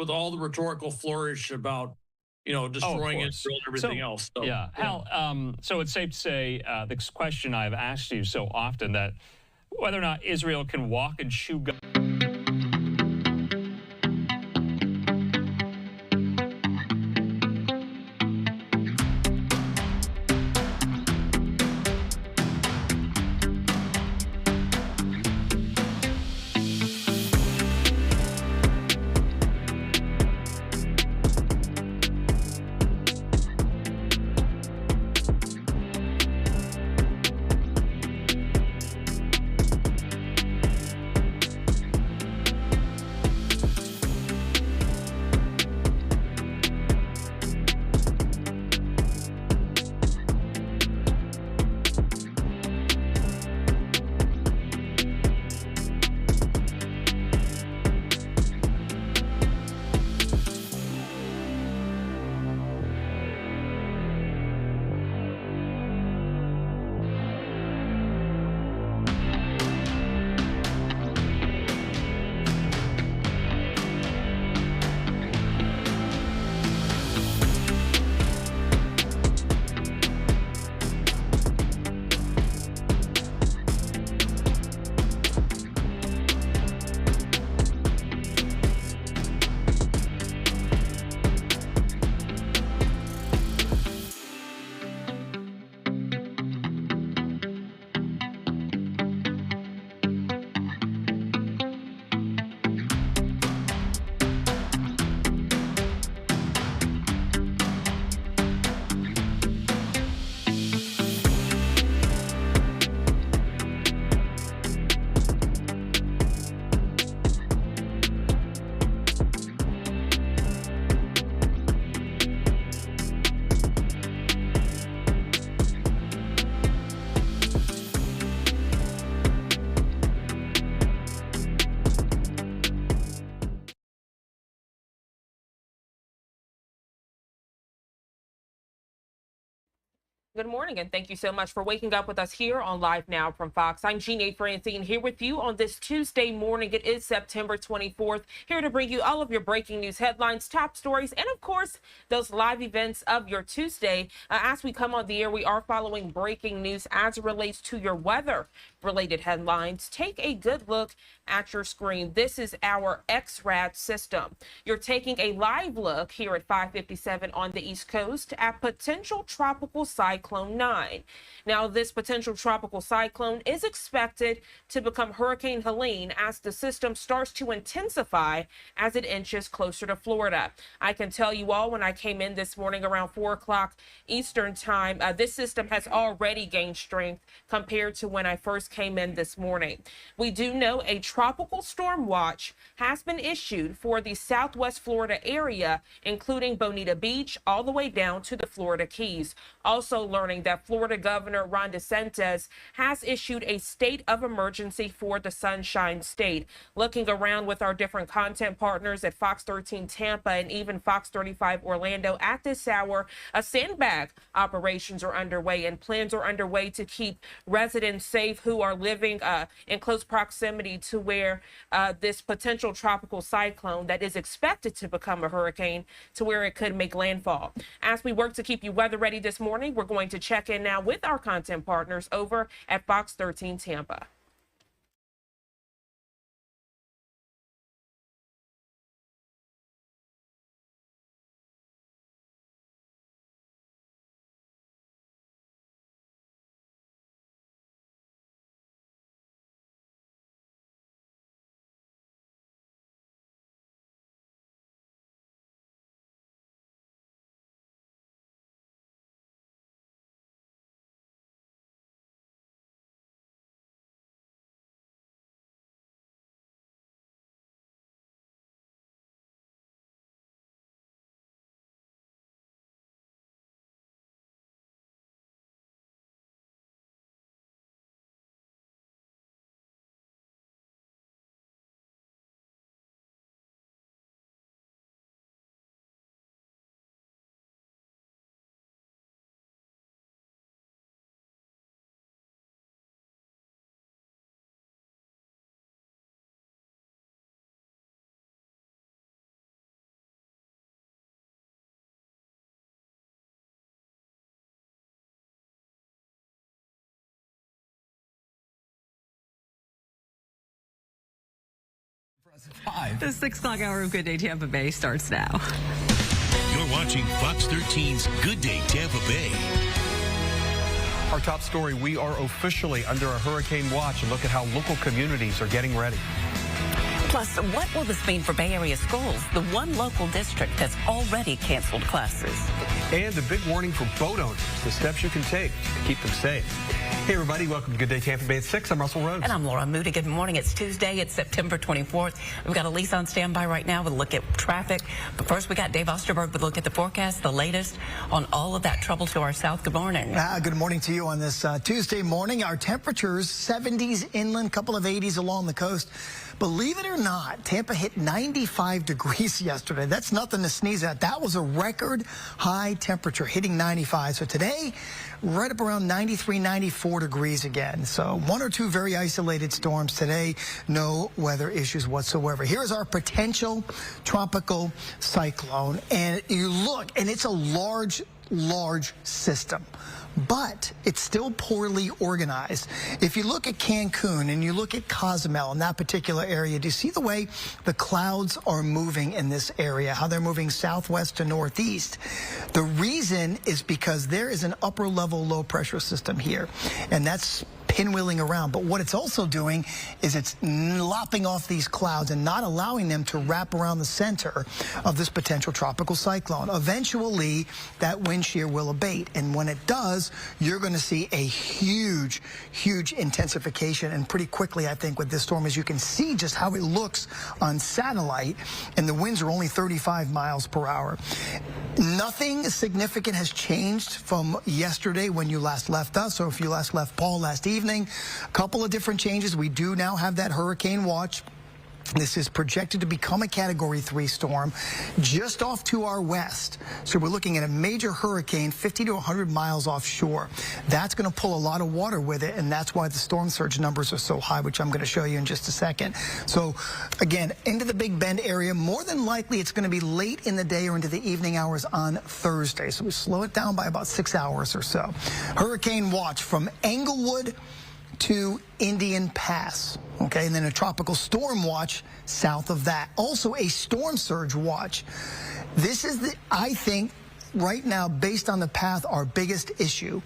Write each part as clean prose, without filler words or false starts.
with all the rhetorical flourish about, you know, Oh, of destroying course. Israel and everything So, else. So, yeah, yeah. Hal, so it's safe to say this question I've asked you so often that whether or not Israel can walk and chew gum. Good morning, and thank you so much for waking up with us here on Live Now from Fox. I'm Jeannie Francine here with you on this Tuesday morning. It is September 24th, here to bring you all of your breaking news headlines, top stories, and of course, those live events of your Tuesday. As we come on the air, we are following breaking news as it relates to your weather-related headlines. Take a good look at your screen. This is our XRAD system. You're taking a live look here at 5:57 on the East Coast at potential tropical cyclone 9. Now, this potential tropical cyclone is expected to become Hurricane Helene as the system starts to intensify as it inches closer to Florida. I can tell you all, when I came in this morning around 4 o'clock Eastern time, this system has already gained strength compared to when I first came in this morning. We do know a tropical storm watch has been issued for the Southwest Florida area, including Bonita Beach, all the way down to the Florida Keys. Also learning that Florida Governor Ron DeSantis has issued a state of emergency for the Sunshine State. Looking around with our different content partners at Fox 13 Tampa and even Fox 35 Orlando at this hour, sandbag operations are underway and plans are underway to keep residents safe who are living in close proximity to where this potential tropical cyclone that is expected to become a hurricane, to where it could make landfall. As we work to keep you weather ready this morning, we're going to check in now with our content partners over at Fox 13 Tampa. The 6 o'clock hour of Good Day Tampa Bay starts now. You're watching Fox 13's Good Day Tampa Bay. Our top story, we are officially under a hurricane watch, and look at how local communities are getting ready. Plus, what will this mean for Bay Area schools? The one local district has already canceled classes. And a big warning for boat owners, the steps you can take to keep them safe. Hey everybody, welcome to Good Day Tampa Bay at 6. I'm Russell Rhodes. And I'm Laura Moody. Good morning. It's Tuesday. It's September 24th. We've got Elise on standby right now with a look at traffic. But first, we got Dave Osterberg with a look at the forecast, the latest on all of that trouble to our south. Good morning. Good morning to you on this Tuesday morning. Our temperatures, 70s inland, couple of 80s along the coast. Believe it or not, Tampa hit 95 degrees yesterday. That's nothing to sneeze at. That was a record high temperature, hitting 95. So today, right up around 93, 94 degrees again. So one or two very isolated storms today. No weather issues whatsoever. Here's our potential tropical cyclone. And you look, and it's a large system, but it's still poorly organized. If you look at Cancun and you look at Cozumel in that particular area, do you see the way the clouds are moving in this area, how they're moving southwest to northeast? The reason is because there is an upper level low pressure system here, and that's pinwheeling around. But what it's also doing is it's lopping off these clouds and not allowing them to wrap around the center of this potential tropical cyclone. Eventually, that wind shear will abate. And when it does, you're going to see a huge intensification. And pretty quickly, I think, with this storm, as you can see just how it looks on satellite, and the winds are only 35 miles per hour. Nothing significant has changed from yesterday when you last left us, or if you last left Paul last evening. A couple of different changes. We do now have that hurricane watch. This is projected to become a Category 3 storm just off to our west. So we're looking at a major hurricane 50 to 100 miles offshore. That's going to pull a lot of water with it, and that's why the storm surge numbers are so high, which I'm going to show you in just a second. So again, into the Big Bend area, more than likely it's going to be late in the day or into the evening hours on Thursday. So we slow it down by about 6 hours or so. Hurricane watch from Englewood to Indian Pass, okay, and then a tropical storm watch south of that. Also a storm surge watch. This is, I think, right now, based on the path, our biggest issue.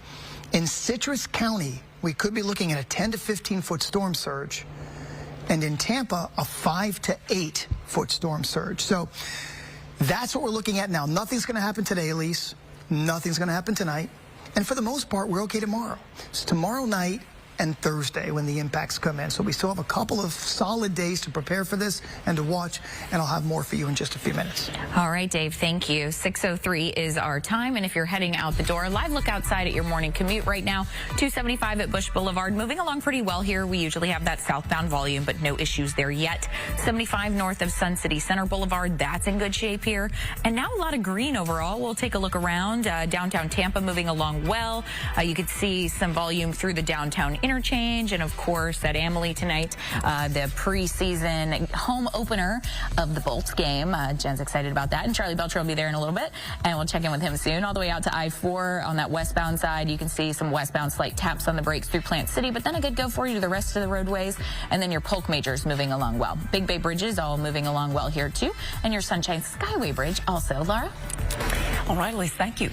In Citrus County, we could be looking at a 10 to 15 foot storm surge, and in Tampa, a 5 to 8 foot storm surge. So that's what we're looking at now. Nothing's going to happen today, Elise. Nothing's going to happen tonight. And for the most part, we're okay tomorrow. It's tomorrow night and Thursday when the impacts come in. So we still have a couple of solid days to prepare for this and to watch, and I'll have more for you in just a few minutes. All right, Dave, thank you. 6:03 is our time, and if you're heading out the door, live look outside at your morning commute right now. 275 at Bush Boulevard, moving along pretty well here. We usually have that southbound volume, but no issues there yet. 75 north of Sun City Center Boulevard, that's in good shape here. And now a lot of green overall. We'll take a look around. Downtown Tampa moving along well. You could see some volume through the downtown interchange, and of course at Amalie tonight, the preseason home opener of the Bolts game. Jen's excited about that, and Charlie Belcher will be there in a little bit, and we'll check in with him soon. All the way out to I-4 on that westbound side, you can see some westbound slight taps on the brakes through Plant City, but then a good go for you to the rest of the roadways, and then your Polk Majors moving along well. Big Bay Bridges all moving along well here too, and your Sunshine Skyway Bridge also. Laura? All right, Elise, thank you.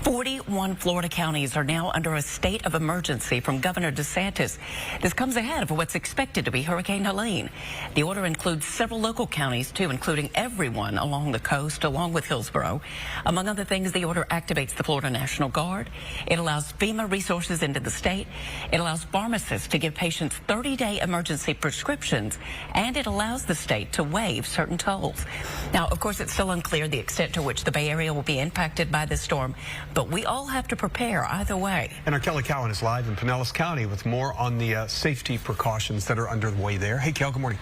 41 Florida counties are now under a state of emergency from Governor DeSantis. This comes ahead of what's expected to be Hurricane Helene. The order includes several local counties, too, including everyone along the coast, along with Hillsborough. Among other things, the order activates the Florida National Guard. It allows FEMA resources into the state. It allows pharmacists to give patients 30-day emergency prescriptions, and it allows the state to waive certain tolls. Now, of course, it's still unclear the extent to which the Bay Area will be impacted by this storm, but we all have to prepare either way. And our Kelly Cowan is live in Pinellas County with more on the safety precautions that are underway there. Hey, Kel, good morning.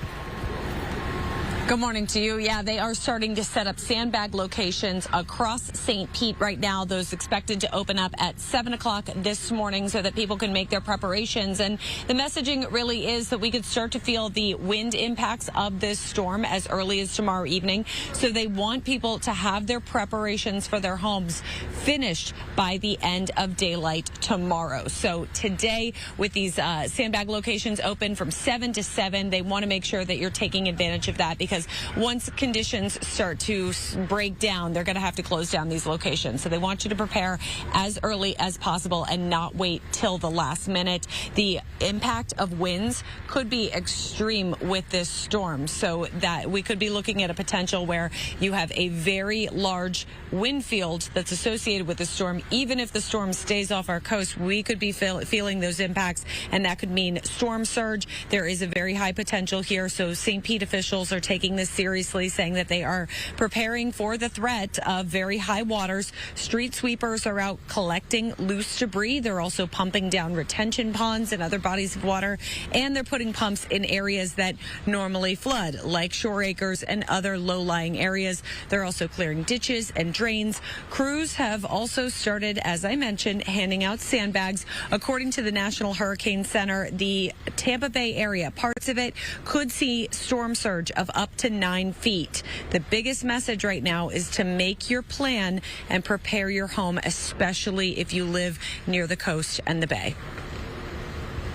Good morning to you. Yeah, they are starting to set up sandbag locations across St. Pete right now. Those expected to open up at 7 o'clock this morning so that people can make their preparations. And the messaging really is that we could start to feel the wind impacts of this storm as early as tomorrow evening. So they want people to have their preparations for their homes finished by the end of daylight tomorrow. So today, with these sandbag locations open from 7 to 7, they want to make sure that you're taking advantage of that, because once conditions start to break down, they're going to have to close down these locations. So they want you to prepare as early as possible and not wait till the last minute. The impact of winds could be extreme with this storm, so that we could be looking at a potential where you have a very large wind field that's associated with the storm. Even if the storm stays off our coast, we could be feeling those impacts, and that could mean storm surge. There is a very high potential here, so St. Pete officials are taking this seriously, saying that they are preparing for the threat of very high waters. Street sweepers are out collecting loose debris. They're also pumping down retention ponds and other bodies of water, and they're putting pumps in areas that normally flood, like shore acres and other low-lying areas. They're also clearing ditches and drains. Crews have also started, as I mentioned, handing out sandbags. According to the National Hurricane Center, the Tampa Bay area, parts of it could see storm surge of up to 9 feet. The biggest message right now is to make your plan and prepare your home, especially if you live near the coast and the bay.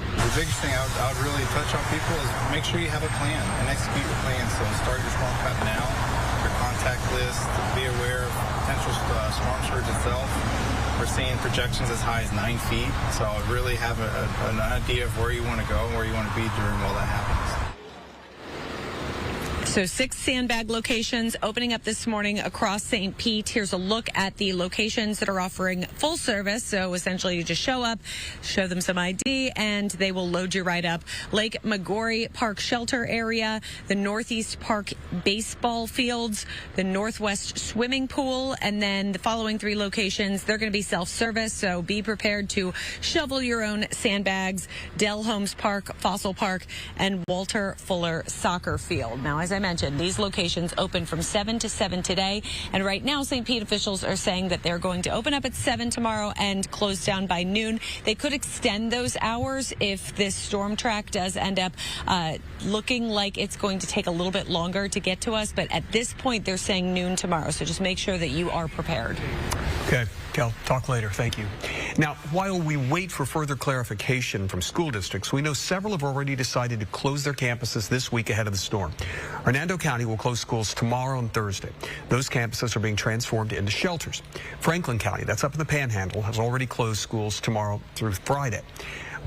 The biggest thing I would really touch on people is make sure you have a plan and execute your plan. So start your storm prep now, your contact list, be aware of potential storm surge itself. We're seeing projections as high as 9 feet, so really have an idea of where you want to go and where you want to be during all that happens. So 6 sandbag locations opening up this morning across St. Pete. Here's a look at the locations that are offering full service. So essentially you just show up, show them some ID, and they will load you right up. Lake Magori Park Shelter Area, the Northeast Park Baseball Fields, the Northwest Swimming Pool, and then the following 3 locations, they're going to be self-service. So be prepared to shovel your own sandbags: Dell Holmes Park, Fossil Park, and Walter Fuller Soccer Field. Now, as I mentioned, these locations open from 7 to 7 today, and right now St. Pete officials are saying that they're going to open up at 7 tomorrow and close down by noon. They could extend those hours if this storm track does end up looking like it's going to take a little bit longer to get to us, but at this point they're saying noon tomorrow, so just make sure that you are prepared. Okay, Kel, talk later. Thank you. Now, while we wait for further clarification from school districts, we know several have already decided to close their campuses this week ahead of the storm. Hernando County will close schools tomorrow and Thursday. Those campuses are being transformed into shelters. Franklin County, that's up in the Panhandle, has already closed schools tomorrow through Friday.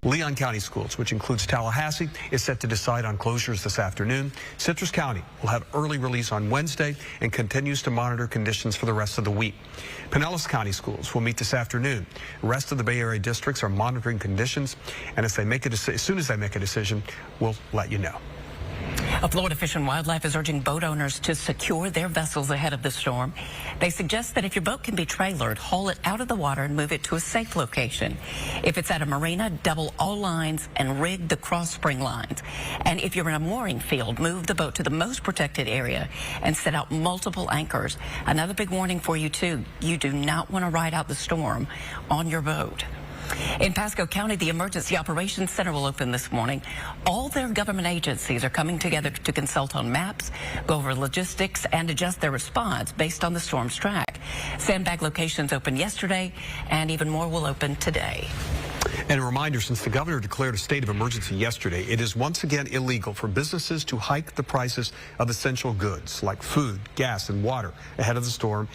Leon County Schools, which includes Tallahassee, is set to decide on closures this afternoon. Citrus County will have early release on Wednesday and continues to monitor conditions for the rest of the week. Pinellas County Schools will meet this afternoon. The rest of the Bay Area districts are monitoring conditions, and as soon as they make a decision, we'll let you know. Florida Fish and Wildlife is urging boat owners to secure their vessels ahead of the storm. They suggest that if your boat can be trailered, haul it out of the water and move it to a safe location. If it's at a marina, double all lines and rig the cross spring lines. And if you're in a mooring field, move the boat to the most protected area and set out multiple anchors. Another big warning for you, too. You do not want to ride out the storm on your boat. In Pasco County, the Emergency Operations Center will open this morning. All their government agencies are coming together to consult on maps, go over logistics, and adjust their response based on the storm's track. Sandbag locations opened yesterday, and even more will open today. And a reminder, since the governor declared a state of emergency yesterday, it is once again illegal for businesses to hike the prices of essential goods like food, gas, and water ahead of the storm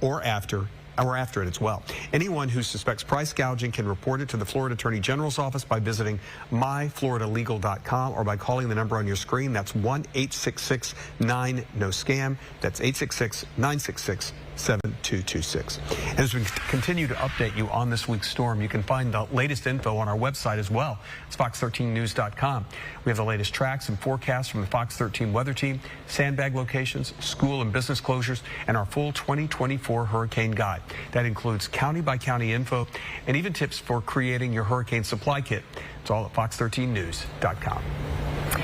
or after it as well. Anyone who suspects price gouging can report it to the Florida Attorney General's office by visiting myfloridalegal.com or by calling the number on your screen. That's 1-866-9-NO-SCAM. That's 866-966-7226. And as we continue to update you on this week's storm, you can find the latest info on our website as well. It's fox13news.com. We have the latest tracks and forecasts from the Fox 13 weather team, sandbag locations, school and business closures, and our full 2024 hurricane guide. That includes county-by-county info and even tips for creating your hurricane supply kit. It's all at fox13news.com.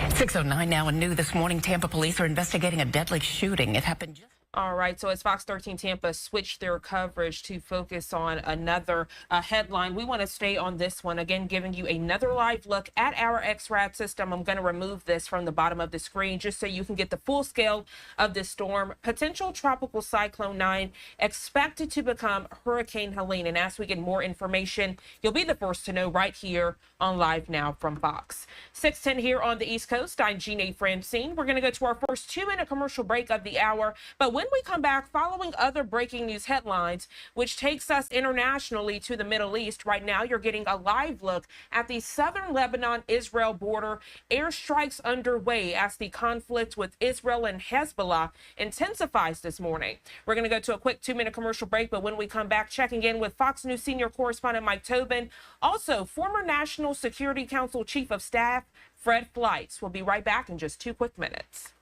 6:09 now and new this morning. Tampa police are investigating a deadly shooting. It happened just... All right, so as Fox 13 Tampa switched their coverage to focus on another headline, we want to stay on this one. Again, giving you another live look at our XRAD system. I'm going to remove this from the bottom of the screen just so you can get the full scale of this storm. Potential tropical cyclone 9 expected to become Hurricane Helene. And as we get more information, you'll be the first to know right here on Live Now from Fox. 6:10 here on the East Coast. I'm Jeanne Francine. We're going to go to our first 2-minute commercial break of the hour. But when we come back, following other breaking news headlines, which takes us internationally to the Middle East, right now you're getting a live look at the southern Lebanon-Israel border. Airstrikes underway as the conflict with Israel and Hezbollah intensifies this morning. We're going to go to a quick 2-minute commercial break, but when we come back, checking in with Fox News senior correspondent Mike Tobin. Also, former National Security Council Chief of Staff Fred Fleitz. We'll be right back in just 2 quick minutes.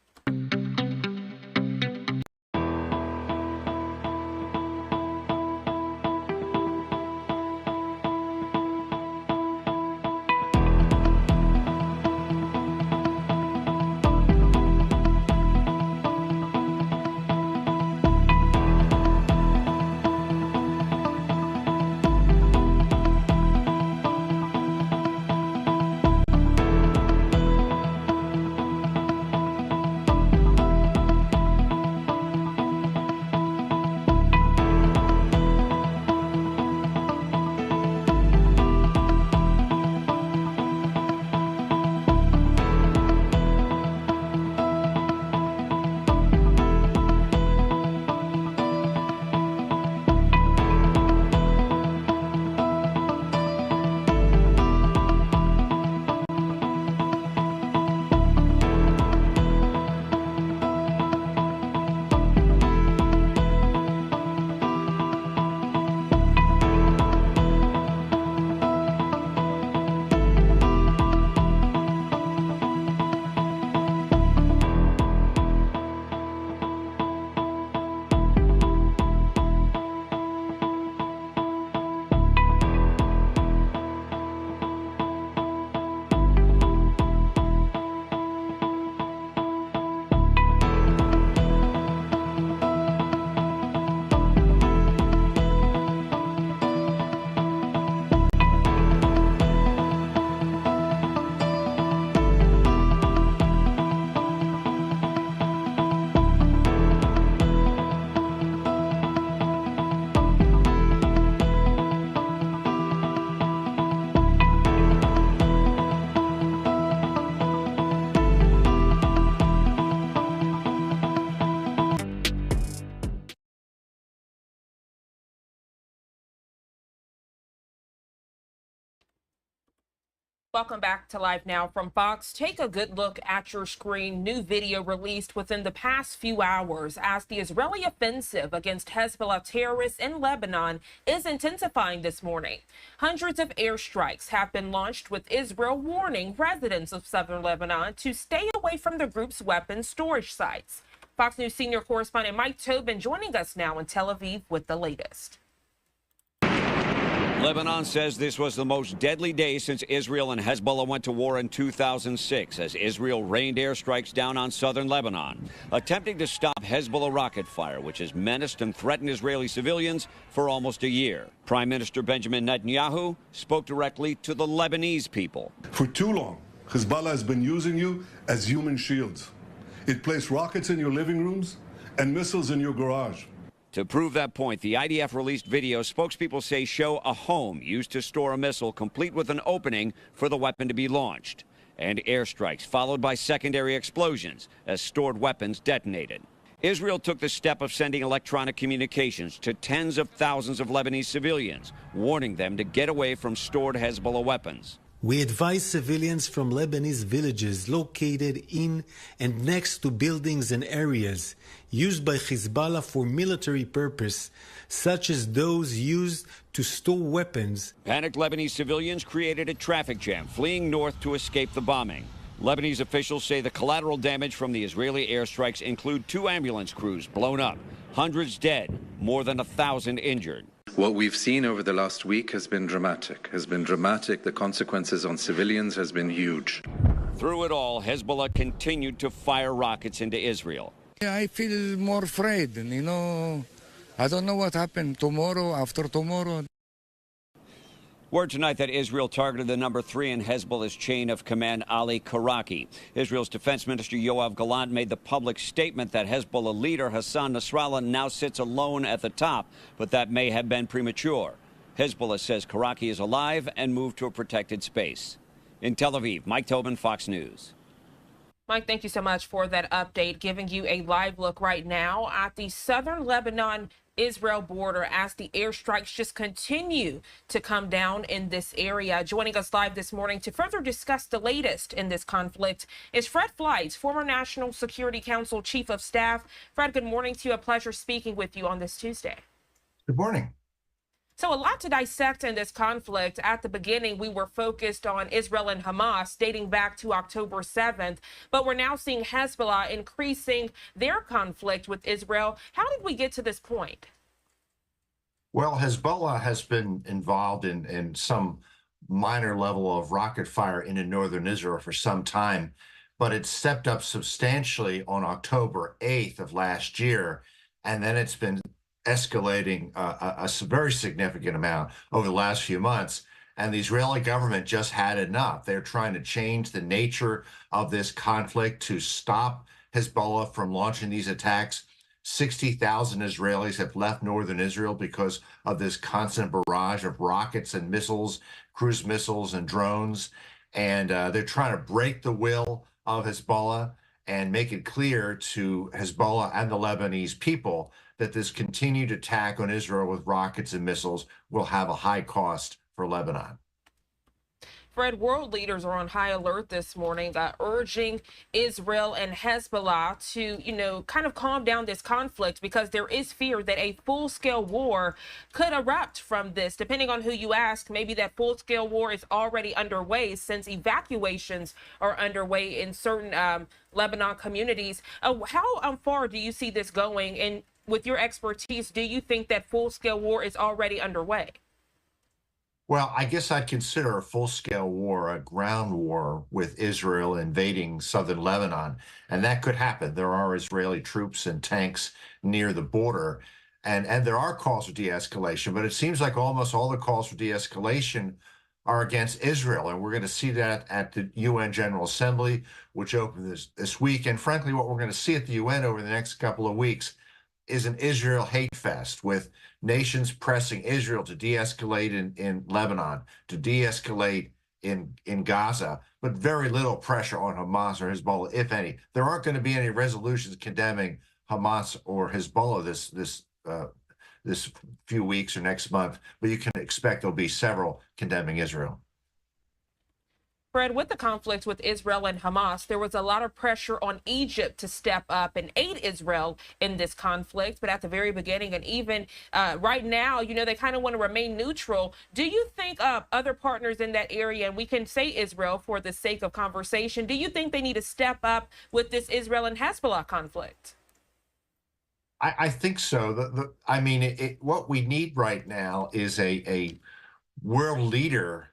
Welcome back to Live Now from Fox. Take a good look at your screen. New video released within the past few hours as the Israeli offensive against Hezbollah terrorists in Lebanon is intensifying this morning. Hundreds of airstrikes have been launched, with Israel warning residents of southern Lebanon to stay away from the group's weapons storage sites. Fox News senior correspondent Mike Tobin joining us now in Tel Aviv with the latest. Lebanon says this was the most deadly day since Israel and Hezbollah went to war in 2006 as Israel rained airstrikes down on southern Lebanon, attempting to stop Hezbollah rocket fire, which has menaced and threatened Israeli civilians for almost a year. Prime Minister Benjamin Netanyahu spoke directly to the Lebanese people. For too long, Hezbollah has been using you as human shields. It placed rockets in your living rooms and missiles in your garage. To prove that point, the IDF released videos spokespeople say show a home used to store a missile, complete with an opening for the weapon to be launched, and airstrikes followed by secondary explosions as stored weapons detonated. Israel took the step of sending electronic communications to tens of thousands of Lebanese civilians, warning them to get away from stored Hezbollah weapons. We advise civilians from Lebanese villages located in and next to buildings and areas used by Hezbollah for military purpose, such as those used to store weapons. Panicked Lebanese civilians created a traffic jam, fleeing north to escape the bombing. Lebanese officials say the collateral damage from the Israeli airstrikes include 2 ambulance crews blown up, hundreds dead, more than 1,000 injured. What we've seen over the last week has been dramatic. The consequences on civilians has been huge. Through it all, Hezbollah continued to fire rockets into Israel. I feel more afraid, and I don't know what happened tomorrow, after tomorrow. Word tonight that Israel targeted the number 3 in Hezbollah's chain of command, Ali Karaki. Israel's defense minister Yoav Gallant made the public statement that Hezbollah leader Hassan Nasrallah now sits alone at the top, but that may have been premature. Hezbollah says Karaki is alive and moved to a protected space. In Tel Aviv, Mike Tobin, Fox News. Mike, thank you so much for that update, giving you a live look right now at the southern Lebanon-Israel border as the airstrikes just continue to come down in this area. Joining us live this morning to further discuss the latest in this conflict is Fred Fleiss, former National Security Council Chief of Staff. Fred, good morning to you. A pleasure speaking with you on this Tuesday. Good morning. So a lot to dissect in this conflict. At the beginning, we were focused on Israel and Hamas dating back to October 7th, but we're now seeing Hezbollah increasing their conflict with Israel. How did we get to this point? Well, Hezbollah has been involved in some minor level of rocket fire into northern Israel for some time, but it stepped up substantially on October 8th of last year, and then it's been escalating a very significant amount over the last few months. And the Israeli government just had enough. They're trying to change the nature of this conflict to stop Hezbollah from launching these attacks. 60,000 Israelis have left northern Israel because of this constant barrage of rockets and missiles, cruise missiles and drones. And they're trying to break the will of Hezbollah and make it clear to Hezbollah and the Lebanese people that this continued attack on Israel with rockets and missiles will have a high cost for Lebanon. Fred, world leaders are on high alert this morning, urging Israel and Hezbollah to, kind of calm down this conflict because there is fear that a full-scale war could erupt from this. Depending on who you ask, maybe that full-scale war is already underway since evacuations are underway in certain Lebanon communities. How far do you see this going? And with your expertise, do you think that full-scale war is already underway? Well, I guess I'd consider a full-scale war a ground war with Israel invading southern Lebanon, and that could happen. There are Israeli troops and tanks near the border, and there are calls for de-escalation, but it seems like almost all the calls for de-escalation are against Israel, and we're going to see that at the UN General Assembly, which opened this week. And frankly, what we're going to see at the UN over the next couple of weeks is an Israel hate fest with nations pressing Israel to de-escalate in Lebanon, to de-escalate in Gaza, but very little pressure on Hamas or Hezbollah, if any. There aren't going to be any resolutions condemning Hamas or Hezbollah this few weeks or next month, but you can expect there'll be several condemning Israel. Fred, with the conflict with Israel and Hamas, there was a lot of pressure on Egypt to step up and aid Israel in this conflict. But at the very beginning, and even right now, they kind of want to remain neutral. Do you think other partners in that area, and we can say Israel for the sake of conversation, do you think they need to step up with this Israel and Hezbollah conflict? I think so. What we need right now is a world leader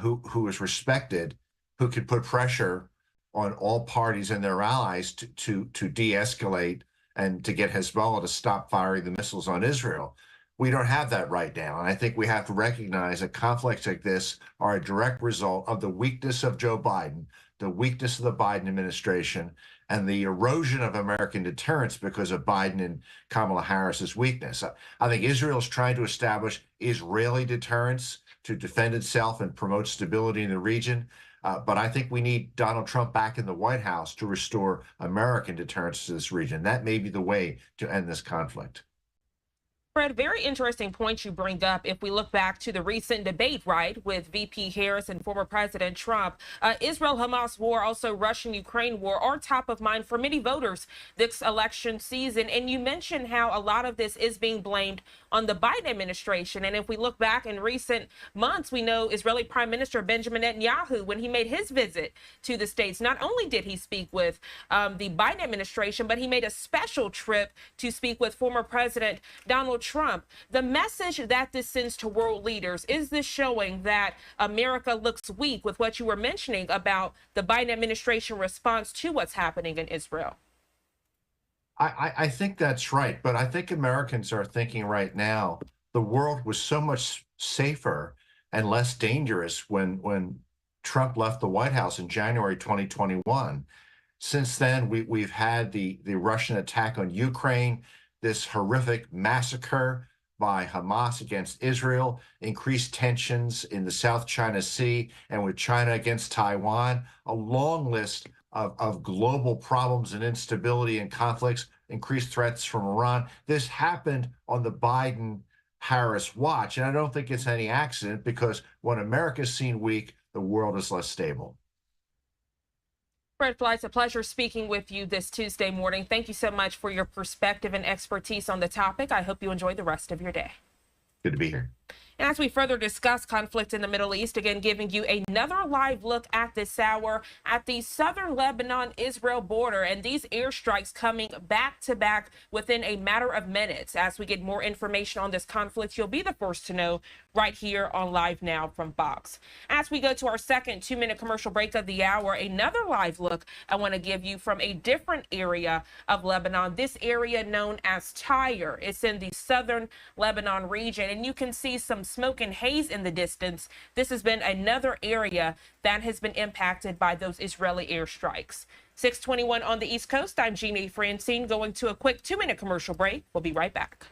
who is respected, who can put pressure on all parties and their allies to de-escalate and to get Hezbollah to stop firing the missiles on Israel. We don't have that right now. And I think we have to recognize that conflicts like this are a direct result of the weakness of Joe Biden, the weakness of the Biden administration, and the erosion of American deterrence because of Biden and Kamala Harris's weakness. I think Israel is trying to establish Israeli deterrence to defend itself and promote stability in the region. But I think we need Donald Trump back in the White House to restore American deterrence to this region. That may be the way to end this conflict. Fred, very interesting point you bring up. If we look back to the recent debate, right, with VP Harris and former President Trump, Israel-Hamas war, also Russian-Ukraine war are top of mind for many voters this election season. And you mentioned how a lot of this is being blamed on the Biden administration. And if we look back in recent months, we know Israeli Prime Minister Benjamin Netanyahu, when he made his visit to the States, not only did he speak with the Biden administration, but he made a special trip to speak with former President Donald Trump. The message that this sends to world leaders, is this showing that America looks weak with what you were mentioning about the Biden administration response to what's happening in Israel? I think that's right. But I think Americans are thinking right now, the world was so much safer and less dangerous when Trump left the White House in January 2021. Since then, we've had the Russian attack on Ukraine, this horrific massacre by Hamas against Israel, increased tensions in the South China Sea and with China against Taiwan, a long list of global problems and instability and conflicts, increased threats from Iran. This happened on the Biden-Harris watch, and I don't think it's any accident, because when America's seen weak, the world is less stable. Fred Fly, a pleasure speaking with you this Tuesday morning. Thank you so much for your perspective and expertise on the topic. I hope you enjoy the rest of your day. Good to be here. And as we further discuss conflict in the Middle East, again, giving you another live look at this hour at the southern Lebanon-Israel border, and these airstrikes coming back to back within a matter of minutes. As we get more information on this conflict, you'll be the first to know right here on Live Now from Fox. As we go to our second 2-minute commercial break of the hour, another live look I want to give you from a different area of Lebanon, this area known as Tyre. It's in the southern Lebanon region, and you can see some smoke and haze in the distance. This has been another area that has been impacted by those Israeli airstrikes. 6:21 on the East Coast. I'm Jeannie Francine, going to a quick 2-minute commercial break. We'll be right back.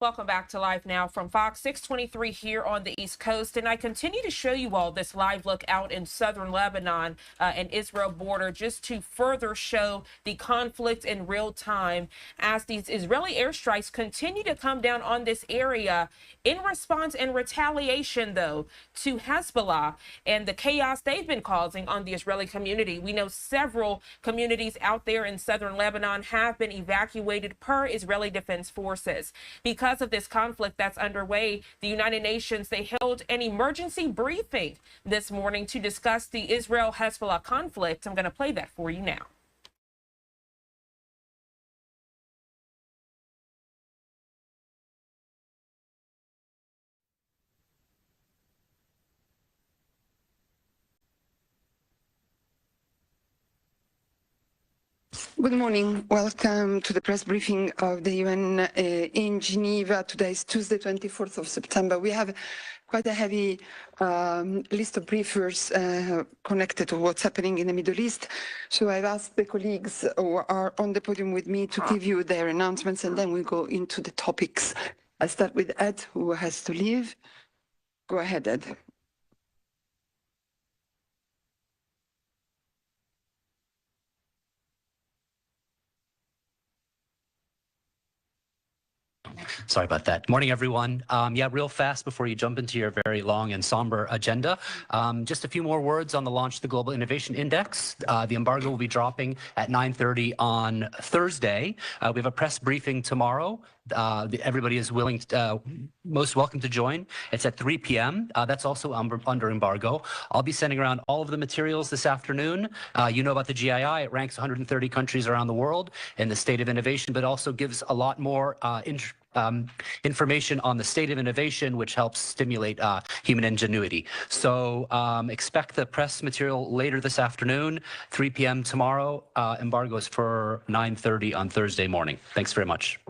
Welcome back to Live Now from Fox. 6:23 here on the East Coast, and I continue to show you all this live look out in southern Lebanon and Israel border, just to further show the conflict in real time as these Israeli airstrikes continue to come down on this area in response and retaliation, though, to Hezbollah and the chaos they've been causing on the Israeli community. We know several communities out there in southern Lebanon have been evacuated per Israeli Defense Forces because because of this conflict that's underway, the United Nations, they held an emergency briefing this morning to discuss the Israel-Hezbollah conflict. I'm going to play that for you now. Good morning. Welcome to the press briefing of the UN in Geneva. Today is Tuesday, 24th of September. We have quite a heavy list of briefers connected to what's happening in the Middle East. So I've asked the colleagues who are on the podium with me to give you their announcements, and then we'll go into the topics. I'll start with Ed, who has to leave. Go ahead, Ed. Sorry about that. Morning, everyone. Yeah, real fast before you jump into your very long and somber agenda. Just a few more words on the launch of the Global Innovation Index. The embargo will be dropping at 9:30 on Thursday. We have a press briefing tomorrow. Everybody is most welcome to join. It's at 3 p.m. That's also under embargo. I'll be sending around all of the materials this afternoon. You know about the GII. It ranks 130 countries around the world in the state of innovation, but also gives a lot more information on the state of innovation, which helps stimulate human ingenuity. So expect the press material later this afternoon, 3 p.m. tomorrow. Embargo is for 9:30 on Thursday morning. Thanks very much.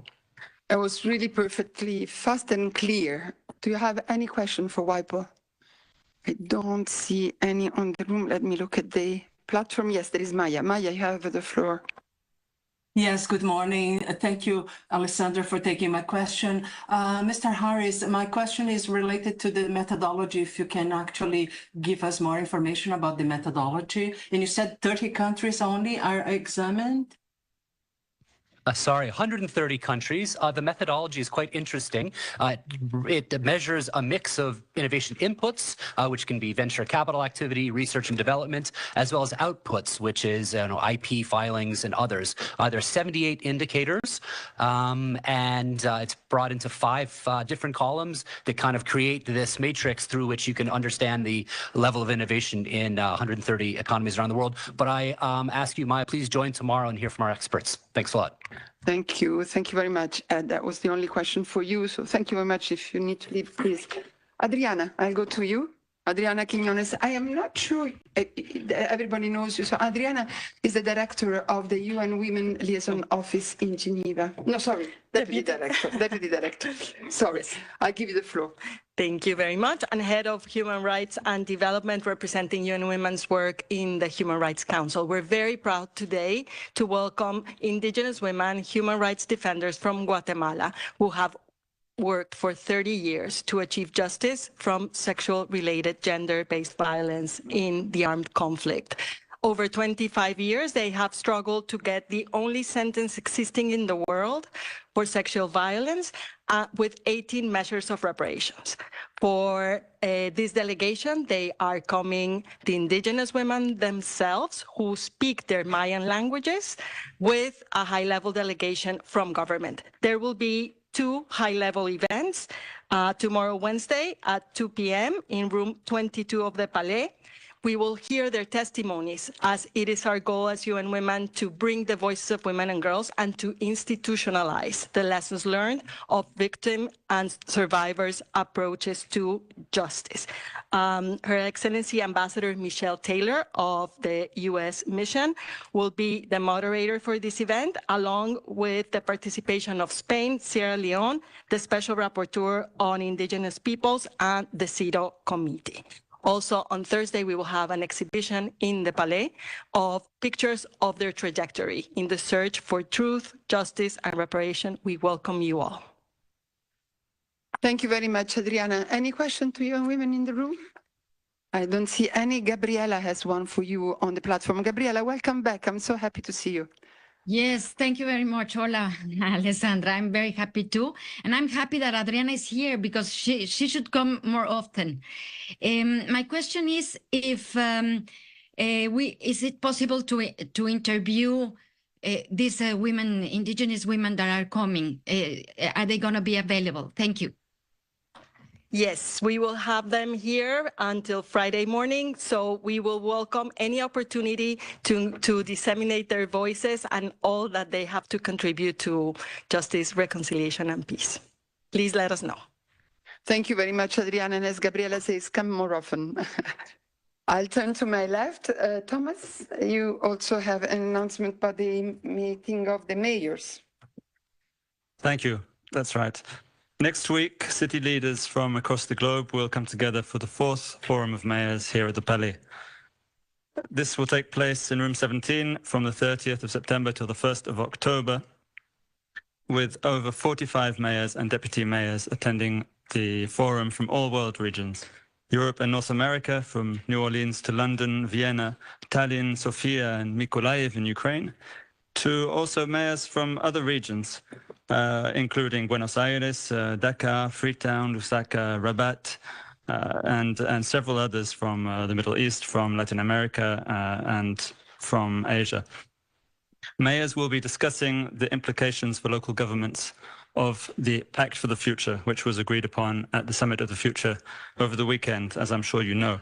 It was really perfectly fast and clear. Do you have any question for WIPO? I don't see any on the room. Let me look at the platform. Yes, there is Maya. Maya, you have the floor. Yes, good morning. Thank you, Alessandra, for taking my question. Mr. Harris, my question is related to the methodology, if you can actually give us more information about the methodology. And you said 30 countries only are examined? Sorry, 130 countries. The methodology is quite interesting. It measures a mix of innovation inputs, which can be venture capital activity, research and development, as well as outputs, which is IP filings and others. There are 78 indicators, and it's brought into 5 different columns that kind of create this matrix through which you can understand the level of innovation in 130 economies around the world. But I ask you, Maya, please join tomorrow and hear from our experts. Thanks a lot. Thank you. Thank you very much, Ed. That was the only question for you. So thank you very much. If you need to leave, please. Adriana, I'll go to you. Adriana Quiñones. I am not sure everybody knows you. So Adriana is the director of the UN Women Liaison Office in Geneva. No, sorry, deputy director. Deputy director. Sorry, I'll give you the floor. Thank you very much. And head of Human Rights and Development, representing UN Women's work in the Human Rights Council. We're very proud today to welcome indigenous women, human rights defenders from Guatemala, who have worked for 30 years to achieve justice from sexual-related gender-based violence in the armed conflict. Over 25 years, they have struggled to get the only sentence existing in the world for sexual violence with 18 measures of reparations. For this delegation, they are coming the indigenous women themselves who speak their Mayan languages with a high-level delegation from government. There will be 2 high-level events tomorrow, Wednesday at 2 p.m. in room 22 of the Palais. We will hear their testimonies, as it is our goal as UN Women to bring the voices of women and girls and to institutionalize the lessons learned of victim and survivors' approaches to justice. Her Excellency Ambassador Michelle Taylor of the U.S. mission will be the moderator for this event, along with the participation of Spain, Sierra Leone, the Special Rapporteur on Indigenous Peoples, and the CEDAW Committee. Also, on Thursday, we will have an exhibition in the Palais of pictures of their trajectory in the search for truth, justice, and reparation. We welcome you all. Thank you very much, Adriana. Any question to UN Women in the room? I don't see any. Gabriela has one for you on the platform. Gabriela, welcome back. I'm so happy to see you. Yes, thank you very much. Hola, Alessandra. I'm very happy too. And I'm happy that Adriana is here because she should come more often. My question is if is it possible to interview these women, indigenous women that are coming, are they going to be available? Thank you. Yes, we will have them here until Friday morning. So we will welcome any opportunity to disseminate their voices and all that they have to contribute to justice, reconciliation, and peace. Please let us know. Thank you very much, Adriana. And as Gabriela says, come more often. I'll turn to my left. Thomas, you also have an announcement about the meeting of the mayors. Thank you. That's right. Next week, city leaders from across the globe will come together for the 4th Forum of Mayors here at the Palais. This will take place in room 17 from the 30th of September till the 1st of October, with over 45 mayors and deputy mayors attending the forum from all world regions. Europe and North America, from New Orleans to London, Vienna, Tallinn, Sofia, and Mykolaiv in Ukraine, to also mayors from other regions, including Buenos Aires, Dakar, Freetown, Lusaka, Rabat, and several others from the Middle East, from Latin America, and from Asia. Mayors will be discussing the implications for local governments of the Pact for the Future, which was agreed upon at the Summit of the Future over the weekend, as I'm sure you know.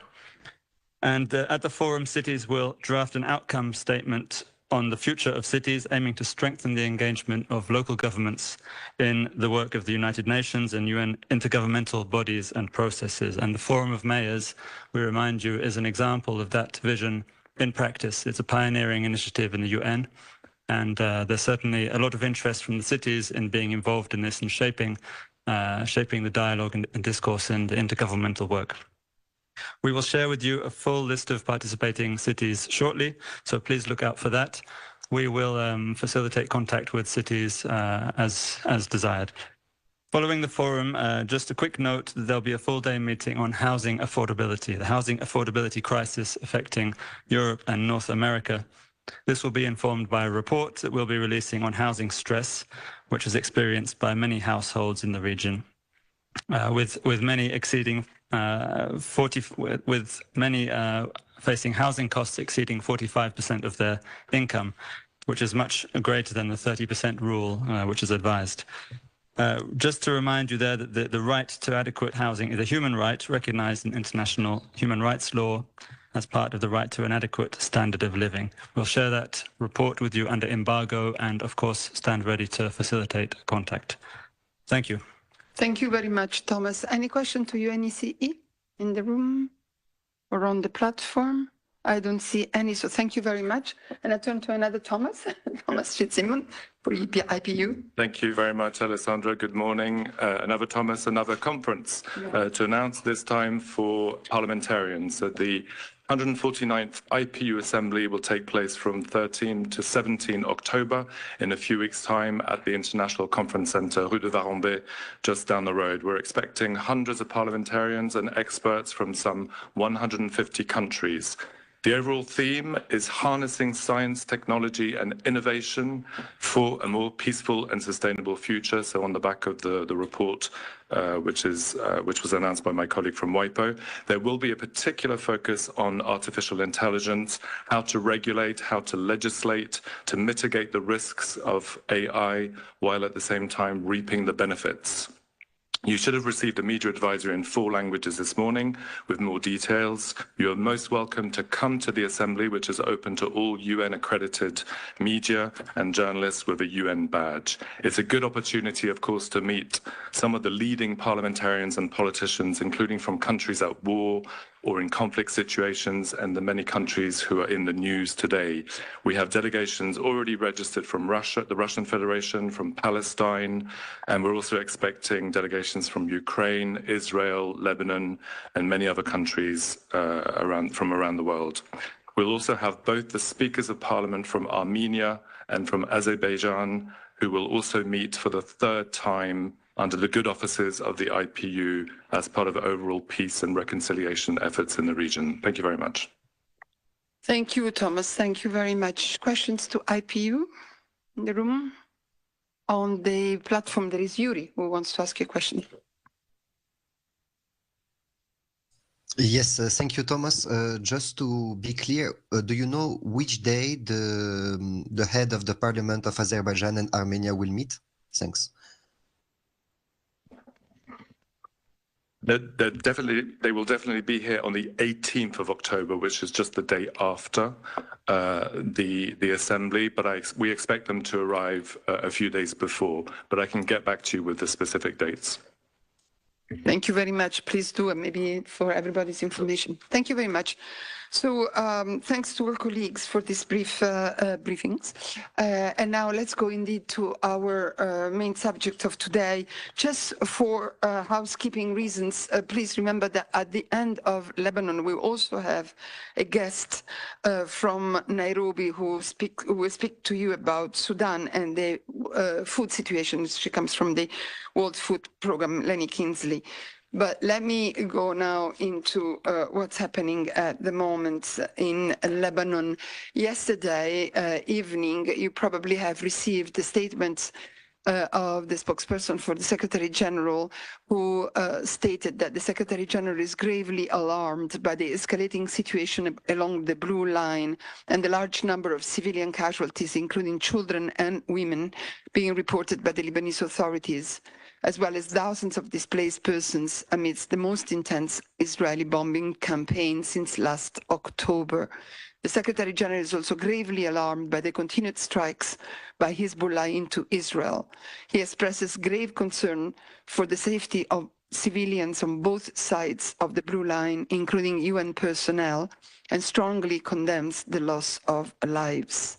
And at the forum, cities will draft an outcome statement on the future of cities, aiming to strengthen the engagement of local governments in the work of the United Nations and UN intergovernmental bodies and processes. And the Forum of Mayors, we remind you, is an example of that vision in practice. It's a pioneering initiative in the UN, and there's certainly a lot of interest from the cities in being involved in this and shaping the dialogue and discourse and intergovernmental work. We will share with you a full list of participating cities shortly, so please look out for that. We will facilitate contact with cities as desired. Following the forum, just a quick note, there'll be a full-day meeting on housing affordability, the housing affordability crisis affecting Europe and North America. This will be informed by a report that we'll be releasing on housing stress, which is experienced by many households in the region, with many exceeding with many facing housing costs exceeding 45% of their income, which is much greater than the 30% rule, which is advised. Just to remind you there that the right to adequate housing is a human right recognized in international human rights law as part of the right to an adequate standard of living. We'll share that report with you under embargo and, of course, stand ready to facilitate contact. Thank you. Thank you very much, Thomas. Any question to UNECE in the room or on the platform? I don't see any, so thank you very much. And I turn to another Thomas, Thomas Fitzsimon for IPU. Thank you very much, Alessandra. Good morning. Another Thomas, another conference to announce this time for parliamentarians that the 149th IPU Assembly will take place from 13 to 17 October in a few weeks' time at the International Conference Centre, Rue de Varambé, just down the road. We're expecting hundreds of parliamentarians and experts from some 150 countries. The overall theme is harnessing science, technology, and innovation for a more peaceful and sustainable future. So on the back of the report, which was announced by my colleague from WIPO, there will be a particular focus on artificial intelligence, how to regulate, how to legislate, to mitigate the risks of AI, while at the same time reaping the benefits. You should have received a media advisory in 4 languages this morning with more details. You are most welcome to come to the Assembly, which is open to all UN-accredited media and journalists with a UN badge. It's a good opportunity, of course, to meet some of the leading parliamentarians and politicians, including from countries at war or in conflict situations, and the many countries who are in the news today. We have delegations already registered from Russia, the Russian Federation, from Palestine, and we're also expecting delegations from Ukraine, Israel, Lebanon, and many other countries from around the world. We'll also have both the speakers of parliament from Armenia and from Azerbaijan, who will also meet for the 3rd time under the good offices of the IPU as part of overall peace and reconciliation efforts in the region. Thank you very much. Thank you, Thomas. Thank you very much. Questions to IPU in the room? On the platform, there is Yuri who wants to ask you a question. Yes, thank you, Thomas. Just to be clear, do you know which day the head of the parliament of Azerbaijan and Armenia will meet? Thanks. They will definitely be here on the 18th of October, which is just the day after the assembly. But we expect them to arrive a few days before. But I can get back to you with the specific dates. Thank you very much. Please do, maybe for everybody's information. Thank you very much. So thanks to our colleagues for these brief briefings. And now let's go indeed to our main subject of today. Just for housekeeping reasons, please remember that at the end of Lebanon, we also have a guest from Nairobi who will speak to you about Sudan and the food situation. She comes from the World Food Programme, Lenny Kinsley. But let me go now into what's happening at the moment in Lebanon. Yesterday evening, you probably have received the statements of the spokesperson for the Secretary General, who stated that the Secretary General is gravely alarmed by the escalating situation along the Blue Line and the large number of civilian casualties, including children and women, being reported by the Lebanese authorities, as well as thousands of displaced persons amidst the most intense Israeli bombing campaign since last October. The Secretary General is also gravely alarmed by the continued strikes by Hezbollah into Israel. He expresses grave concern for the safety of civilians on both sides of the Blue Line, including UN personnel, and strongly condemns the loss of lives.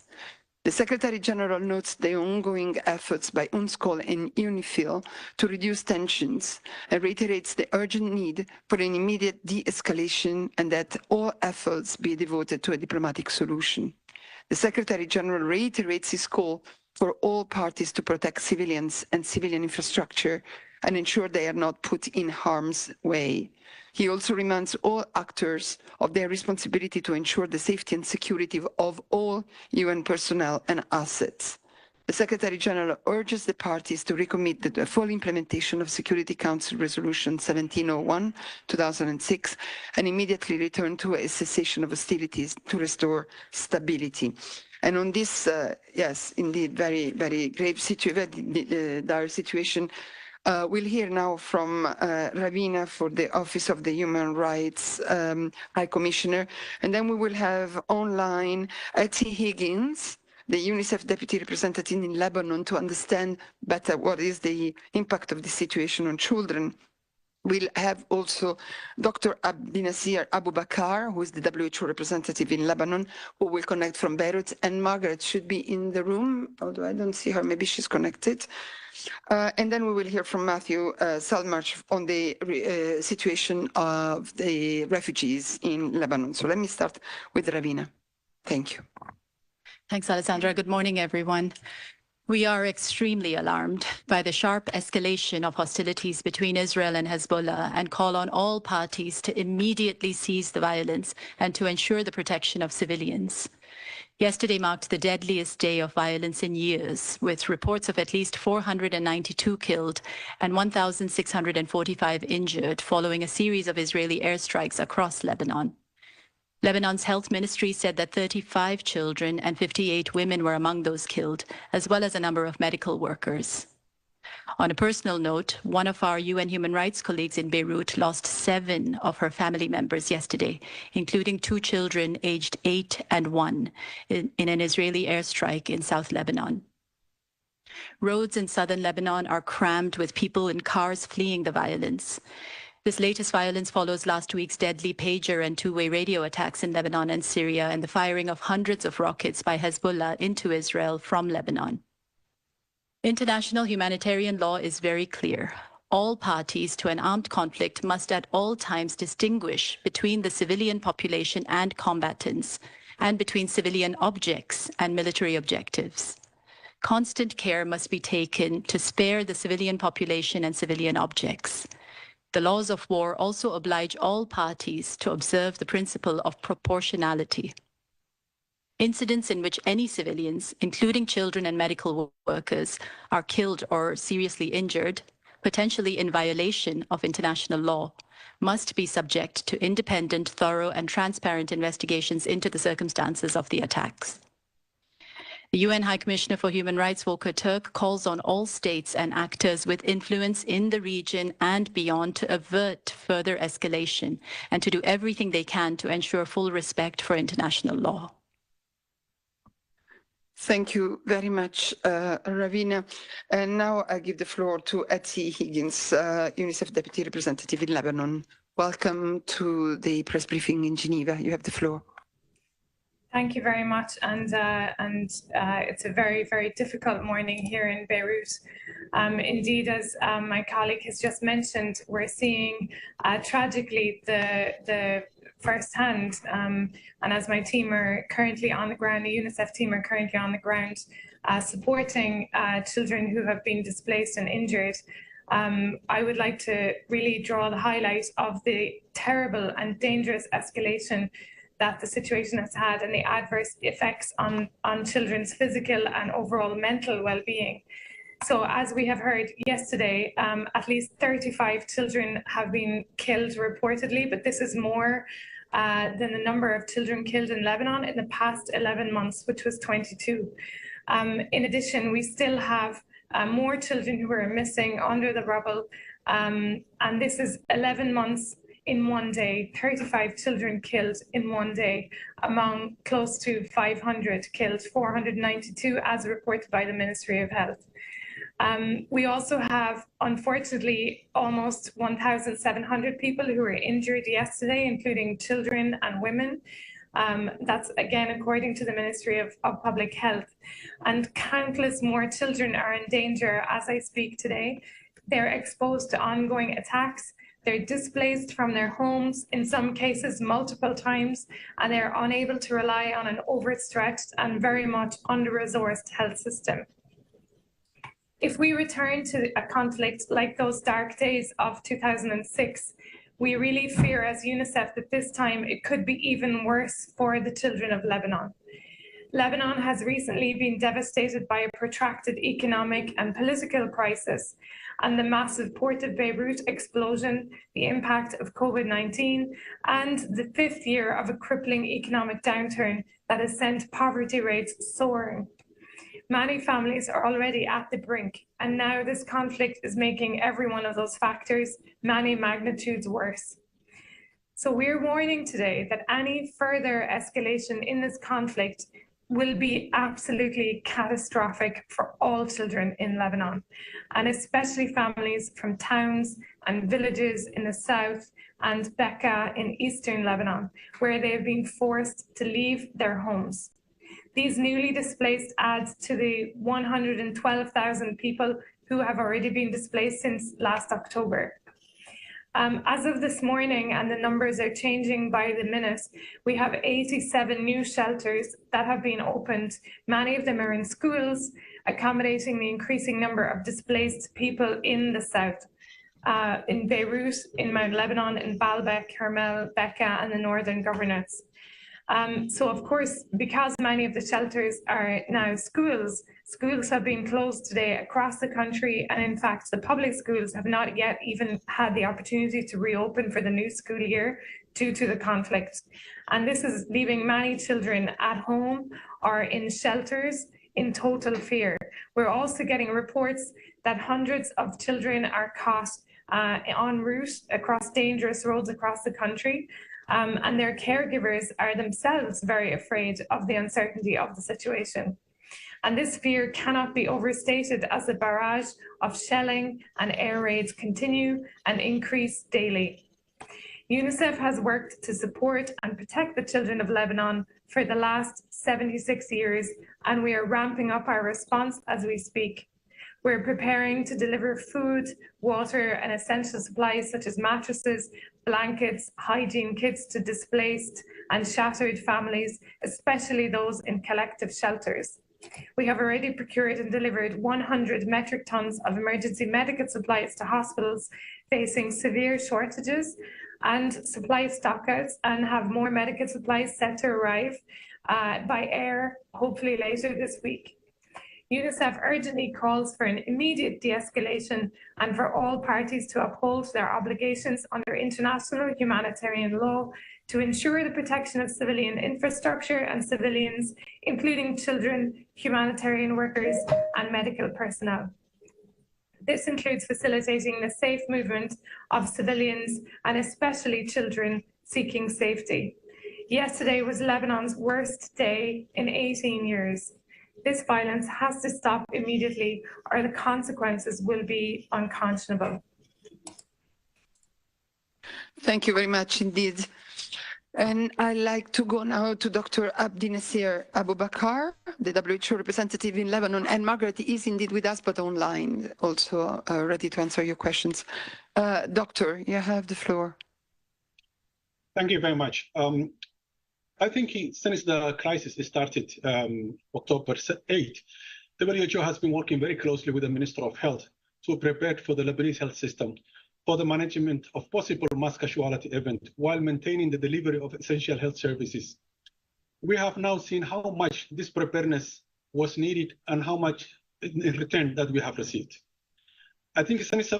The Secretary General notes the ongoing efforts by UNSCOL and UNIFIL to reduce tensions and reiterates the urgent need for an immediate de-escalation and that all efforts be devoted to a diplomatic solution. The Secretary General reiterates his call for all parties to protect civilians and civilian infrastructure and ensure they are not put in harm's way. He also reminds all actors of their responsibility to ensure the safety and security of all UN personnel and assets. The Secretary General urges the parties to recommit to the full implementation of Security Council Resolution 1701/2006 and immediately return to a cessation of hostilities to restore stability. And on this, yes, indeed, very, very grave situation, dire situation, we'll hear now from Ravina for the Office of the Human Rights High Commissioner, and then we will have online Etty Higgins, the UNICEF Deputy Representative in Lebanon, to understand better what is the impact of the situation on children. We'll have also Dr. Abdinasir Abu Bakr, who is the WHO representative in Lebanon, who will connect from Beirut, and Margaret should be in the room, although I don't see her, maybe she's connected. And then we will hear from Matthew Salmarch on the situation of the refugees in Lebanon. So let me start with Ravina. Thank you. Thanks, Alessandra. Good morning, everyone. We are extremely alarmed by the sharp escalation of hostilities between Israel and Hezbollah and call on all parties to immediately cease the violence and to ensure the protection of civilians. Yesterday marked the deadliest day of violence in years, with reports of at least 492 killed and 1,645 injured following a series of Israeli airstrikes across Lebanon. Lebanon's health ministry said that 35 children and 58 women were among those killed, as well as a number of medical workers. On a personal note, one of our UN human rights colleagues in Beirut lost 7 of her family members yesterday, including 2 children aged 8 and 1 in an Israeli airstrike in South Lebanon. Roads in southern Lebanon are crammed with people in cars fleeing the violence. This latest violence follows last week's deadly pager and two-way radio attacks in Lebanon and Syria and the firing of hundreds of rockets by Hezbollah into Israel from Lebanon. International humanitarian law is very clear. All parties to an armed conflict must at all times distinguish between the civilian population and combatants, and between civilian objects and military objectives. Constant care must be taken to spare the civilian population and civilian objects. The laws of war also oblige all parties to observe the principle of proportionality. Incidents in which any civilians, including children and medical workers, are killed or seriously injured potentially in violation of international law, must be subject to independent, thorough, and transparent investigations into the circumstances of the attacks. The UN High Commissioner for Human Rights, Volker Turk, calls on all states and actors with influence in the region and beyond to avert further escalation and to do everything they can to ensure full respect for international law. Thank you very much, Ravina. And now I give the floor to Etty Higgins, UNICEF Deputy Representative in Lebanon. Welcome to the press briefing in Geneva. You have the floor. Thank you very much, and it's a very, very difficult morning here in Beirut. Indeed, as my colleague has just mentioned, we're seeing tragically the firsthand, and as my team are currently on the ground, the UNICEF team are currently on the ground supporting children who have been displaced and injured. I would like to really draw the highlight of the terrible and dangerous escalation that the situation has had and the adverse effects on children's physical and overall mental well-being. So as we have heard yesterday, at least 35 children have been killed reportedly, but this is more than the number of children killed in Lebanon in the past 11 months, which was 22. In addition, we still have more children who are missing under the rubble, and this is 11 months in one day, 35 children killed in one day, among close to 500 killed, 492 as reported by the Ministry of Health. We also have, unfortunately, almost 1,700 people who were injured yesterday, including children and women. That's again according to the Ministry of Public Health. And countless more children are in danger as I speak today. They're exposed to ongoing attacks. They're displaced from their homes, in some cases multiple times, and they're unable to rely on an overstretched and very much under-resourced health system. If we return to a conflict like those dark days of 2006, we really fear as UNICEF that this time it could be even worse for the children of Lebanon. Lebanon has recently been devastated by a protracted economic and political crisis, and the massive port of Beirut explosion, the impact of COVID-19, and the fifth year of a crippling economic downturn that has sent poverty rates soaring. Many families are already at the brink, and now this conflict is making every one of those factors many magnitudes worse. So we're warning today that any further escalation in this conflict will be absolutely catastrophic for all children in Lebanon, and especially families from towns and villages in the south and Bekaa in eastern Lebanon, where they have been forced to leave their homes. These newly displaced add to the 112,000 people who have already been displaced since last October. As of this morning, and the numbers are changing by the minute, we have 87 new shelters that have been opened. Many of them are in schools, accommodating the increasing number of displaced people in the south, in Beirut, in Mount Lebanon, in Baalbek, Hermel, Bekaa, and the northern governorates. So of course, because many of the shelters are now schools, schools have been closed today across the country, and in fact, the public schools have not yet even had the opportunity to reopen for the new school year due to the conflict. And this is leaving many children at home or in shelters in total fear. We're also getting reports that hundreds of children are caught en route across dangerous roads across the country. And their caregivers are themselves very afraid of the uncertainty of the situation. And this fear cannot be overstated as the barrage of shelling and air raids continue and increase daily. UNICEF has worked to support and protect the children of Lebanon for the last 76 years, and we are ramping up our response as we speak. We're preparing to deliver food, water, and essential supplies such as mattresses, blankets, hygiene kits to displaced and shattered families, especially those in collective shelters. We have already procured and delivered 100 metric tons of emergency medical supplies to hospitals facing severe shortages and supply stockouts, and have more medical supplies set to arrive by air, hopefully later this week. UNICEF urgently calls for an immediate de-escalation and for all parties to uphold their obligations under international humanitarian law to ensure the protection of civilian infrastructure and civilians, including children, humanitarian workers, and medical personnel. This includes facilitating the safe movement of civilians and especially children seeking safety. Yesterday was Lebanon's worst day in 18 years. This violence has to stop immediately or the consequences will be unconscionable. Thank you very much indeed. And I'd like to go now to Dr. Abdinasir Abubakar, the WHO representative in Lebanon. And Margaret is indeed with us, but online, also ready to answer your questions. Doctor, you have the floor. Thank you very much. I think since the crisis started October 8, WHO has been working very closely with the Minister of Health to prepare for the Lebanese health system for the management of possible mass casualty event while maintaining the delivery of essential health services. We have now seen how much this preparedness was needed and how much in return that we have received. I think since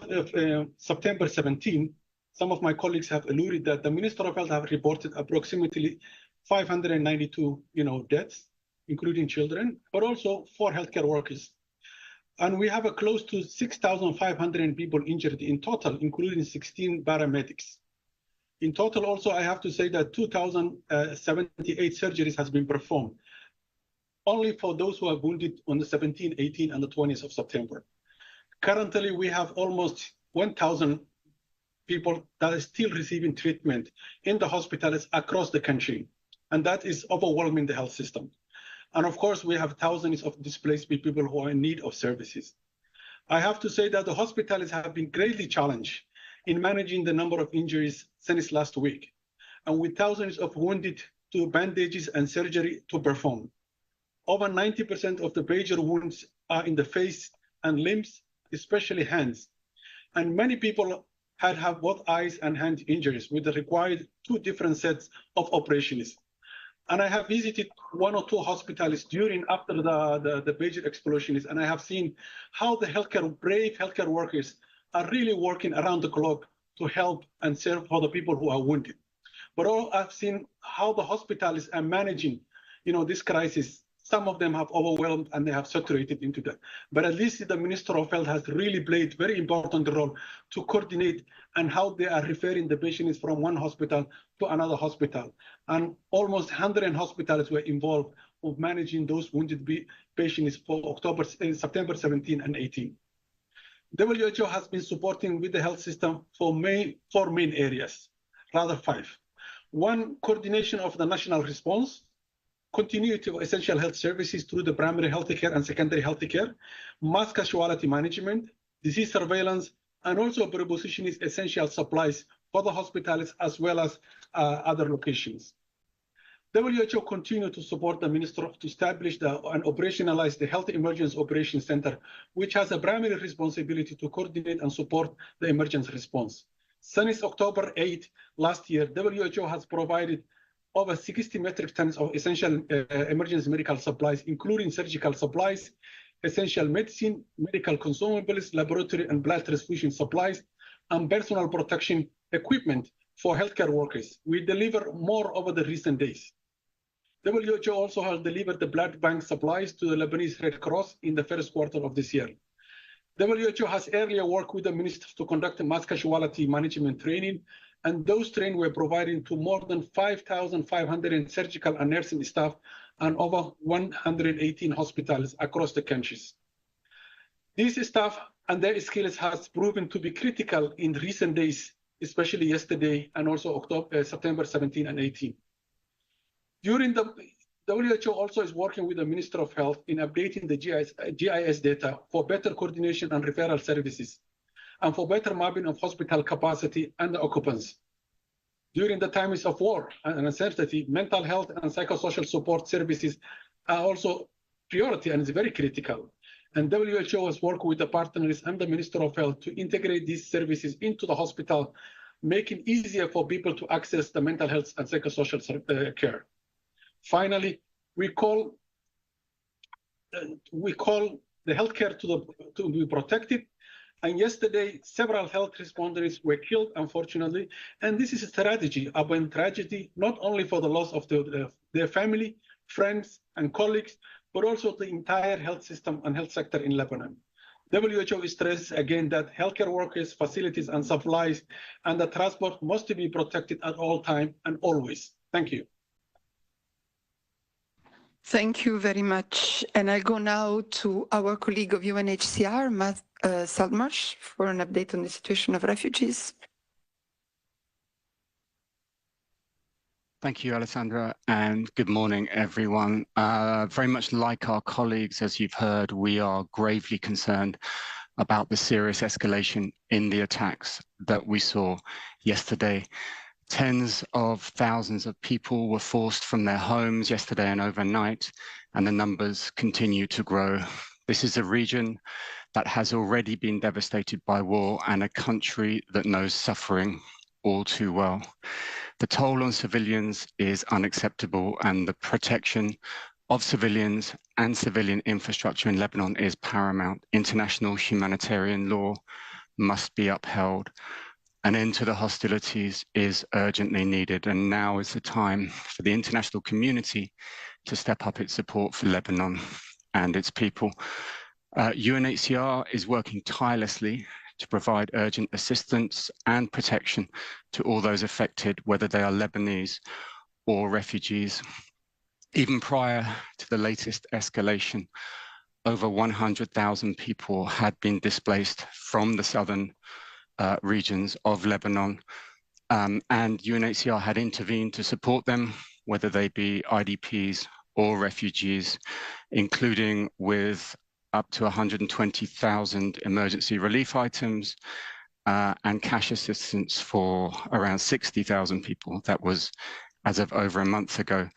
September 17, some of my colleagues have alluded that the Minister of Health have reported approximately 592, deaths, including children, but also 4 healthcare workers. And we have a close to 6,500 people injured in total, including 16 paramedics. In total, also, I have to say that 2,078 surgeries has been performed, only for those who are wounded on the 17th, 18th, and the 20th of September. Currently, we have almost 1,000 people that are still receiving treatment in the hospitals across the country, and that is overwhelming the health system. And of course, we have thousands of displaced people who are in need of services. I have to say that the hospitals have been greatly challenged in managing the number of injuries since last week, and with thousands of wounded to bandages and surgery to perform. Over 90% of the major wounds are in the face and limbs, especially hands. And many people have both eyes and hand injuries with the required 2 different sets of operations. And I have visited 1 or 2 hospitals after the major explosions, and I have seen how the brave healthcare workers are really working around the clock to help and serve for the people who are wounded. But I've seen how the hospitals are managing, this crisis. Some of them have overwhelmed and they have saturated into that. But at least the Minister of Health has really played very important role to coordinate and how they are referring the patients from one hospital to another hospital. And almost 100 hospitals were involved of managing those wounded patients for September 17 and 18. WHO has been supporting with the health system for 4 main areas, rather 5. 1, coordination of the national response, continuity of essential health services through the primary health care and secondary health care, mass casualty management, disease surveillance, and also prepositioning essential supplies for the hospitals as well as other locations. WHO continue to support the Minister to establish and operationalize the Health Emergency Operations Center, which has a primary responsibility to coordinate and support the emergency response. Since October 8 last year, WHO has provided over 60 metric tons of essential emergency medical supplies, including surgical supplies, essential medicine, medical consumables, laboratory and blood transfusion supplies, and personal protection equipment for healthcare workers. We deliver more over the recent days. WHO also has delivered the blood bank supplies to the Lebanese Red Cross in the first quarter of this year. WHO has earlier worked with the minister to conduct a mass casualty management training, and those training were provided to more than 5,500 surgical and nursing staff and over 118 hospitals across the countries. These staff and their skills has proven to be critical in recent days, especially yesterday and also September 17 and 18. During the WHO also is working with the Minister of Health in updating the GIS data for better coordination and referral services, and for better mapping of hospital capacity and occupants. During the times of war and uncertainty, mental health and psychosocial support services are also priority and is very critical. And WHO has worked with the partners and the Minister of Health to integrate these services into the hospital, making it easier for people to access the mental health and psychosocial care. Finally, we call we call the healthcare to be protected. And yesterday, several health responders were killed, unfortunately. And this is a strategy upon tragedy, not only for the loss of their family, friends, and colleagues, but also the entire health system and health sector in Lebanon. WHO stresses again that healthcare workers, facilities, and supplies and the transport must be protected at all times and always. Thank you. Thank you very much. And I go now to our colleague of UNHCR, Matt Saltmarsh, for an update on the situation of refugees. Thank you, Alessandra, and good morning, everyone. Very much like our colleagues, as you've heard, we are gravely concerned about the serious escalation in the attacks that we saw yesterday. Tens of thousands of people were forced from their homes yesterday and overnight, and the numbers continue to grow. This is a region that has already been devastated by war and a country that knows suffering all too well. The toll on civilians is unacceptable, and the protection of civilians and civilian infrastructure in Lebanon is paramount. International humanitarian law must be upheld. An end to the hostilities is urgently needed, and now is the time for the international community to step up its support for Lebanon and its people. UNHCR is working tirelessly to provide urgent assistance and protection to all those affected, whether they are Lebanese or refugees. Even prior to the latest escalation, over 100,000 people had been displaced from the southern regions of Lebanon, and UNHCR had intervened to support them, whether they be IDPs or refugees, including with up to 120,000 emergency relief items and cash assistance for around 60,000 people. That was as of over a month ago.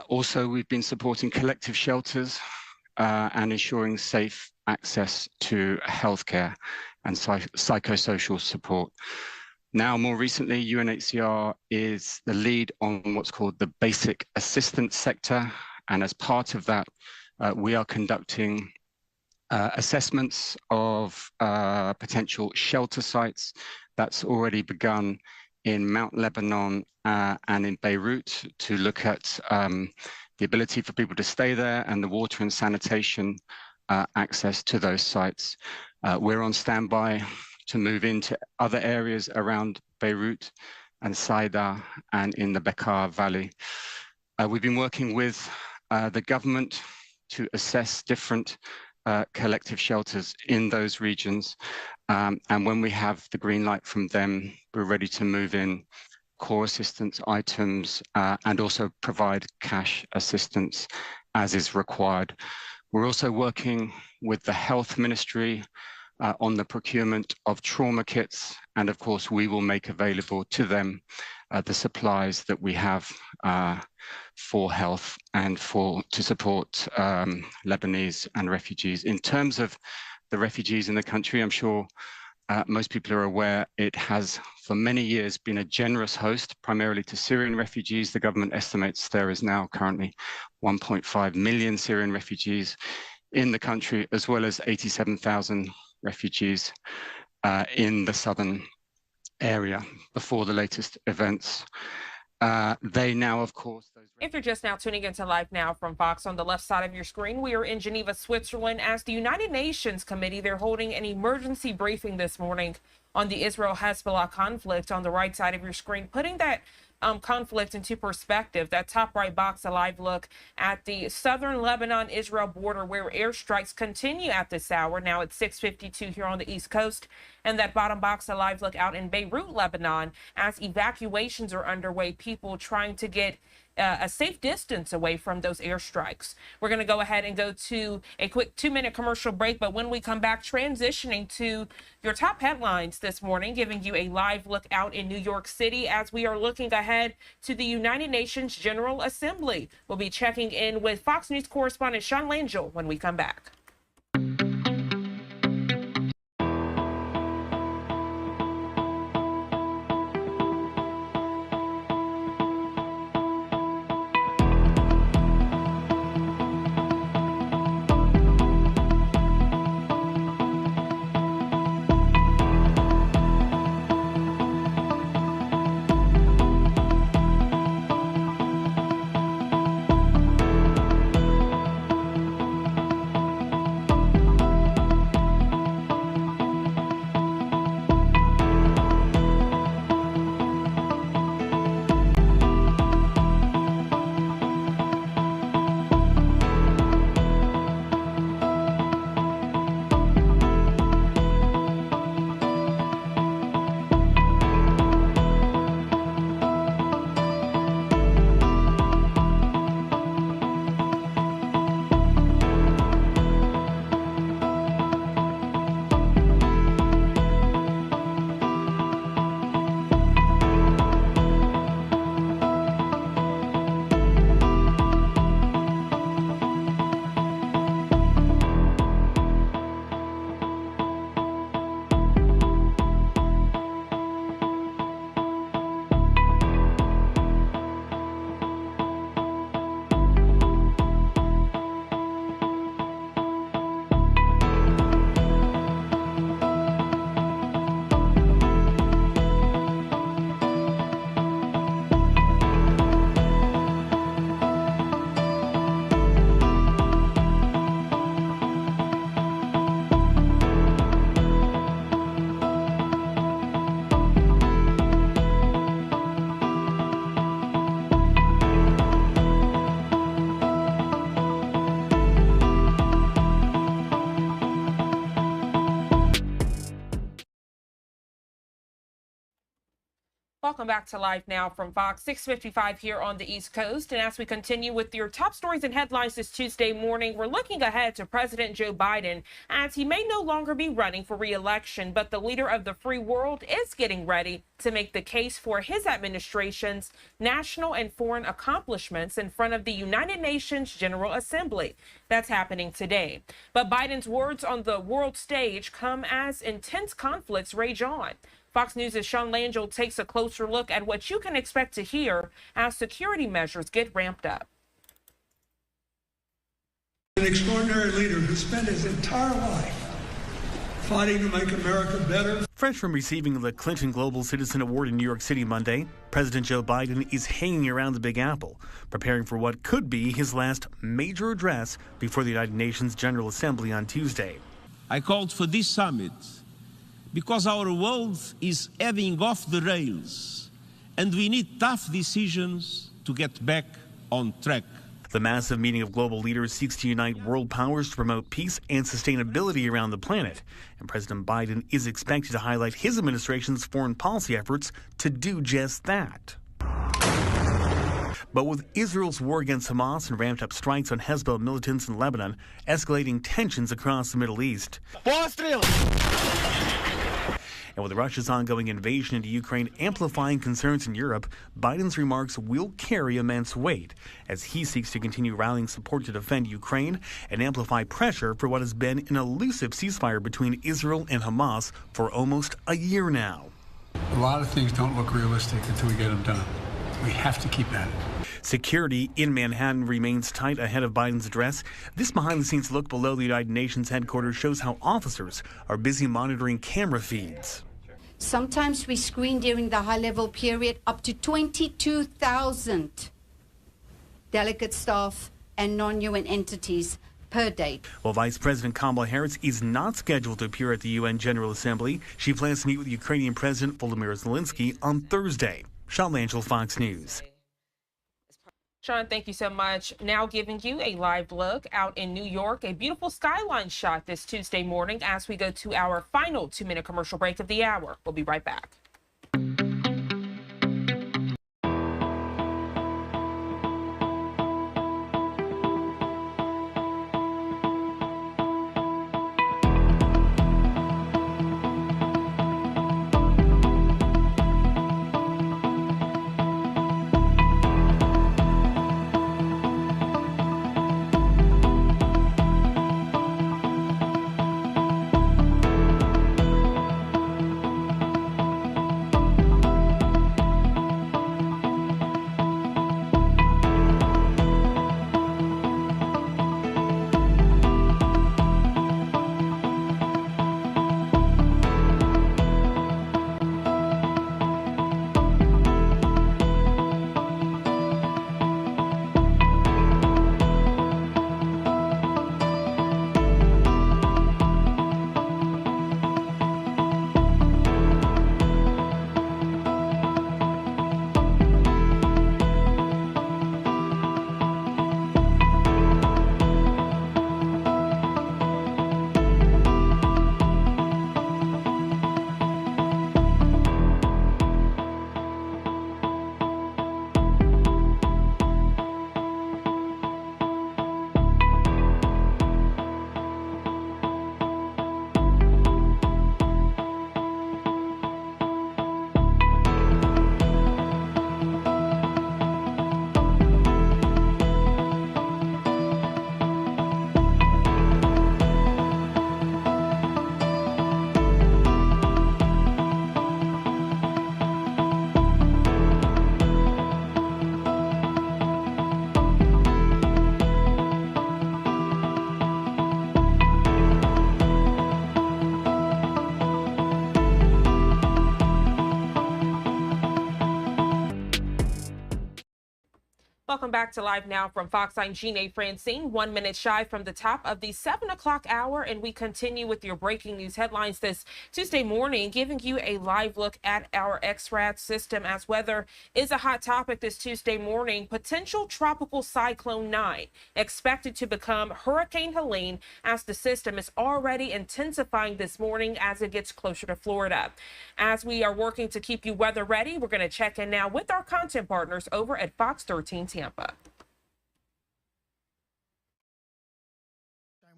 Also, we've been supporting collective shelters and ensuring safe access to healthcare and psychosocial support. Now, more recently, UNHCR is the lead on what's called the basic assistance sector. And as part of that, we are conducting assessments of potential shelter sites. That's already begun in Mount Lebanon and in Beirut to look at the ability for people to stay there and the water and sanitation access to those sites. We're on standby to move into other areas around Beirut and Saida and in the Bekaa Valley. We've been working with the government to assess different collective shelters in those regions. And when we have the green light from them, we're ready to move in core assistance items and also provide cash assistance as is required. We're also working with the health ministry on the procurement of trauma kits. And of course, we will make available to them the supplies that we have for health and to support Lebanese and refugees. In terms of the refugees in the country, I'm sure most people are aware it has for many years been a generous host, primarily to Syrian refugees. The government estimates there is now currently 1.5 million Syrian refugees in the country, as well as 87,000 refugees in the southern area before the latest events. They now, of course, if you're just now tuning into Live Now from Fox, on the left side of your screen, we are in Geneva, Switzerland. As the United Nations Committee, they're holding an emergency briefing this morning on the Israel-Hezbollah conflict. On the right side of your screen, putting that conflict into perspective. That top right box, a live look at the southern Lebanon-Israel border, where airstrikes continue at this hour. Now it's 6:52 here on the East Coast. And that bottom box, a live look out in Beirut, Lebanon, as evacuations are underway, people trying to get a safe distance away from those airstrikes. We're going to go ahead and go to a quick 2-minute commercial break, but when we come back, transitioning to your top headlines this morning, giving you a live look out in New York City as we are looking ahead to the United Nations General Assembly. We'll be checking in with Fox News correspondent Sean Langell when we come back. Welcome back to Live Now from Fox, 6:55 here on the East Coast. And as we continue with your top stories and headlines this Tuesday morning, we're looking ahead to President Joe Biden as he may no longer be running for re-election, but the leader of the free world is getting ready to make the case for his administration's national and foreign accomplishments in front of the United Nations General Assembly. That's happening today. But Biden's words on the world stage come as intense conflicts rage on. Fox News' Sean Langell takes a closer look at what you can expect to hear as security measures get ramped up. An extraordinary leader who spent his entire life fighting to make America better. Fresh from receiving the Clinton Global Citizen Award in New York City Monday, President Joe Biden is hanging around the Big Apple, preparing for what could be his last major address before the United Nations General Assembly on Tuesday. I called for this summit because our world is heading off the rails, and we need tough decisions to get back on track. The massive meeting of global leaders seeks to unite world powers to promote peace and sustainability around the planet. And President Biden is expected to highlight his administration's foreign policy efforts to do just that. But with Israel's war against Hamas and ramped up strikes on Hezbollah militants in Lebanon, escalating tensions across the Middle East. And with Russia's ongoing invasion into Ukraine amplifying concerns in Europe, Biden's remarks will carry immense weight as he seeks to continue rallying support to defend Ukraine and amplify pressure for what has been an elusive ceasefire between Israel and Hamas for almost a year now. A lot of things don't look realistic until we get them done. We have to keep at it. Security in Manhattan remains tight ahead of Biden's address. This behind-the-scenes look below the United Nations headquarters shows how officers are busy monitoring camera feeds. Sometimes we screen during the high-level period up to 22,000 delegate staff and non-UN entities per day. While Vice President Kamala Harris is not scheduled to appear at the UN General Assembly, she plans to meet with Ukrainian President Volodymyr Zelensky on Thursday. Sean Langell, Fox News. Sean, thank you so much. Now giving you a live look out in New York, a beautiful skyline shot this Tuesday morning as we go to our final 2-minute commercial break of the hour. We'll be right back. Welcome back to Live Now from Fox. I'm Jeanne Francine, 1 minute shy from the top of the 7 o'clock hour, and we continue with your breaking news headlines this Tuesday morning, giving you a live look at our XRAD system as weather is a hot topic this Tuesday morning. Potential tropical cyclone 9 expected to become Hurricane Helene as the system is already intensifying this morning as it gets closer to Florida. As we are working to keep you weather ready, we're going to check in now with our content partners over at Fox 13 Tampa.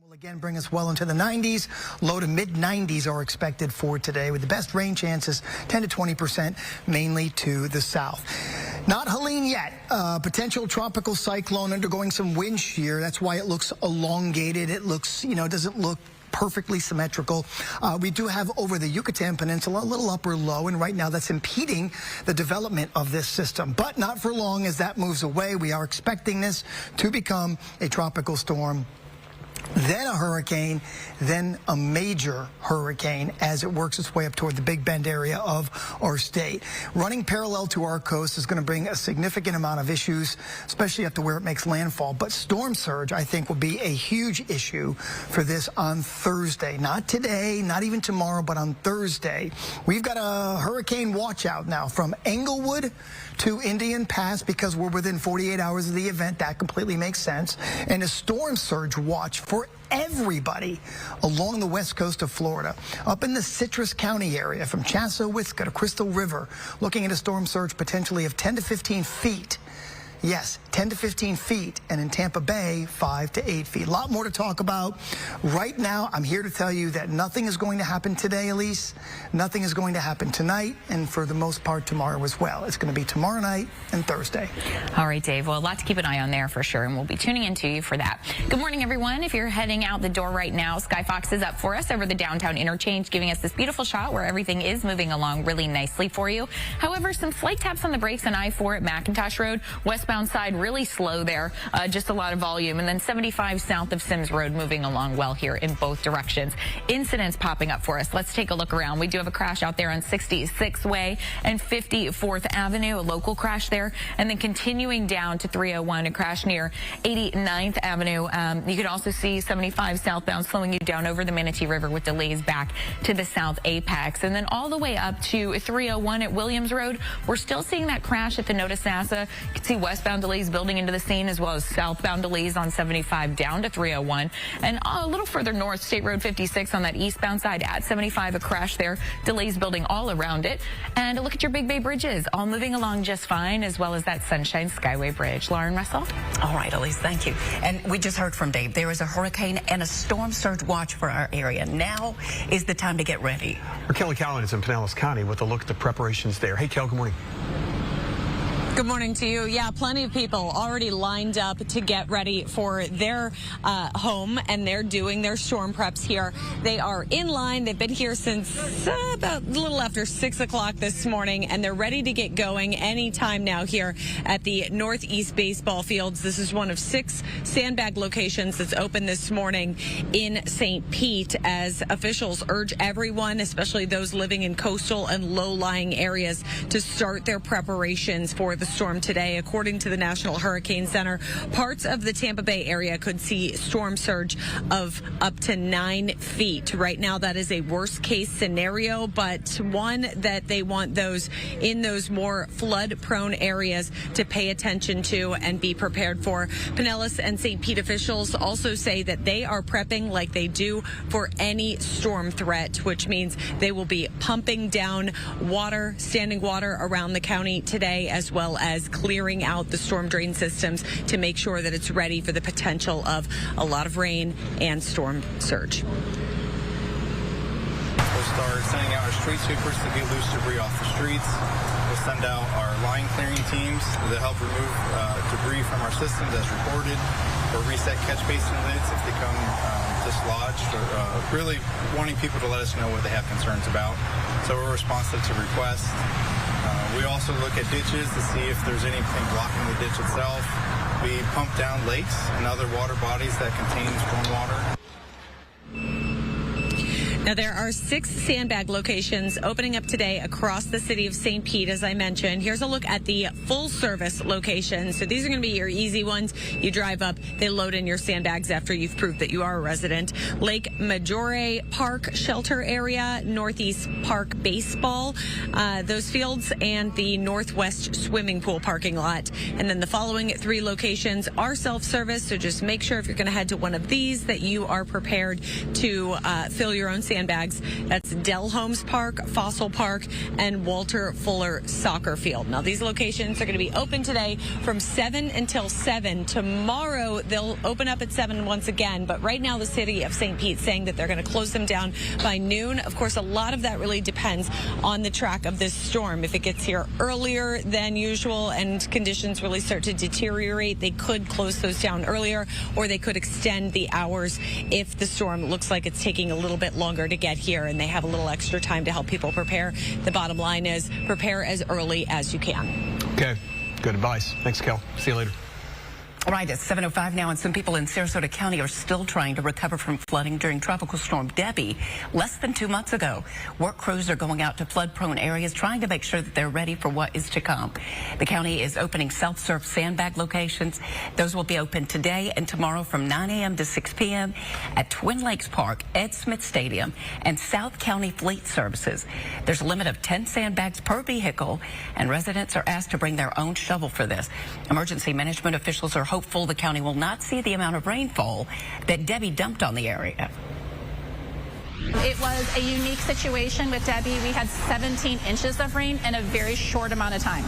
Will again bring us well into the 90s. Low to mid 90s are expected for today, with the best rain chances 10 to 20%, mainly to the south. Not Helene yet. Potential tropical cyclone undergoing some wind shear. That's why it looks elongated. It looks, doesn't look perfectly symmetrical. We do have over the Yucatan Peninsula a little upper low, and right now that's impeding the development of this system. But not for long. As that moves away, we are expecting this to become a tropical storm, then a hurricane, then a major hurricane as it works its way up toward the Big Bend area of our state. Running parallel to our coast is going to bring a significant amount of issues, especially up to where it makes landfall. But storm surge, I think, will be a huge issue for this on Thursday. Not today, not even tomorrow, but on Thursday. We've got a hurricane watch out now from Englewood to Indian Pass because we're within 48 hours of the event. That completely makes sense. And a storm surge watch for everybody along the west coast of Florida. Up in the Citrus County area from Chassahowitzka to Crystal River, looking at a storm surge potentially of 10 to 15 feet. Yes, 10 to 15 feet, and in Tampa Bay, 5 to 8 feet. A lot more to talk about. Right now, I'm here to tell you that nothing is going to happen today, Elise. Nothing is going to happen tonight, and for the most part, tomorrow as well. It's going to be tomorrow night and Thursday. All right, Dave. Well, a lot to keep an eye on there for sure, and we'll be tuning into you for that. Good morning, everyone. If you're heading out the door right now, Skyfox is up for us over the downtown interchange, giving us this beautiful shot where everything is moving along really nicely for you. However, some slight taps on the brakes on I-4 at McIntosh Road. Westbound side really slow there, just a lot of volume, and then 75 south of Sims Road moving along well here in both directions. Incidents popping up for us. Let's take a look around. We do have a crash out there on 66th Way and 54th Avenue, a local crash there, and then continuing down to 301, a crash near 89th Avenue. You can also see 75 southbound slowing you down over the Manatee River with delays back to the South Apex, and then all the way up to 301 at Williams Road. We're still seeing that crash at the Notisassa. You can see westbound delays building into the scene, as well as southbound delays on 75 down to 301. And a little further north, State Road 56 on that eastbound side at 75, a crash there. Delays building all around it. And a look at your Big Bay bridges, all moving along just fine, as well as that Sunshine Skyway Bridge. Lauren Russell? All right, Elise, thank you. And we just heard from Dave. There is a hurricane and a storm surge watch for our area. Now is the time to get ready. Kelly Cowan is in Pinellas County with a look at the preparations there. Hey, Kel, good morning. Good morning to you. Yeah, plenty of people already lined up to get ready for their home, and they're doing their storm preps here. They are in line. They've been here since about a little after 6 o'clock this morning, and they're ready to get going anytime now here at the Northeast Baseball Fields. This is one of 6 sandbag locations that's open this morning in St. Pete, as officials urge everyone, especially those living in coastal and low-lying areas, to start their preparations for the storm today. According to the National Hurricane Center, parts of the Tampa Bay area could see storm surge of up to 9 feet. Right now, that is a worst case scenario, but one that they want those in those more flood prone areas to pay attention to and be prepared for. Pinellas and St. Pete officials also say that they are prepping like they do for any storm threat, which means they will be pumping down water, standing water around the county today, as well as clearing out the storm drain systems to make sure that it's ready for the potential of a lot of rain and storm surge. We'll start sending out our street sweepers to get loose debris off the streets. We'll send out our line clearing teams to help remove debris from our systems as reported, or reset catch basin lids if they come dislodged, or really wanting people to let us know what they have concerns about. So we're responsive to requests. We also look at ditches to see if there's anything blocking the ditch itself. We pump down lakes and other water bodies that contain stormwater. Now, there are 6 sandbag locations opening up today across the city of St. Pete, as I mentioned. Here's a look at the full-service locations. So these are going to be your easy ones. You drive up, they load in your sandbags after you've proved that you are a resident. Lake Maggiore Park Shelter Area, Northeast Park Baseball, those fields, and the Northwest Swimming Pool parking lot. And then the following 3 locations are self-service, so just make sure if you're going to head to one of these that you are prepared to fill your own sandbags. That's Dell Holmes Park, Fossil Park, and Walter Fuller Soccer Field. Now, these locations are going to be open today from 7 until 7. Tomorrow, they'll open up at 7 once again, but right now the city of St. Pete saying that they're going to close them down by noon. Of course, a lot of that really depends on the track of this storm. If it gets here earlier than usual and conditions really start to deteriorate, they could close those down earlier, or they could extend the hours if the storm looks like it's taking a little bit longer to get here and they have a little extra time to help people prepare. The bottom line is prepare as early as you can. Okay, good advice. Thanks, Kel. See you later. All right, it's 7:05 now, and some people in Sarasota County are still trying to recover from flooding during Tropical Storm Debbie less than 2 months ago. Work crews are going out to flood-prone areas trying to make sure that they're ready for what is to come. The county is opening self-serve sandbag locations. Those will be open today and tomorrow from 9 a.m. to 6 p.m. at Twin Lakes Park, Ed Smith Stadium, and South County Fleet Services. There's a limit of 10 sandbags per vehicle, and residents are asked to bring their own shovel for this. Emergency management officials are hopeful the county will not see the amount of rainfall that Debbie dumped on the area. It was a unique situation with Debbie. We had 17 inches of rain in a very short amount of time.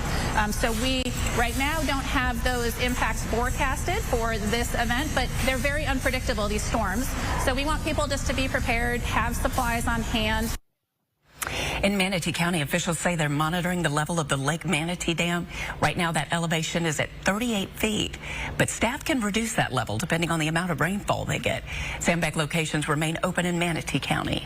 So we right now don't have those impacts forecasted for this event, but they're very unpredictable, these storms. So we want people just to be prepared, have supplies on hand. In Manatee County, officials say they're monitoring the level of the Lake Manatee Dam. Right now, that elevation is at 38 feet, but staff can reduce that level depending on the amount of rainfall they get. Sandbag locations remain open in Manatee County.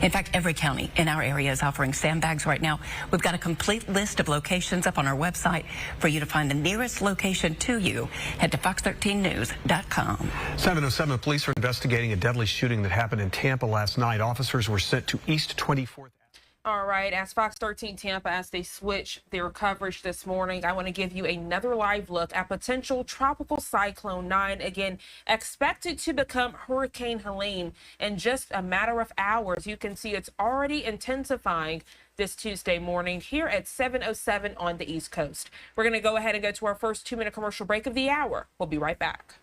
In fact, every county in our area is offering sandbags right now. We've got a complete list of locations up on our website for you to find the nearest location to you. Head to fox13news.com. 7:07, police are investigating a deadly shooting that happened in Tampa last night. Officers were sent to East 24th. All right, as Fox 13 Tampa, as they switch their coverage this morning, I want to give you another live look at potential tropical cyclone 9, again, expected to become Hurricane Helene in just a matter of hours. You can see it's already intensifying this Tuesday morning here at 7:07 on the East Coast. We're going to go ahead and go to our first 2-minute commercial break of the hour. We'll be right back.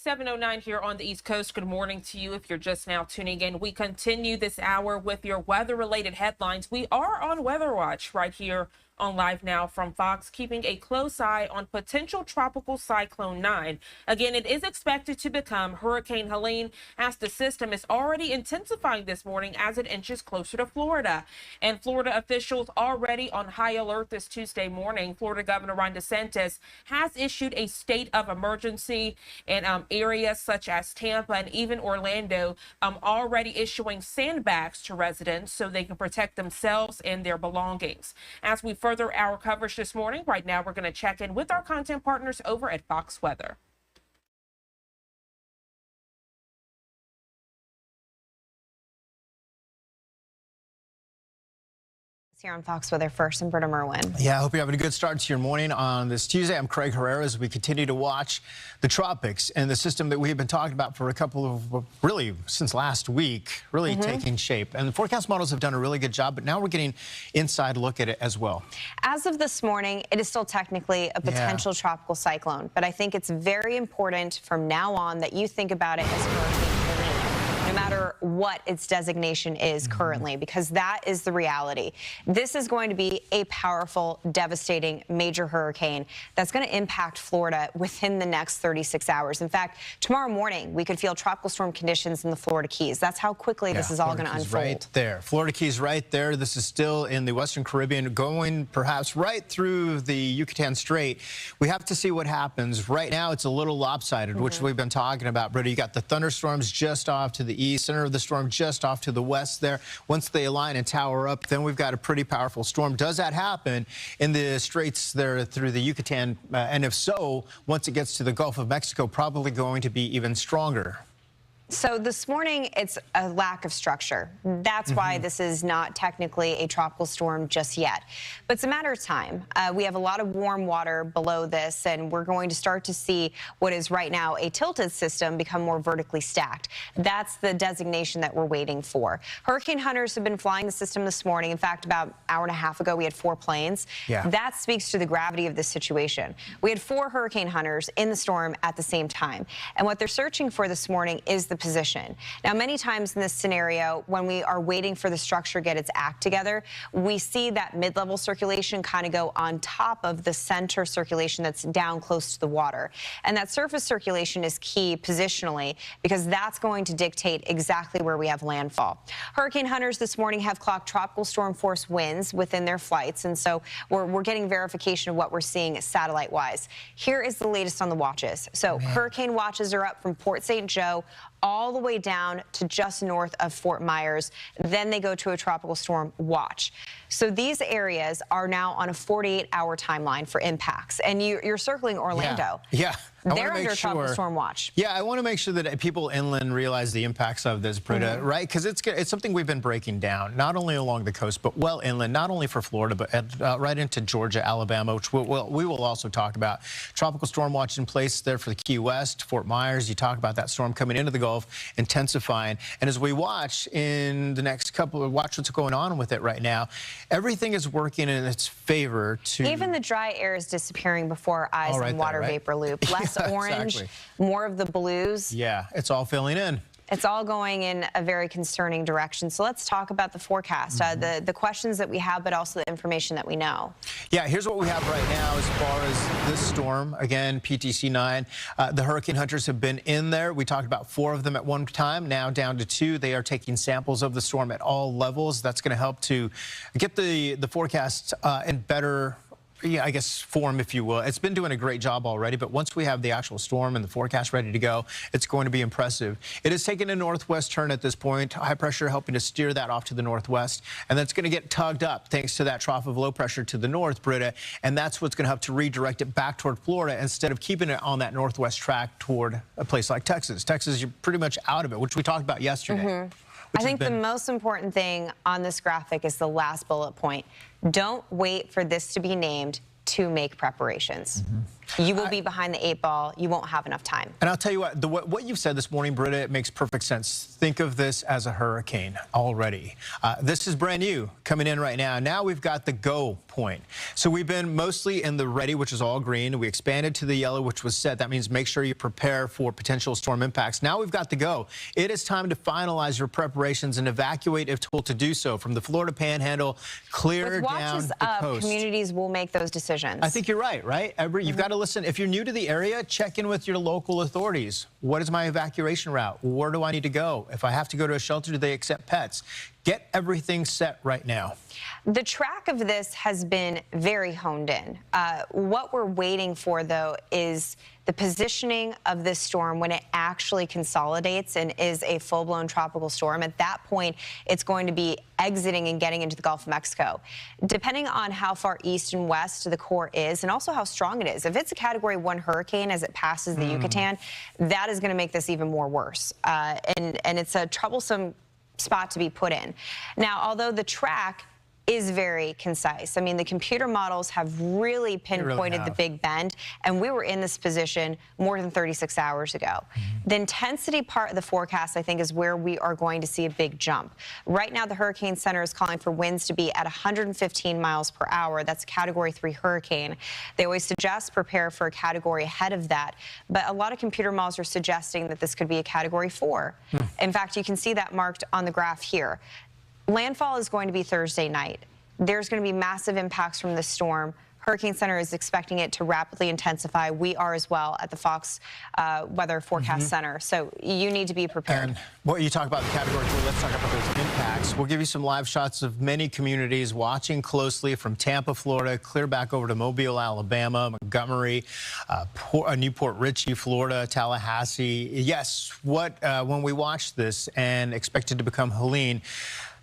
7:09 here on the East Coast. Good morning to you if you're just now tuning in. We continue this hour with your weather-related headlines. We are on Weather Watch right here on Live Now from Fox, keeping a close eye on potential tropical cyclone 9. Again, it is expected to become Hurricane Helene as the system is already intensifying this morning as it inches closer to Florida. And Florida officials already on high alert this Tuesday morning. Florida Governor Ron DeSantis has issued a state of emergency in areas such as Tampa and even Orlando, already issuing sandbags to residents so they can protect themselves and their belongings. As we further our coverage this morning, right now we're going to check in with our content partners over at Fox Weather. Here on Fox Weather first, and Britta Merwin. Yeah, I hope you're having a good start to your morning on this Tuesday. I'm Craig Herrera as we continue to watch the tropics and the system that we've been talking about for a couple of, really, since last week, really taking shape. And the forecast models have done a really good job, but now we're getting inside look at it as well. As of this morning, it is still technically a potential tropical cyclone, but I think it's very important from now on that you think about it as Hurricane Helene, no matter what its designation is currently, because that is the reality. This is going to be a powerful, devastating major hurricane that's going to impact Florida within the next 36 hours. In fact, tomorrow morning, we could feel tropical storm conditions in the Florida Keys. That's how quickly this is all going to unfold. Right there. Florida Keys right there. This is still in the Western Caribbean, going perhaps right through the Yucatan Strait. We have to see what happens. Right now, it's a little lopsided, which we've been talking about, Britta. You got the thunderstorms just off to the east, center of the storm just off to the west there. Once they align and tower up, then we've got a pretty powerful storm. Does that happen in the straits there through the Yucatan? And if so, once it gets to the Gulf of Mexico, probably going to be even stronger. So this morning, it's a lack of structure. That's why this is not technically a tropical storm just yet. But it's a matter of time. We have a lot of warm water below this, and we're going to start to see what is right now a tilted system become more vertically stacked. That's the designation that we're waiting for. Hurricane hunters have been flying the system this morning. In fact, about an hour and a half ago, we had 4 planes. That speaks to the gravity of this situation. We had 4 hurricane hunters in the storm at the same time. And what they're searching for this morning is the position. Now, many times in this scenario, when we are waiting for the structure to get its act together, we see that mid-level circulation kind of go on top of the center circulation that's down close to the water. And that surface circulation is key positionally because that's going to dictate exactly where we have landfall. Hurricane hunters this morning have clocked tropical storm force winds within their flights, and so we're getting verification of what we're seeing satellite-wise. Here is the latest on the watches. So hurricane watches are up from Port St. Joe all the way down to just north of Fort Myers. Then they go to a tropical storm watch. So these areas are now on a 48-hour timeline for impacts. And you're circling Orlando. They're under a tropical storm watch. Yeah, I want to make sure that people inland realize the impacts of this, Britta, right? Because it's something we've been breaking down, not only along the coast, but well inland, not only for Florida, but right into Georgia, Alabama, which we will also talk about. Tropical storm watch in place there for the Key West, Fort Myers. You talk about that storm coming into the Gulf, intensifying. And as we watch in the next watch what's going on with it right now, everything is working in its favor to... Even the dry air is disappearing before our eyes on water vapor loop. Less orange, more of the blues. Yeah, it's all filling in. It's all going in a very concerning direction. So let's talk about the forecast, the questions that we have, but also the information that we know. Yeah, here's what we have right now as far as this storm. Again, PTC 9. The hurricane hunters have been in there. We talked about 4 of them at one time, now down to 2. They are taking samples of the storm at all levels. That's going to help to get the forecast in better, I guess, form, if you will. It's been doing a great job already, but once we have the actual storm and the forecast ready to go, it's going to be impressive. It is taking a northwest turn at this point. High pressure helping to steer that off to the northwest, and that's going to get tugged up thanks to that trough of low pressure to the north, Britta, and that's what's going to help to redirect it back toward Florida instead of keeping it on that northwest track toward a place like Texas. Texas, you're pretty much out of it, which we talked about yesterday. I think the most important thing on this graphic is the last bullet point. Don't wait for this to be named to make preparations. you will be behind the 8 ball. You won't have enough time. And I'll tell you what you've said this morning, Britta, it makes perfect sense. Think of this as a hurricane already. This is brand new coming in right now. Now we've got the go point. So we've been mostly in the ready, which is all green. We expanded to the yellow, which was set. That means make sure you prepare for potential storm impacts. Now we've got the go. It is time to finalize your preparations and evacuate if told to do so from the Florida Panhandle clear down the coast. Communities will make those decisions. I think you're right? You've got to listen. If you're new to the area, check in with your local authorities. What is my evacuation route? Where do I need to go? If I have to go to a shelter, do they accept pets? Get everything set right now. The track of this has been very honed in. What we're waiting for, though, is the positioning of this storm when it actually consolidates and is a full-blown tropical storm. At that point, it's going to be exiting and getting into the Gulf of Mexico. Depending on how far east and west the core is and also how strong it is. If it's a Category 1 hurricane as it passes the Yucatan, that is going to make this even more worse. And it's a troublesome spot to be put in. Now, although the track is very concise. I mean, the computer models have really pinpointed the Big Bend, and we were in this position more than 36 hours ago. The intensity part of the forecast, I think, is where we are going to see a big jump. Right now, the Hurricane Center is calling for winds to be at 115 miles per hour. That's a Category 3 hurricane. They always suggest prepare for a category ahead of that, but a lot of computer models are suggesting that this could be a Category 4. In fact, you can see that marked on the graph here. Landfall is going to be Thursday night. There's going to be massive impacts from the storm. Hurricane Center is expecting it to rapidly intensify. We are as well at the Fox Weather Forecast Center. So you need to be prepared. And what you talk about the Category 4, let's talk about those impacts. We'll give you some live shots of many communities watching closely from Tampa, Florida, clear back over to Mobile, Alabama, Montgomery, Newport Richey, Florida, Tallahassee. Yes, when we watch this and expect it to become Helene,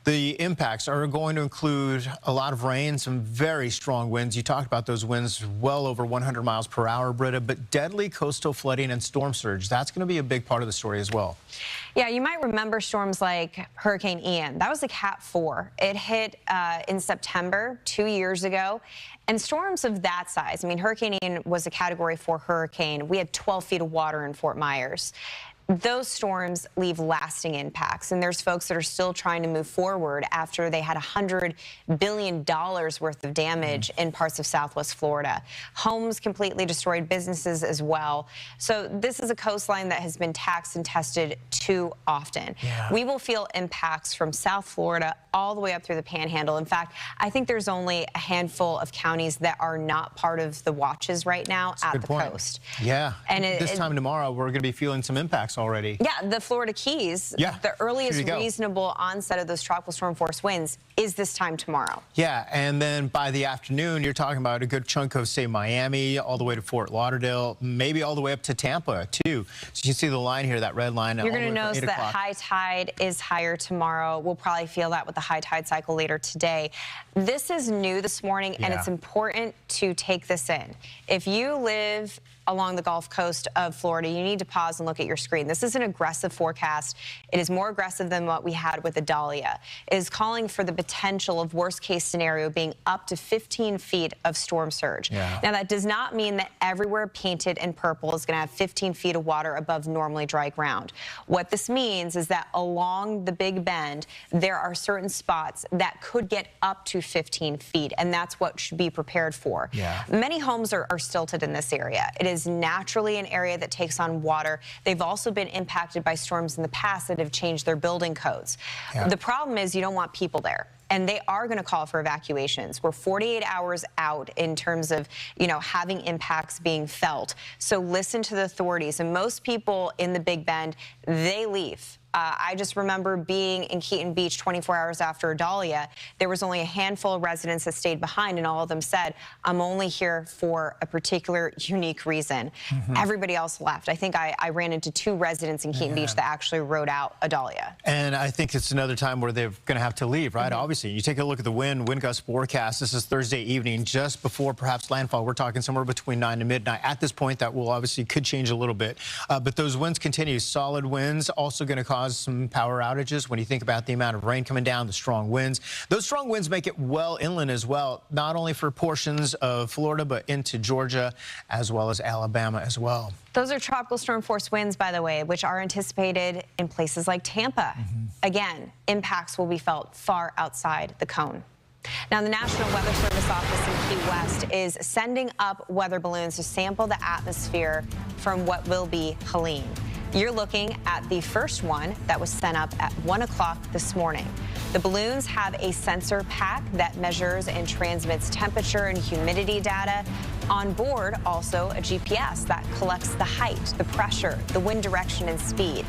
the impacts are going to include a lot of rain, some very strong winds. You talked about those winds well over 100 miles per hour, Britta, but deadly coastal flooding and storm surge. That's going to be a big part of the story as well. Yeah, you might remember storms like Hurricane Ian. That was a Cat 4. It hit in September 2 years ago. And storms of that size, I mean, Hurricane Ian was a Category 4 hurricane. We had 12 feet of water in Fort Myers. Those storms leave lasting impacts, and there's folks that are still trying to move forward after they had $100 billion worth of damage in parts of Southwest Florida. Homes completely destroyed, businesses as well. So this is a coastline that has been taxed and tested too often. We will feel impacts from South Florida all the way up through the Panhandle. In fact, I think there's only a handful of counties that are not part of the watches right now at the coast. Yeah, and this time tomorrow, we're going to be feeling some impacts already. Yeah, the Florida Keys, the earliest reasonable onset of those tropical storm force winds is this time tomorrow. Yeah, and then by the afternoon, you're talking about a good chunk of, say, Miami, all the way to Fort Lauderdale, maybe all the way up to Tampa, too. So you see the line here, that red line. You're going to notice that high tide is higher tomorrow. We'll probably feel that with the high tide cycle later today. This is new this morning, and it's important to take this in. If you live along the Gulf Coast of Florida, you need to pause and look at your screen. This is an aggressive forecast. It is more aggressive than what we had with Idalia. It is calling for the potential of worst case scenario being up to 15 feet of storm surge. Now, that does not mean that everywhere painted in purple is going to have 15 feet of water above normally dry ground. What this means is that along the Big Bend, there are certain spots that could get up to 15 feet, and that's what should be prepared for. Many homes are stilted in this area. It is naturally an area that takes on water. They've also been impacted by storms in the past that have changed their building codes. The problem is you don't want people there. And they are going to call for evacuations. We're 48 hours out in terms of, having impacts being felt. So listen to the authorities. And most people in the Big Bend, they leave. I just remember being in Keaton Beach 24 hours after Idalia. There was only a handful of residents that stayed behind, and all of them said, I'm only here for a particular unique reason. Everybody else left. I think I ran into 2 residents in Keaton Beach that actually rode out Idalia. And I think it's another time where they're going to have to leave, right? Obviously, you take a look at the wind gust forecast. This is Thursday evening, just before perhaps landfall. We're talking somewhere between 9 and midnight. At this point, that will obviously could change a little bit. But those winds continue. Solid winds also going to cause cause some power outages when you think about the amount of rain coming down, the strong winds. Those strong winds make it well inland as well, not only for portions of Florida, but into Georgia as well as Alabama as well. Those are tropical storm force winds, by the way, which are anticipated in places like Tampa. Again, impacts will be felt far outside the cone. Now, the National Weather Service office in Key West is sending up weather balloons to sample the atmosphere from what will be Helene. You're looking at the first one that was sent up at 1 o'clock this morning. The balloons have a sensor pack that measures and transmits temperature and humidity data. On board, also a GPS that collects the height, the pressure, the wind direction, and speed.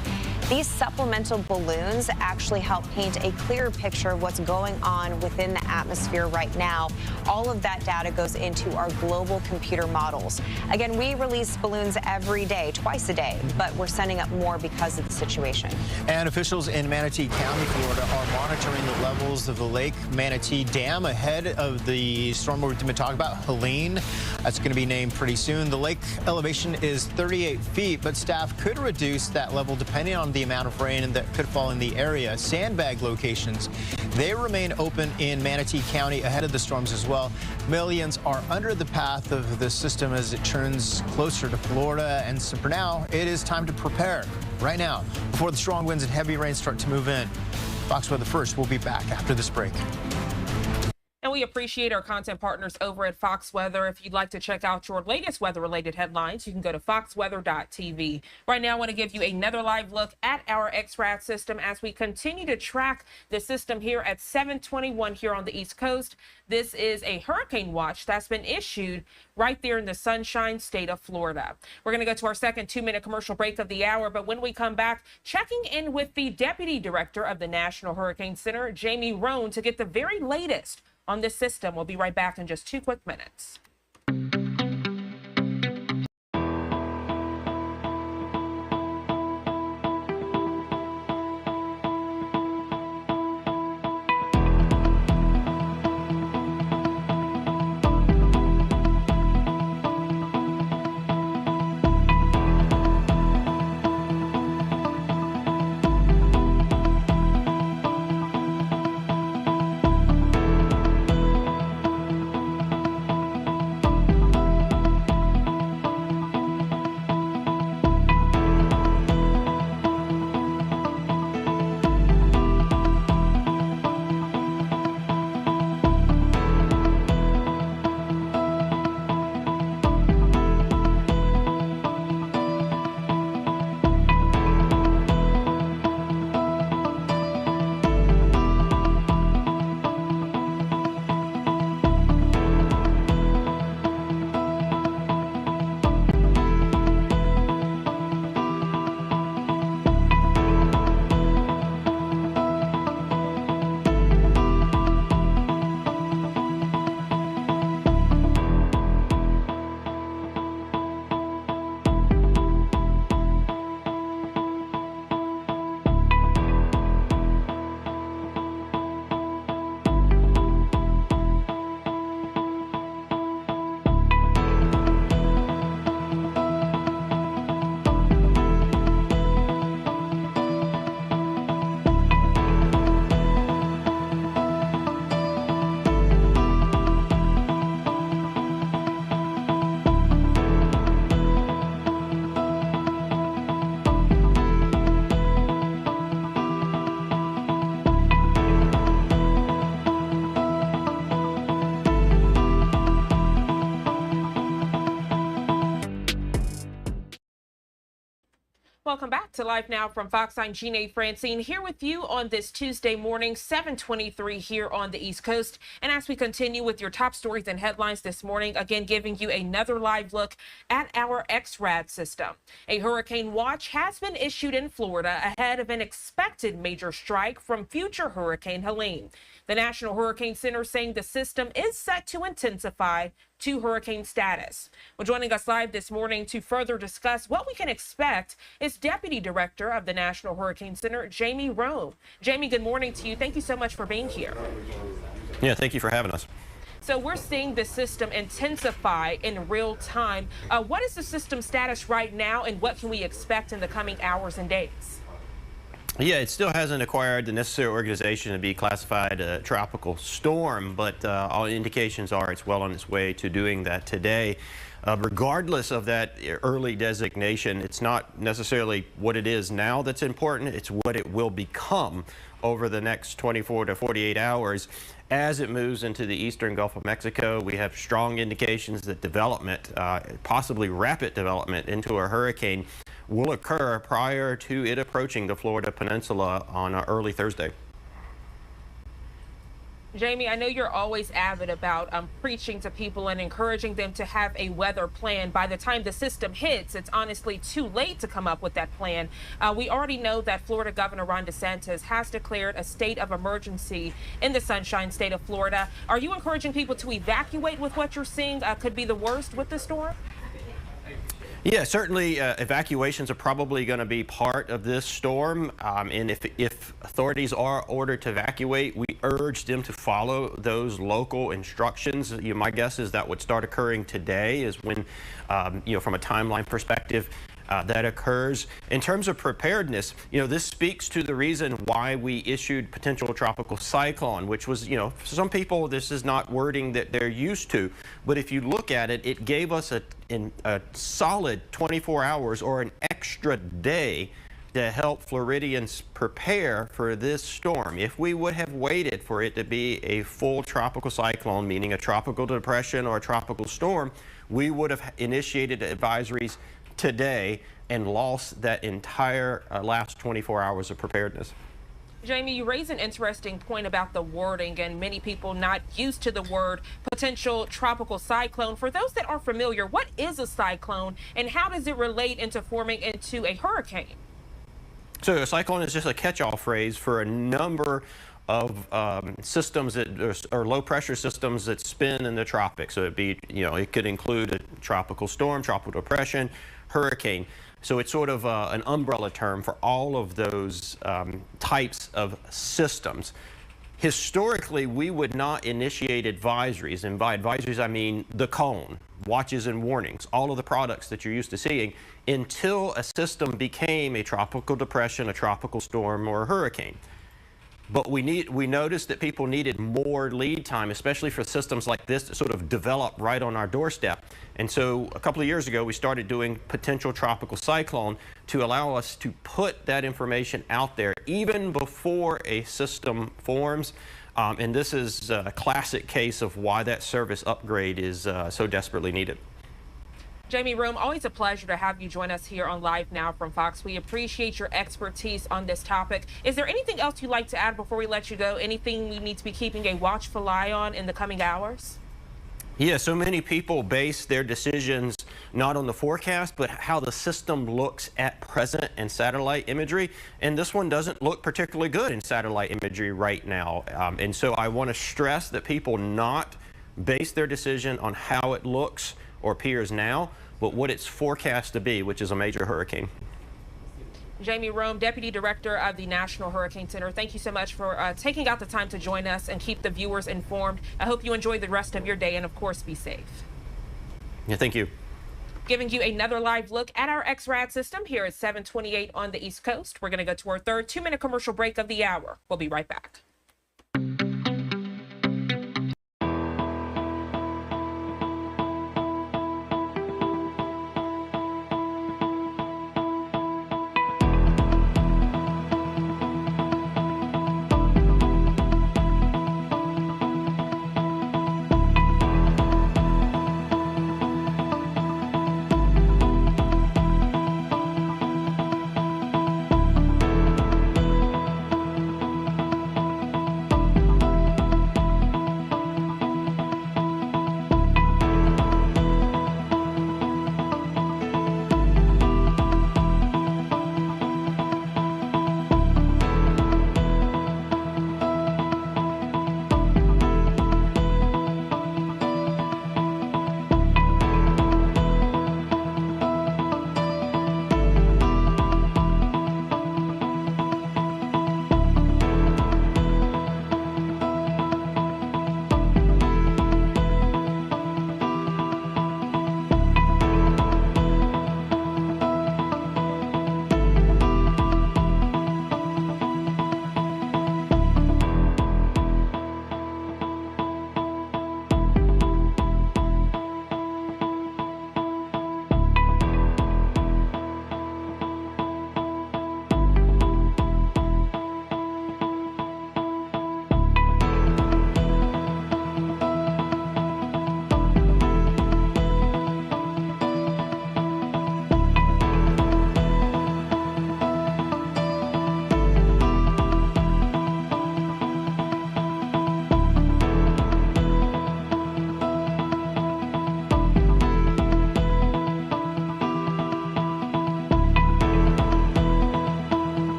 These supplemental balloons actually help paint a clearer picture of what's going on within the atmosphere right now. All of that data goes into our global computer models. Again, we release balloons every day, twice a day, but we're sending up more because of the situation. And officials in Manatee County, Florida, are monitoring the levels of the Lake Manatee Dam ahead of the storm we've been talking about, Helene. That's going to be named pretty soon. The lake elevation is 38 feet, but staff could reduce that level depending on the amount of rain that could fall in the area. Sandbag locations, they remain open in Manatee County ahead of the storms as well. Millions are under the path of the system as it turns closer to Florida. And so for now, it is time to prepare right now before the strong winds and heavy rain start to move in. Fox Weather First will be back after this break. And we appreciate our content partners over at Fox Weather. If you'd like to check out your latest weather-related headlines, you can go to foxweather.tv. Right now, I want to give you another live look at our XRAD system as we continue to track the system here at 7:21 here on the East Coast. This is a hurricane watch that's been issued right there in the Sunshine State of Florida. We're going to go to our second 2-minute commercial break of the hour, but when we come back, checking in with the Deputy Director of the National Hurricane Center, Jamie Roan, to get the very latest on this system. We'll be right back in just 2 quick minutes. Welcome back to Live Now from Fox. I'm Jeanne Francine here with you on this Tuesday morning, 7:23 here on the East Coast. And as we continue with your top stories and headlines this morning, again, giving you another live look at our XRAD system. A hurricane watch has been issued in Florida ahead of an expected major strike from future Hurricane Helene. The National Hurricane Center saying the system is set to intensify to hurricane status. Well, joining us live this morning to further discuss what we can expect is Deputy Director of the National Hurricane Center, Jamie Roan. Jamie, good morning to you. Thank you so much for being here. Yeah, thank you for having us. So we're seeing the system intensify in real time. What is the system status right now, and what can we expect in the coming hours and days? Yeah, it still hasn't acquired the necessary organization to be classified a tropical storm, but all indications are it's well on its way to doing that today. Regardless of that early designation, it's not necessarily what it is now that's important, it's what it will become over the next 24 to 48 hours. As it moves into the eastern Gulf of Mexico, we have strong indications that development, possibly rapid development into a hurricane, will occur prior to it approaching the Florida Peninsula on early Thursday. Jamie, I know you're always avid about preaching to people and encouraging them to have a weather plan. By the time the system hits, it's honestly too late to come up with that plan. We already know that Florida Governor Ron DeSantis has declared a state of emergency in the Sunshine State of Florida. Are you encouraging people to evacuate with what you're seeing could be the worst with the storm? Yeah, certainly evacuations are probably going to be part of this storm. And if authorities are ordered to evacuate, we urge them to follow those local instructions. My guess is that would start occurring today is when, from a timeline perspective, that occurs. In terms of preparedness, this speaks to the reason why we issued potential tropical cyclone, which was, for some people, this is not wording that they're used to. But if you look at it, it gave us a solid 24 hours or an extra day to help Floridians prepare for this storm. If we would have waited for it to be a full tropical cyclone, meaning a tropical depression or a tropical storm, we would have initiated advisories today and lost that entire last 24 hours of preparedness. Jamie, you raise an interesting point about the wording and many people not used to the word potential tropical cyclone. For those that aren't familiar, what is a cyclone and how does it relate into forming into a hurricane? So a cyclone is just a catch-all phrase for a number of systems that are low pressure systems that spin in the tropics. So it could include a tropical storm, tropical depression, hurricane. So it's sort of an umbrella term for all of those types of systems. Historically, we would not initiate advisories, and by advisories I mean the cone, watches and warnings, all of the products that you're used to seeing, until a system became a tropical depression, a tropical storm, or a hurricane. But we noticed that people needed more lead time, especially for systems like this to sort of develop right on our doorstep. And so a couple of years ago, we started doing potential tropical cyclone to allow us to put that information out there even before a system forms. And this is a classic case of why that service upgrade is so desperately needed. Jamie Room, always a pleasure to have you join us here on Live Now from Fox. We appreciate your expertise on this topic. Is there anything else you'd like to add before we let you go? Anything we need to be keeping a watchful eye on in the coming hours? Yeah, so many people base their decisions not on the forecast, but how the system looks at present and satellite imagery. And this one doesn't look particularly good in satellite imagery right now. And so I want to stress that people not base their decision on how it looks or appears now, but what it's forecast to be, which is a major hurricane. Jamie Rome, Deputy Director of the National Hurricane Center, thank you so much for taking out the time to join us and keep the viewers informed. I hope you enjoy the rest of your day and, of course, be safe. Yeah, thank you. Giving you another live look at our XRAD system here at 7:28 on the East Coast. We're going to go to our third 2-minute commercial break of the hour. We'll be right back.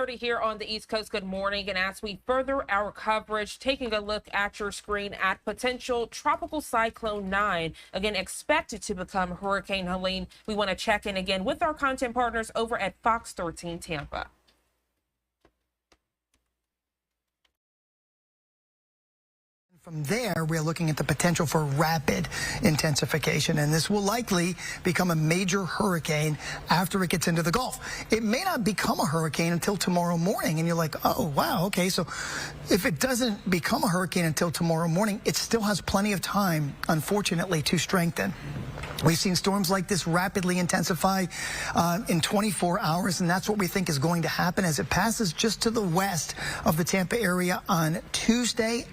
6:30 here on the East Coast. Good morning. And as we further our coverage, taking a look at your screen at potential Tropical Cyclone 9, again, expected to become Hurricane Helene. We want to check in again with our content partners over at Fox 13 Tampa. From there, we're looking at the potential for rapid intensification, and this will likely become a major hurricane after it gets into the Gulf. It may not become a hurricane until tomorrow morning, and you're like, oh, wow, okay, so if it doesn't become a hurricane until tomorrow morning, it still has plenty of time, unfortunately, to strengthen. We've seen storms like this rapidly intensify in 24 hours, and that's what we think is going to happen as it passes just to the west of the Tampa area on Thursday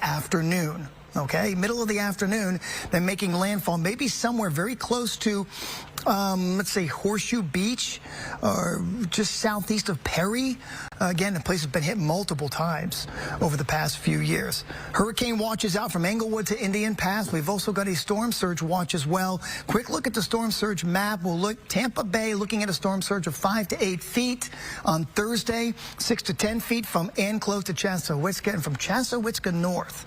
afternoon. Okay, middle of the afternoon, then making landfall, maybe somewhere very close to, let's say, Horseshoe Beach, or just southeast of Perry. Again, the place has been hit multiple times over the past few years. Hurricane watch is out from Englewood to Indian Pass. We've also got a storm surge watch as well. Quick look at the storm surge map. We'll look Tampa Bay looking at a storm surge of 5 to 8 feet on Thursday, 6 to 10 feet from Anclose to Chassahowitzka, and from Chassahowitzka north.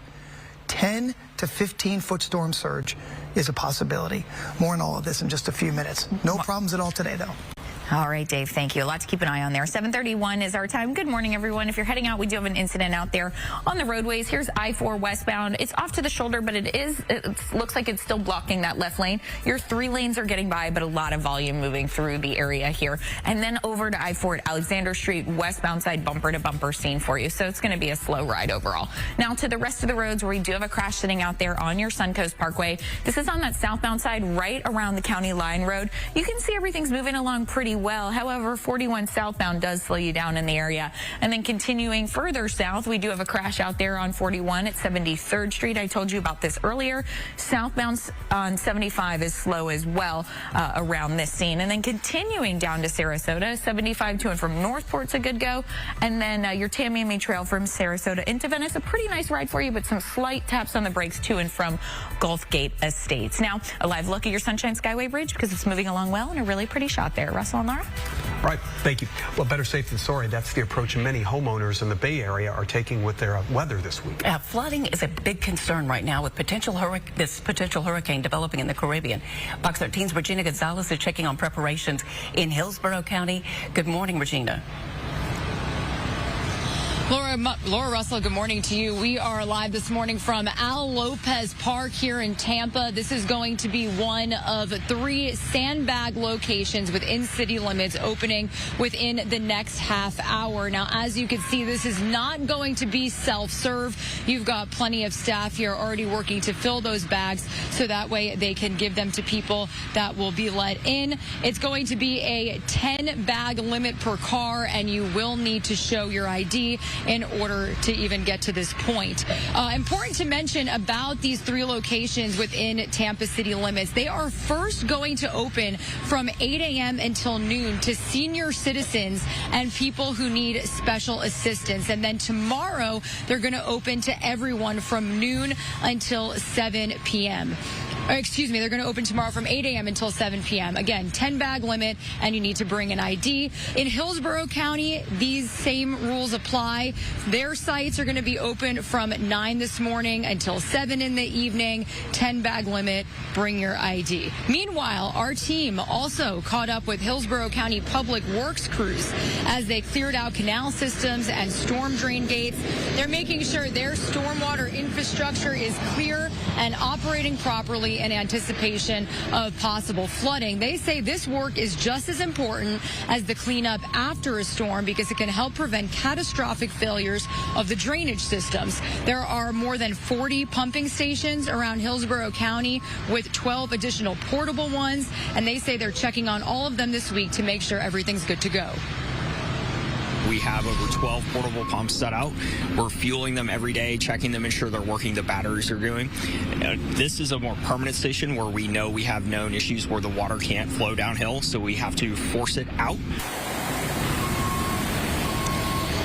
10 to 15-foot storm surge is a possibility. More on all of this in just a few minutes. No problems at all today, though. All right, Dave, thank you. A lot to keep an eye on there. 7:31 is our time. Good morning, everyone. If you're heading out, we do have an incident out there on the roadways. Here's I-4 westbound. It's off to the shoulder, but it looks like it's still blocking that left lane. Your 3 lanes are getting by, but a lot of volume moving through the area here. And then over to I-4 at Alexander Street, westbound side bumper to bumper scene for you. So it's going to be a slow ride overall. Now to the rest of the roads where we do have a crash sitting out there on your Suncoast Parkway. This is on that southbound side right around the County Line Road. You can see everything's moving along pretty well. However, 41 southbound does slow you down in the area. And then continuing further south, we do have a crash out there on 41 at 73rd Street. I told you about this earlier. Southbound on 75 is slow as well around this scene. And then continuing down to Sarasota, 75 to and from Northport's a good go. And then your Tamiami Trail from Sarasota into Venice, a pretty nice ride for you, but some slight taps on the brakes to and from Gulf Gate Estates. Now, a live look at your Sunshine Skyway Bridge because it's moving along well and a really pretty shot there. Russell and Laura? Right, thank you. Well, better safe than sorry. That's the approach many homeowners in the Bay Area are taking with their weather this week. Flooding is a big concern right now with this potential hurricane developing in the Caribbean. Fox 13's Regina Gonzalez is checking on preparations in Hillsborough County. Good morning, Regina. Laura Russell, good morning to you. We are live this morning from Al Lopez Park here in Tampa. This is going to be one of 3 sandbag locations within city limits opening within the next half hour. Now, as you can see, this is not going to be self-serve. You've got plenty of staff here already working to fill those bags so that way they can give them to people that will be let in. It's going to be a 10-bag limit per car, and you will need to show your ID in order to even get to this point. Important to mention about these 3 locations within Tampa city limits. They are first going to open from 8 a.m. until noon to senior citizens and people who need special assistance. And then tomorrow, they're going to open to everyone from noon until 7 p.m. Excuse me, they're going to open tomorrow from 8 a.m. until 7 p.m. Again, 10-bag limit, and you need to bring an ID. In Hillsborough County, these same rules apply. Their sites are going to be open from 9 this morning until 7 in the evening. 10-bag limit, bring your ID. Meanwhile, our team also caught up with Hillsborough County Public Works crews as they cleared out canal systems and storm drain gates. They're making sure their stormwater infrastructure is clear and operating properly in anticipation of possible flooding. They say this work is just as important as the cleanup after a storm because it can help prevent catastrophic failures of the drainage systems. There are more than 40 pumping stations around Hillsborough County with 12 additional portable ones, and they say they're checking on all of them this week to make sure everything's good to go. We have over 12 portable pumps set out. We're fueling them every day, checking them, ensure they're working, the batteries are doing. This is a more permanent station where we know we have known issues where the water can't flow downhill, so we have to force it out.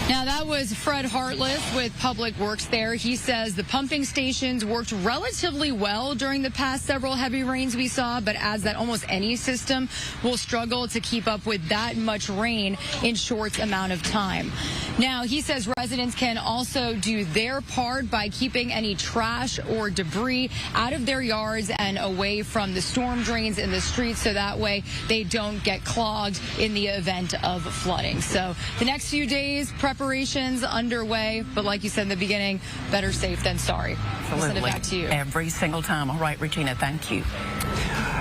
Now, that That was Fred Hartless with Public Works there. He says the pumping stations worked relatively well during the past several heavy rains we saw, but adds that almost any system will struggle to keep up with that much rain in short amount of time. Now, he says residents can also do their part by keeping any trash or debris out of their yards and away from the storm drains in the streets, so that way they don't get clogged in the event of flooding. So the next few days, preparations underway, but like you said in the beginning, better safe than sorry. I'll send it back to you. Every single time. All right, Regina, thank you.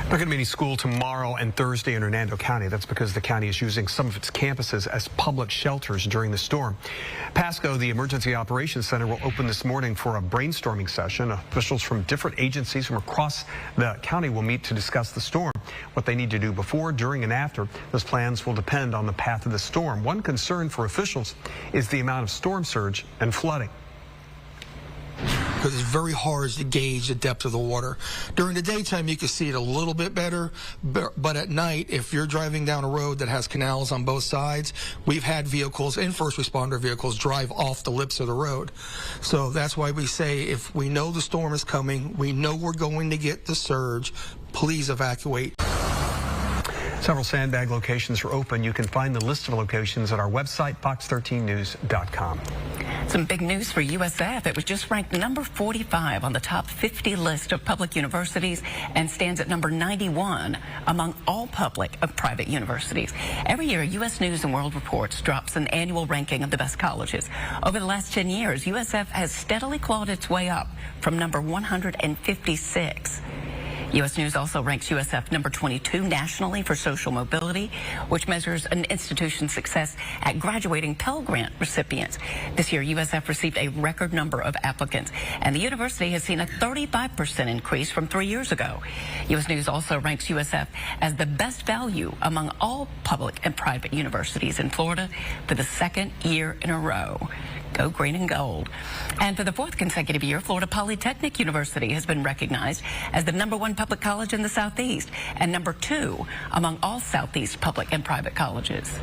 Not going to be any school tomorrow and Thursday in Hernando County. That's because the county is using some of its campuses as public shelters during the storm. Pasco, the Emergency Operations Center, will open this morning for a brainstorming session. Officials from different agencies from across the county will meet to discuss the storm, what they need to do before, during, and after. Those plans will depend on the path of the storm. One concern for officials is the amount of storm surge and flooding. Because it's very hard to gauge the depth of the water. During the daytime, you can see it a little bit better, but at night, if you're driving down a road that has canals on both sides, we've had vehicles and first responder vehicles drive off the lips of the road. So that's why we say if we know the storm is coming, we know we're going to get the surge, please evacuate. Several sandbag locations are open. You can find the list of locations at our website, fox13news.com. Some big news for USF. It was just ranked number 45 on the top 50 list of public universities and stands at number 91 among all public and private universities. Every year, U.S. News and World Reports drops an annual ranking of the best colleges. Over the last 10 years, USF has steadily clawed its way up from number 156. U.S. News also ranks USF number 22 nationally for social mobility, which measures an institution's success at graduating Pell Grant recipients. This year, USF received a record number of applicants, and the university has seen a 35% increase from 3 years ago. U.S. News also ranks USF as the best value among all public and private universities in Florida for the second year in a row. Go green and gold. And for the fourth consecutive year, Florida Polytechnic University has been recognized as the #1 public college in the Southeast and number 2 among all Southeast public and private colleges.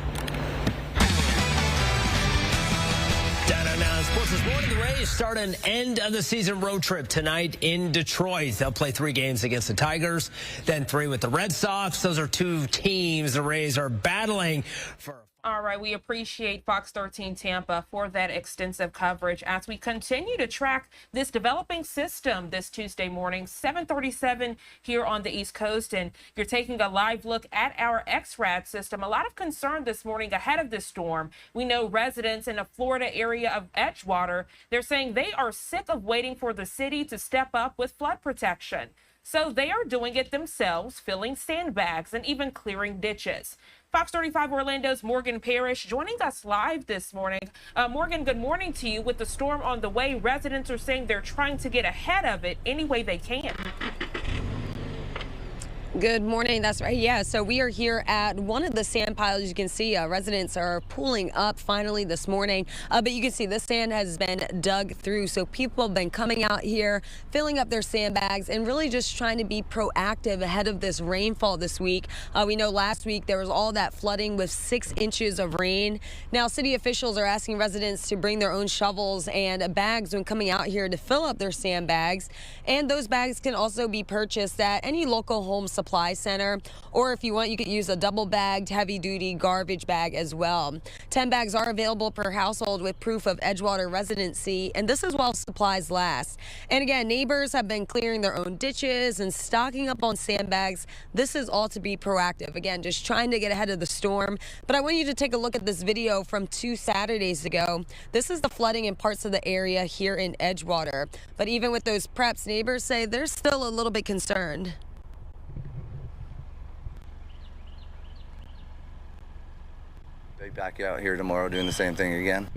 Now in sports this morning, the Rays start an end-of-the-season road trip tonight in Detroit. They'll play 3 games against the Tigers, then 3 with the Red Sox. Those are 2 teams the Rays are battling for. All right, we appreciate Fox 13 Tampa for that extensive coverage as we continue to track this developing system this Tuesday morning, 7:37 here on the East Coast, and you're taking a live look at our XRAD system. A lot of concern this morning ahead of this storm. We know residents in the Florida area of Edgewater, they're saying they are sick of waiting for the city to step up with flood protection. So they are doing it themselves, filling sandbags and even clearing ditches. Fox 35 Orlando's Morgan Parrish joining us live this morning. Morgan, good morning to you. With the storm on the way, residents are saying they're trying to get ahead of it any way they can. Good morning. That's right. Yeah, so we are here at one of the sand piles. You can see residents are pulling up finally this morning, but you can see this sand has been dug through. So people have been coming out here, filling up their sandbags and really just trying to be proactive ahead of this rainfall this week. We know last week there was all that flooding with 6 inches of rain. Now city officials are asking residents to bring their own shovels and bags when coming out here to fill up their sandbags. And those bags can also be purchased at any local home supply center, or if you want, you could use a double-bagged heavy-duty garbage bag as well. 10 bags are available per household with proof of Edgewater residency, and this is while supplies last. And again, neighbors have been clearing their own ditches and stocking up on sandbags. This is all to be proactive. Again, just trying to get ahead of the storm. But I want you to take a look at this video from 2 Saturdays ago. This is the flooding in parts of the area here in Edgewater. But even with those preps, neighbors say they're still a little bit concerned. They back out here tomorrow doing the same thing again.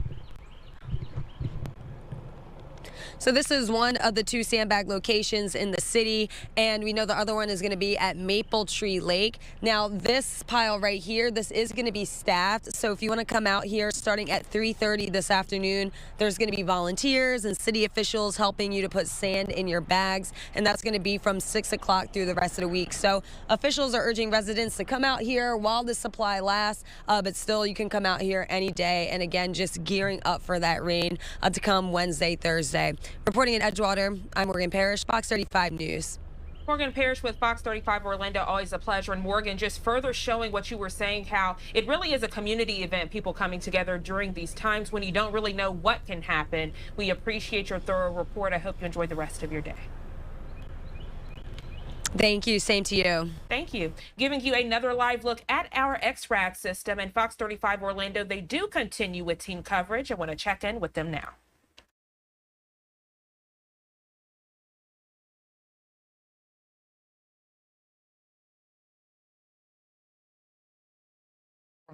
So this is one of the 2 sandbag locations in the city, and we know the other one is going to be at Maple Tree Lake. Now, this pile right here, this is going to be staffed. So if you want to come out here starting at 3:30 this afternoon, there's going to be volunteers and city officials helping you to put sand in your bags, and that's going to be from 6 o'clock through the rest of the week. So officials are urging residents to come out here while the supply lasts, but still you can come out here any day. And again, just gearing up for that rain to come Wednesday, Thursday. Reporting in Edgewater, I'm Morgan Parrish, Fox 35 News. Morgan Parrish with Fox 35 Orlando, always a pleasure. And Morgan, just further showing what you were saying, how it really is a community event, people coming together during these times when you don't really know what can happen. We appreciate your thorough report. I hope you enjoy the rest of your day. Thank you. Same to you. Thank you. Giving you another live look at our XRAD system, and Fox 35 Orlando, they do continue with team coverage. I want to check in with them now.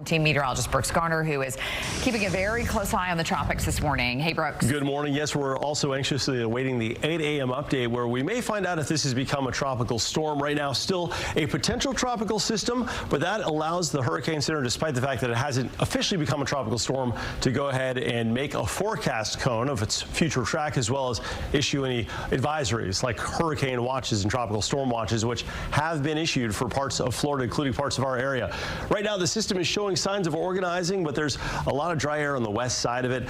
Team meteorologist Brooks Garner, who is keeping a very close eye on the tropics this morning. Hey, Brooks. Good morning. Yes, we're also anxiously awaiting the 8 a.m. update where we may find out if this has become a tropical storm. Right now, still a potential tropical system, but that allows the Hurricane Center, despite the fact that it hasn't officially become a tropical storm, to go ahead and make a forecast cone of its future track, as well as issue any advisories like hurricane watches and tropical storm watches, which have been issued for parts of Florida, including parts of our area. Right now, the system is showing signs of organizing, but there's a lot of dry air on the west side of it.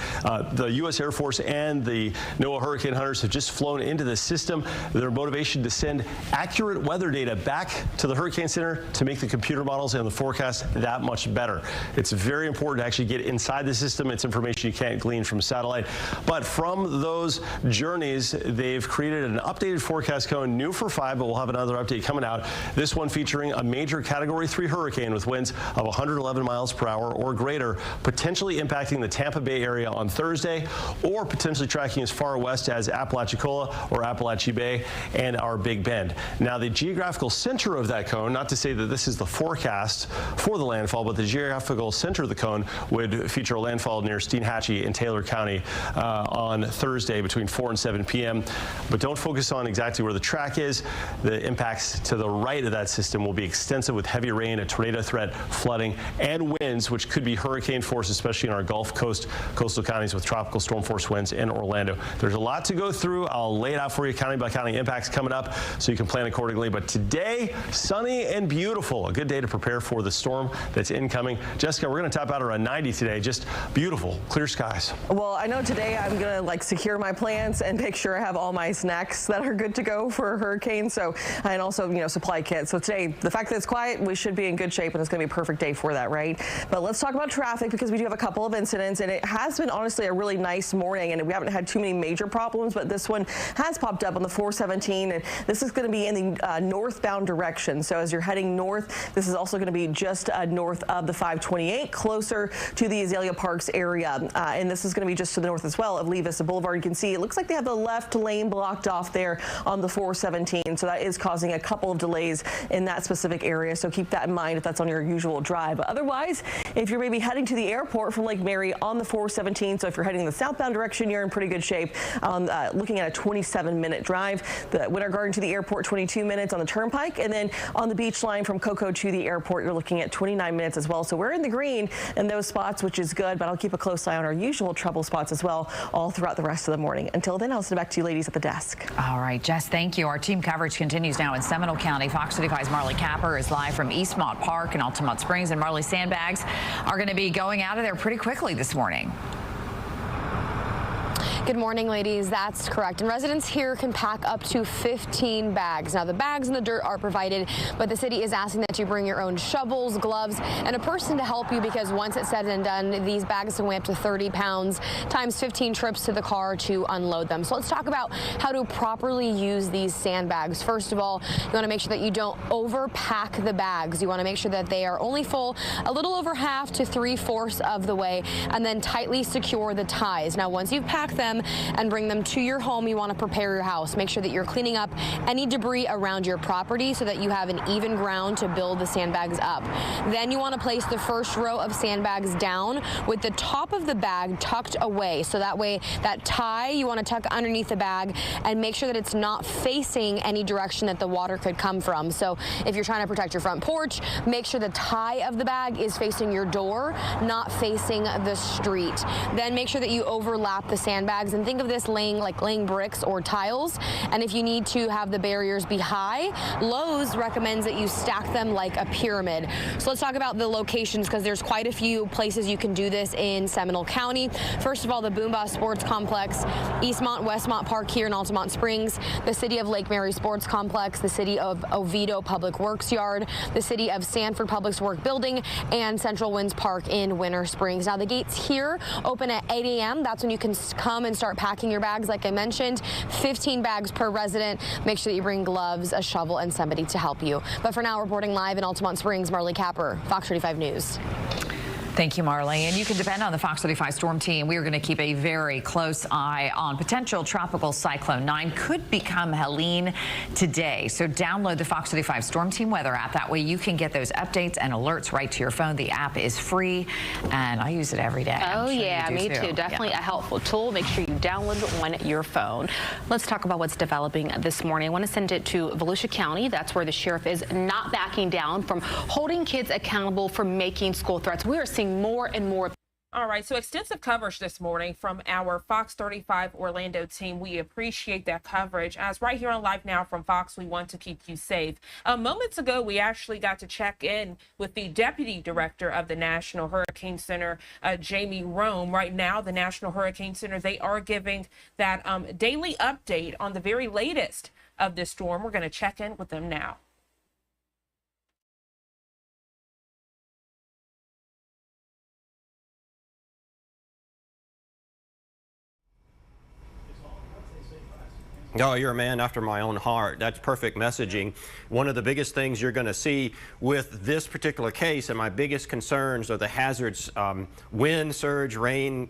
The U.S. Air Force and the NOAA hurricane hunters have just flown into the system. Their motivation to send accurate weather data back to the Hurricane Center to make the computer models and the forecast that much better. It's very important to actually get inside the system. It's information you can't glean from satellite. But from those journeys, they've created an updated forecast cone, new for 5, but we'll have another update coming out. This one featuring a major Category 3 hurricane with winds of 111 miles per hour or greater, potentially impacting the Tampa Bay area on Thursday, or potentially tracking as far west as Apalachicola or Appalachia Bay and our Big Bend. Now, the geographical center of that cone, not to say that this is the forecast for the landfall, but the geographical center of the cone would feature a landfall near Steinhatchee in Taylor County on Thursday between 4 and 7 p.m. But don't focus on exactly where the track is. The impacts to the right of that system will be extensive, with heavy rain, a tornado threat, flooding, and winds, which could be hurricane force, especially in our Gulf Coast coastal counties with tropical storm force winds in Orlando. There's a lot to go through. I'll lay it out for you, county by county impacts coming up, so you can plan accordingly. But today, sunny and beautiful. A good day to prepare for the storm that's incoming. Jessica, we're going to top out around 90 today. Just beautiful, clear skies. Well, I know today I'm going to secure my plans and make sure I have all my snacks that are good to go for a hurricane. So, and also, supply kits. So today, the fact that it's quiet, we should be in good shape, and it's going to be a perfect day for that, right? But let's talk about traffic, because we do have a couple of incidents, and it has been honestly a really nice morning, and we haven't had too many major problems, but this one has popped up on the 417, and this is going to be in the northbound direction. So as you're heading north, this is also going to be just north of the 528, closer to the Azalea Parks area, and this is going to be just to the north as well of Lee Vista Boulevard. You can see it looks like they have the left lane blocked off there on the 417, so that is causing a couple of delays in that specific area, so keep that in mind if that's on your usual drive. But otherwise, if you're maybe heading to the airport from Lake Mary on the 417, so if you're heading in the southbound direction, you're in pretty good shape. Looking at a 27-minute drive. The Winter Garden to the airport, 22 minutes on the Turnpike, and then on the beach line from Cocoa to the airport, you're looking at 29 minutes as well. So we're in the green in those spots, which is good, but I'll keep a close eye on our usual trouble spots as well all throughout the rest of the morning. Until then, I'll send it back to you ladies at the desk. All right, Jess, thank you. Our team coverage continues now in Seminole County. Fox 35's Marley Capper is live from Eastmont Park in Altamont Springs, and Marley, sandbags are going to be going out of there pretty quickly this morning. Good morning, ladies. That's correct. And residents here can pack up to 15 bags. Now, the bags and the dirt are provided, but the city is asking that you bring your own shovels, gloves, and a person to help you, because once it's said and done, these bags can weigh up to 30 pounds times 15 trips to the car to unload them. So let's talk about how to properly use these sandbags. First of all, you want to make sure that you don't overpack the bags. You want to make sure that they are only full a little over half to 3/4 of the way, and then tightly secure the ties. Now, once you've packed them, them and bring them to your home, you want to prepare your house. Make sure that you're cleaning up any debris around your property so that you have an even ground to build the sandbags up. Then you want to place the first row of sandbags down with the top of the bag tucked away. So that way, that tie you want to tuck underneath the bag and make sure that it's not facing any direction that the water could come from. So if you're trying to protect your front porch, make sure the tie of the bag is facing your door, not facing the street. Then make sure that you overlap the sandbags, and think of this laying bricks or tiles. And if you need to have the barriers be high, Lowe's recommends that you stack them like a pyramid. So let's talk about the locations, because there's quite a few places you can do this in Seminole County. First of all, the Boom Boss Sports Complex, Eastmont Westmont Park here in Altamont Springs, the City of Lake Mary Sports Complex, the City of Oviedo Public Works Yard, the City of Sanford Public Works Building, and Central Winds Park in Winter Springs. Now the gates here open at 8 a.m. That's when you can come and start packing your bags. Like I mentioned, 15 bags per resident. Make sure that you bring gloves, a shovel, and somebody to help you. But for now, reporting live in Altamont Springs, Marley Capper, Fox 35 News. Thank you, Marley. And you can depend on the Fox 35 Storm Team. We are going to keep a very close eye on potential tropical cyclone 9 could become Helene today. So download the Fox 35 Storm Team weather app. That way you can get those updates and alerts right to your phone. The app is free, and I use it every day. Oh, yeah, me too. Definitely a helpful tool. Make sure you download it on your phone. Let's talk about what's developing this morning. I want to send it to Volusia County. That's where the sheriff is not backing down from holding kids accountable for making school threats. We are seeing more and more. All right, so extensive coverage this morning from our Fox 35 Orlando team. We appreciate that coverage. As right here on Live Now from Fox, we want to keep you safe. Moments ago, we actually got to check in with the Deputy Director of the National Hurricane Center, Jamie Rome. Right now, the National Hurricane Center, they are giving that daily update on the very latest of this storm. We're going to check in with them now. Oh, you're a man after my own heart. That's perfect messaging. One of the biggest things you're going to see with this particular case, and my biggest concerns are the hazards, wind, surge, rain,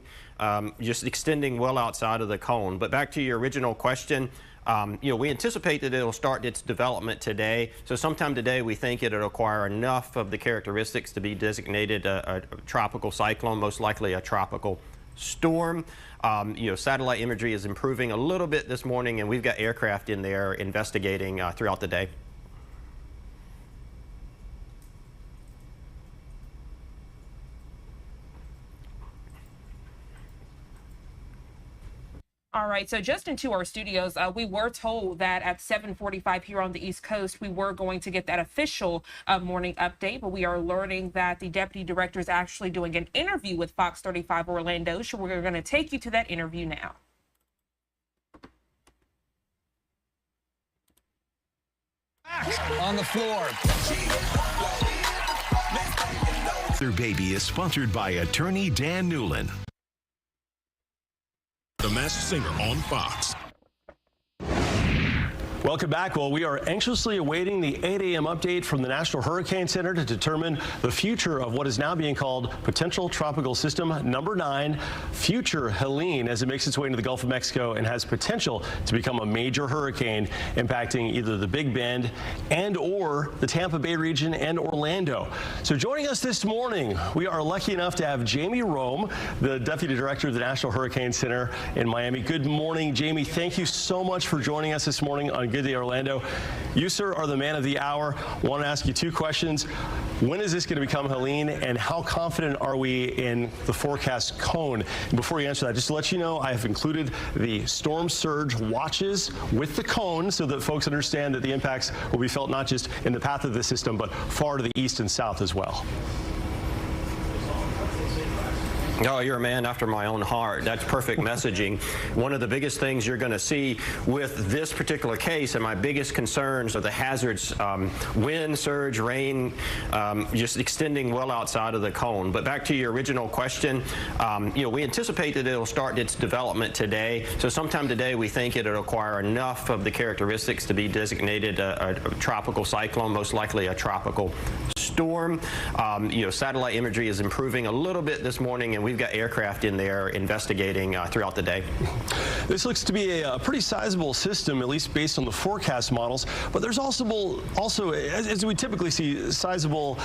just extending well outside of the cone. But back to your original question, we anticipate that it'll start its development today. So sometime today, we think it'll acquire enough of the characteristics to be designated a tropical cyclone, most likely a tropical storm. Satellite imagery is improving a little bit this morning, and we've got aircraft in there investigating throughout the day. All right, so just into our studios, we were told that at 7:45 here on the East Coast, we were going to get that official morning update, but we are learning that the Deputy Director is actually doing an interview with Fox 35 Orlando, so we're going to take you to that interview now. On the floor. Their Baby is sponsored by attorney Dan Newlin. The Masked Singer on Fox. Welcome back. Well, we are anxiously awaiting the 8 a.m. update from the National Hurricane Center to determine the future of what is now being called potential tropical system number 9, future Helene, as it makes its way into the Gulf of Mexico and has potential to become a major hurricane impacting either the Big Bend and or the Tampa Bay region and Orlando. So joining us this morning, we are lucky enough to have Jamie Rome, the Deputy Director of the National Hurricane Center in Miami. Good morning, Jamie. Thank you so much for joining us this morning on Good Day Orlando. You, sir, are the man of the hour. I want to ask you 2 questions. When is this going to become Helene, and how confident are we in the forecast cone? And before you answer that, just to let you know, I have included the storm surge watches with the cone so that folks understand that the impacts will be felt not just in the path of the system, but far to the east and south as well. Oh, you're a man after my own heart. That's perfect messaging. One of the biggest things you're going to see with this particular case, and my biggest concerns are the hazards, wind, surge, rain, just extending well outside of the cone. But back to your original question, we anticipate that it'll start its development today. So sometime today, we think it'll acquire enough of the characteristics to be designated a tropical cyclone, most likely a tropical storm. Satellite imagery is improving a little bit this morning, and and we've got aircraft in there investigating throughout the day. This looks to be a pretty sizable system, at least based on the forecast models, but there's also as we typically see, sizable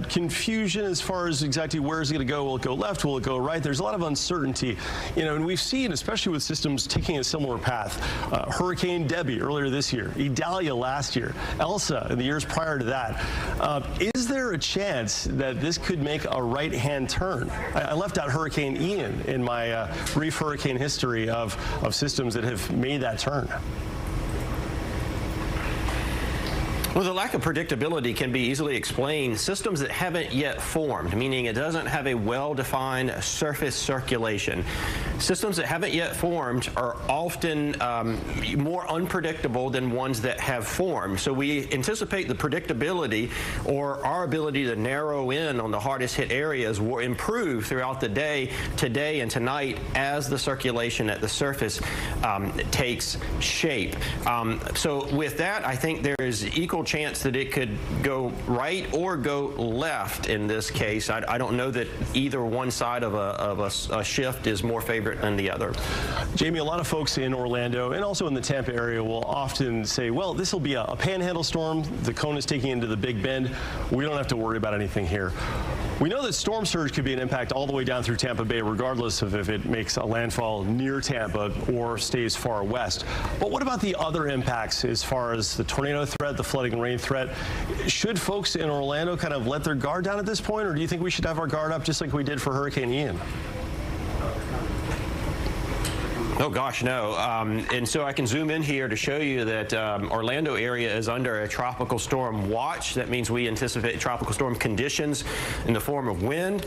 confusion as far as exactly where is it going to go. Will it go left? Will it go right? There's a lot of uncertainty, and we've seen, especially with systems taking a similar path, Hurricane Debbie earlier this year, Idalia last year, Elsa in the years prior to that. Is there a chance that this could make a right-hand turn? I left out Hurricane Ian in my brief hurricane history of systems that have made that turn. Well, the lack of predictability can be easily explained. Systems that haven't yet formed, meaning it doesn't have a well-defined surface circulation. Systems that haven't yet formed are often more unpredictable than ones that have formed. So we anticipate the predictability, or our ability to narrow in on the hardest hit areas, will improve throughout the day, today and tonight, as the circulation at the surface takes shape. So with that, I think there is equal chance that it could go right or go left in this case. I don't know that either one side of a shift is more favorite than the other. Jamie, a lot of folks in Orlando and also in the Tampa area will often say, well, this will be a panhandle storm. The cone is taking into the Big Bend. We don't have to worry about anything here. We know that storm surge could be an impact all the way down through Tampa Bay, regardless of if it makes a landfall near Tampa or stays far west. But what about the other impacts as far as the tornado threat, the flooding and rain threat? Should folks in Orlando kind of let their guard down at this point, or do you think we should have our guard up just like we did for Hurricane Ian? Oh gosh, no. And so I can zoom in here to show you that Orlando area is under a tropical storm watch. That means we anticipate tropical storm conditions in the form of wind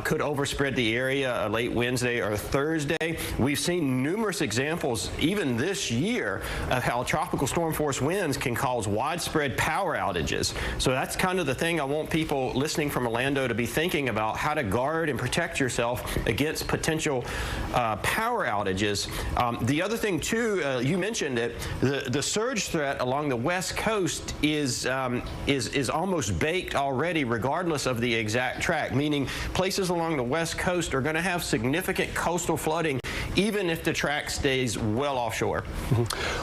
could overspread the area late Wednesday or Thursday. We've seen numerous examples, even this year, of how tropical storm force winds can cause widespread power outages. So that's kind of the thing I want people listening from Orlando to be thinking about, how to guard and protect yourself against potential power outages. The other thing, too, you mentioned it, the surge threat along the West Coast is almost baked already, regardless of the exact track, meaning places along the West Coast are going to have significant coastal flooding, even if the track stays well offshore.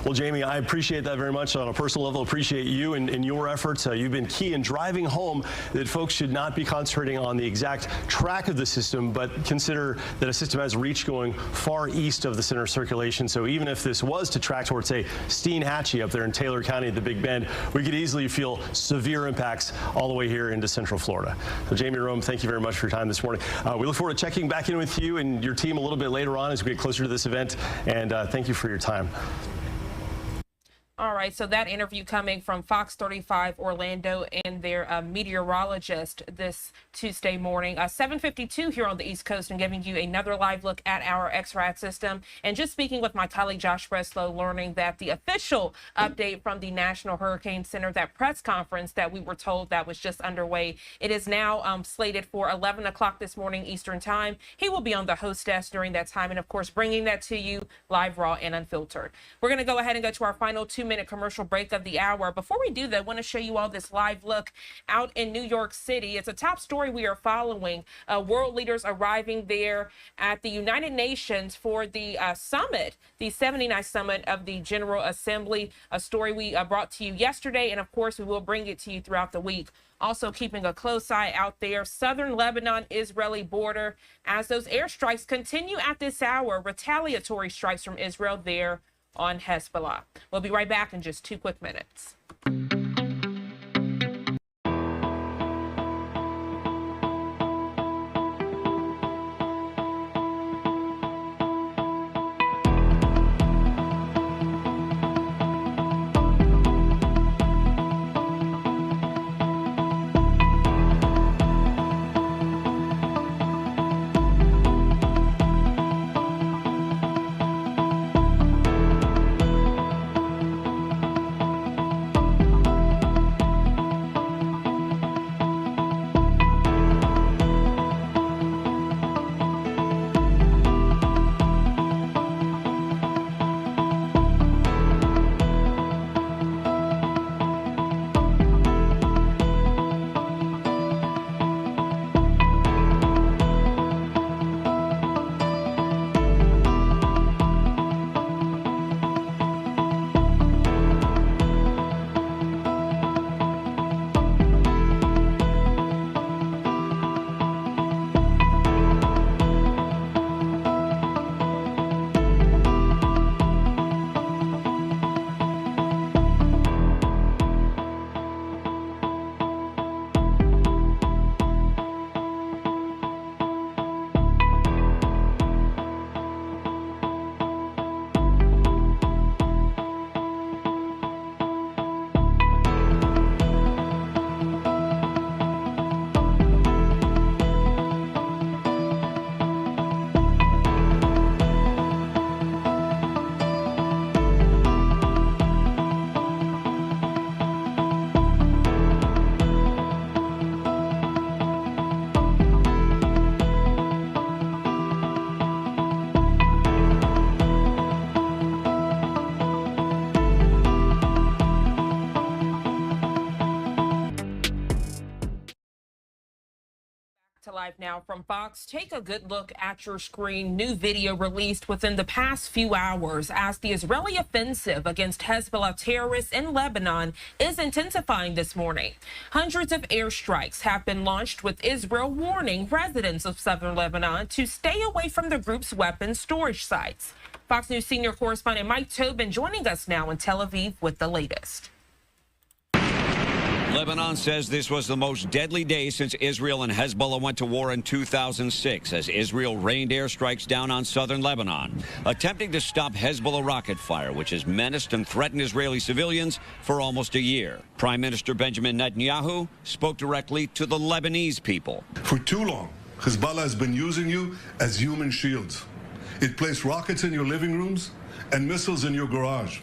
Well, Jamie, I appreciate that very much on a personal level. Appreciate you and your efforts. You've been key in driving home that folks should not be concentrating on the exact track of the system, but consider that a system has reach going far east of the center circulation. So even if this was to track towards, say, Steinhatchee up there in Taylor County at the Big Bend, we could easily feel severe impacts all the way here into Central Florida. So Jamie Rome, thank you very much for your time this morning. We look forward to checking back in with you and your team a little bit later on as we get closer to this event, and thank you for your time. All right, so that interview coming from Fox 35 Orlando and their meteorologist this Tuesday morning. 7:52 here on the East Coast, and giving you another live look at our XRAD system. And just speaking with my colleague Josh Breslow, learning that the official update from the National Hurricane Center, that press conference that we were told that was just underway, it is now slated for 11 o'clock this morning Eastern time. He will be on the host desk during that time, and of course bringing that to you live, raw, and unfiltered. We're going to go ahead and go to our final 2-minute commercial break of the hour. Before we do that, I want to show you all this live look out in New York City. It's a top story we are following. World leaders arriving there at the United Nations for the summit, the 79th summit of the General Assembly, a story we brought to you yesterday, and of course we will bring it to you throughout the week. Also keeping a close eye out there, southern Lebanon-Israeli border, as those airstrikes continue at this hour, retaliatory strikes from Israel there on Hezbollah. We'll be right back in just 2 quick minutes. Live now from Fox. Take a good look at your screen. New video released within the past few hours as the Israeli offensive against Hezbollah terrorists in Lebanon is intensifying this morning. Hundreds of airstrikes have been launched, with Israel warning residents of southern Lebanon to stay away from the group's weapons storage sites. Fox News senior correspondent Mike Tobin joining us now in Tel Aviv with the latest. Lebanon says this was the most deadly day since Israel and Hezbollah went to war in 2006 as Israel rained airstrikes down on southern Lebanon, attempting to stop Hezbollah rocket fire, which has menaced and threatened Israeli civilians for almost a year. Prime Minister Benjamin Netanyahu spoke directly to the Lebanese people. For too long, Hezbollah has been using you as human shields. It placed rockets in your living rooms and missiles in your garage.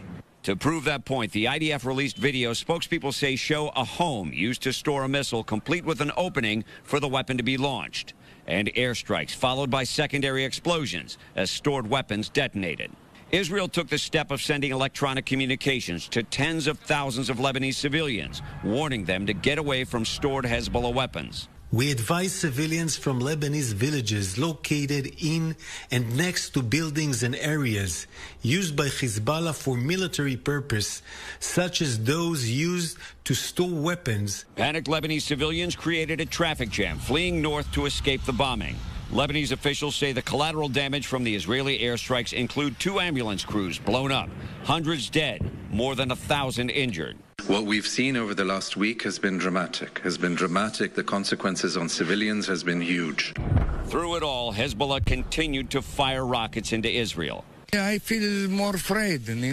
To prove that point, the IDF released video spokespeople say show a home used to store a missile, complete with an opening for the weapon to be launched, and airstrikes followed by secondary explosions as stored weapons detonated. Israel took the step of sending electronic communications to tens of thousands of Lebanese civilians, warning them to get away from stored Hezbollah weapons. We advise civilians from Lebanese villages located in and next to buildings and areas used by Hezbollah for military purpose, such as those used to store weapons. Panicked Lebanese civilians created a traffic jam, fleeing north to escape the bombing. Lebanese officials say the collateral damage from the Israeli airstrikes include 2 ambulance crews blown up, hundreds dead, more than 1,000 injured. What we've seen over the last week has been dramatic. The consequences on civilians has been huge. Through it all, Hezbollah continued to fire rockets into Israel. I feel more afraid, and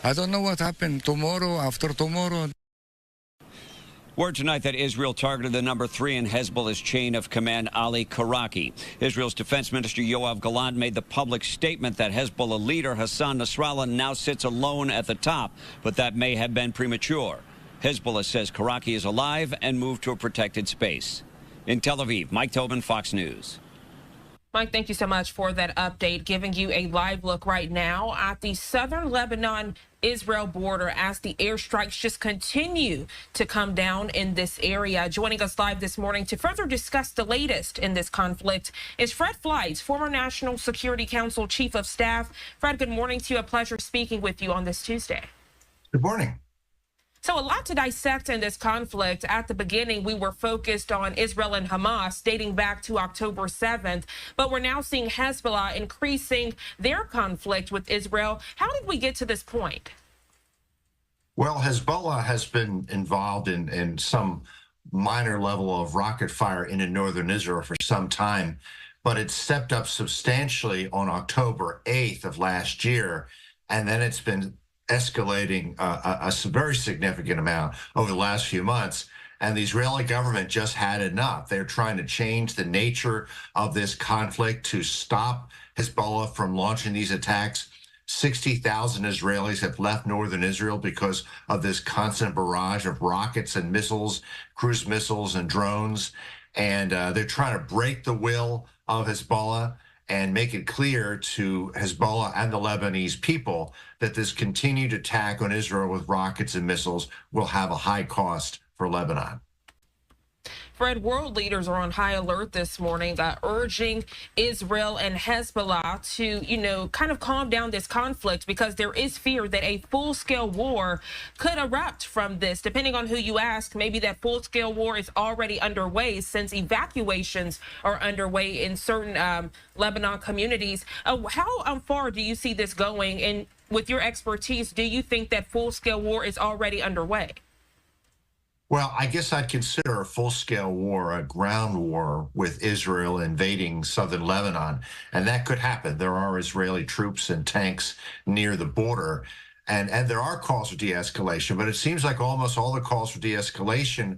I don't know what happened tomorrow, after tomorrow. Word tonight that Israel targeted the number 3 in Hezbollah's chain of command, Ali Karaki. Israel's defense minister Yoav Gallant made the public statement that Hezbollah leader Hassan Nasrallah now sits alone at the top, but that may have been premature. Hezbollah says Karaki is alive and moved to a protected space. In Tel Aviv, Mike Tobin, Fox News. Mike, thank you so much for that update, giving you a live look right now at the southern Lebanon-Israel border as the airstrikes just continue to come down in this area. Joining us live this morning to further discuss the latest in this conflict is Fred Fleiss, former National Security Council Chief of Staff. Fred, good morning to you. A pleasure speaking with you on this Tuesday. Good morning. So a lot to dissect in this conflict. At the beginning, we were focused on Israel and Hamas dating back to October 7th, but we're now seeing Hezbollah increasing their conflict with Israel. How did we get to this point? Well, Hezbollah has been involved in some minor level of rocket fire into northern Israel for some time, but it stepped up substantially on October 8th of last year, and then it's been escalating a very significant amount over the last few months. And the Israeli government just had enough. They're trying to change the nature of this conflict to stop Hezbollah from launching these attacks. 60,000 Israelis have left northern Israel because of this constant barrage of rockets and missiles, cruise missiles and drones. And they're trying to break the will of Hezbollah and make it clear to Hezbollah and the Lebanese people that this continued attack on Israel with rockets and missiles will have a high cost for Lebanon. Fred, world leaders are on high alert this morning, urging Israel and Hezbollah to, kind of calm down this conflict, because there is fear that a full-scale war could erupt from this. Depending on who you ask, maybe that full-scale war is already underway, since evacuations are underway in certain Lebanon communities. How far do you see this going? And with your expertise, do you think that full-scale war is already underway? Well, I guess I'd consider a full-scale war a ground war with Israel invading southern Lebanon, and that could happen. There are Israeli troops and tanks near the border, and there are calls for de-escalation, but it seems like almost all the calls for de-escalation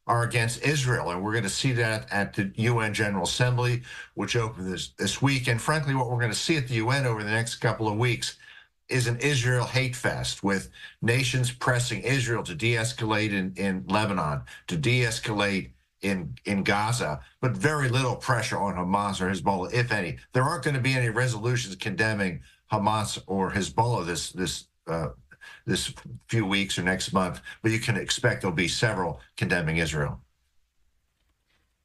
are against Israel, and we're going to see that at the UN General Assembly, which opened this week. And frankly, what we're going to see at the UN over the next couple of weeks is an Israel hate fest, with nations pressing Israel to de-escalate in Lebanon, to de-escalate in Gaza, but very little pressure on Hamas or Hezbollah, if any. There aren't going to be any resolutions condemning Hamas or Hezbollah this few weeks or next month, but you can expect there'll be several condemning Israel.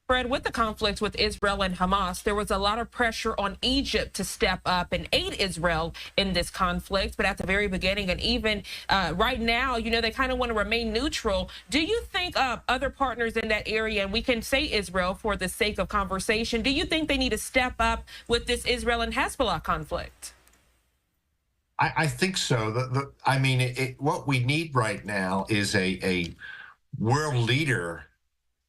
Fred, with the conflict with Israel and Hamas, there was a lot of pressure on Egypt to step up and aid Israel in this conflict. But at the very beginning, and even right now, you know, they kind of want to remain neutral. Do you think other partners in that area, and we can say Israel for the sake of conversation, do you think they need to step up with this Israel and Hezbollah conflict? I think so. I mean, what we need right now is a world leader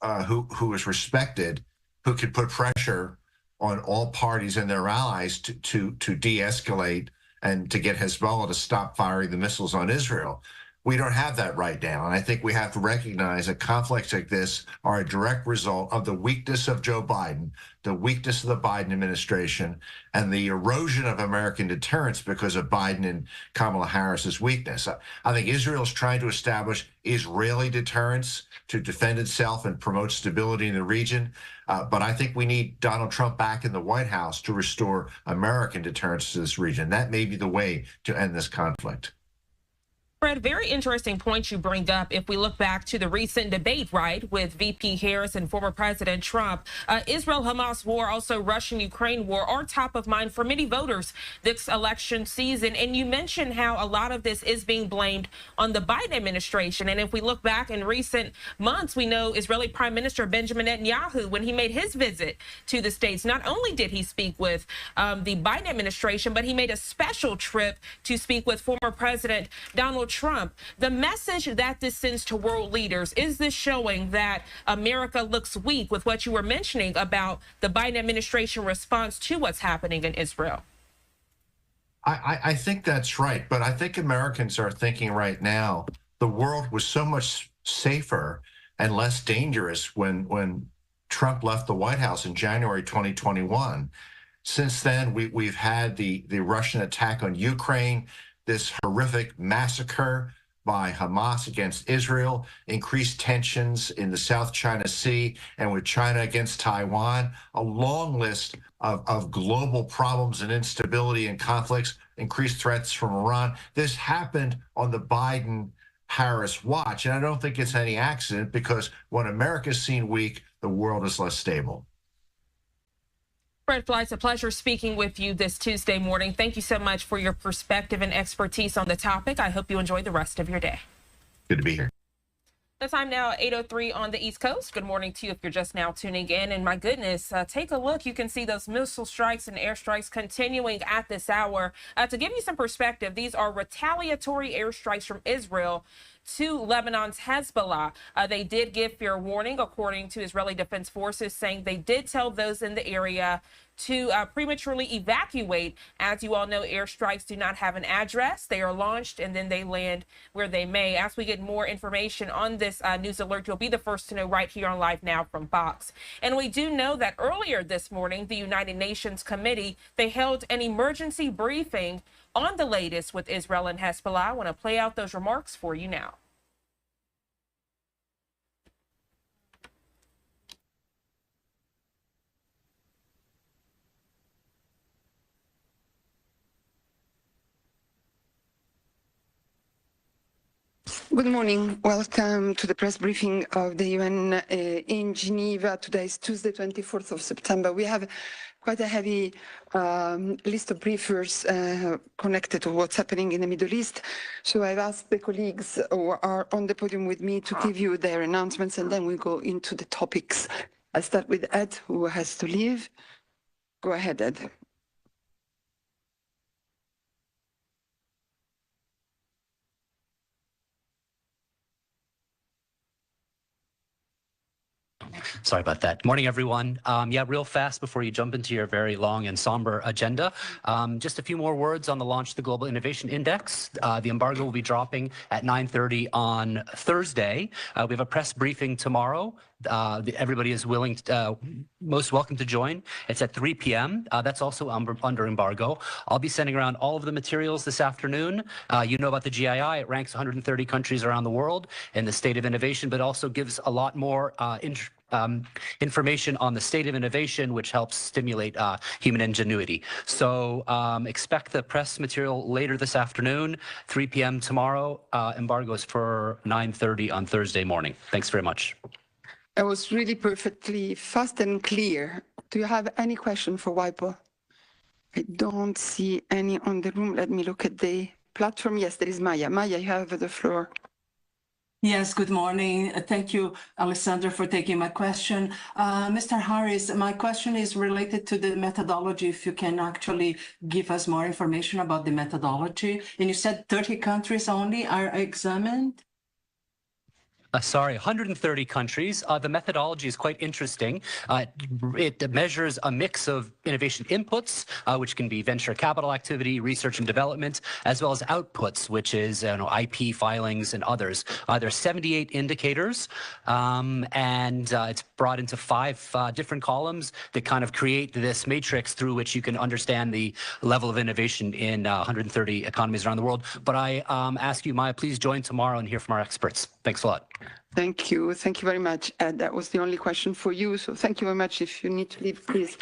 who is respected, who can put pressure on all parties and their allies to de-escalate and to get Hezbollah to stop firing the missiles on Israel. We don't have that right now, and I think we have to recognize that conflicts like this are a direct result of the weakness of Joe Biden, the weakness of the Biden administration, and the erosion of American deterrence because of Biden and Kamala Harris's weakness. I think Israel is trying to establish Israeli deterrence to defend itself and promote stability in the region, but I think we need Donald Trump back in the White House to restore American deterrence to this region. That may be the way to end this conflict. Fred, very interesting point you bring up. If we look back to the recent debate, right, with VP Harris and former President Trump, Israel-Hamas war, also Russian-Ukraine war are top of mind for many voters this election season. And you mentioned how a lot of this is being blamed on the Biden administration. And if we look back in recent months, we know Israeli Prime Minister Benjamin Netanyahu, when he made his visit to the States, not only did he speak with the Biden administration, but he made a special trip to speak with former President Donald Trump. The message that this sends to world leaders, is this showing that America looks weak with what you were mentioning about the Biden administration response to what's happening in Israel? I think that's right, but I think Americans are thinking right now the world was so much safer and less dangerous when Trump left the White House in January 2021. Since then, we've had the Russian attack on Ukraine, this horrific massacre by Hamas against Israel, increased tensions in the South China Sea and with China against Taiwan, a long list of global problems and instability and conflicts, increased threats from Iran. This happened on the Biden-Harris watch, and I don't think it's any accident, because when America's seen weak, the world is less stable. Fred Fly, it's a pleasure speaking with you this Tuesday morning. Thank you so much for your perspective and expertise on the topic. I hope you enjoy the rest of your day. Good to be here. The time now, 8:03 on the East Coast. Good morning to you if you're just now tuning in. And my goodness, take a look. You can see those missile strikes and airstrikes continuing at this hour. To give you some perspective, these are retaliatory airstrikes from Israel to Lebanon's Hezbollah. They did give fair warning, according to Israeli Defense Forces, saying they did tell those in the area to prematurely evacuate. As you all know, airstrikes do not have an address. They are launched and then they land where they may. As we get more information on this news alert, you'll be the first to know right here on Live Now from Fox. And we do know that earlier this morning, the United Nations Committee, they held an emergency briefing on the latest with Israel and Hezbollah. I want to play out those remarks for you now. Good morning. Welcome to the press briefing of the UN in Geneva. Today is Tuesday, 24th of September. We have quite a heavy list of briefers connected to what's happening in the Middle East. So I've asked the colleagues who are on the podium with me to give you their announcements, and then we'll go into the topics. I'll start with Ed, who has to leave. Go ahead, Ed. Sorry about that. Morning, everyone. Yeah, real fast before you jump into your very long and somber agenda. Just a few more words on the launch of the Global Innovation Index. The embargo will be dropping at 9:30 on Thursday. We have a press briefing tomorrow. Everybody is most welcome to join. It's at 3 p.m. That's also under embargo. I'll be sending around all of the materials this afternoon. You know about the GII. It ranks 130 countries around the world in the state of innovation, but also gives a lot more information on the state of innovation, which helps stimulate human ingenuity. So expect the press material later this afternoon, 3 p.m. tomorrow. Embargo is for 9:30 on Thursday morning. Thanks very much. It was really perfectly fast and clear. Do you have any question for WIPO? I don't see any on the room. Let me look at the platform. Yes, there is Maya. Maya, you have the floor. Yes, good morning. Thank you, Alessandra, for taking my question. Mr. Harris, my question is related to the methodology, if you can actually give us more information about the methodology. And you said 30 countries only are examined? Sorry, 130 countries. The methodology is quite interesting. It measures a mix of innovation inputs, which can be venture capital activity, research and development, as well as outputs, which is IP filings and others. There are 78 indicators, and it's brought into 5 different columns that kind of create this matrix through which you can understand the level of innovation in 130 economies around the world. But I ask you, Maya, please join tomorrow and hear from our experts. Thanks a lot. Thank you. Thank you very much. That was the only question for you. So thank you very much. If you need to leave, please.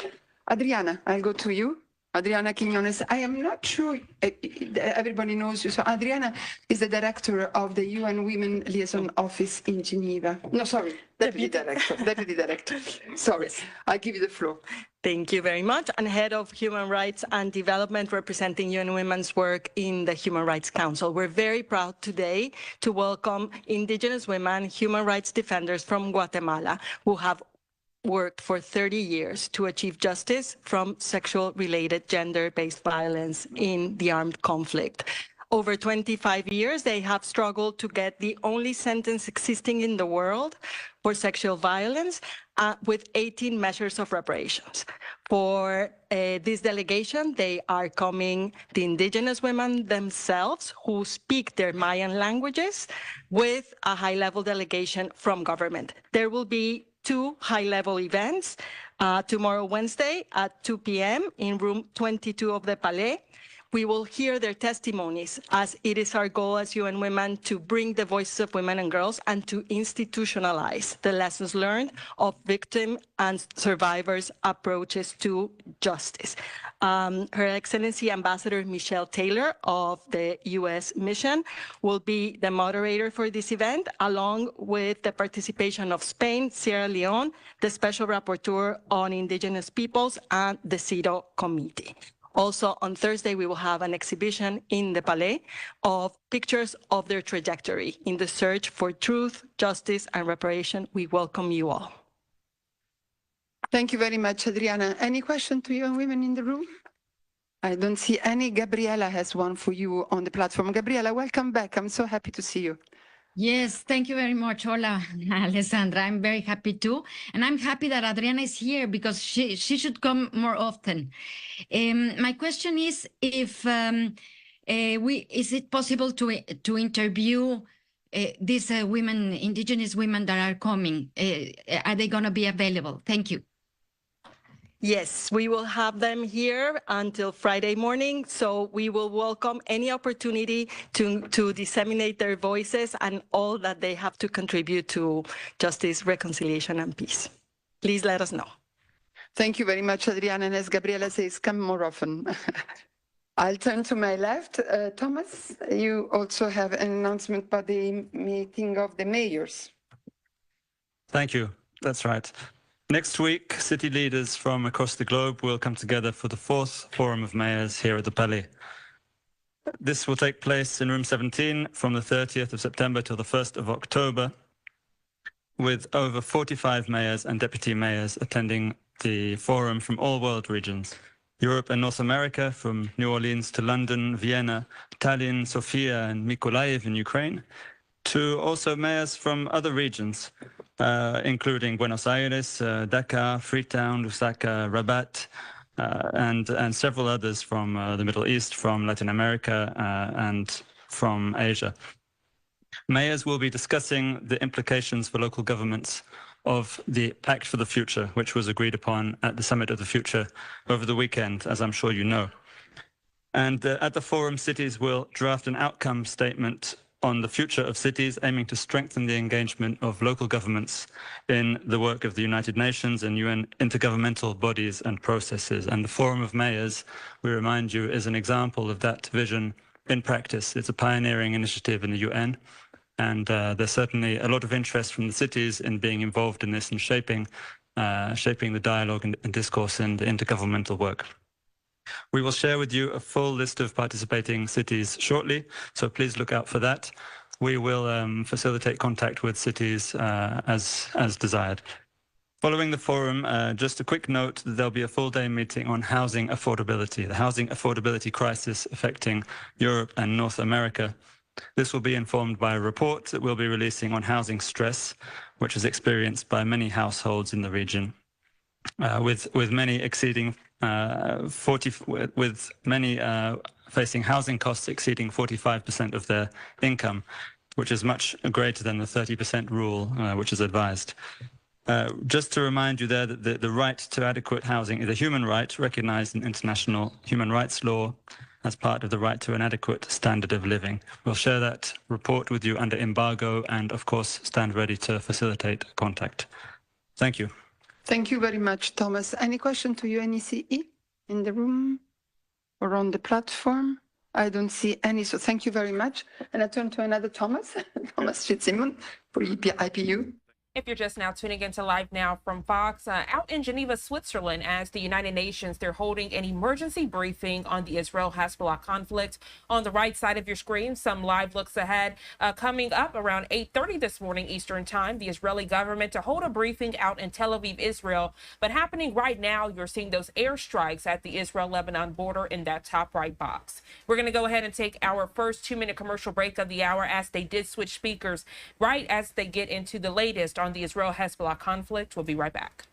Adriana, I'll go to you. Adriana Quiñones. I am not sure everybody knows you. So Adriana is the director of the UN Women Liaison Office in Geneva. No, sorry, deputy director. Sorry, I'll give you the floor. Thank you very much. And head of Human Rights and Development representing UN Women's work in the Human Rights Council. We're very proud today to welcome indigenous women human rights defenders from Guatemala who have worked for 30 years to achieve justice from sexual-related gender-based violence in the armed conflict. Over 25 years, they have struggled to get the only sentence existing in the world for sexual violence with 18 measures of reparations. For this delegation, they are coming the indigenous women themselves who speak their Mayan languages with a high-level delegation from government. There will be 2 high-level events tomorrow, Wednesday, at 2 p.m. in room 22 of the Palais. We will hear their testimonies, as it is our goal as UN Women to bring the voices of women and girls and to institutionalize the lessons learned of victim and survivors' approaches to justice. Her Excellency Ambassador Michelle Taylor of the U.S. mission will be the moderator for this event, along with the participation of Spain, Sierra Leone, the Special Rapporteur on Indigenous Peoples, and the CEDAW Committee. Also, on Thursday, we will have an exhibition in the Palais of pictures of their trajectory in the search for truth, justice, and reparation. We welcome you all. Thank you very much, Adriana. Any question to UN Women in the room? I don't see any. Gabriela has one for you on the platform. Gabriela, welcome back. I'm so happy to see you. Yes, thank you very much. Hola, Alessandra. I'm very happy too. And I'm happy that Adriana is here because she should come more often. My question is if is it possible to interview these women, indigenous women that are coming? Are they going to be available? Thank you. Yes, we will have them here until Friday morning. So we will welcome any opportunity to disseminate their voices and all that they have to contribute to justice, reconciliation, and peace. Please let us know. Thank you very much, Adriana. And as Gabriela says, come more often. I'll turn to my left. Thomas, you also have an announcement about the meeting of the mayors. Thank you. That's right. Next week, city leaders from across the globe will come together for the 4th Forum of Mayors here at the Palais. This will take place in room 17 from the 30th of September till the 1st of October, with over 45 mayors and deputy mayors attending the forum from all world regions. Europe and North America, from New Orleans to London, Vienna, Tallinn, Sofia, and Mykolaiv in Ukraine, to also mayors from other regions, including Buenos Aires, Dakar, Freetown, Lusaka, Rabat, and several others from the Middle East, from Latin America, and from Asia. Mayors will be discussing the implications for local governments of the Pact for the Future, which was agreed upon at the Summit of the Future over the weekend, as I'm sure you know. And at the forum, cities will draft an outcome statement on the future of cities, aiming to strengthen the engagement of local governments in the work of the United Nations and UN intergovernmental bodies and processes. And the Forum of Mayors, we remind you, is an example of that vision in practice. It's a pioneering initiative in the UN, And there's certainly a lot of interest from the cities in being involved in this and shaping the dialogue and discourse and intergovernmental work. We will share with you a full list of participating cities shortly, so please look out for that. We will facilitate contact with cities as desired. Following the forum, just a quick note, there'll be a full-day meeting on housing affordability, the housing affordability crisis affecting Europe and North America. This will be informed by a report that we'll be releasing on housing stress, which is experienced by many households in the region, with many exceeding with many facing housing costs exceeding 45% of their income, which is much greater than the 30% rule, which is advised. Just to remind you there that the right to adequate housing is a human right recognized in international human rights law as part of the right to an adequate standard of living. We'll share that report with you under embargo and, of course, stand ready to facilitate contact. Thank you. Thank you very much, Thomas. Any question to UNECE in the room or on the platform? I don't see any, so thank you very much. And I turn to another Thomas, Thomas Fitzsimon for IPU. If you're just now tuning into Live Now from Fox, out in Geneva, Switzerland, as the United Nations, they're holding an emergency briefing on the Israel-Hezbollah conflict. On the right side of your screen, some live looks ahead. Coming up around 8:30 this morning Eastern Time, the Israeli government to hold a briefing out in Tel Aviv, Israel. But happening right now, you're seeing those airstrikes at the Israel-Lebanon border in that top right box. We're going to go ahead and take our first 2-minute commercial break of the hour as they did switch speakers right as they get into the latest on the Israel-Hezbollah conflict. We'll be right back.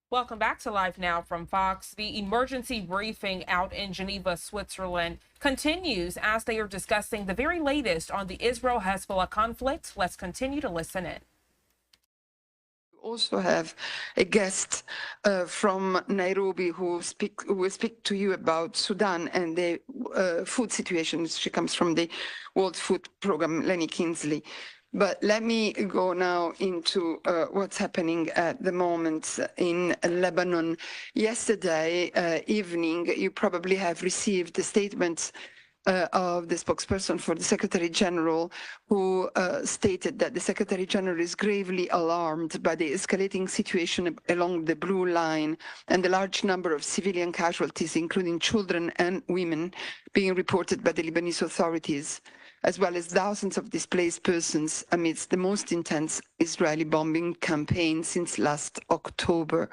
Welcome back to Live Now from Fox. The emergency briefing out in Geneva, Switzerland continues as they are discussing the very latest on the Israel-Hezbollah conflict. Let's continue to listen in. We also have a guest from Nairobi who will speak to you about Sudan and the food situation. She comes from the World Food Programme, Lenny Kinsley. But let me go now into what's happening at the moment in Lebanon. Yesterday evening, you probably have received the statements of the spokesperson for the Secretary General, who stated that the Secretary General is gravely alarmed by the escalating situation along the Blue Line and the large number of civilian casualties, including children and women, being reported by the Lebanese authorities. as well as thousands of displaced persons amidst the most intense Israeli bombing campaign since last October.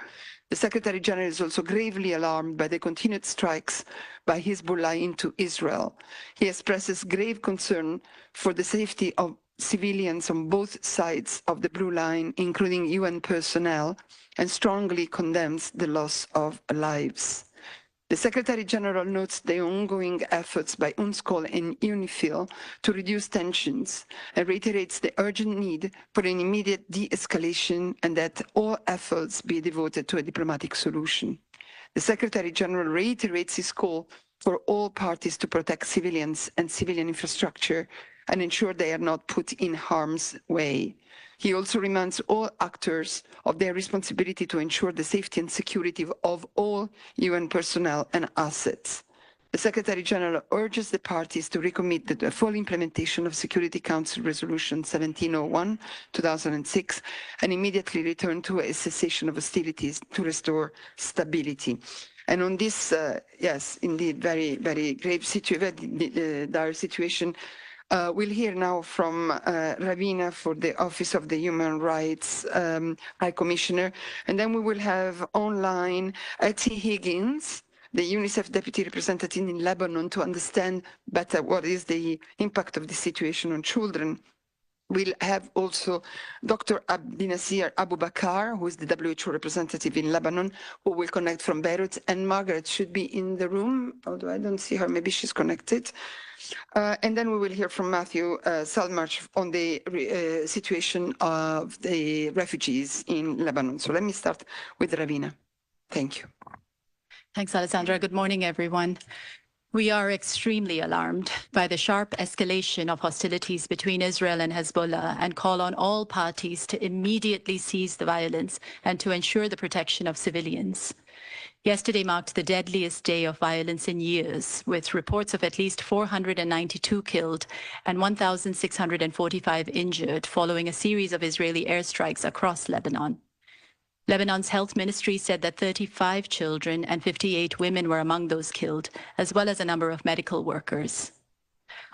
The Secretary General is also gravely alarmed by the continued strikes by Hezbollah into Israel. He expresses grave concern for the safety of civilians on both sides of the blue line, including UN personnel, and strongly condemns the loss of lives. The Secretary General notes the ongoing efforts by UNSCOL and UNIFIL to reduce tensions and reiterates the urgent need for an immediate de-escalation and that all efforts be devoted to a diplomatic solution. The Secretary General reiterates his call for all parties to protect civilians and civilian infrastructure and ensure they are not put in harm's way. He also reminds all actors of their responsibility to ensure the safety and security of all UN personnel and assets. The Secretary General urges the parties to recommit to the full implementation of Security Council Resolution 1701/2006 and immediately return to a cessation of hostilities to restore stability. And on this, yes, indeed, very, very grave dire situation, we'll hear now from Ravina for the Office of the Human Rights High Commissioner, and then we will have online Etty Higgins, the UNICEF Deputy Representative in Lebanon, to understand better what is the impact of the situation on children. We'll have also Dr. Abdinasir Abu Bakr, who is the WHO representative in Lebanon, who will connect from Beirut, and Margaret should be in the room, although I don't see her, maybe she's connected. And then we will hear from Matthew Salmarch on the situation of the refugees in Lebanon. So let me start with Ravina. Thank you. Thanks, Alessandra. Good morning, everyone. We are extremely alarmed by the sharp escalation of hostilities between Israel and Hezbollah and call on all parties to immediately cease the violence and to ensure the protection of civilians. Yesterday marked the deadliest day of violence in years, with reports of at least 492 killed and 1,645 injured following a series of Israeli airstrikes across Lebanon. Lebanon's health ministry said that 35 children and 58 women were among those killed, as well as a number of medical workers.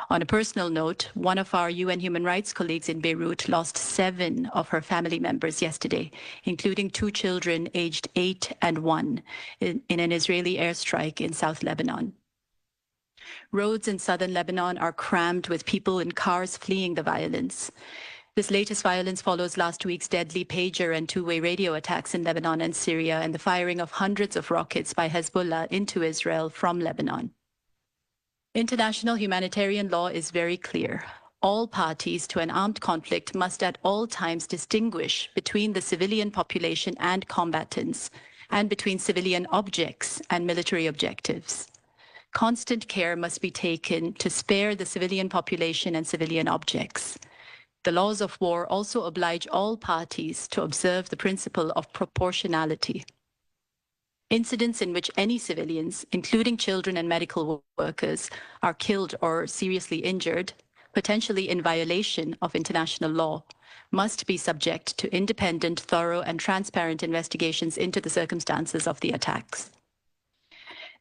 On a personal note, one of our UN human rights colleagues in Beirut lost 7 of her family members yesterday, including 2 children aged 8 and 1 in an Israeli airstrike in South Lebanon. Roads in southern Lebanon are crammed with people in cars fleeing the violence. This latest violence follows last week's deadly pager and two-way radio attacks in Lebanon and Syria and the firing of hundreds of rockets by Hezbollah into Israel from Lebanon. International humanitarian law is very clear. All parties to an armed conflict must at all times distinguish between the civilian population and combatants, and between civilian objects and military objectives. Constant care must be taken to spare the civilian population and civilian objects. The laws of war also oblige all parties to observe the principle of proportionality. Incidents in which any civilians, including children and medical workers, are killed or seriously injured, potentially in violation of international law, must be subject to independent, thorough, and transparent investigations into the circumstances of the attacks.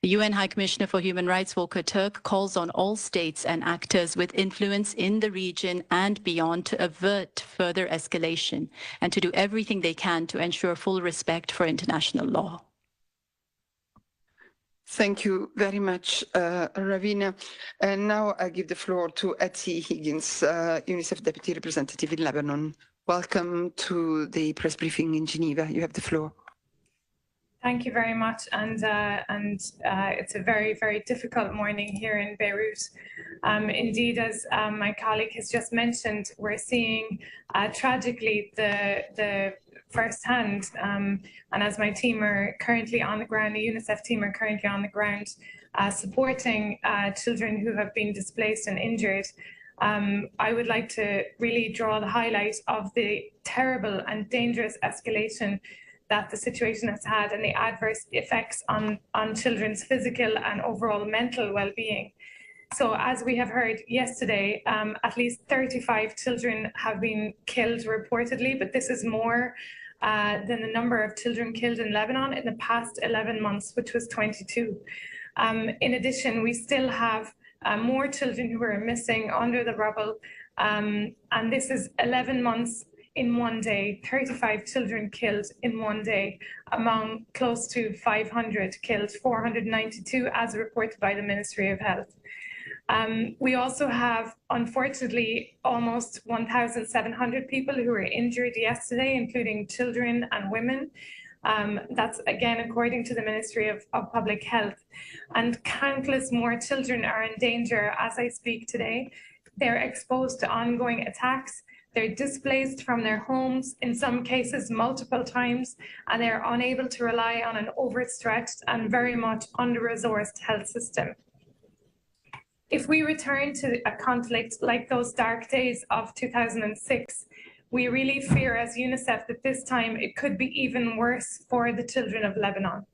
The UN High Commissioner for Human Rights, Volker Turk, calls on all states and actors with influence in the region and beyond to avert further escalation and to do everything they can to ensure full respect for international law. Thank you very much, Ravina. And now I give the floor to Etty Higgins, UNICEF Deputy Representative in Lebanon. Welcome to the press briefing in Geneva. You have the floor. Thank you very much, and it's a very, very difficult morning here in Beirut. Indeed, as my colleague has just mentioned, we're seeing tragically the firsthand, and as my team are currently on the ground, the UNICEF team are currently on the ground supporting children who have been displaced and injured. I would like to really draw the highlight of the terrible and dangerous escalation that the situation has had and the adverse effects on children's physical and overall mental well-being. So as we have heard yesterday, at least 35 children have been killed reportedly, but this is more than the number of children killed in Lebanon in the past 11 months, which was 22. In addition, we still have more children who are missing under the rubble. And this is 11 months in one day, 35 children killed in one day, among close to 500 killed, 492 as reported by the Ministry of Health. We also have, unfortunately, almost 1,700 people who were injured yesterday, including children and women. That's again according to the Ministry of Public Health. And countless more children are in danger as I speak today. They're exposed to ongoing attacks. They're displaced from their homes, in some cases multiple times, and they're unable to rely on an overstretched and very much under-resourced health system. If we return to a conflict like those dark days of 2006, we really fear as UNICEF that this time it could be even worse for the children of Lebanon.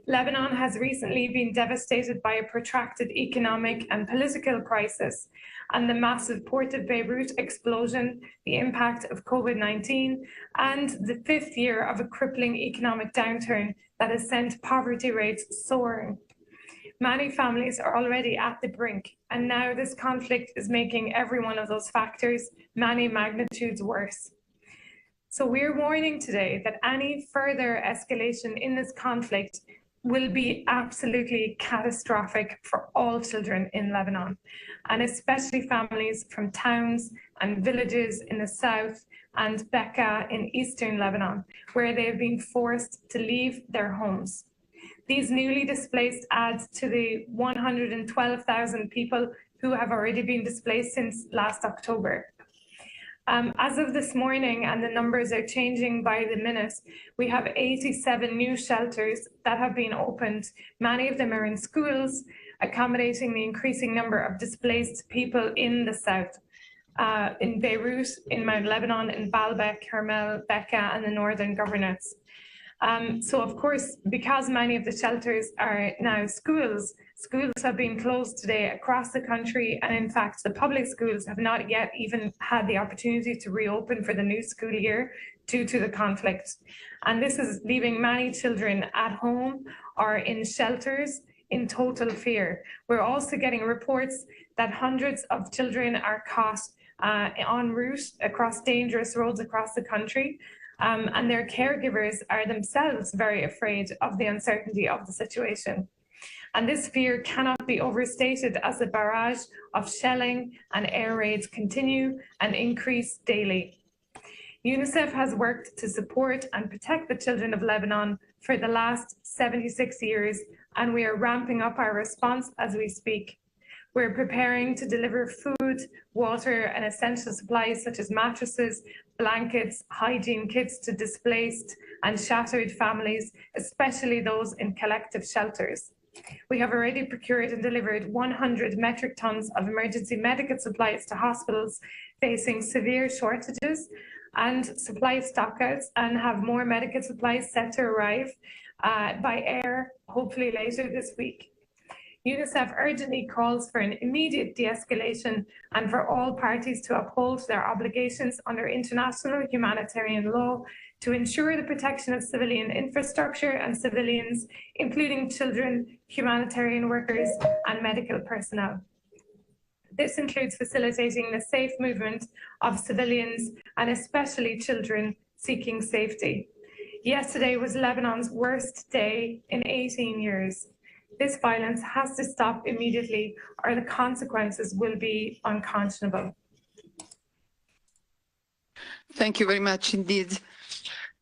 Lebanon has recently been devastated by a protracted economic and political crisis, and the massive port of Beirut explosion, the impact of COVID-19, and the fifth year of a crippling economic downturn that has sent poverty rates soaring. Many families are already at the brink, and now this conflict is making every one of those factors many magnitudes worse. So we're warning today that any further escalation in this conflict will be absolutely catastrophic for all children in Lebanon, and especially families from towns and villages in the south and Bekaa in eastern Lebanon, where they have been forced to leave their homes. These newly displaced add to the 112,000 people who have already been displaced since last October. As of this morning, and the numbers are changing by the minute, we have 87 new shelters that have been opened. Many of them are in schools, accommodating the increasing number of displaced people in the south, in Beirut, in Mount Lebanon, in Baalbek, Hermel, Bekaa, and the northern governorates. So of course, because many of the shelters are now schools, schools have been closed today across the country, and in fact, the public schools have not yet even had the opportunity to reopen for the new school year due to the conflict. And this is leaving many children at home or in shelters in total fear. We're also getting reports that hundreds of children are caught en route across dangerous roads across the country. And their caregivers are themselves very afraid of the uncertainty of the situation. And this fear cannot be overstated as the barrage of shelling and air raids continue and increase daily. UNICEF has worked to support and protect the children of Lebanon for the last 76 years, and we are ramping up our response as we speak. We're preparing to deliver food, water, and essential supplies such as mattresses, blankets, hygiene kits to displaced and shattered families, especially those in collective shelters. We have already procured and delivered 100 metric tons of emergency medical supplies to hospitals facing severe shortages and supply stockouts, and have more medical supplies set to arrive by air, hopefully later this week. UNICEF urgently calls for an immediate de-escalation and for all parties to uphold their obligations under international humanitarian law to ensure the protection of civilian infrastructure and civilians, including children, humanitarian workers, and medical personnel. This includes facilitating the safe movement of civilians and especially children seeking safety. Yesterday was Lebanon's worst day in 18 years. This violence has to stop immediately, or the consequences will be unconscionable. Thank you very much indeed.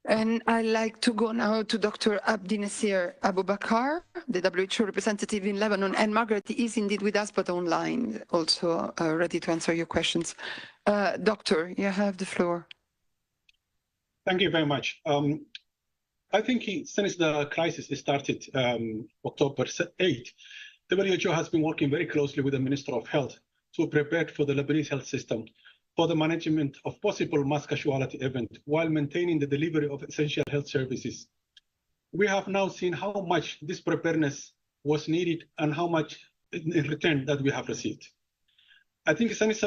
And I'd like to go now to Dr. Abdi Nasir Abubakar, the WHO representative in Lebanon. And Margaret is indeed with us, but online, also ready to answer your questions. Doctor, you have the floor. Thank you very much. I think since the crisis started October 8th, the WHO has been working very closely with the Minister of Health to prepare for the Lebanese health system for the management of possible mass casualty event while maintaining the delivery of essential health services. We have now seen how much this preparedness was needed and how much in return that we have received. I think since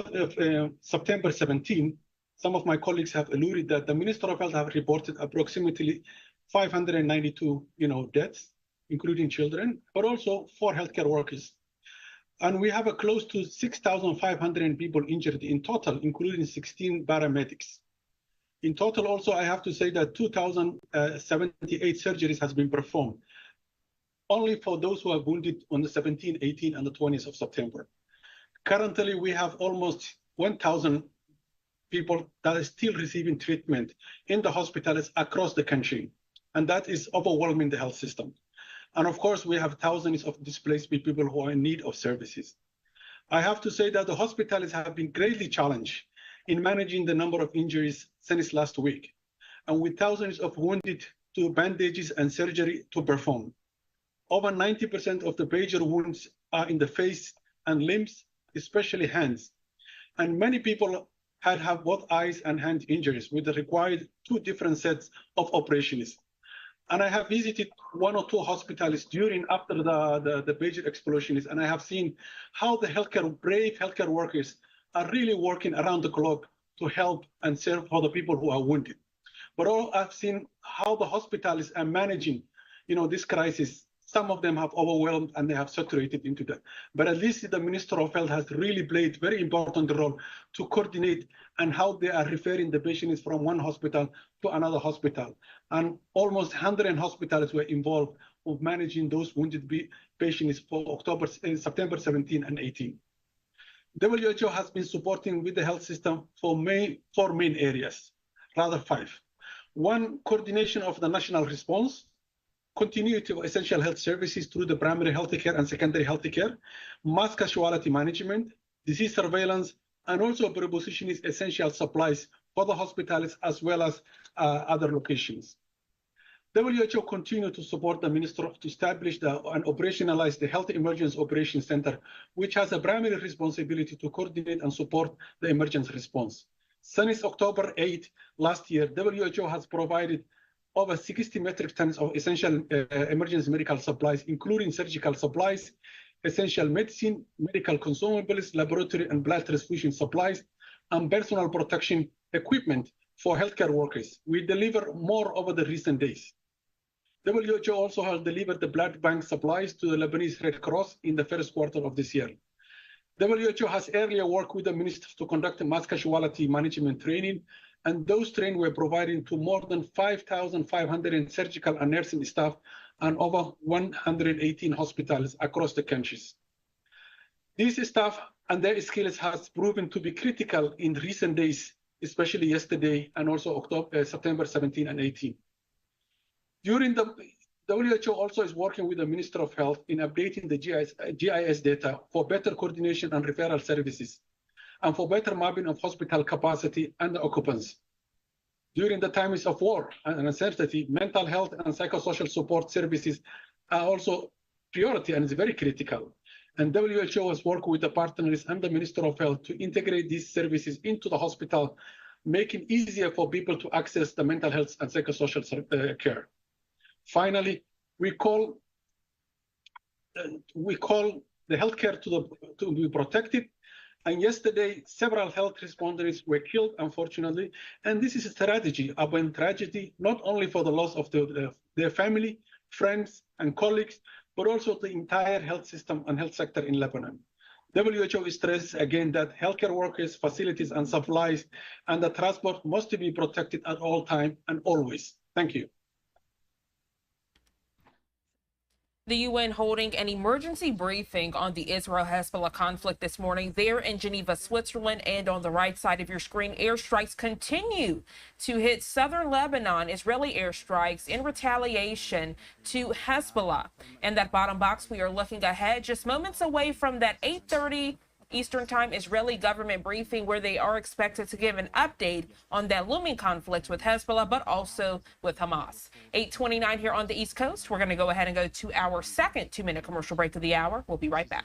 September 17, some of my colleagues have alluded that the Minister of Health have reported approximately 592, deaths, including children, but also 4 healthcare workers. And we have a close to 6,500 people injured in total, including 16 paramedics. In total, also, I have to say that 2,078 surgeries has been performed, only for those who are wounded on the 17th, 18th, and the 20th of September. Currently, we have almost 1,000 people that are still receiving treatment in the hospitals across the country, and that is overwhelming the health system. And of course, we have thousands of displaced people who are in need of services. I have to say that the hospitals have been greatly challenged in managing the number of injuries since last week, and with thousands of wounded to bandages and surgery to perform. Over 90% of the major wounds are in the face and limbs, especially hands. And many people have both eyes and hand injuries with the required 2 different sets of operations. And I have visited 1 or 2 hospitals after the major explosions, and I have seen how the brave healthcare workers are really working around the clock to help and serve for the people who are wounded. But I've seen how the hospitals are managing, this crisis. Some of them have overwhelmed and they have saturated into that. But at least the Minister of Health has really played very important role to coordinate and how they are referring the patients from one hospital to another hospital. And almost 100 hospitals were involved of managing those wounded patients for September 17 and 18. WHO has been supporting with the health system for 4 main areas, rather 5. 1, coordination of the national response, continuity of essential health services through the primary health care and secondary health care, mass casualty management, disease surveillance, and also prepositioning essential supplies for the hospitals as well as other locations. WHO continue to support the Minister to establish and operationalize the Health Emergency Operations Center, which has a primary responsibility to coordinate and support the emergency response. Since October 8 last year, WHO has provided over 60 metric tons of essential emergency medical supplies, including surgical supplies, essential medicine, medical consumables, laboratory and blood transfusion supplies, and personal protection equipment for healthcare workers. We deliver more over the recent days. WHO also has delivered the blood bank supplies to the Lebanese Red Cross in the first quarter of this year. WHO has earlier worked with the ministers to conduct mass casualty management training, and those training were provided to more than 5,500 surgical and nursing staff and over 118 hospitals across the countries. These staff and their skills has proven to be critical in recent days, especially yesterday and also September 17 and 18. During the WHO also is working with the Minister of Health in updating the GIS data for better coordination and referral services, and for better mapping of hospital capacity and occupants. During the times of war and uncertainty, mental health and psychosocial support services are also priority and is very critical. And WHO has worked with the partners and the Minister of Health to integrate these services into the hospital, making it easier for people to access the mental health and psychosocial care. Finally, we call the healthcare to be protected. And yesterday, several health responders were killed, unfortunately. And this is a tragedy, not only for the loss of their family, friends, and colleagues, but also the entire health system and health sector in Lebanon. WHO stresses again that healthcare workers, facilities, and supplies, and the transport must be protected at all times and always. Thank you. The UN holding an emergency briefing on the Israel-Hezbollah conflict this morning there in Geneva, Switzerland. And on the right side of your screen, airstrikes continue to hit southern Lebanon. Israeli airstrikes in retaliation to Hezbollah. And that bottom box, we are looking ahead just moments away from that 8:30 Eastern Time Israeli government briefing, where they are expected to give an update on that looming conflict with Hezbollah, but also with Hamas. 8:29 here on the East Coast. We're going to go ahead and go to our second 2-minute commercial break of the hour. We'll be right back.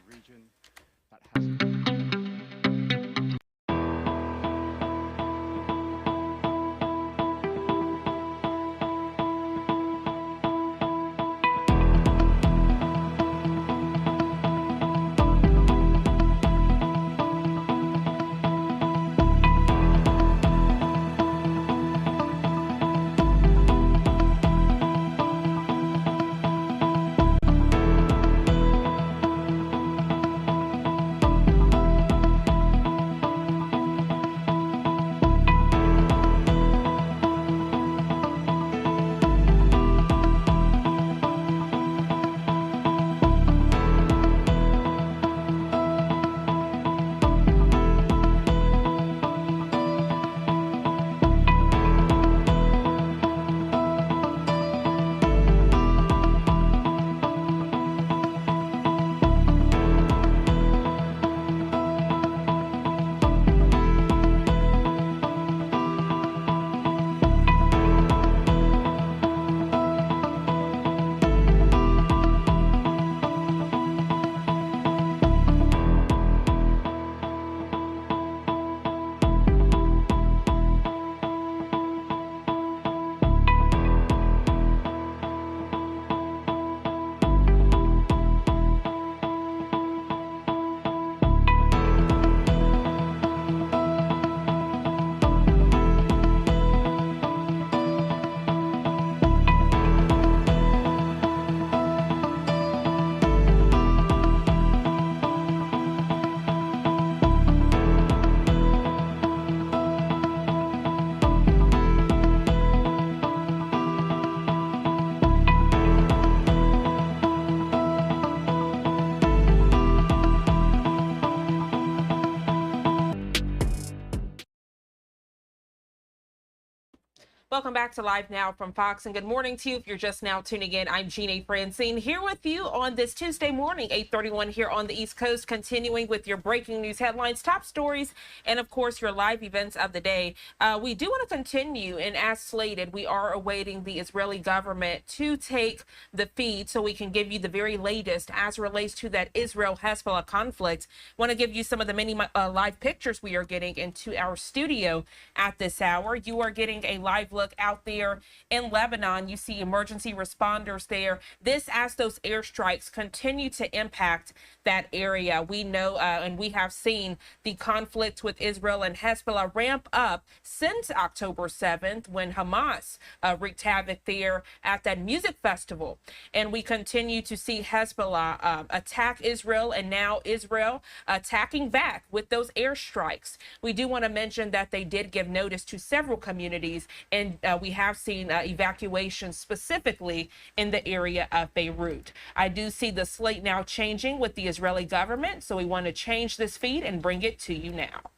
Welcome back to Live Now from Fox, and good morning to you. If you're just now tuning in, I'm Jeannie Francine here with you on this Tuesday morning, 8:31 here on the East Coast, continuing with your breaking news headlines, top stories, and of course your live events of the day. We do want to continue, and as slated, we are awaiting the Israeli government to take the feed so we can give you the very latest as it relates to that Israel-Hezbollah conflict. Want to give you some of the many live pictures we are getting into our studio at this hour. You are getting a live look out there in Lebanon. You see emergency responders there. This as those airstrikes continue to impact that area. We know and we have seen the conflict with Israel and Hezbollah ramp up since October 7th when Hamas wreaked havoc there at that music festival. And we continue to see Hezbollah attack Israel, and now Israel attacking back with those airstrikes. We do want to mention that they did give notice to several communities, and we have seen evacuations specifically in the area of Beirut. I do see the slate now changing with the Israeli government, so we want to change this feed and bring it to you now.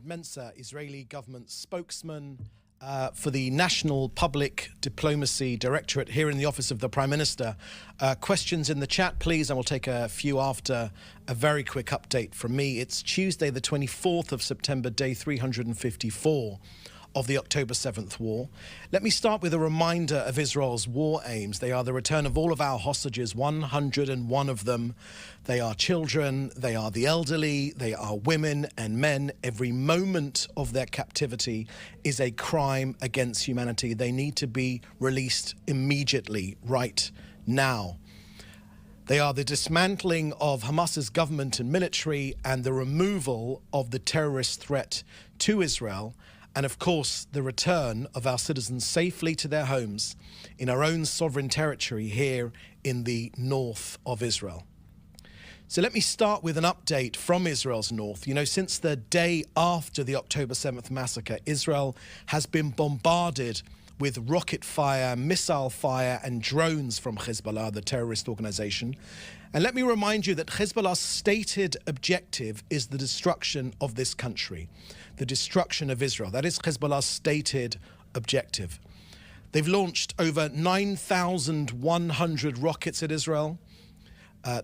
Mensa, Israeli government spokesman for the National Public Diplomacy Directorate here in the office of the Prime Minister. Questions in the chat, please, and we'll take a few after a very quick update from me. It's Tuesday, the 24th of September, day 354 of the October 7th war. Let me start with a reminder of Israel's war aims. They are the return of all of our hostages, 101 of them. They are children, they are the elderly, they are women and men. Every moment of their captivity is a crime against humanity. They need to be released immediately, right now. They are the dismantling of Hamas's government and military and the removal of the terrorist threat to Israel, and of course the return of our citizens safely to their homes in our own sovereign territory here in the north of Israel. So let me start with an update from Israel's north. You know, since the day after the October 7th massacre, Israel has been bombarded with rocket fire, missile fire and drones from Hezbollah, the terrorist organization. And let me remind you that Hezbollah's stated objective is the destruction of this country, the destruction of Israel. That is Hezbollah's stated objective. They've launched over 9,100 rockets at Israel.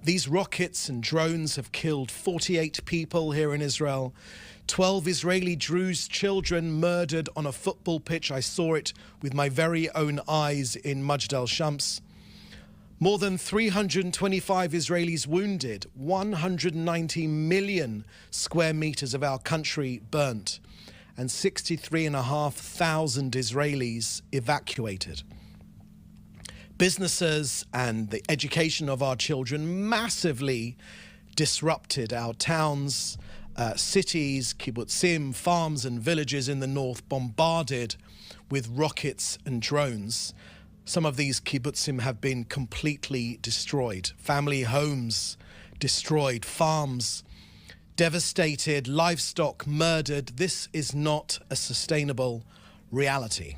These rockets and drones have killed 48 people here in Israel. 12 Israeli Druze children murdered on a football pitch. I saw it with my very own eyes in Majd al-Shams. More than 325 Israelis wounded, 190 million square meters of our country burnt, and 63,500 Israelis evacuated. Businesses and the education of our children massively disrupted. Our towns, cities, kibbutzim, farms and villages in the north bombarded with rockets and drones. Some of these kibbutzim have been completely destroyed. Family homes destroyed, farms devastated, livestock murdered. This is not a sustainable reality.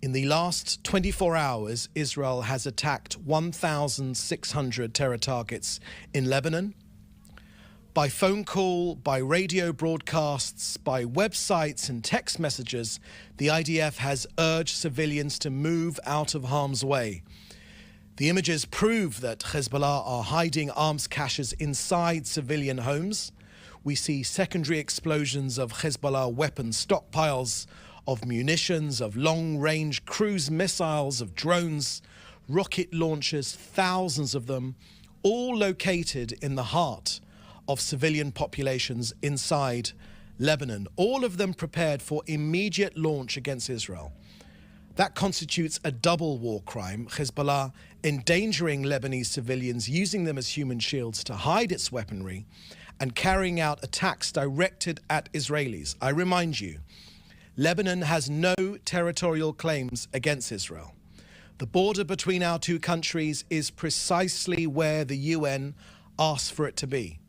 In the last 24 hours, Israel has attacked 1,600 terror targets in Lebanon. By phone call, by radio broadcasts, by websites and text messages, the IDF has urged civilians to move out of harm's way. The images prove that Hezbollah are hiding arms caches inside civilian homes. We see secondary explosions of Hezbollah weapon stockpiles, of munitions, of long-range cruise missiles, of drones, rocket launchers, thousands of them, all located in the heart of civilian populations inside Lebanon, all of them prepared for immediate launch against Israel. That constitutes a double war crime. Hezbollah endangering Lebanese civilians, using them as human shields to hide its weaponry, and carrying out attacks directed at Israelis. I remind you, Lebanon has no territorial claims against Israel. The border between our two countries is precisely where the UN asked for it to be.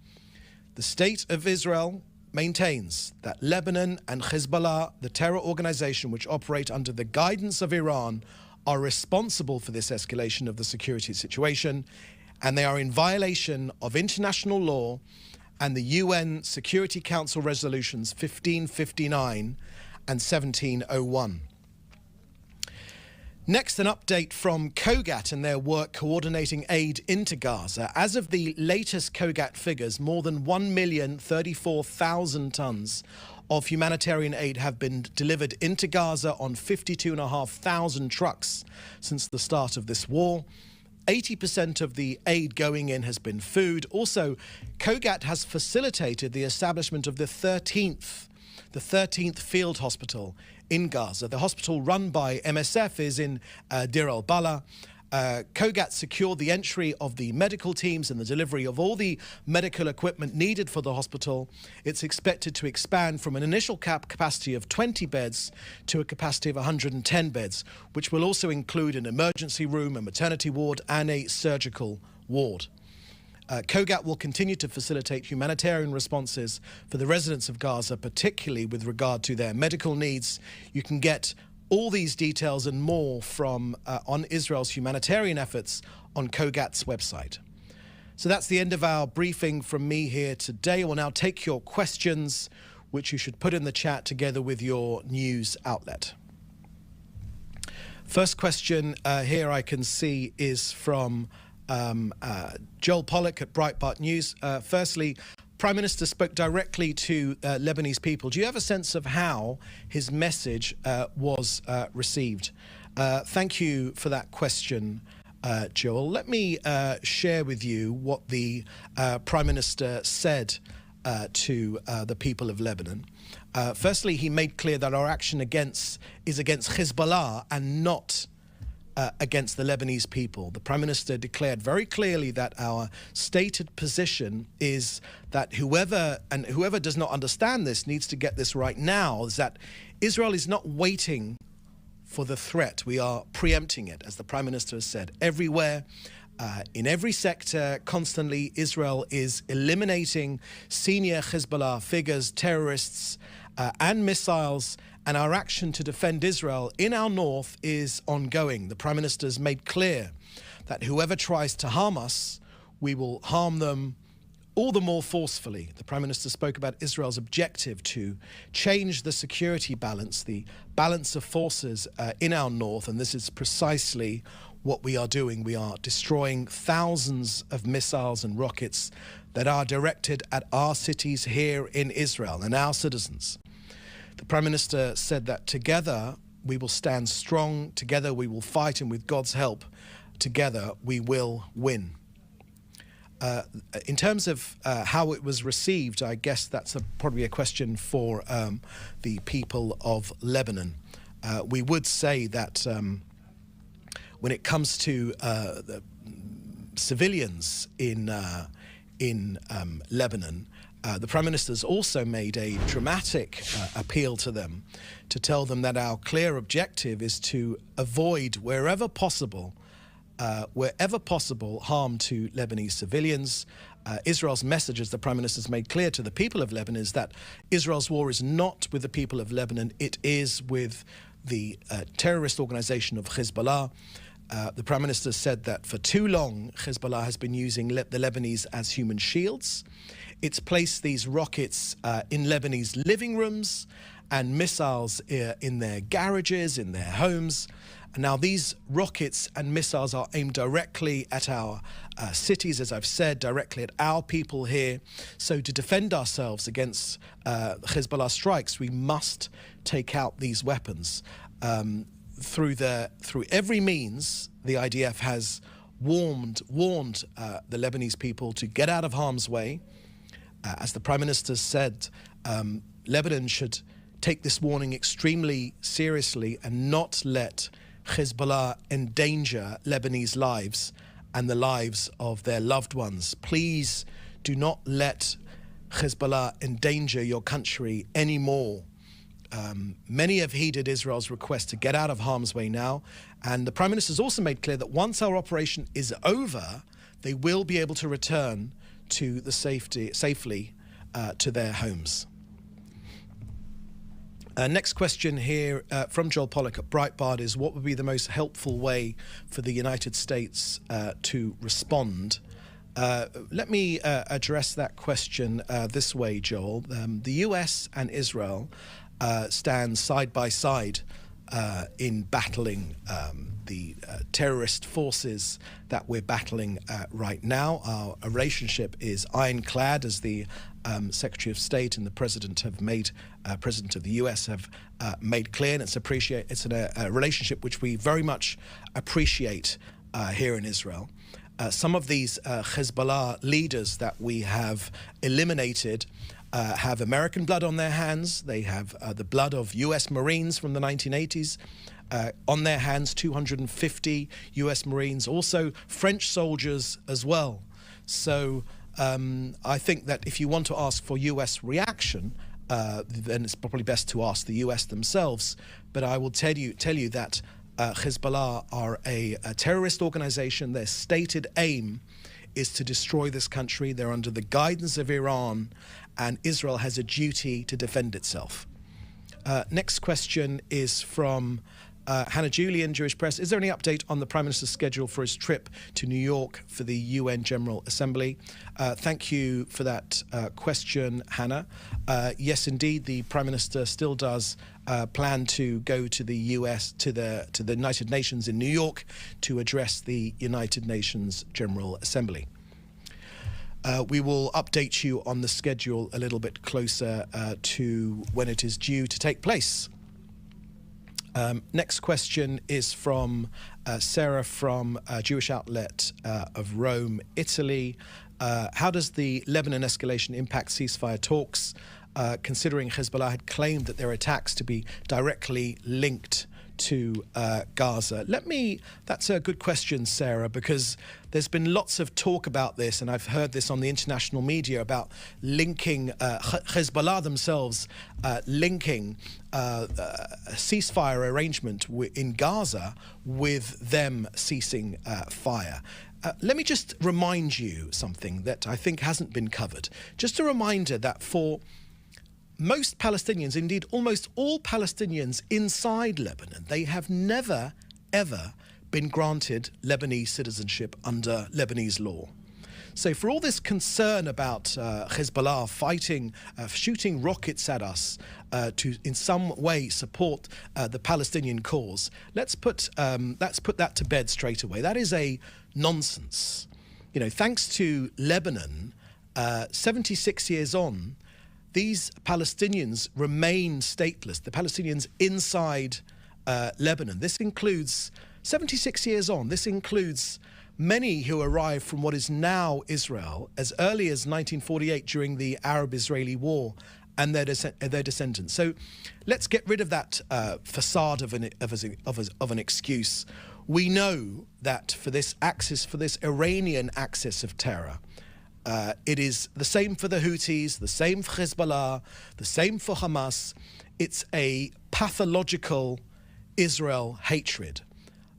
The state of Israel maintains that Lebanon and Hezbollah, the terror organization which operate under the guidance of Iran, are responsible for this escalation of the security situation, and they are in violation of international law and the UN Security Council resolutions 1559 and 1701. Next, an update from COGAT and their work coordinating aid into Gaza. As of the latest COGAT figures, more than 1,034,000 tons of humanitarian aid have been delivered into Gaza on 52,500 trucks since the start of this war. 80% of the aid going in has been food. Also, COGAT has facilitated the establishment of the 13th field hospital in Gaza. The hospital run by MSF is in Deir al-Balah. COGAT secured the entry of the medical teams and the delivery of all the medical equipment needed for the hospital. It's expected to expand from an initial capacity of 20 beds to a capacity of 110 beds, which will also include an emergency room, a maternity ward, and a surgical ward. COGAT will continue to facilitate humanitarian responses for the residents of Gaza, particularly with regard to their medical needs. You can get all these details and more from on Israel's humanitarian efforts on COGAT's website. So that's the end of our briefing from me here today. I will now take your questions, which you should put in the chat together with your news outlet. First question here I can see is from Joel Pollack at Breitbart News. Firstly, Prime Minister spoke directly to Lebanese people. Do you have a sense of how his message was received? Thank you for that question, Joel. Let me share with you what the Prime Minister said to the people of Lebanon. Firstly, he made clear that our action is against Hezbollah and not against the Lebanese people. The Prime Minister declared very clearly that our stated position is that whoever does not understand this needs to get this right now, is that Israel is not waiting for the threat. We are preempting it, as the Prime Minister has said. Everywhere, in every sector, constantly, Israel is eliminating senior Hezbollah figures, terrorists, and missiles, and our action to defend Israel in our north is ongoing. The Prime Minister has made clear that whoever tries to harm us, we will harm them all the more forcefully. The Prime Minister spoke about Israel's objective to change the security balance, the balance of forces in our north, and this is precisely what we are doing. We are destroying thousands of missiles and rockets that are directed at our cities here in Israel and our citizens. The Prime Minister said that together we will stand strong, together we will fight, and with God's help, together we will win. In terms of how it was received, I guess that's probably a question for the people of Lebanon. We would say that when it comes to the civilians in Lebanon, the Prime Minister's also made a dramatic appeal to them to tell them that our clear objective is to avoid, wherever possible, harm to Lebanese civilians. Israel's message, as the Prime Minister's made clear to the people of Lebanon, is that Israel's war is not with the people of Lebanon, it is with the terrorist organization of Hezbollah. The Prime Minister said that for too long, Hezbollah has been using the Lebanese as human shields. It's placed these rockets in Lebanese living rooms and missiles in their garages, in their homes. And now these rockets and missiles are aimed directly at our cities, as I've said, directly at our people here. So to defend ourselves against Hezbollah strikes, we must take out these weapons. Through every means, the IDF has warned the Lebanese people to get out of harm's way. As the Prime Minister said, Lebanon should take this warning extremely seriously and not let Hezbollah endanger Lebanese lives and the lives of their loved ones. Please do not let Hezbollah endanger your country anymore. Many have heeded Israel's request to get out of harm's way now, and the Prime Minister has also made clear that once our operation is over, they will be able to return to the safely to their homes. Next question here from Joel Pollack at Breitbart is, what would be the most helpful way for the United States to respond? Let me address that question this way, Joel. The US and Israel stand side by side in battling the terrorist forces that we're battling right now. Our relationship is ironclad, as the Secretary of State and the President have made, President of the US have made clear, and it's a relationship which we very much appreciate here in Israel. Some of these Hezbollah leaders that we have eliminated have American blood on their hands. They have the blood of US Marines from the 1980s on their hands, 250 US Marines, also French soldiers as well. So I think that if you want to ask for US reaction, then it's probably best to ask the US themselves. But I will tell you that Hezbollah are a terrorist organization. Their stated aim is to destroy this country. They're under the guidance of Iran, and Israel has a duty to defend itself. Next question is from Hannah Julian, Jewish Press. Is there any update on the Prime Minister's schedule for his trip to New York for the UN General Assembly? Thank you for that question, Hannah. Yes, indeed, the Prime Minister still does plan to go to the US, to the United Nations in New York to address the United Nations General Assembly. We will update you on the schedule a little bit closer to when it is due to take place. Next question is from Sarah from Jewish Outlet of Rome, Italy. How does the Lebanon escalation impact ceasefire talks, considering Hezbollah had claimed that their attacks to be directly linked to Gaza? That's a good question, Sarah, because there's been lots of talk about this, and I've heard this on the international media about linking Hezbollah themselves, linking a ceasefire arrangement in Gaza with them ceasing fire. Let me just remind you something that I think hasn't been covered. Just a reminder that for most Palestinians, indeed almost all Palestinians inside Lebanon, they have never, ever been granted Lebanese citizenship under Lebanese law. So for all this concern about Hezbollah fighting, shooting rockets at us to in some way support the Palestinian cause, let's put that to bed straight away. That is a nonsense. You know, thanks to Lebanon, 76 years on, these Palestinians remain stateless. The Palestinians inside Lebanon. This includes 76 years on. This includes many who arrived from what is now Israel as early as 1948 during the Arab-Israeli War, and their descendants. So let's get rid of that facade of an excuse. We know that for this axis, for this Iranian axis of terror, it is the same for the Houthis, the same for Hezbollah, the same for Hamas. It's a pathological Israel hatred.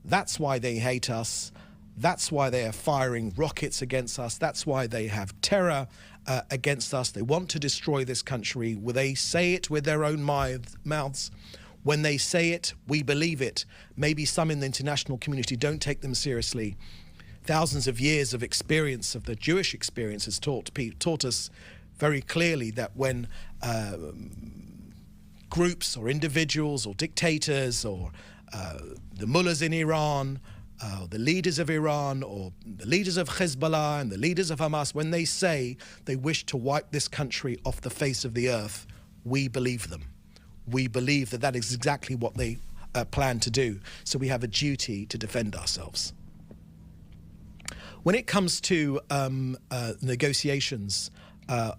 That's why they hate us. That's why they are firing rockets against us. That's why they have terror against us. They want to destroy this country. They say it with their own mouths. When they say it, we believe it. Maybe some in the international community don't take them seriously. Thousands of years of experience, of the Jewish experience, has taught us very clearly that when groups or individuals or dictators or the mullahs in Iran, the leaders of Iran or the leaders of Hezbollah and the leaders of Hamas, when they say they wish to wipe this country off the face of the earth, we believe them. We believe that that is exactly what they plan to do. So we have a duty to defend ourselves. When it comes to negotiations with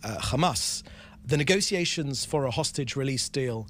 Hamas, the negotiations for a hostage release deal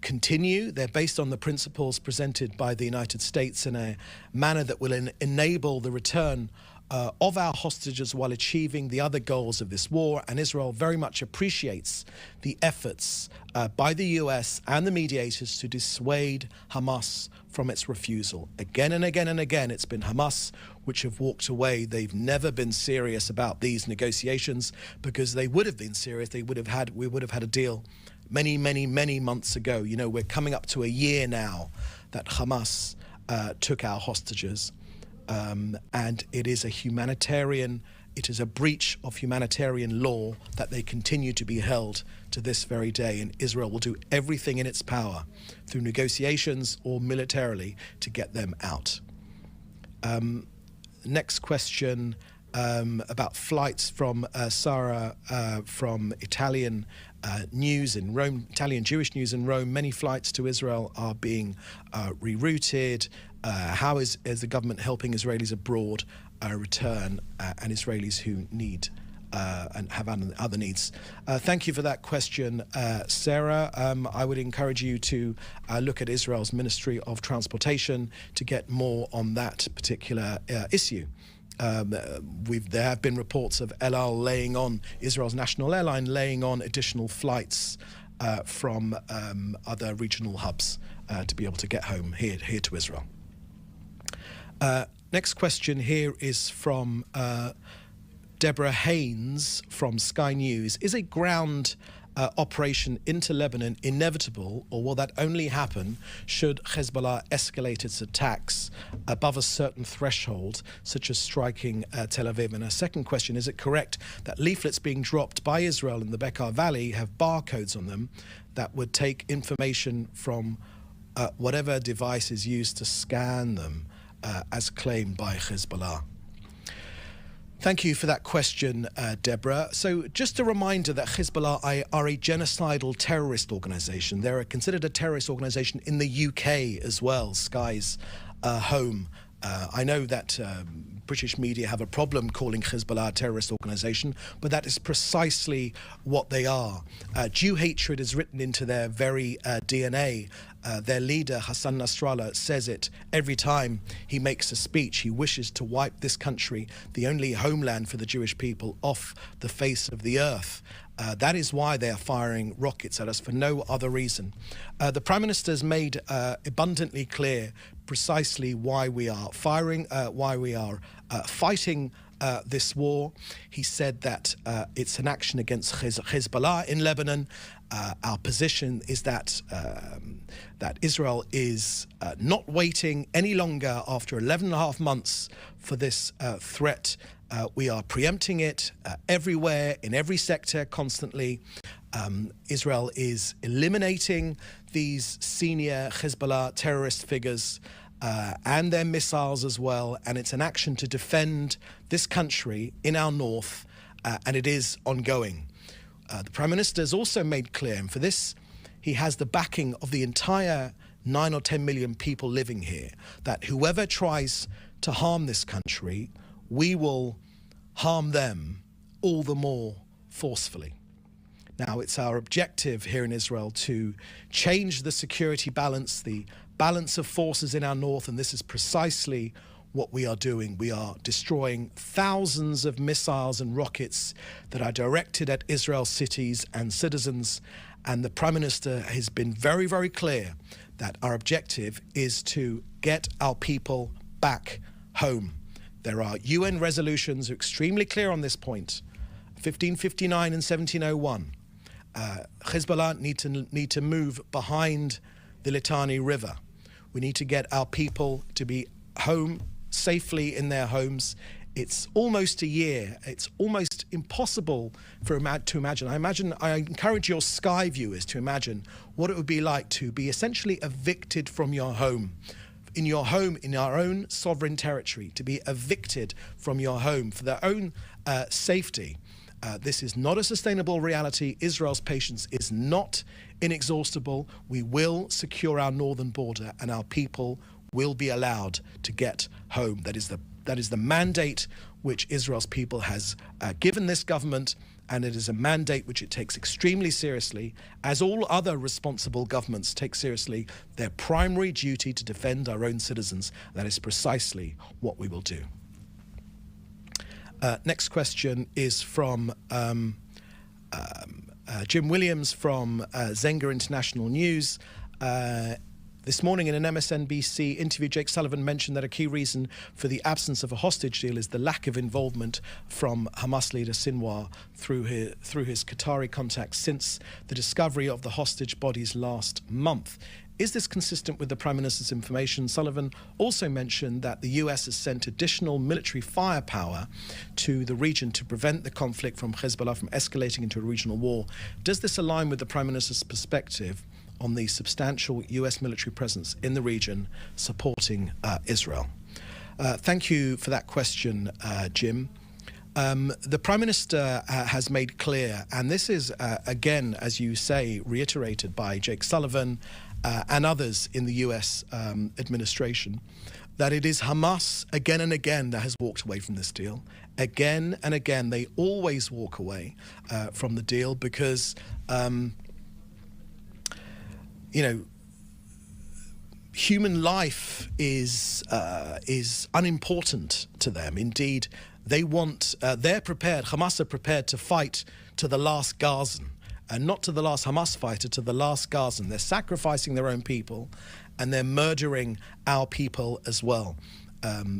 continue. They're based on the principles presented by the United States in a manner that will enable the return of our hostages while achieving the other goals of this war. And Israel very much appreciates the efforts by the US and the mediators to dissuade Hamas from its refusal. Again and again and again, it's been Hamas which have walked away. They've never been serious about these negotiations, because they would have been serious. We would have had a deal many, many, many months ago. You know, we're coming up to a year now that Hamas took our hostages, and it is a breach of humanitarian law that they continue to be held to this very day, and Israel will do everything in its power through negotiations or militarily to get them out. Next question about flights from Sarah from Italian news in Rome, Italian Jewish news in Rome. Many flights to Israel are being rerouted. How is the government helping Israelis abroad return and Israelis who need and have other needs? Thank you for that question, Sarah. I would encourage you to look at Israel's Ministry of Transportation to get more on that particular issue. There have been reports of El Al laying on, Israel's national airline, laying on additional flights from other regional hubs to be able to get home here to Israel. Next question here is from Deborah Haynes from Sky News. Is a ground operation into Lebanon inevitable, or will that only happen should Hezbollah escalate its attacks above a certain threshold, such as striking Tel Aviv? And a second question, is it correct that leaflets being dropped by Israel in the Bekaa Valley have barcodes on them that would take information from whatever device is used to scan them, as claimed by Hezbollah? Thank you for that question, Deborah. So just a reminder that Hezbollah are a genocidal terrorist organization. They're considered a terrorist organization in the UK as well, Sky's home. I know that British media have a problem calling Hezbollah a terrorist organization, but that is precisely what they are. Jew hatred is written into their very DNA. Their leader, Hassan Nasrallah, says it every time he makes a speech. He wishes to wipe this country, the only homeland for the Jewish people, off the face of the earth. That is why they are firing rockets at us, for no other reason. The Prime Minister has made abundantly clear precisely why we are fighting this war. He said that it's an action against Hezbollah in Lebanon. Our position is that that Israel is not waiting any longer after 11.5 months for this threat. We are preempting it everywhere, in every sector, constantly. Israel is eliminating these senior Hezbollah terrorist figures and their missiles as well, and it's an action to defend this country in our north, and it is ongoing. The Prime Minister has also made clear, and for this he has the backing of the entire 9 or 10 million people living here, that whoever tries to harm this country, we will harm them all the more forcefully. Now, it's our objective here in Israel to change the security balance, the balance of forces in our north, and this is precisely what we are doing. We are destroying thousands of missiles and rockets that are directed at Israel's cities and citizens, and the Prime Minister has been very, very clear that our objective is to get our people back home. There are UN resolutions extremely clear on this point, 1559 and 1701. Hezbollah need to move behind the Litani River. We need to get our people to be home safely in their homes. It's almost a year. It's almost impossible to imagine. I encourage your Sky viewers to imagine what it would be like to be essentially evicted from your home. In your home, in our own sovereign territory, to be evicted from your home for their own safety. This is not a sustainable reality. Israel's patience is not inexhaustible. We will secure our northern border, and our people will be allowed to get home. That is the mandate which Israel's people has given this government, and it is a mandate which it takes extremely seriously, as all other responsible governments take seriously their primary duty to defend our own citizens. That is precisely what we will do. Next question is from Jim Williams from Zenga International News. This morning in an MSNBC interview, Jake Sullivan mentioned that a key reason for the absence of a hostage deal is the lack of involvement from Hamas leader Sinwar through his Qatari contacts since the discovery of the hostage bodies last month. Is this consistent with the Prime Minister's information? Sullivan also mentioned that the US has sent additional military firepower to the region to prevent the conflict from Hezbollah from escalating into a regional war. Does this align with the Prime Minister's perspective on the substantial US military presence in the region supporting Israel? Thank you for that question, Jim. The Prime Minister has made clear, and this is, again, as you say, reiterated by Jake Sullivan and others in the US administration, that it is Hamas again and again that has walked away from this deal. Again and again, they always walk away from the deal because, you know, human life is unimportant to them. Indeed, they want, they're prepared, Hamas are prepared to fight to the last Gazan. And not to the last Hamas fighter, to the last Gazan. They're sacrificing their own people and they're murdering our people as well.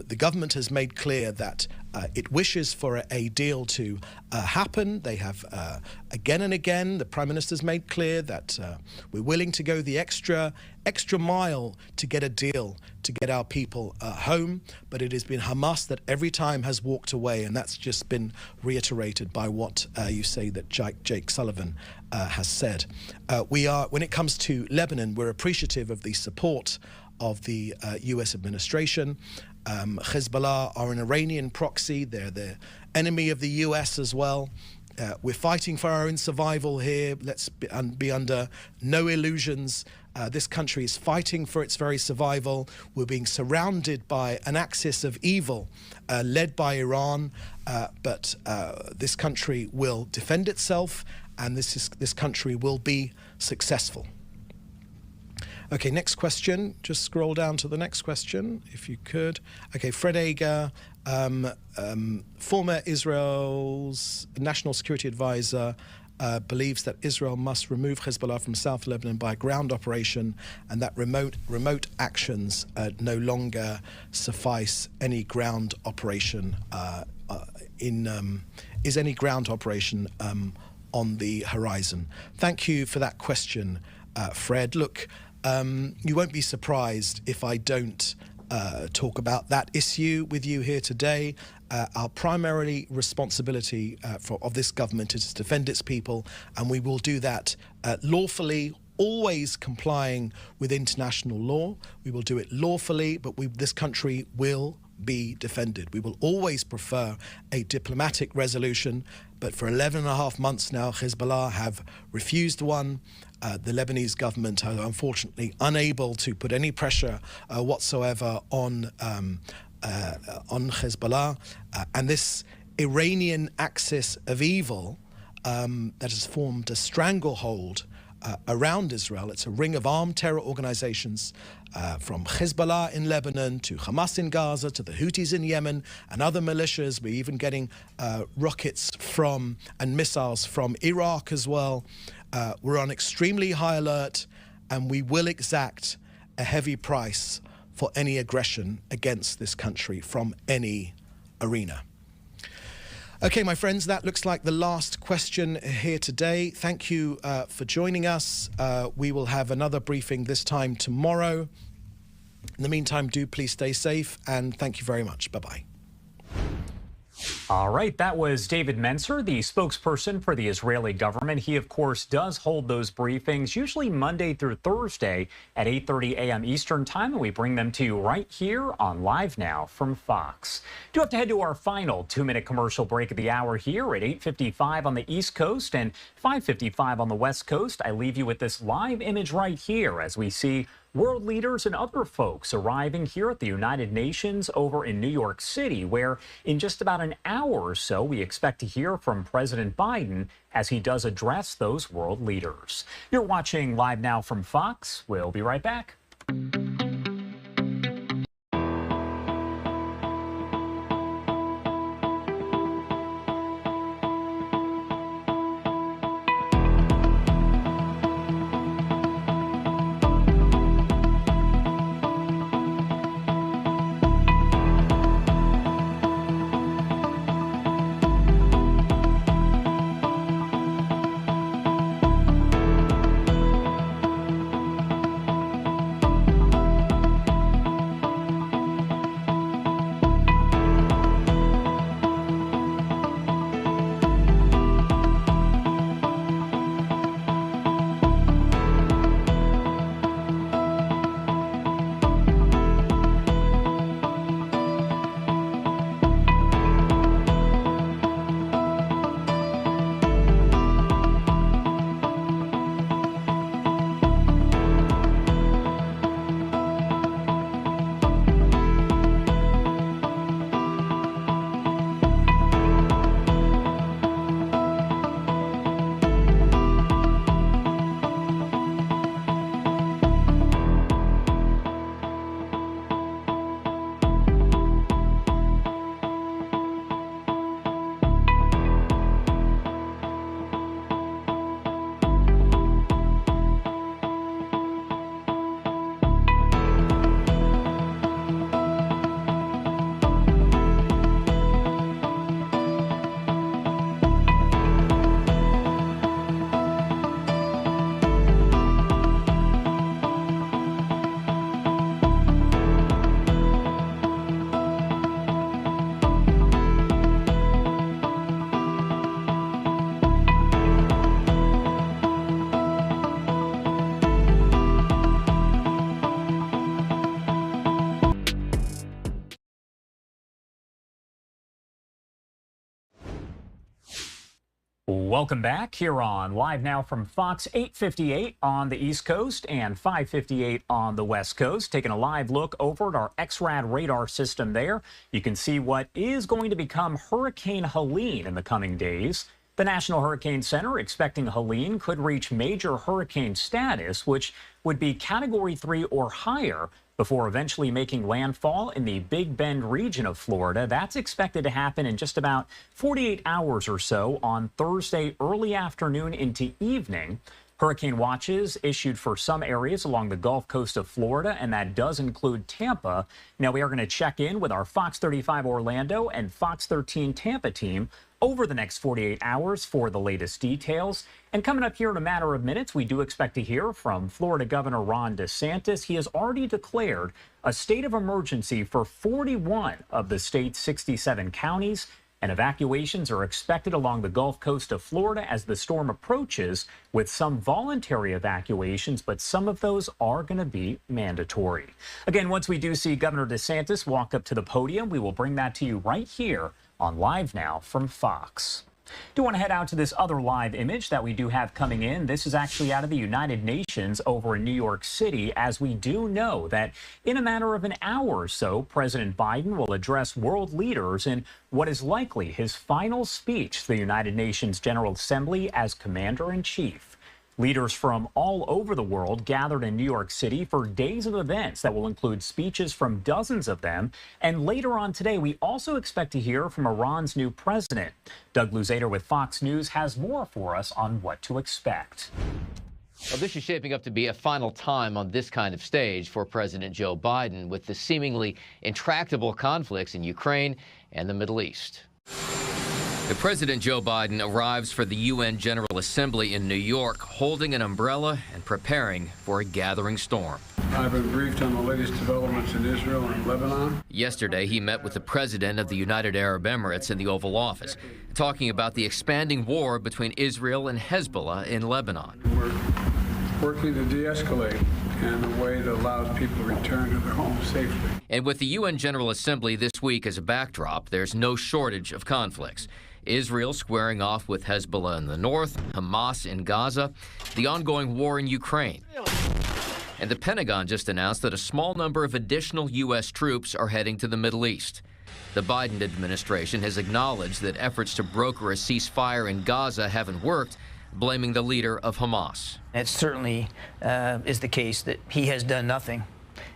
The government has made clear that it wishes for a deal to happen. They have again and again, the Prime Minister's made clear that we're willing to go the extra mile to get a deal, to get our people home. But it has been Hamas that every time has walked away, and that's just been reiterated by what you say that Jake Sullivan has said. When it comes to Lebanon, we're appreciative of the support of the US administration. Hezbollah are an Iranian proxy. They're the enemy of the US as well. We're fighting for our own survival here. Let's be under no illusions. This country is fighting for its very survival. We're being surrounded by an axis of evil led by Iran, but this country will defend itself, and this country will be successful. Okay, next question. Just scroll down to the next question, if you could. Okay, Fred Ager, former Israel's national security advisor, believes that Israel must remove Hezbollah from South Lebanon by ground operation, and that remote actions no longer suffice. Any ground operation is any ground operation on the horizon? Thank you for that question, Fred. Look. You won't be surprised if I don't talk about that issue with you here today. Our primary responsibility of this government is to defend its people, and we will do that lawfully, always complying with international law. We will do it lawfully, but this country will be defended. We will always prefer a diplomatic resolution, but for 11.5 months now, Hezbollah have refused one. The Lebanese government are unfortunately unable to put any pressure whatsoever on Hezbollah. And this Iranian axis of evil that has formed a stranglehold around Israel. It's a ring of armed terror organizations from Hezbollah in Lebanon to Hamas in Gaza to the Houthis in Yemen and other militias. We're even getting rockets from and missiles from Iraq as well. We're on extremely high alert, and we will exact a heavy price for any aggression against this country from any arena. Okay, my friends, that looks like the last question here today. Thank you for joining us. We will have another briefing this time tomorrow. In the meantime, do please stay safe, and thank you very much. Bye-bye. All right, that was David Mencer, the spokesperson for the Israeli government. He, of course, does hold those briefings, usually Monday through Thursday at 8:30 a.m. Eastern Time, and we bring them to you right here on Live Now from Fox. Do have to head to our final 2-minute commercial break of the hour here at 8:55 on the East Coast and 5:55 on the West Coast. I leave you with this live image right here as we see world leaders and other folks arriving here at the United Nations over in New York City, where in just about an hour or so, we expect to hear from President Biden as he does address those world leaders. You're watching Live Now from Fox. We'll be right back. Welcome back here on Live Now from Fox, 8:58 on the East Coast and 5:58 on the West Coast. Taking a live look over at our XRAD radar system there. You can see what is going to become Hurricane Helene in the coming days. The National Hurricane Center expecting Helene could reach major hurricane status, which would be Category 3 or higher, before eventually making landfall in the Big Bend region of Florida. That's expected to happen in just about 48 hours or so on Thursday early afternoon into evening. Hurricane watches issued for some areas along the Gulf Coast of Florida, and that does include Tampa. Now, we are going to check in with our Fox 35 Orlando and Fox 13 Tampa team over the next 48 hours for the latest details. And coming up here in a matter of minutes, we do expect to hear from Florida Governor Ron DeSantis. He has already declared a state of emergency for 41 of the state's 67 counties, and evacuations are expected along the Gulf Coast of Florida as the storm approaches, with some voluntary evacuations, but some of those are going to be mandatory. Again, once we do see Governor DeSantis walk up to the podium, we will bring that to you right here on Live Now from Fox. Do want to head out to this other live image that we do have coming in. This is actually out of the United Nations over in New York City, as we do know that in a matter of an hour or so, President Biden will address world leaders in what is likely his final speech to the United Nations General Assembly as Commander-in-Chief. Leaders from all over the world gathered in New York City for days of events that will include speeches from dozens of them. And later on today, we also expect to hear from Iran's new president. Doug Luzader with Fox News has more for us on what to expect. Well, this is shaping up to be a final time on this kind of stage for President Joe Biden, with the seemingly intractable conflicts in Ukraine and the Middle East. The President Joe Biden arrives for the UN General Assembly in New York, holding an umbrella and preparing for a gathering storm. I've been briefed on the latest developments in Israel and Lebanon. Yesterday, he met with the President of the United Arab Emirates in the Oval Office, talking about the expanding war between Israel and Hezbollah in Lebanon. We're working to de-escalate in a way that allows people to return to their homes safely. And with the UN General Assembly this week as a backdrop, there's no shortage of conflicts. Israel squaring off with Hezbollah in the north, Hamas in Gaza, the ongoing war in Ukraine. And the Pentagon just announced that a small number of additional U.S. troops are heading to the Middle East. The Biden administration has acknowledged that efforts to broker a ceasefire in Gaza haven't worked, blaming the leader of Hamas. It certainly is the case that he has done nothing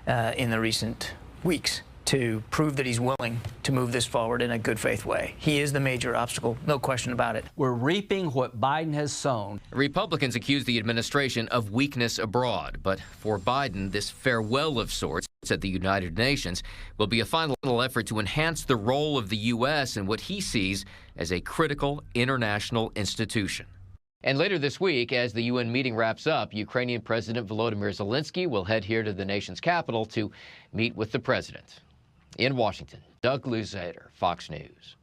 in the recent weeks to prove that he's willing to move this forward in a good faith way. He is the major obstacle, no question about it. We're reaping what Biden has sown. Republicans accuse the administration of weakness abroad, but for Biden, this farewell of sorts at the United Nations will be a final effort to enhance the role of the U.S. in what he sees as a critical international institution. And later this week, as the UN meeting wraps up, Ukrainian President Volodymyr Zelensky will head here to the nation's capital to meet with the president. In Washington, Doug Luzader, Fox News.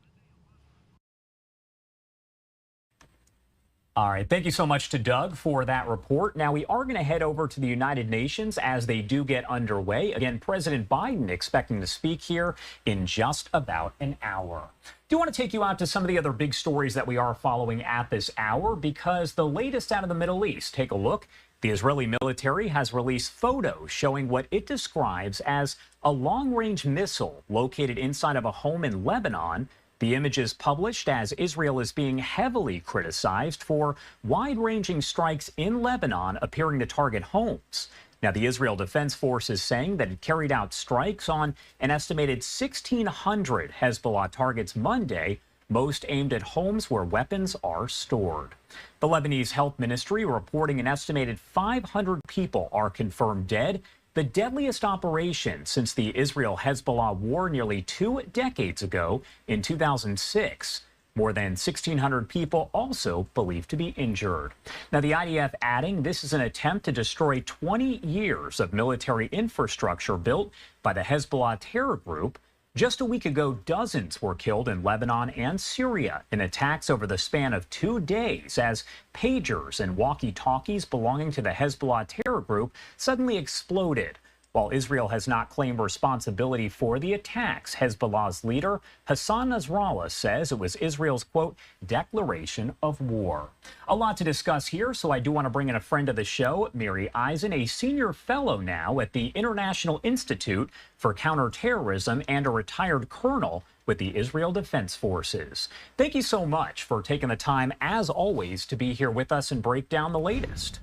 All right, thank you so much to Doug for that report. Now, we are going to head over to the United Nations as they do get underway. Again, President Biden expecting to speak here in just about an hour. Do want to take you out to some of the other big stories that we are following at this hour, because the latest out of the Middle East. Take a look. The Israeli military has released photos showing what it describes as a long-range missile located inside of a home in Lebanon. The images published as Israel is being heavily criticized for wide-ranging strikes in Lebanon appearing to target homes. Now, the Israel Defense Force is saying that it carried out strikes on an estimated 1,600 Hezbollah targets Monday, most aimed at homes where weapons are stored. The Lebanese Health Ministry reporting an estimated 500 people are confirmed dead, the deadliest operation since the Israel-Hezbollah war nearly 2 decades ago in 2006. More than 1,600 people also believed to be injured. Now, the IDF adding this is an attempt to destroy 20 years of military infrastructure built by the Hezbollah terror group. Just a week ago, dozens were killed in Lebanon and Syria in attacks over the span of 2 days as pagers and walkie-talkies belonging to the Hezbollah terror group suddenly exploded. While Israel has not claimed responsibility for the attacks, Hezbollah's leader, Hassan Nasrallah, says it was Israel's, quote, declaration of war. A lot to discuss here, so I do want to bring in a friend of the show, Mary Eisen, a senior fellow now at the International Institute for Counterterrorism and a retired colonel with the Israel Defense Forces. Thank you so much for taking the time, as always, to be here with us and break down the latest.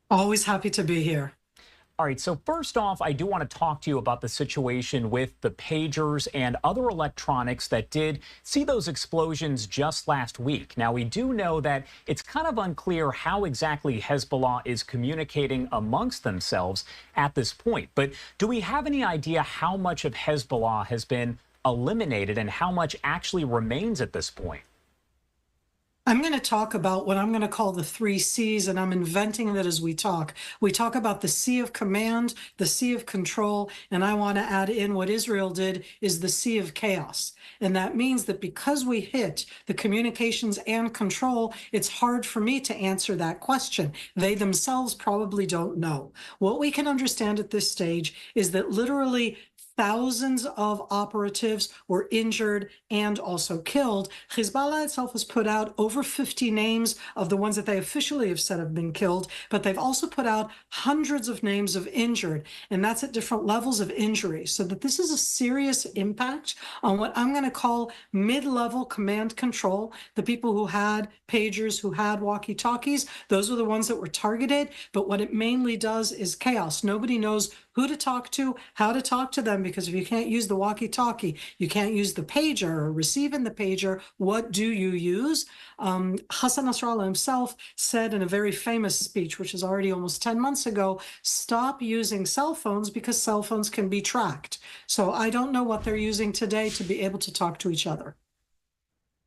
Always happy to be here. All right, so first off, I do want to talk to you about the situation with the pagers and other electronics that did see those explosions just last week. Now, we do know that it's kind of unclear how exactly Hezbollah is communicating amongst themselves at this point. But do we have any idea how much of Hezbollah has been eliminated and how much actually remains at this point? I'm going to talk about what I'm going to call the 3 C's, and I'm inventing that as we talk. We talk about the C of command, the C of control, and I want to add in what Israel did is the C of chaos. And that means that because we hit the communications and control, it's hard for me to answer that question. They themselves probably don't know. What we can understand at this stage is that literally thousands of operatives were injured and also killed. Hezbollah itself has put out over 50 names of the ones that they officially have said have been killed, but they've also put out hundreds of names of injured, and that's at different levels of injury. So that this is a serious impact on what I'm going to call mid-level command control. The people who had pagers, who had walkie-talkies, those were the ones that were targeted, but what it mainly does is chaos. Nobody knows who to talk to, how to talk to them, because if you can't use the walkie-talkie, you can't use the pager or receive in the pager, what do you use? Hassan Nasrallah himself said in a very famous speech, which is already almost 10 months ago, stop using cell phones because cell phones can be tracked. So I don't know what they're using today to be able to talk to each other.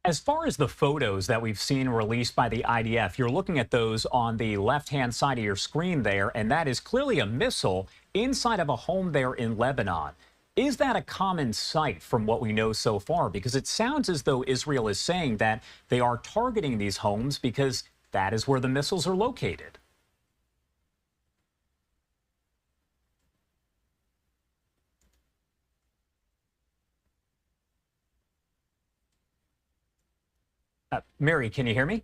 As far as the photos that we've seen released by the IDF, you're looking at those on the left-hand side of your screen there, and that is clearly a missile inside of a home there in Lebanon. Is that a common sight from what we know so far? Because it sounds as though Israel is saying that they are targeting these homes because that is where the missiles are located. Mary, can you hear me?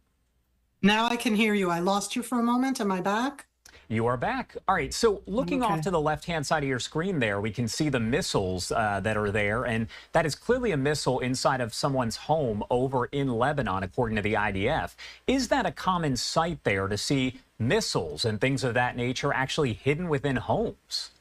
Now I can hear you. I lost you for a moment. Am I back? You are back. All right, so looking off to the left-hand side of your screen there, we can see the missiles that are there, and that is clearly a missile inside of someone's home over in Lebanon, according to the IDF. Is that a common sight there to see missiles and things of that nature actually hidden within homes?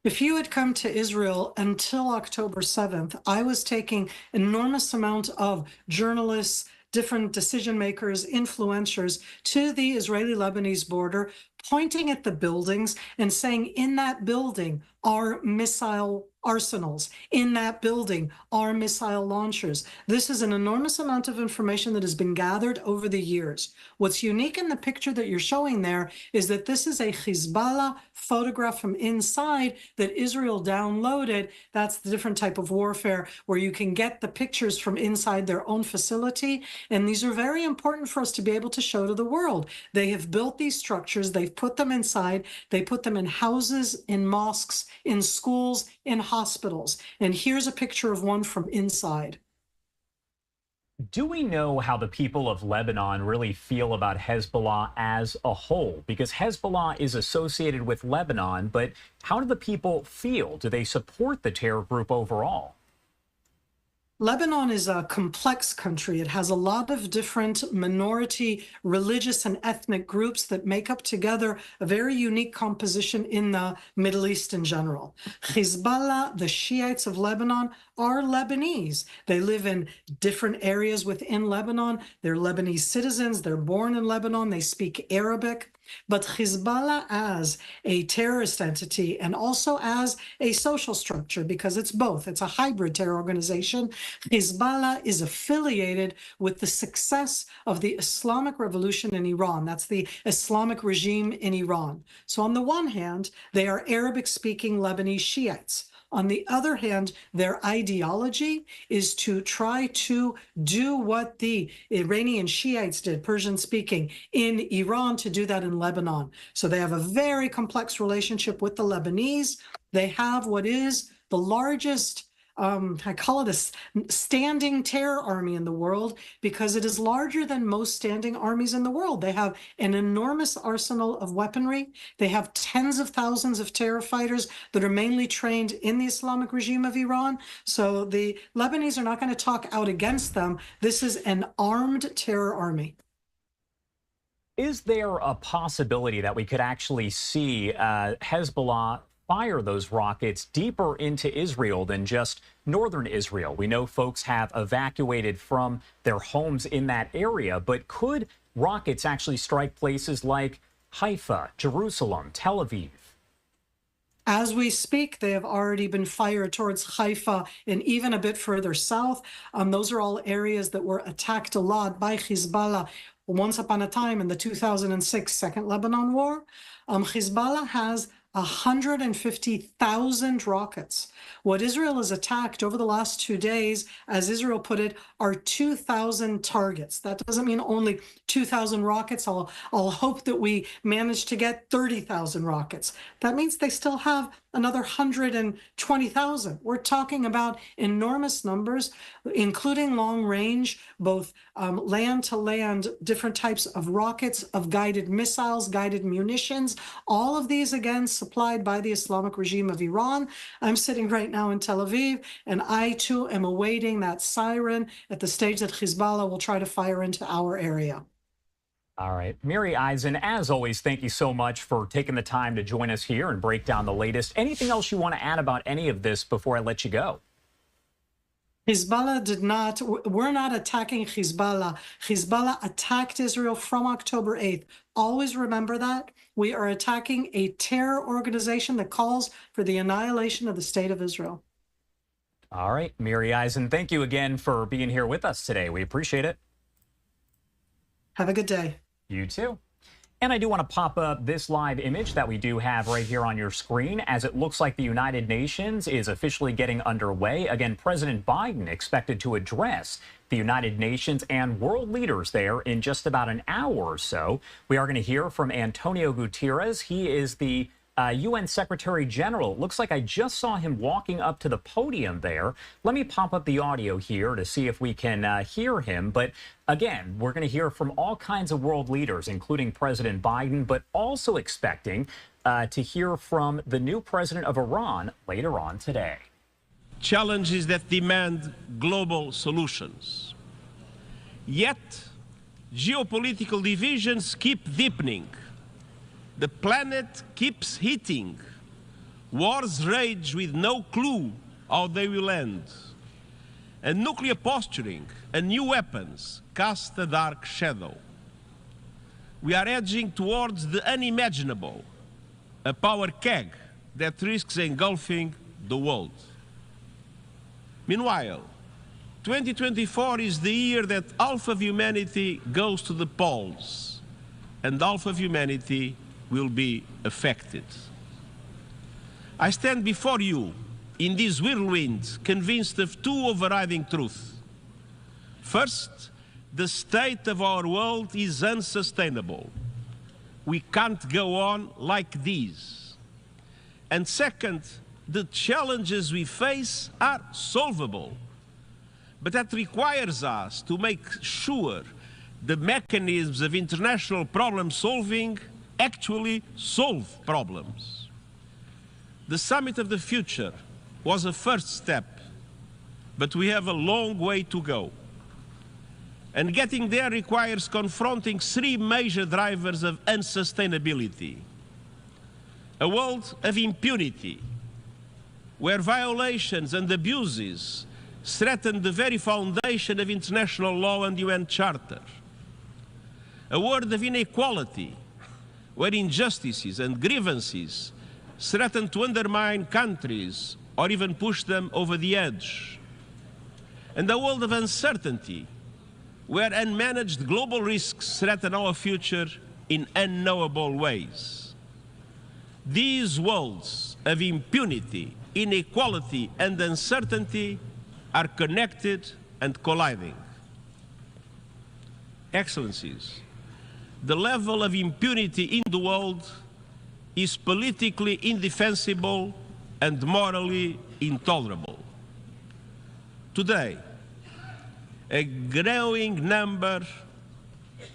If you had come to Israel until October 7th, I was taking enormous amount of journalists, different decision makers, influencers to the Israeli-Lebanese border, pointing at the buildings and saying, in that building are missile arsenals. In that building are missile launchers. This is an enormous amount of information that has been gathered over the years. What's unique in the picture that you're showing there is that this is a Hezbollah photograph from inside that Israel downloaded. That's the different type of warfare where you can get the pictures from inside their own facility. And these are very important for us to be able to show to the world. They have built these structures. They've put them inside. They put them in houses, in mosques, in schools, in hospitals. And here's a picture of one from inside. Do we know how the people of Lebanon really feel about Hezbollah as a whole? Because Hezbollah is associated with Lebanon, but how do the people feel? Do they support the terror group overall? Lebanon is a complex country. It has a lot of different minority, religious, and ethnic groups that make up together a very unique composition in the Middle East in general. Hezbollah, the Shiites of Lebanon, are Lebanese. They live in different areas within Lebanon. They're Lebanese citizens. They're born in Lebanon. They speak Arabic. But Hezbollah as a terrorist entity and also as a social structure, because it's both, it's a hybrid terror organization, Hezbollah is affiliated with the success of the Islamic Revolution in Iran. That's the Islamic regime in Iran. So on the one hand, they are Arabic-speaking Lebanese Shiites. On the other hand, their ideology is to try to do what the Iranian Shiites did, Persian speaking, in Iran, to do that in Lebanon. So they have a very complex relationship with the Lebanese. They have what is the largest, I call it a standing terror army in the world, because it is larger than most standing armies in the world. They have an enormous arsenal of weaponry. They have tens of thousands of terror fighters that are mainly trained in the Islamic regime of Iran. So the Lebanese are not going to talk out against them. This is an armed terror army. Is there a possibility that we could actually see Hezbollah fire those rockets deeper into Israel than just northern Israel? We know folks have evacuated from their homes in that area, but could rockets actually strike places like Haifa, Jerusalem, Tel Aviv? As we speak, they have already been fired towards Haifa and even a bit further south. Those are all areas that were attacked a lot by Hezbollah once upon a time in the 2006 Second Lebanon War. Hezbollah has 150,000 rockets. What Israel has attacked over the last 2 days, as Israel put it, are 2,000 targets. That doesn't mean only 2,000 rockets. I'll hope that we manage to get 30,000 rockets. That means they still have another 120,000. We're talking about enormous numbers, including long range, both land to land, different types of rockets, of guided missiles, guided munitions, all of these, again, supplied by the Islamic regime of Iran. I'm sitting right now in Tel Aviv, and I too am awaiting that siren at the stage that Hezbollah will try to fire into our area. All right. Mary Eisen, as always, thank you so much for taking the time to join us here and break down the latest. Anything else you want to add about any of this before I let you go? Hezbollah did not, we're not attacking Hezbollah. Hezbollah attacked Israel from October 8th. Always remember that. We are attacking a terror organization that calls for the annihilation of the state of Israel. All right. Mary Eisen, thank you again for being here with us today. We appreciate it. Have a good day. You too. And I do want to pop up this live image that we do have right here on your screen, as it looks like the United Nations is officially getting underway. Again, President Biden expected to address the United Nations and world leaders there in just about an hour or so. We are going to hear from Antonio Guterres. He is the UN Secretary General. Looks like I just saw him walking up to the podium there. Let me pop up the audio here to see if we can hear him. But again, we're going to hear from all kinds of world leaders, including President Biden, but also expecting to hear from the new president of Iran later on today. Challenges that demand global solutions. Yet, geopolitical divisions keep deepening. The planet keeps heating. Wars rage with no clue how they will end. And nuclear posturing and new weapons cast a dark shadow. We are edging towards the unimaginable, a power keg that risks engulfing the world. Meanwhile, 2024 is the year that half of humanity goes to the poles, and half of humanity will be affected. I stand before you in this whirlwind, convinced of two overriding truths. First, the state of our world is unsustainable. We can't go on like this. And second, the challenges we face are solvable. But that requires us to make sure the mechanisms of international problem solving actually solve problems. The Summit of the Future was a first step, but we have a long way to go. And getting there requires confronting three major drivers of unsustainability. A world of impunity, where violations and abuses threaten the very foundation of international law and UN Charter. A world of inequality, where injustices and grievances threaten to undermine countries or even push them over the edge. And a world of uncertainty, where unmanaged global risks threaten our future in unknowable ways. These worlds of impunity inequality, and uncertainty are connected and colliding. Excellencies, the level of impunity in the world is politically indefensible and morally intolerable. Today, a growing number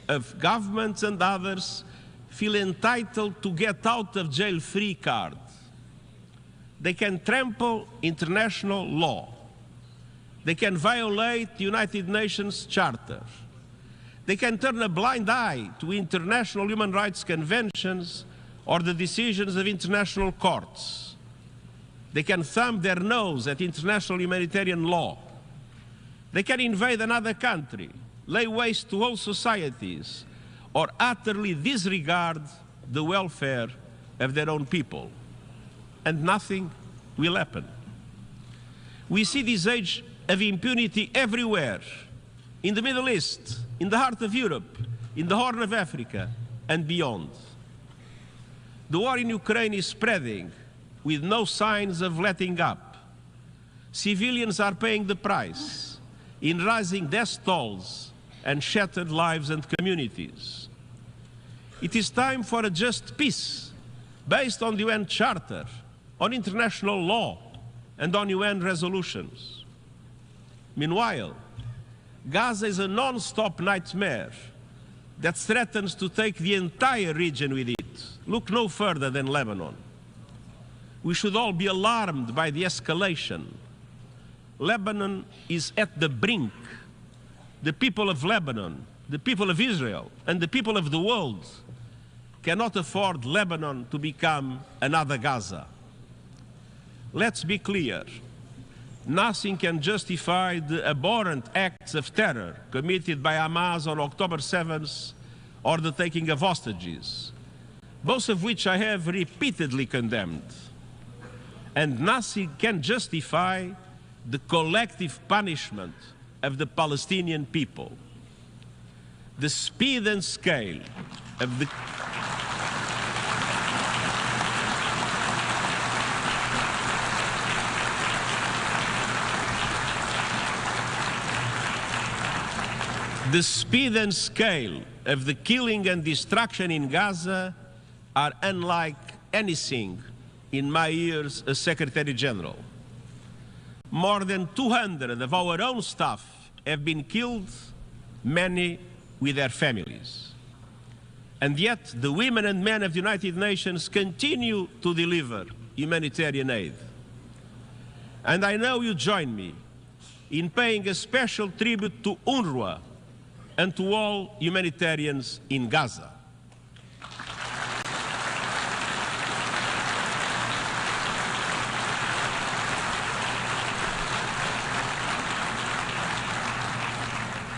of governments and others feel entitled to get out of jail free card. They can trample international law. They can violate the United Nations Charter. They can turn a blind eye to international human rights conventions or the decisions of international courts. They can thumb their nose at international humanitarian law. They can invade another country, lay waste to whole societies, or utterly disregard the welfare of their own people. And nothing will happen. We see this age of impunity everywhere, in the Middle East, in the heart of Europe, in the Horn of Africa, and beyond. The war in Ukraine is spreading with no signs of letting up. Civilians are paying the price in rising death tolls and shattered lives and communities. It is time for a just peace based on the UN Charter, on international law, and on UN resolutions. Meanwhile, Gaza is a non-stop nightmare that threatens to take the entire region with it. Look no further than Lebanon. We should all be alarmed by the escalation. Lebanon is at the brink. The people of Lebanon, the people of Israel, and the people of the world cannot afford Lebanon to become another Gaza. Let's be clear. Nothing can justify the abhorrent acts of terror committed by Hamas on October 7th or the taking of hostages, both of which I have repeatedly condemned. And nothing can justify the collective punishment of the Palestinian people. The speed and scale of the The speed and scale of the killing and destruction in Gaza are unlike anything in my years as Secretary General. More than 200 of our own staff have been killed, many with their families. And yet the women and men of the United Nations continue to deliver humanitarian aid. And I know you join me in paying a special tribute to UNRWA and to all humanitarians in Gaza.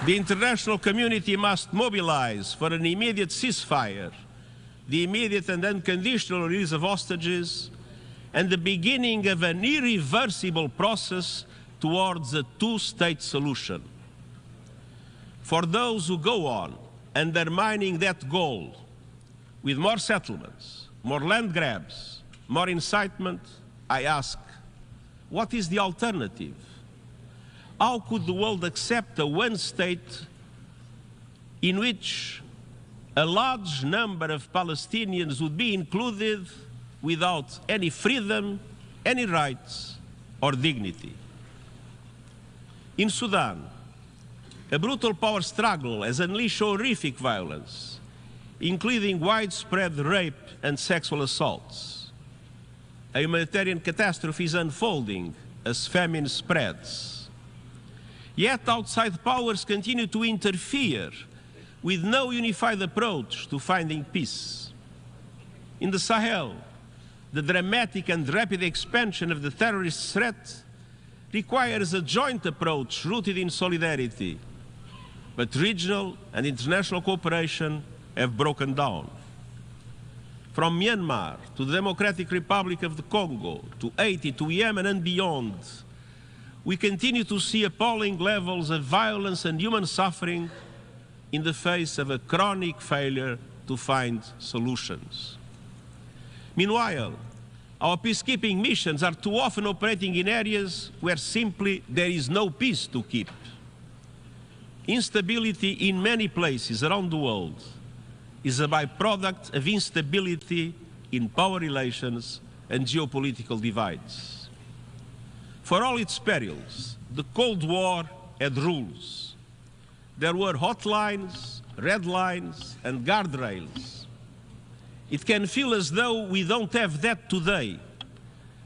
The international community must mobilize for an immediate ceasefire, the immediate and unconditional release of hostages, and the beginning of an irreversible process towards a two-state solution. For those who go on undermining that goal with more settlements, more land grabs, more incitement, I ask, what is the alternative? How could the world accept a one state in which a large number of Palestinians would be included without any freedom, any rights, or dignity? In Sudan, a brutal power struggle has unleashed horrific violence, including widespread rape and sexual assaults. A humanitarian catastrophe is unfolding as famine spreads. Yet outside powers continue to interfere with no unified approach to finding peace. In the Sahel, the dramatic and rapid expansion of the terrorist threat requires a joint approach rooted in solidarity. But regional and international cooperation have broken down. From Myanmar to the Democratic Republic of the Congo, to Haiti, to Yemen and beyond, we continue to see appalling levels of violence and human suffering in the face of a chronic failure to find solutions. Meanwhile, Our peacekeeping missions are too often operating in areas where simply there is no peace to keep. Instability in many places around the world is a byproduct of instability in power relations and geopolitical divides. For all its perils, the Cold War had rules. There were hotlines, red lines, and guardrails. It can feel as though we don't have that today,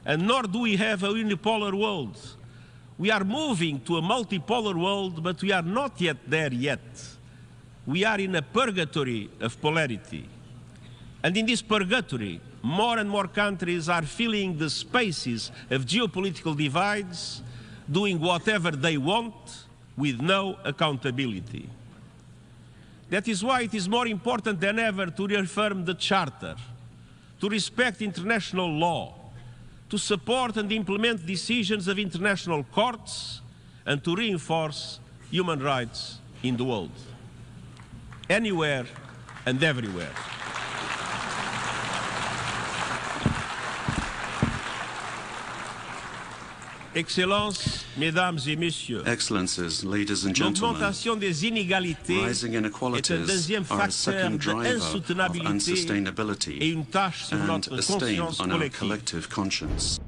and nor do we have a unipolar world. We are moving to a multipolar world, but we are not yet there yet. We are in a purgatory of polarity. And in this purgatory, more and more countries are filling the spaces of geopolitical divides, doing whatever they want with no accountability. That is why it is more important than ever to reaffirm the Charter, to respect international law, to support and implement decisions of international courts, and to reinforce human rights in the world, anywhere and everywhere. Excellences, Mesdames et Messieurs, Excellences, ladies and gentlemen, l'augmentation des inégalités rising inequalities are a second driver of unsustainability and a stain on our collective conscience.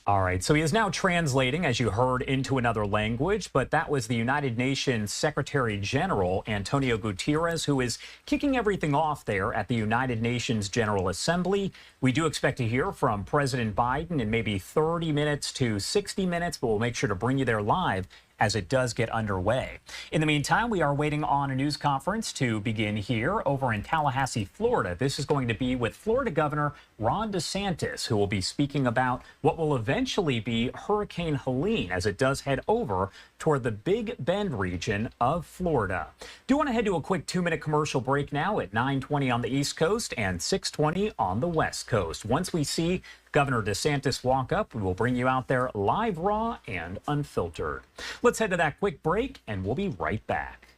All right, so he is now translating, as you heard, into another language, but that was the United Nations Secretary General, Antonio Guterres, who is kicking everything off there at the United Nations General Assembly. We do expect to hear from President Biden in maybe 30 minutes to 60 minutes, but we'll make sure to bring you there live as it does get underway. In the meantime, we are waiting on a news conference to begin here over in Tallahassee, Florida. This is going to be with Florida Governor Ron DeSantis, who will be speaking about what will eventually be Hurricane Helene as it does head over toward the Big Bend region of Florida. Do want to head to a quick 2-minute commercial break now at 9:20 on the East Coast and 6:20 on the West Coast. Once we see Governor DeSantis walk up, we will bring you out there live, raw, and unfiltered. Let's head to that quick break, and we'll be right back.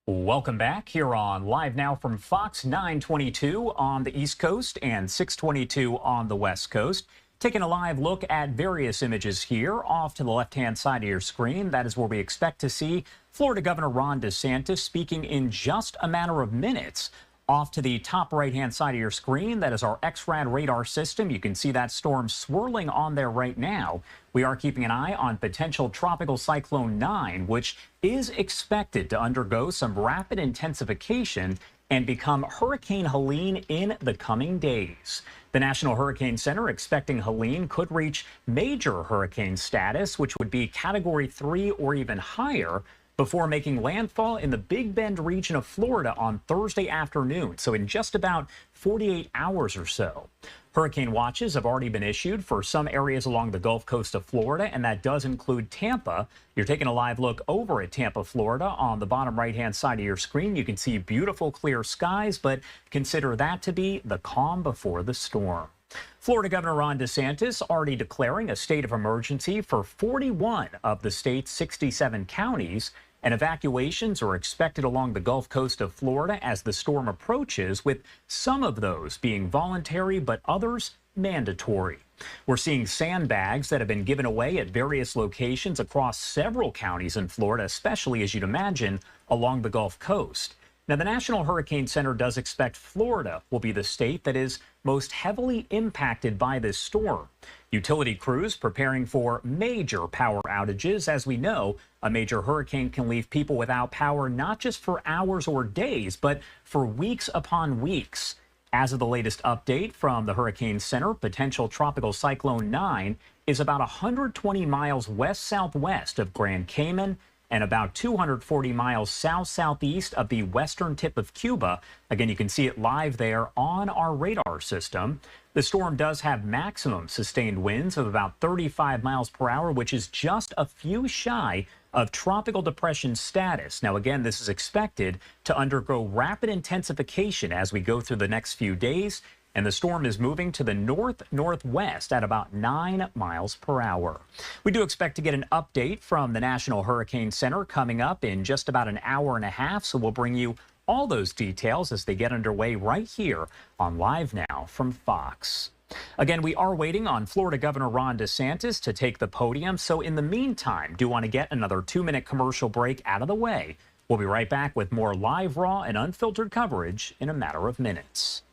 Welcome back here on Live Now from Fox, 9:22 on the East Coast and 6:22 on the West Coast. Taking a live look at various images here off to the left-hand side of your screen. That is where we expect to see Florida Governor Ron DeSantis speaking in just a matter of minutes Off to the top right-hand side of your screen, that is our XRAD radar system. You can see that storm swirling on there right now. We are keeping an eye on potential tropical cyclone 9, which is expected to undergo some rapid intensification and become Hurricane Helene in the coming days. The National Hurricane Center expecting Helene could reach major hurricane status, which would be Category 3 or even higher, before making landfall in the Big Bend region of Florida on Thursday afternoon, so in just about 48 hours or so. Hurricane watches have already been issued for some areas along the Gulf Coast of Florida, and that does include Tampa. You're taking a live look over at Tampa, Florida. On the bottom right-hand side of your screen, you can see beautiful clear skies, but consider that to be the calm before the storm. Florida Governor Ron DeSantis already declaring a state of emergency for 41 of the state's 67 counties, and evacuations are expected along the Gulf Coast of Florida as the storm approaches, with some of those being voluntary but others mandatory. We're seeing sandbags that have been given away at various locations across several counties in Florida, especially, as you'd imagine, along the Gulf Coast. Now, the National Hurricane Center does expect Florida will be the state that is most heavily impacted by this storm. Utility crews preparing for major power outages. As we know, a major hurricane can leave people without power not just for hours or days, but for weeks upon weeks. As of the latest update from the Hurricane Center, potential tropical cyclone 9 is about 120 miles west-southwest of Grand Cayman and about 240 miles south-southeast of the western tip of Cuba. Again, you can see it live there on our radar system. The storm does have maximum sustained winds of about 35 miles per hour, which is just a few shy of tropical depression status. Now, again, this is expected to undergo rapid intensification as we go through the next few days, and the storm is moving to the north-northwest at about 9 miles per hour. We do expect to get an update from the National Hurricane Center coming up in just about an hour and a half, so we'll bring you all those details as they get underway right here on Live Now from Fox. Again, we are waiting on Florida Governor Ron DeSantis to take the podium, so in the meantime, do want to get another 2-minute commercial break out of the way. We'll be right back with more live, raw, and unfiltered coverage in a matter of minutes.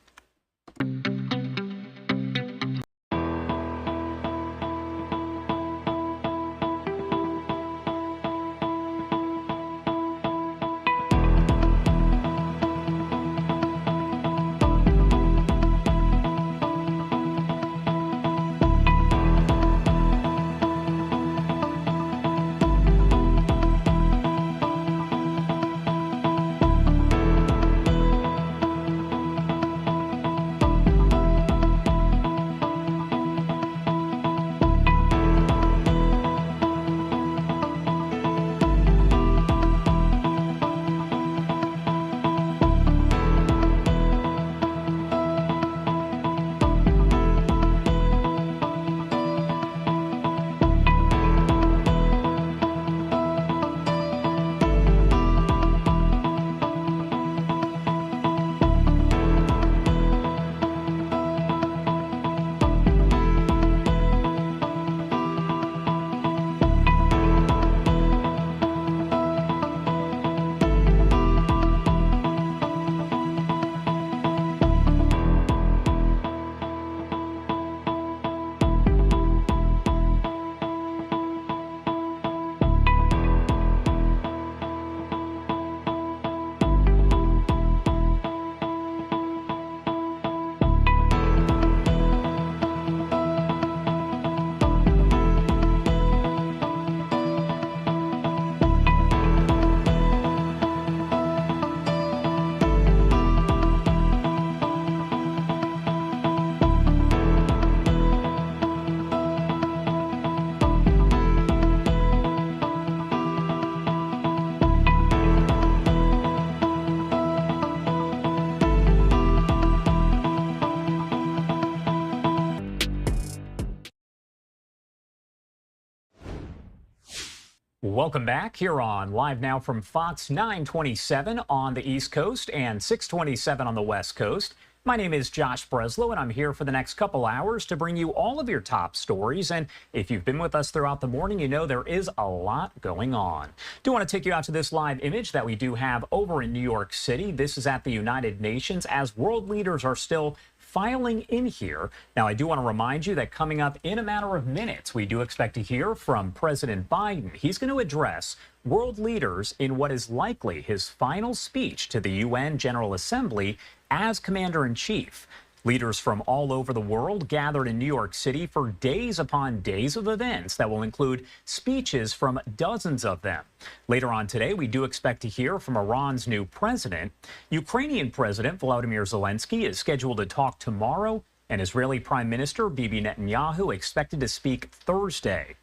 Welcome back here on Live Now from Fox, 927 on the East Coast and 627 on the West Coast. My name is Josh Breslow, and I'm here for the next couple hours to bring you all of your top stories. And if you've been with us throughout the morning, you know there is a lot going on. Do want to take you out to this live image that we do have over in New York City. This is at the United Nations as world leaders are still filing in here. Now, I do want to remind you that coming up in a matter of minutes, we do expect to hear from President Biden. He's going to address world leaders in what is likely his final speech to the UN General Assembly as Commander-in-Chief. Leaders from all over the world gathered in New York City for days upon days of events that will include speeches from dozens of them. Later on today, we do expect to hear from Iran's new president. Ukrainian President Volodymyr Zelensky is scheduled to talk tomorrow, and Israeli Prime Minister Bibi Netanyahu expected to speak Thursday.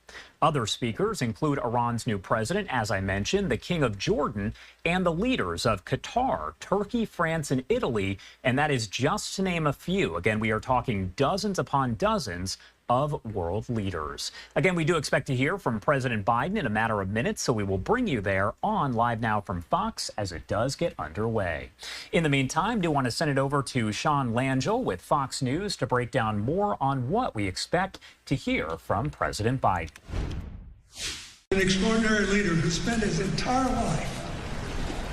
Other speakers include Iran's new president, as I mentioned, the King of Jordan, and the leaders of Qatar, Turkey, France, and Italy, and that is just to name a few. Again, we are talking dozens upon dozens of world leaders. Again, we do expect to hear from President Biden in a matter of minutes, so we will bring you there on Live Now from Fox as it does get underway. In the meantime, do want to send it over to Sean Langell with Fox News to break down more on what we expect to hear from President Biden. An extraordinary leader who spent his entire life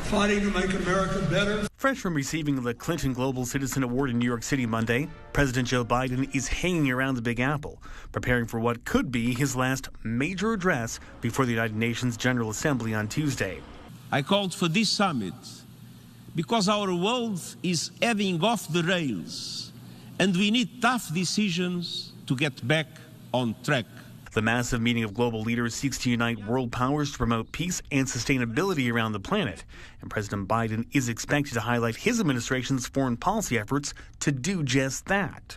fighting to make America better. Fresh from receiving the Clinton Global Citizen Award in New York City Monday, President Joe Biden is hanging around the Big Apple, preparing for what could be his last major address before the United Nations General Assembly on Tuesday. I called for this summit because our world is heading off the rails, and we need tough decisions to get back on track. The massive meeting of global leaders seeks to unite world powers to promote peace and sustainability around the planet. And President Biden is expected to highlight his administration's foreign policy efforts to do just that.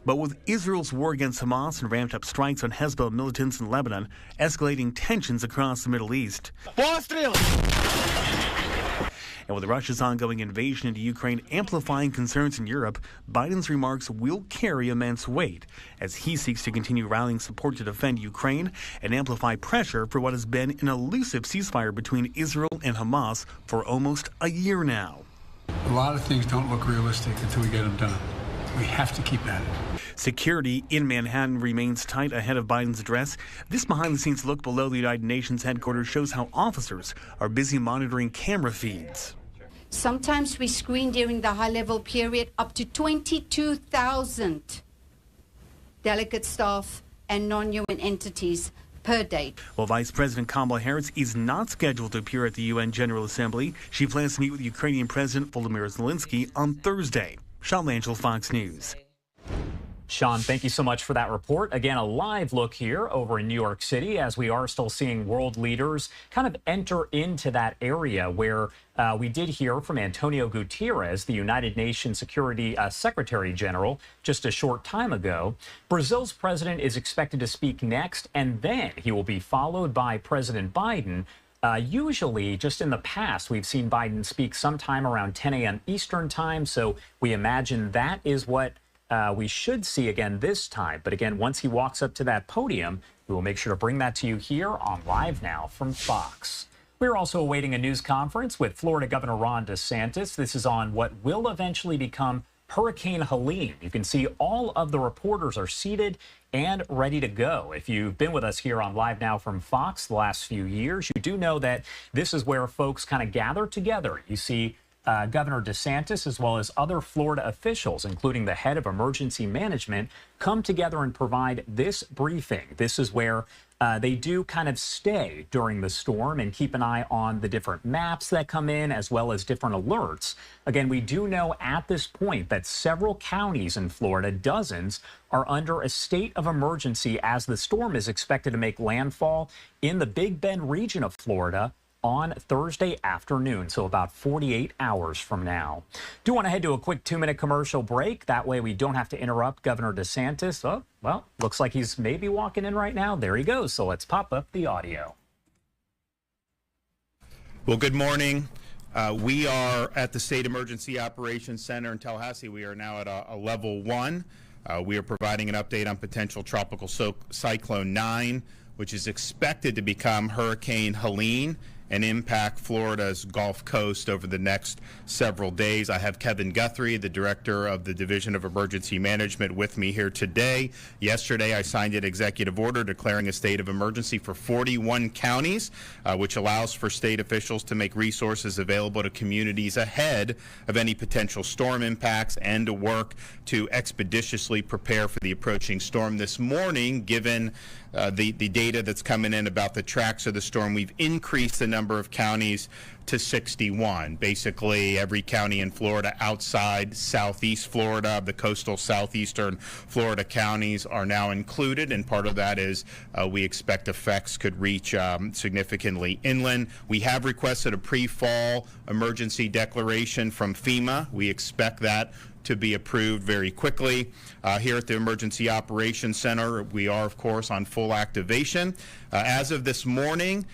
But with Israel's war against Hamas and ramped up strikes on Hezbollah militants in Lebanon, escalating tensions across the Middle East. And with Russia's ongoing invasion into Ukraine amplifying concerns in Europe, Biden's remarks will carry immense weight as he seeks to continue rallying support to defend Ukraine and amplify pressure for what has been an elusive ceasefire between Israel and Hamas for almost a year now. A lot of things don't look realistic until we get them done. We have to keep at it. Security in Manhattan remains tight ahead of Biden's address. This behind-the-scenes look below the United Nations headquarters shows how officers are busy monitoring camera feeds. Sometimes we screen during the high-level period up to 22,000 delegate staff and non-UN entities per day. While Vice President Kamala Harris is not scheduled to appear at the UN General Assembly, she plans to meet with Ukrainian President Volodymyr Zelensky on Thursday. Sean Langell, Fox News. Sean, thank you so much for that report. Again, a live look here over in New York City as we are still seeing world leaders kind of enter into that area where we did hear from Antonio Guterres, the United Nations Security Secretary General, just a short time ago. Brazil's president is expected to speak next, and then he will be followed by President Biden. Usually, just in the past, we've seen Biden speak sometime around 10 a.m. Eastern time, so we imagine that is what we should see again this time. But again, once he walks up to that podium, we will make sure to bring that to you here on Live Now from Fox. We're also awaiting a news conference with Florida Governor Ron DeSantis. This is on what will eventually become Hurricane Helene. You can see all of the reporters are seated and ready to go. If you've been with us here on Live Now from Fox the last few years, you do know that this is where folks kind of gather together. You see Governor DeSantis, as well as other Florida officials, including the head of emergency management, come together and provide this briefing. This is where they do kind of stay during the storm and keep an eye on the different maps that come in, as well as different alerts. Again, we do know at this point that several counties in Florida, dozens, are under a state of emergency as the storm is expected to make landfall in the Big Bend region of Florida on Thursday afternoon, so about 48 hours from now. Do want to head to a quick 2-minute commercial break. That way we don't have to interrupt Governor DeSantis. Oh, well, looks like he's maybe walking in right now. There he goes. So let's pop up the audio. Well, good morning. We are at the State Emergency Operations Center in Tallahassee. We are now at a level 1. We are providing an update on potential tropical cyclone 9, which is expected to become Hurricane Helene and impact Florida's Gulf Coast over the next several days. I have Kevin Guthrie, the director of the Division of Emergency Management, with me here today. Yesterday, I signed an executive order declaring a state of emergency for 41 counties, which allows for state officials to make resources available to communities ahead of any potential storm impacts and to work to expeditiously prepare for the approaching storm. This morning, given the data that's coming in about the tracks of the storm, we've increased the number of counties to 61. Basically, every county in Florida outside southeast Florida, the coastal southeastern Florida counties are now included, and part of that is we expect effects could reach significantly inland. We have requested a pre-fall emergency declaration from FEMA. We expect that to be approved very quickly. Here at the Emergency Operations Center, we are, of course, on full activation. As of this morning,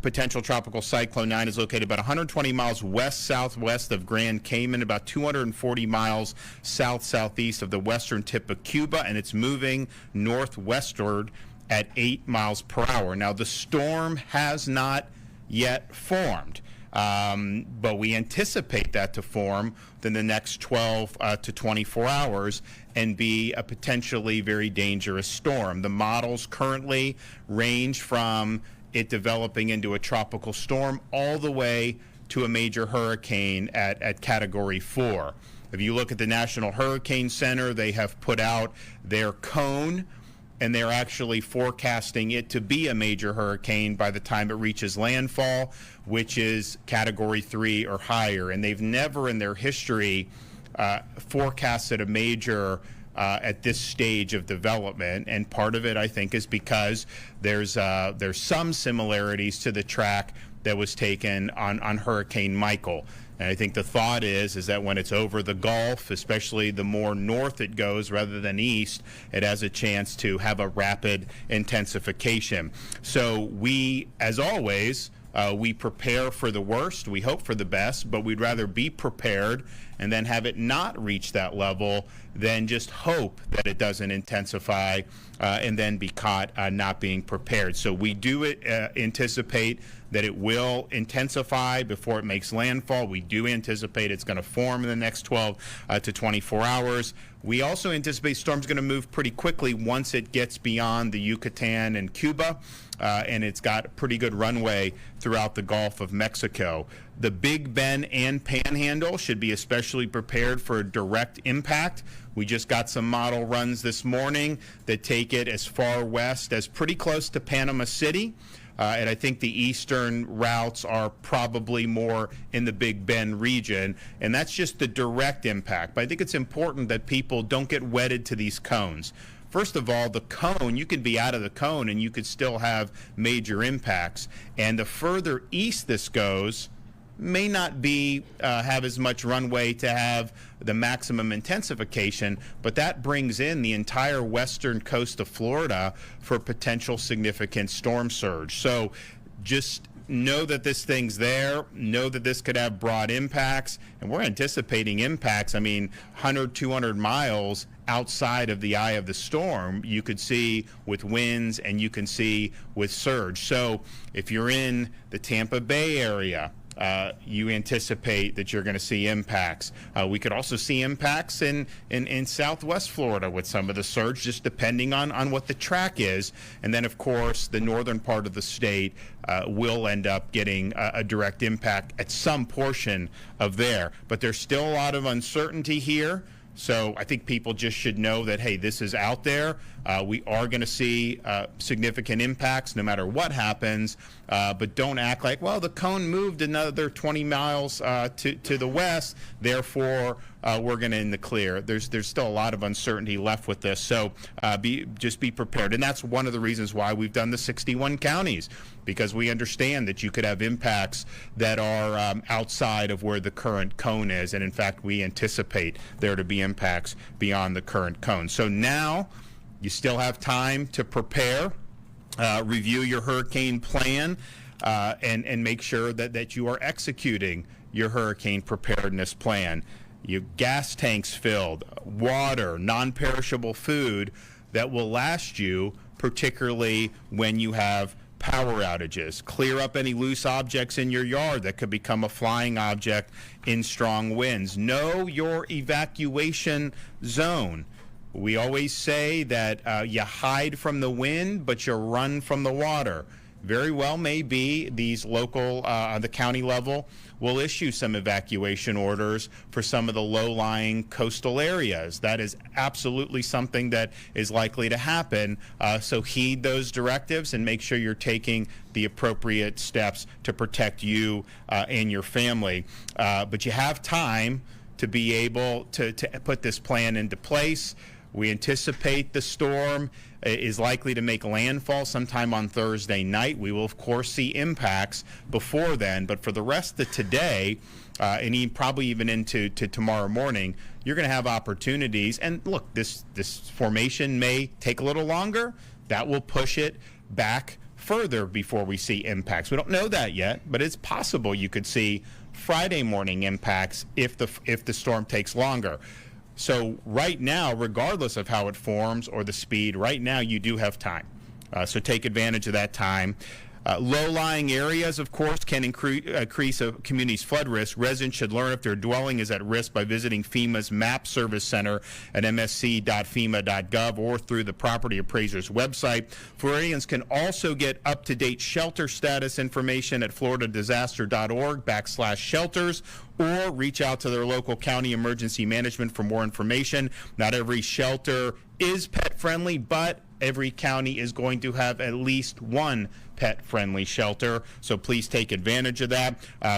potential tropical cyclone 9 is located about 120 miles west-southwest of Grand Cayman, about 240 miles south-southeast of the western tip of Cuba, and it's moving northwestward at 8 miles per hour. Now, the storm has not yet formed, but we anticipate that to form within the next 12 to 24 hours and be a potentially very dangerous storm. The models currently range from it developing into a tropical storm all the way to a major hurricane at Category 4. If you look at the National Hurricane Center, they have put out their cone, and they're actually forecasting it to be a major hurricane by the time it reaches landfall, which is Category 3 or higher. And they've never in their history forecasted a major at this stage of development, and part of it, I think, is because there's some similarities to the track that was taken on Hurricane Michael. And I think the thought is that when it's over the Gulf, especially the more north it goes rather than east, it has a chance to have a rapid intensification. So we, as always, we prepare for the worst, we hope for the best, but we'd rather be prepared and then have it not reach that level than just hope that it doesn't intensify and then be caught not being prepared. So we do anticipate that it will intensify before it makes landfall. We do anticipate it's going to form in the next 12 to 24 hours. We also anticipate storm's going to move pretty quickly once it gets beyond the Yucatan and Cuba, and it's got a pretty good runway throughout the Gulf of Mexico. The Big Bend and Panhandle should be especially prepared for a direct impact. We just got some model runs this morning that take it as far west as pretty close to Panama City. And I think the eastern routes are probably more in the Big Bend region, and that's just the direct impact. But I think it's important that people don't get wedded to these cones. First of all, the cone, you could be out of the cone and you could still have major impacts. And the further east this goes, may not be have as much runway to have the maximum intensification, but that brings in the entire western coast of Florida for potential significant storm surge. So just know that this thing's there, know that this could have broad impacts, and we're anticipating impacts, 100, 200 miles outside of the eye of the storm, you could see with winds and you can see with surge. So if you're in the Tampa Bay area, you anticipate that you're going to see impacts. We could also see impacts in southwest Florida with some of the surge, just depending on what the track is. And then, of course, the northern part of the state will end up getting a direct impact at some portion of there. But there's still a lot of uncertainty here. So I think people just should know that, hey, this is out there. We are going to see significant impacts no matter what happens, but don't act like, well, the cone moved another 20 miles to the west, therefore we're going to in the clear. There's still a lot of uncertainty left with this, so just be prepared. And that's one of the reasons why we've done the 61 counties, because we understand that you could have impacts that are outside of where the current cone is, and in fact we anticipate there to be impacts beyond the current cone. So now you still have time to prepare, review your hurricane plan, and make sure that you are executing your hurricane preparedness plan. Your gas tanks filled, water, non-perishable food that will last you, particularly when you have power outages. Clear up any loose objects in your yard that could become a flying object in strong winds. Know your evacuation zone. We always say that you hide from the wind, but you run from the water. Very well may be these local, the county level, will issue some evacuation orders for some of the low-lying coastal areas. That is absolutely something that is likely to happen. So heed those directives and make sure you're taking the appropriate steps to protect you and your family. But you have time to be able to put this plan into place. We anticipate the storm is likely to make landfall sometime on Thursday night. We will, of course, see impacts before then, but for the rest of today, and probably even into tomorrow morning, you're going to have opportunities. And look, this formation may take a little longer. That will push it back further before we see impacts. We don't know that yet, but it's possible you could see Friday morning impacts if the storm takes longer. So right now, regardless of how it forms or the speed, right now you do have time. So take advantage of that time. Low-lying areas, of course, can increase a community's flood risk. Residents should learn if their dwelling is at risk by visiting FEMA's MAP Service Center at msc.fema.gov or through the property appraiser's website. Floridians can also get up-to-date shelter status information at floridadisaster.org/shelters or reach out to their local county emergency management for more information. Not every shelter is pet-friendly, but every county is going to have at least one pet-friendly shelter, so please take advantage of that.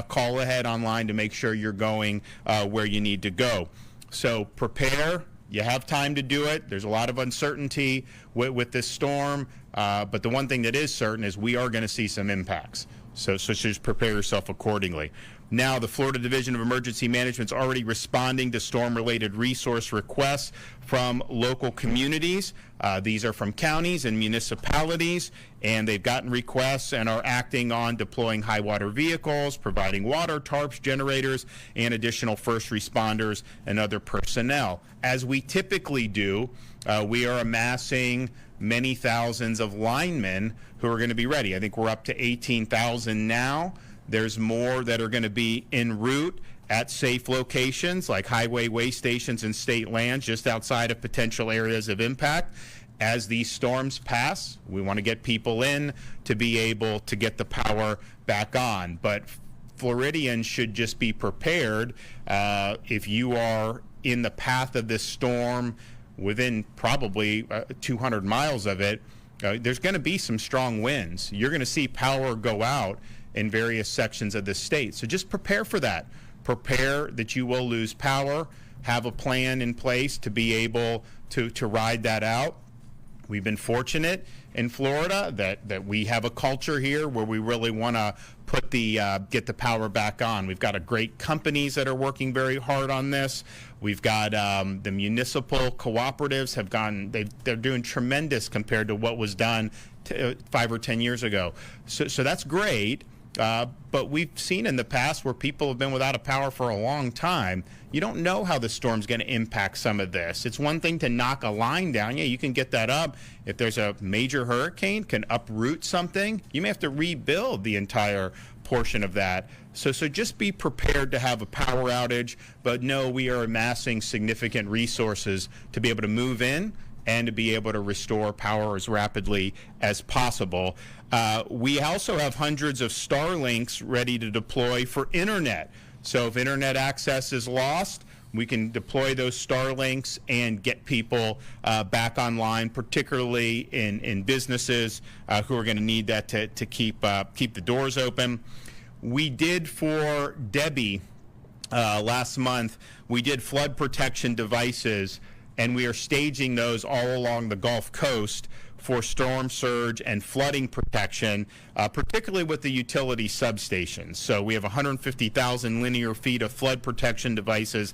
Call ahead online to make sure you're going where you need to go. So prepare. You have time to do it. There's a lot of uncertainty with this storm, but the one thing that is certain is we are going to see some impacts. So just prepare yourself accordingly. Now, the Florida Division of Emergency Management is already responding to storm-related resource requests from local communities. These are from counties and municipalities, and they've gotten requests and are acting on deploying high-water vehicles, providing water, tarps, generators, and additional first responders and other personnel. As we typically do, we are amassing many thousands of linemen who are going to be ready. I think we're up to 18,000 now. There's more that are going to be en route at safe locations like highway way stations and state lands just outside of potential areas of impact. As these storms pass, we want to get people in to be able to get the power back on. But Floridians should just be prepared if you are in the path of this storm within probably 200 miles of it. There's going to be some strong winds. You're going to see power go out in various sections of the state. So just prepare for that. Prepare that you will lose power. Have a plan in place to be able to ride that out. We've been fortunate in Florida that we have a culture here where we really want to put get the power back on. We've got great companies that are working very hard on this. We've got the municipal cooperatives they're doing tremendous compared to what was done 5 or 10 years ago. So that's great. But we've seen in the past where people have been without a power for a long time. You don't know how the storm's going to impact some of this. It's one thing to knock a line down. Yeah, you can get that up. If there's a major hurricane, can uproot something, you may have to rebuild the entire portion of that. So just be prepared to have a power outage, but know we are amassing significant resources to be able to move in and to be able to restore power as rapidly as possible. We also have hundreds of Starlinks ready to deploy for internet. So if internet access is lost, we can deploy those Starlinks and get people back online, particularly in businesses who are going to need that to keep the doors open. We did for Debbie last month, we did flood protection devices, and we are staging those all along the Gulf Coast for storm surge and flooding protection, particularly with the utility substations. So we have 150,000 linear feet of flood protection devices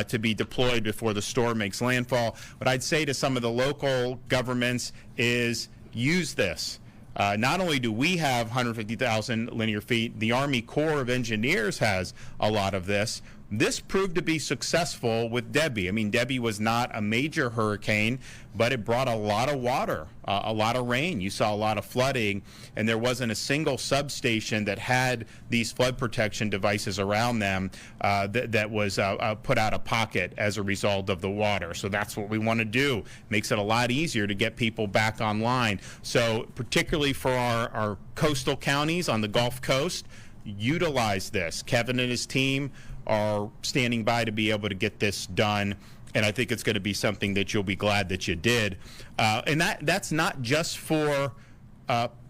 to be deployed before the storm makes landfall. What I'd say to some of the local governments is use this. Not only do we have 150,000 linear feet, the Army Corps of Engineers has a lot of this. This proved to be successful with Debbie. I mean, Debbie was not a major hurricane, but it brought a lot of water, a lot of rain. You saw a lot of flooding, and there wasn't a single substation that had these flood protection devices around them that was put out of pocket as a result of the water. So that's what we want to do. Makes it a lot easier to get people back online. So particularly for our coastal counties on the Gulf Coast, utilize this. Kevin and his team are standing by to be able to get this done, and I think it's going to be something that you'll be glad that you did. And that's not just for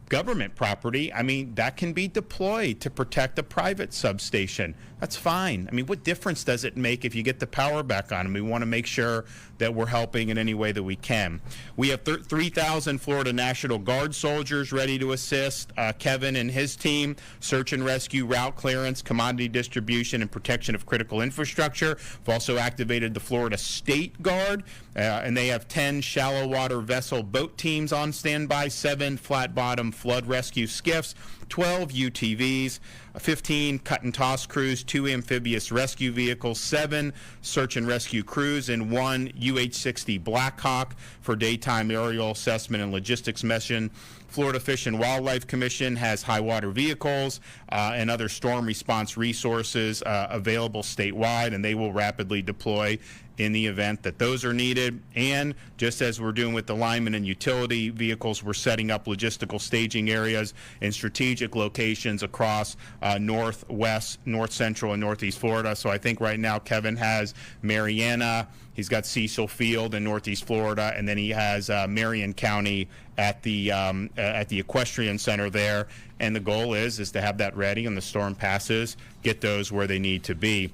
government property. I mean, that can be deployed to protect a private substation. That's fine. I mean, what difference does it make if you get the power back on? And we want to make sure that we're helping in any way that we can. We have 3,000 Florida National Guard soldiers ready to assist. Kevin and his team, search and rescue, route clearance, commodity distribution, and protection of critical infrastructure. We've also activated the Florida State Guard, and they have 10 shallow water vessel boat teams on standby, 7 flat bottom flood rescue skiffs, 12 UTVs, 15 cut and toss crews, 2 amphibious rescue vehicles, 7 search and rescue crews, and 1 UH-60 Blackhawk for daytime aerial assessment and logistics mission. Florida Fish and Wildlife Commission has high water vehicles and other storm response resources available statewide, and they will rapidly deploy in the event that those are needed. And just as we're doing with the linemen and utility vehicles, we're setting up logistical staging areas in strategic locations across northwest, north central, and northeast Florida. So I think right now Kevin has Mariana, he's got Cecil Field in northeast Florida, and then he has Marion County at the equestrian center there. And the goal is to have that ready when the storm passes, get those where they need to be.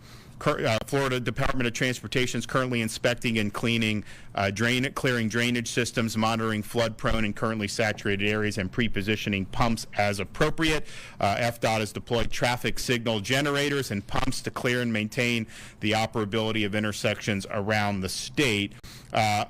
Florida Department of Transportation is currently inspecting and clearing drainage systems, monitoring flood-prone and currently saturated areas, and pre-positioning pumps as appropriate. FDOT has deployed traffic signal generators and pumps to clear and maintain the operability of intersections around the state.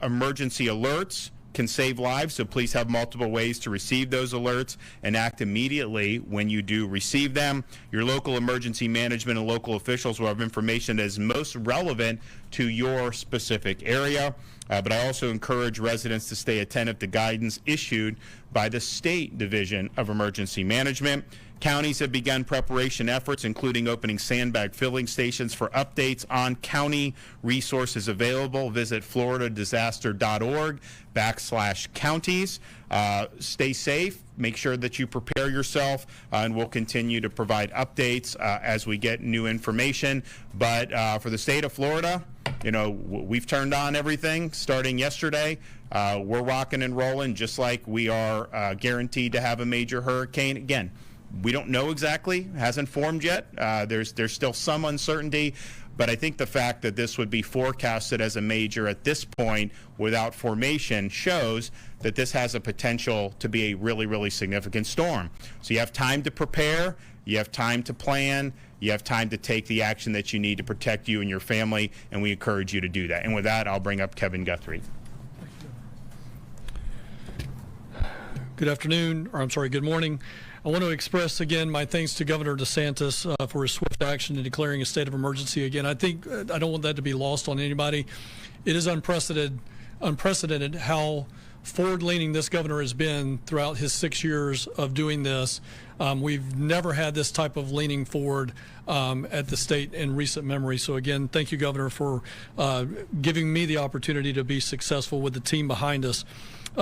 Emergency alerts can save lives, so please have multiple ways to receive those alerts and act immediately when you do receive them. Your local emergency management and local officials will have information that is most relevant to your specific area. But I also encourage residents to stay attentive to guidance issued by the State Division of Emergency Management. Counties have begun preparation efforts, including opening sandbag filling stations. For updates on county resources available, visit floridadisaster.org/counties. Stay safe. Make sure that you prepare yourself, and we'll continue to provide updates as we get new information. But for the state of Florida, you know, we've turned on everything starting yesterday. We're rocking and rolling just like we are guaranteed to have a major hurricane. Again, we don't know exactly, hasn't formed yet. There's still some uncertainty, but I think the fact that this would be forecasted as a major at this point without formation shows that this has a potential to be a really, really significant storm. So you have time to prepare, you have time to plan, you have time to take the action that you need to protect you and your family, and we encourage you to do that. And with that, I'll bring up Kevin Guthrie. Good afternoon, or I'm sorry, good morning. I want to express again my thanks to Governor DeSantis for his swift action in declaring a state of emergency again. I think I don't want that to be lost on anybody. It is unprecedented how forward-leaning this governor has been throughout his 6 years of doing this. We've never had this type of leaning forward at the state in recent memory. So again, thank you, Governor, for giving me the opportunity to be successful with the team behind us.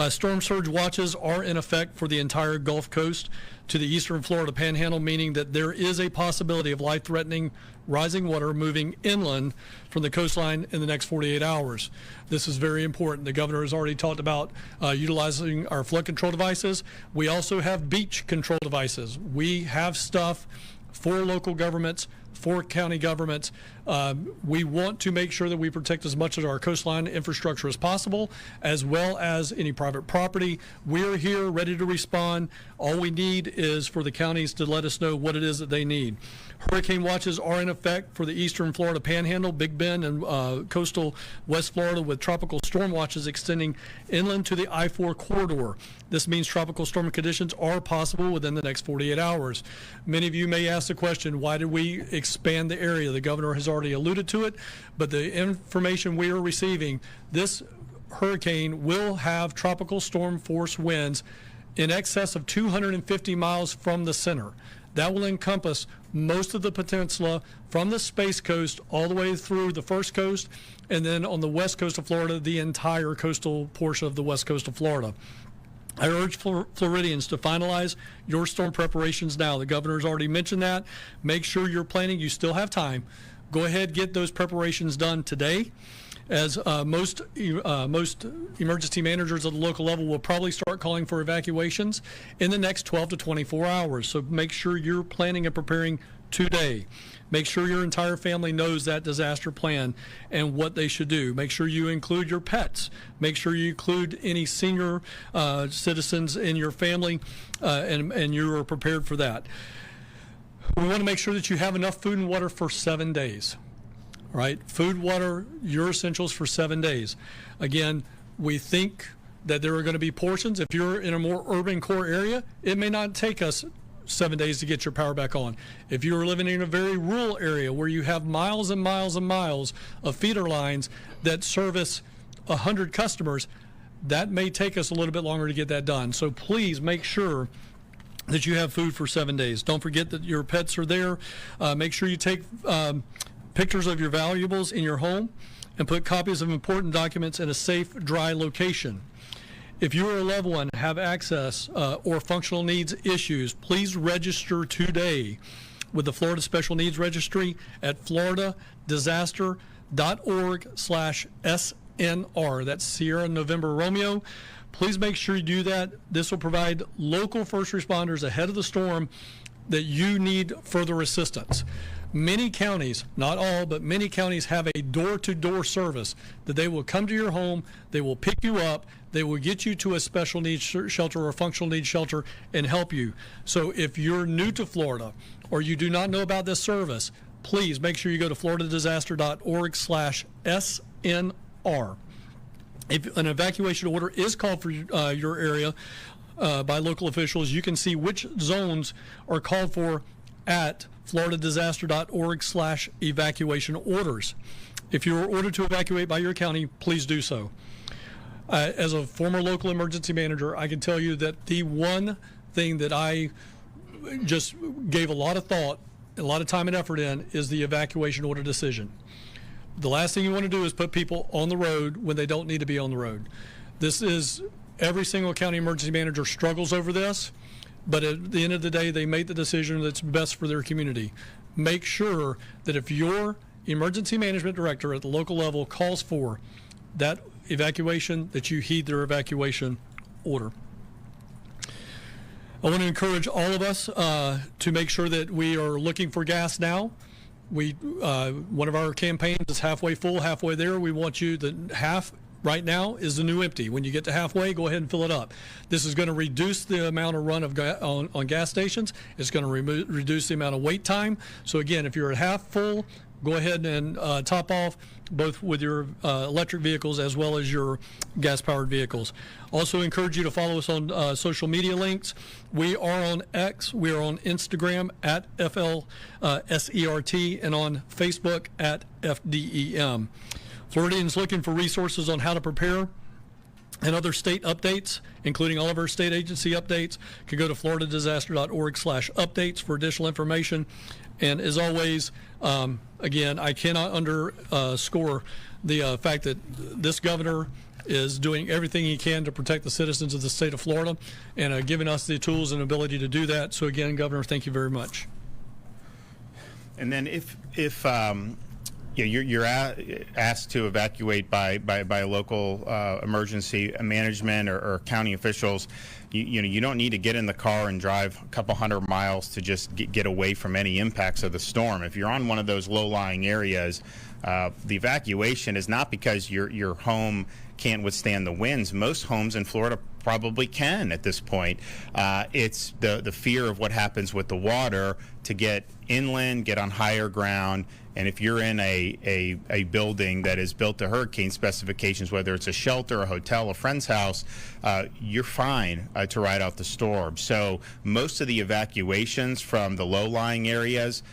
Storm surge watches are in effect for the entire Gulf Coast to the eastern Florida Panhandle, meaning that there is a possibility of life-threatening rising water moving inland from the coastline in the next 48 hours. This is very important. The governor has already talked about utilizing our flood control devices. We also have beach control devices. We have stuff for local governments, for county governments. We want to make sure that we protect as much of our coastline infrastructure as possible, as well as any private property. We're here ready to respond. All we need is for the counties to let us know what it is that they need. Hurricane watches are in effect for the eastern Florida Panhandle, Big Bend, and coastal West Florida, with tropical storm watches extending inland to the I-4 corridor. This means tropical storm conditions are possible within the next 48 hours. Many of you may ask the question, why did we expand the area. The governor has already alluded to it, but the information we are receiving, this hurricane will have tropical storm force winds in excess of 250 miles from the center. That will encompass most of the peninsula from the Space Coast all the way through the First Coast, and then on the west coast of Florida, the entire coastal portion of the west coast of Florida. I urge Floridians to finalize your storm preparations now. The governor's already mentioned that. Make sure you're planning. You still have time. Go ahead, get those preparations done today, as most emergency managers at the local level will probably start calling for evacuations in the next 12 to 24 hours. So make sure you're planning and preparing today. Make sure your entire family knows that disaster plan and what they should do. Make sure you include your pets. Make sure you include any senior citizens in your family, and you are prepared for that. We want to make sure that you have enough food and water for 7 days. All right, food, water, your essentials for 7 days. Again, we think that there are going to be portions. If you're in a more urban core area, it may not take us 7 days to get your power back on. If you're living in a very rural area where you have miles and miles and miles of feeder lines that service 100 customers, that may take us a little bit longer to get that done. So please make sure that you have food for 7 days. Don't forget that your pets are there. Make sure you take pictures of your valuables in your home and put copies of important documents in a safe, dry location. If you or a loved one have access or functional needs issues, please register today with the Florida Special Needs Registry at floridadisaster.org/SNR. That's Sierra November Romeo. Please make sure you do that. This will provide local first responders ahead of the storm that you need further assistance. Many counties, not all, but many counties have a door-to-door service that they will come to your home, they will pick you up, they will get you to a special needs shelter or functional needs shelter and help you. So if you're new to Florida or you do not know about this service, please make sure you go to floridadisaster.org/SNR. If an evacuation order is called for your area by local officials, you can see which zones are called for at floridadisaster.org/evacuation orders. If you are ordered to evacuate by your county, please do so. As a former local emergency manager, I can tell you that the one thing that I just gave a lot of thought, a lot of time and effort in, is the evacuation order decision. The last thing you want to do is put people on the road when they don't need to be on the road. This is, every single county emergency manager struggles over this, but at the end of the day, they make the decision that's best for their community. Make sure that if your emergency management director at the local level calls for that evacuation, that you heed their evacuation order. I want to encourage all of us to make sure that we are looking for gas now. One of our campaigns is halfway full, halfway there. We want you, the half right now is the new empty. When you get to halfway, go ahead and fill it up. This is going to reduce the amount of run of on gas stations. It's going to reduce the amount of wait time. So again, if you're at half full, go ahead and top off, both with your electric vehicles as well as your gas-powered vehicles. Also encourage you to follow us on social media links. We are on X, we are on Instagram at FLSERT, and on Facebook at FDEM. Floridians looking for resources on how to prepare and other state updates, including all of our state agency updates, can go to floridadisaster.org/updates for additional information. And as always, again, I cannot underscore the fact that this governor is doing everything he can to protect the citizens of the state of Florida and giving us the tools and ability to do that. So again, Governor, thank you very much. And then if you're asked to evacuate by local emergency management or county officials, you don't need to get in the car and drive a couple hundred miles to just get away from any impacts of the storm. If you're on one of those low-lying areas, the evacuation is not because your home can't withstand the winds. Most homes in Florida probably can at this point. It's the fear of what happens with the water to get inland, get on higher ground. And if you're in a building that is built to hurricane specifications, whether it's a shelter, a hotel, a friend's house, you're fine to ride out the storm. So most of the evacuations from the low-lying areas,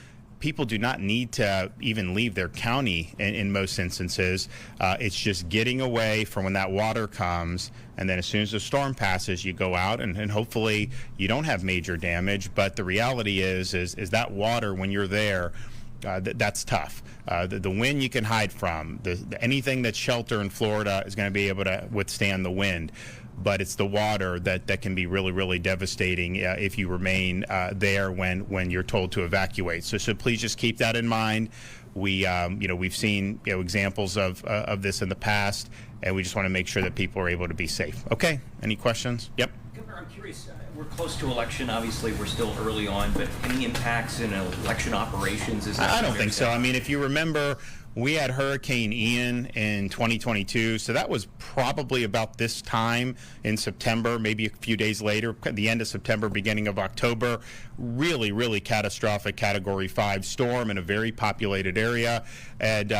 people do not need to even leave their county in most instances. It's just getting away from when that water comes, and then as soon as the storm passes, you go out and hopefully you don't have major damage. But the reality is that water, when you're there, that's tough. The wind you can hide from. Anything that's shelter in Florida is going to be able to withstand the wind. But it's the water that can be really, really devastating if you remain there when you're told to evacuate. So please just keep that in mind. We've seen examples of this in the past, and we just want to make sure that people are able to be safe. Okay. Any questions? Yep. Governor, I'm curious. We're close to election. Obviously, we're still early on, but any impacts in election operations? I don't think so. I mean, if you remember, we had Hurricane Ian in 2022, so that was probably about this time in September, maybe a few days later, the end of September, beginning of October. Really, really catastrophic Category 5 storm in a very populated area. And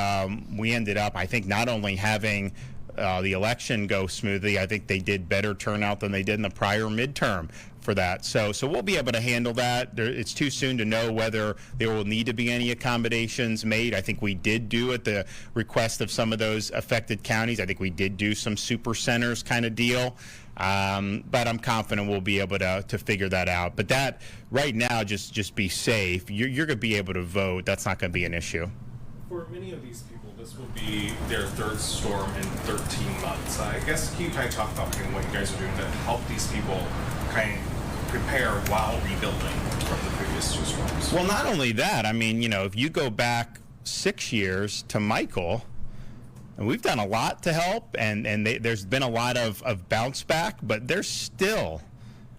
we ended up, I think, not only having the election go smoothly, I think they did better turnout than they did in the prior midterm for that. So we'll be able to handle that. It's too soon to know whether there will need to be any accommodations made. I think we did do at the request of some of those affected counties. I think we did do some super centers kind of deal. But I'm confident we'll be able to figure that out. But that right now, just be safe. You're going to be able to vote. That's not going to be an issue. For many of these people, this will be their third storm in 13 months. I guess can you kind of talk about what you guys are doing to help these people kind of prepare while rebuilding from the previous two storms? Well, not only that, I mean, if you go back 6 years to Michael, and we've done a lot to help, and there's been a lot of bounce back, but there's still,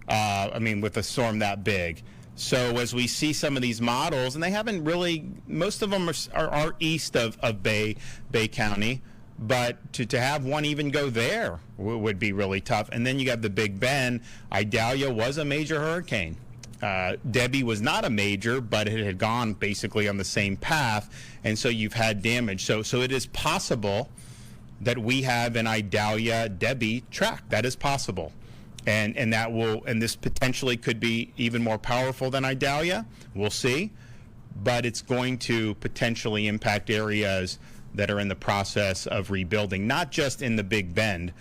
with a storm that big. So as we see some of these models, and they haven't really, most of them are east of Bay County, but to have one even go there would be really tough. And then you got the Big Bend. Idalia was a major hurricane. Debbie was not a major, but it had gone basically on the same path, and so you've had damage. So it is possible that we have an Idalia Debbie track. That is possible. And that will, and this potentially could be even more powerful than Idalia. We'll see. But it's going to potentially impact areas that are in the process of rebuilding, not just in the Big Bend,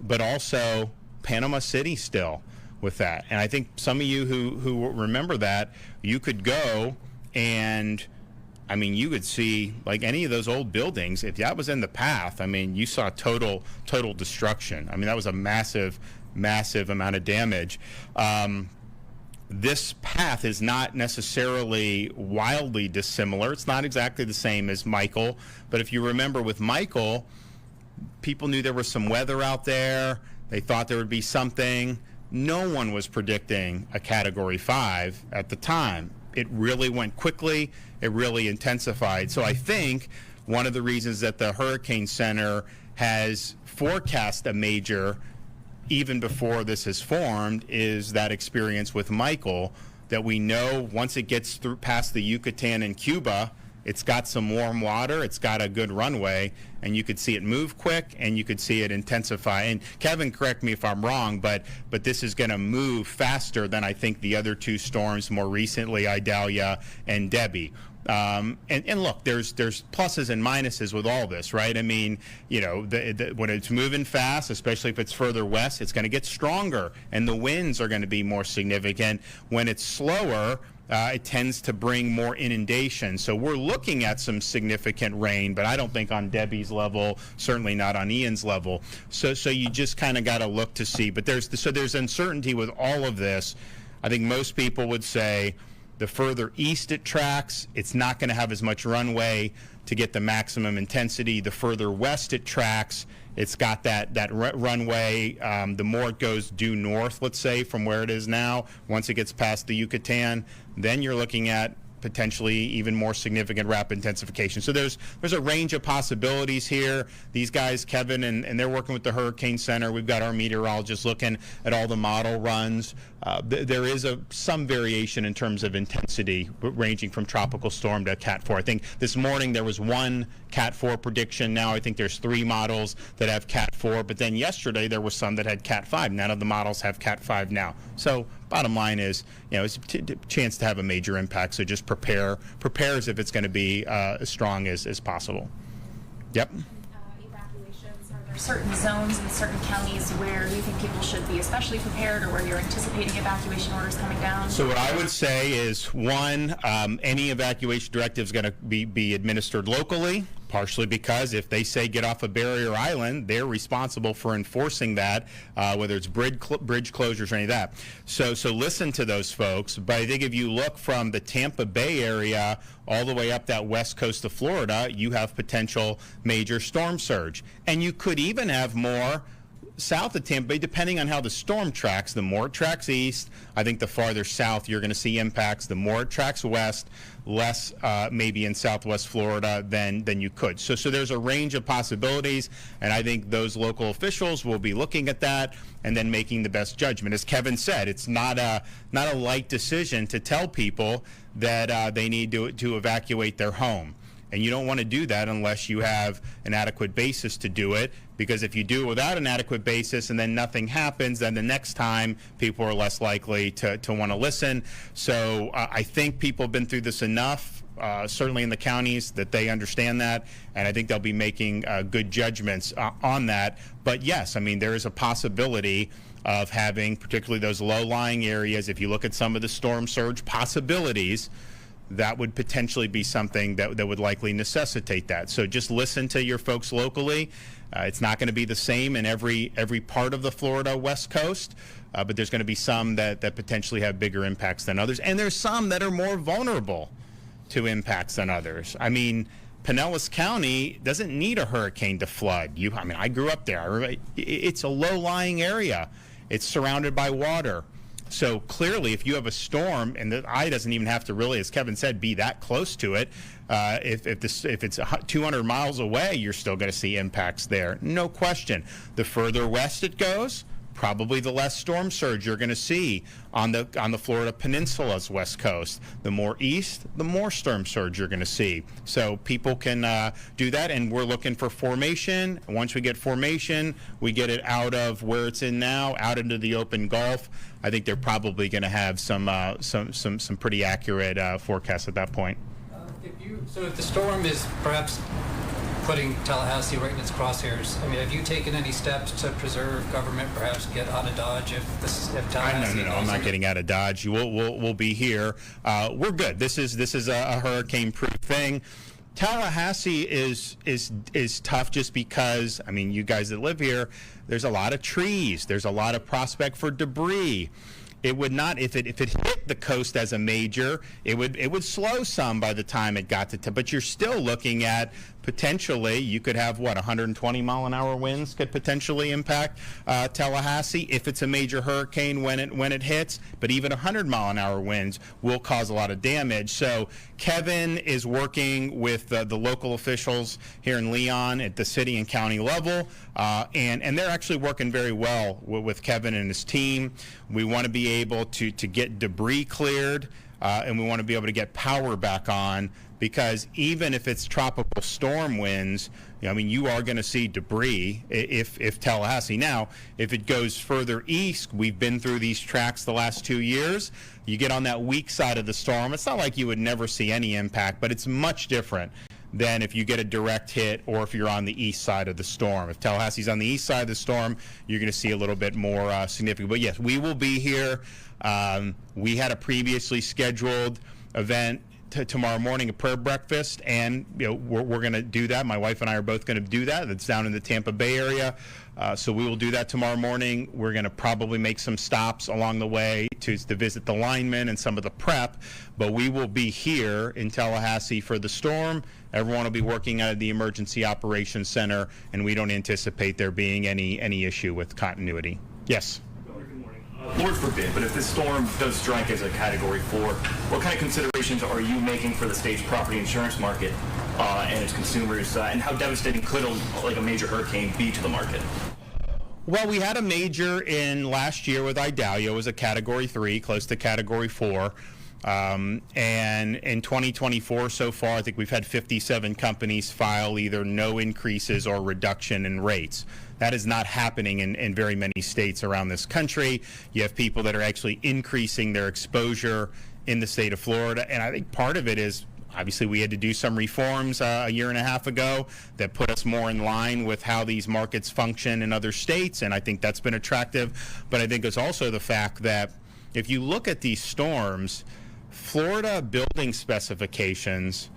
but also Panama City still with that. And I think some of you who remember that, you could go and, you could see, like any of those old buildings, if that was in the path, you saw total destruction. That was a massive amount of damage. This path is not necessarily wildly dissimilar. It's not exactly the same as Michael, but if you remember with Michael, people knew there was some weather out there. They thought there would be something. No one was predicting a Category 5 at the time. It really went quickly. It really intensified. So I think one of the reasons that the Hurricane Center has forecast a major even before this is formed is that experience with Michael, that we know once it gets through past the Yucatan and Cuba, it's got some warm water, it's got a good runway, and you could see it move quick and you could see it intensify. And Kevin, correct me if I'm wrong, but this is going to move faster than I think the other two storms more recently, Idalia and Debbie. And look, there's pluses and minuses with all this, right? when it's moving fast, especially if it's further west, it's going to get stronger, and the winds are going to be more significant. When it's slower, it tends to bring more inundation. So we're looking at some significant rain, but I don't think on Debbie's level, certainly not on Ian's level. So you just kind of got to look to see. But there's uncertainty with all of this. I think most people would say, the further east it tracks, it's not going to have as much runway to get the maximum intensity. The further west it tracks, it's got that runway. The more it goes due north, let's say, from where it is now, once it gets past the Yucatan, then you're looking at potentially even more significant rapid intensification. So there's a range of possibilities here. These guys, Kevin, and they're working with the Hurricane Center. We've got our meteorologists looking at all the model runs. There is some variation in terms of intensity, ranging from tropical storm to Cat 4. I think this morning there was one Cat 4 prediction. Now I think there's 3 models that have Cat 4, but then yesterday there was some that had Cat 5. None of the models have Cat 5 now. So bottom line is, it's a chance to have a major impact. So just prepare as if it's going to be as strong as possible. Yep. Evacuations, are there certain zones in certain counties where you think people should be especially prepared, or where you're anticipating evacuation orders coming down? So what I would say is, one, any evacuation directive is going to be administered locally, partially because if they say get off a barrier island, they're responsible for enforcing that, whether it's bridge closures or any of that. So listen to those folks. But I think if you look from the Tampa Bay area all the way up that west coast of Florida, you have potential major storm surge. And you could even have more south of Tampa Bay, depending on how the storm tracks. The more it tracks east, I think the farther south you're going to see impacts. The more it tracks west, less maybe in southwest Florida than you could. So there's a range of possibilities, and I think those local officials will be looking at that and then making the best judgment. As Kevin said, it's not a light decision to tell people that they need to evacuate their home. And you don't want to do that unless you have an adequate basis to do it, because if you do it without an adequate basis and then nothing happens, then the next time people are less likely to want to listen. So I think people have been through this enough, certainly in the counties, that they understand that, and I think they'll be making good judgments on that. But yes, I mean, there is a possibility of having, particularly those low-lying areas, if you look at some of the storm surge possibilities, that would potentially be something that would likely necessitate that. So just listen to your folks locally. It's not going to be the same in every part of the Florida West Coast, but there's going to be some that potentially have bigger impacts than others. And there's some that are more vulnerable to impacts than others. I mean, Pinellas County doesn't need a hurricane to flood. I grew up there. It's a low-lying area. It's surrounded by water. So clearly, if you have a storm, and the eye doesn't even have to really, as Kevin said, be that close to it, if it's 200 miles away, you're still going to see impacts there. No question. The further west it goes, probably the less storm surge you're going to see on the Florida Peninsula's west coast. The more east, the more storm surge you're going to see. So people can do that, and we're looking for formation. Once we get formation, we get it out of where it's in now, out into the open Gulf. I think they're probably going to have some pretty accurate forecasts at that point. If the storm is perhaps putting Tallahassee right in its crosshairs, I mean, have you taken any steps to preserve government, perhaps get out of Dodge if Tallahassee? No, I'm not getting out of Dodge. We'll be here. We're good. This is a hurricane-proof thing. Tallahassee is tough just because, I mean, you guys that live here, there's a lot of trees. There's a lot of prospect for debris. It would not, if it hit the coast as a major, it would slow some by the time it got to, but you're still looking at potentially, you could have 120-mile-an-hour winds could potentially impact Tallahassee if it's a major hurricane when it hits. But even 100-mile-an-hour winds will cause a lot of damage. So Kevin is working with the local officials here in Leon at the city and county level, and they're actually working very well with Kevin and his team. We want to be able to get debris cleared, and we want to be able to get power back on. Because even if it's tropical storm winds, you are going to see debris if Tallahassee. Now, if it goes further east, we've been through these tracks the last 2 years. You get on that weak side of the storm, it's not like you would never see any impact, but it's much different than if you get a direct hit or if you're on the east side of the storm. If Tallahassee's on the east side of the storm, you're going to see a little bit more significant. But yes, we will be here. We had a previously scheduled event tomorrow morning, a prayer breakfast, and we're going to do that. My wife and I are both going to do that. It's down in the Tampa Bay area, so we will do that tomorrow morning. We're going to probably make some stops along the way to visit the linemen and some of the prep, but we will be here in Tallahassee for the storm. Everyone will be working out of the Emergency Operations Center, and we don't anticipate there being any issue with continuity. Yes? Lord forbid, but if this storm does strike as a Category 4, what kind of considerations are you making for the state's property insurance market and its consumers, and how devastating could a major hurricane be to the market? Well, we had a major in last year with Idalia. It was a Category 3, close to Category 4. And in 2024 so far, I think we've had 57 companies file either no increases or reduction in rates. That is not happening in very many states around this country. You have people that are actually increasing their exposure in the state of Florida, and I think part of it is obviously we had to do some reforms a year and a half ago that put us more in line with how these markets function in other states, and I think that's been attractive. But I think it's also the fact that if you look at these storms, Florida building specifications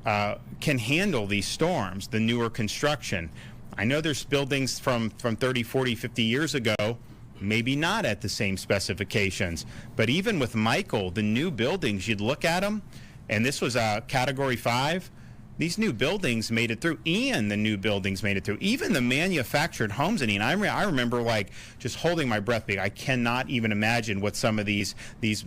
can handle these storms, the newer construction. I know there's buildings from 30, 40, 50 years ago, maybe not at the same specifications. But even with Michael, the new buildings, you'd look at them, and this was a Category 5. These new buildings made it through. Ian, the new buildings made it through. Even the manufactured homes in Ian, I remember like just holding my breath. I cannot even imagine what some of these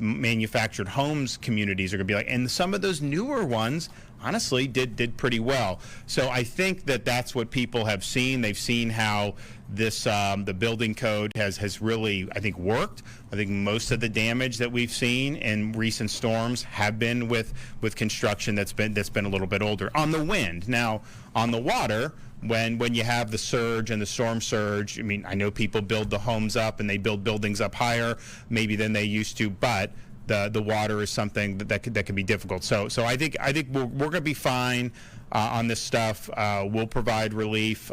manufactured homes communities are going to be like. And some of those newer ones, honestly, did pretty well. So I think that's what people have seen. They've seen how this the building code has really, I think, worked. I think most of the damage that we've seen in recent storms have been with construction that's been a little bit older. On the wind, now on the water, when you have the surge and the storm surge, I mean, I know people build the homes up and they build buildings up higher maybe than they used to, but the water is something that can be difficult. So I think we're going to be fine on this stuff. We'll provide relief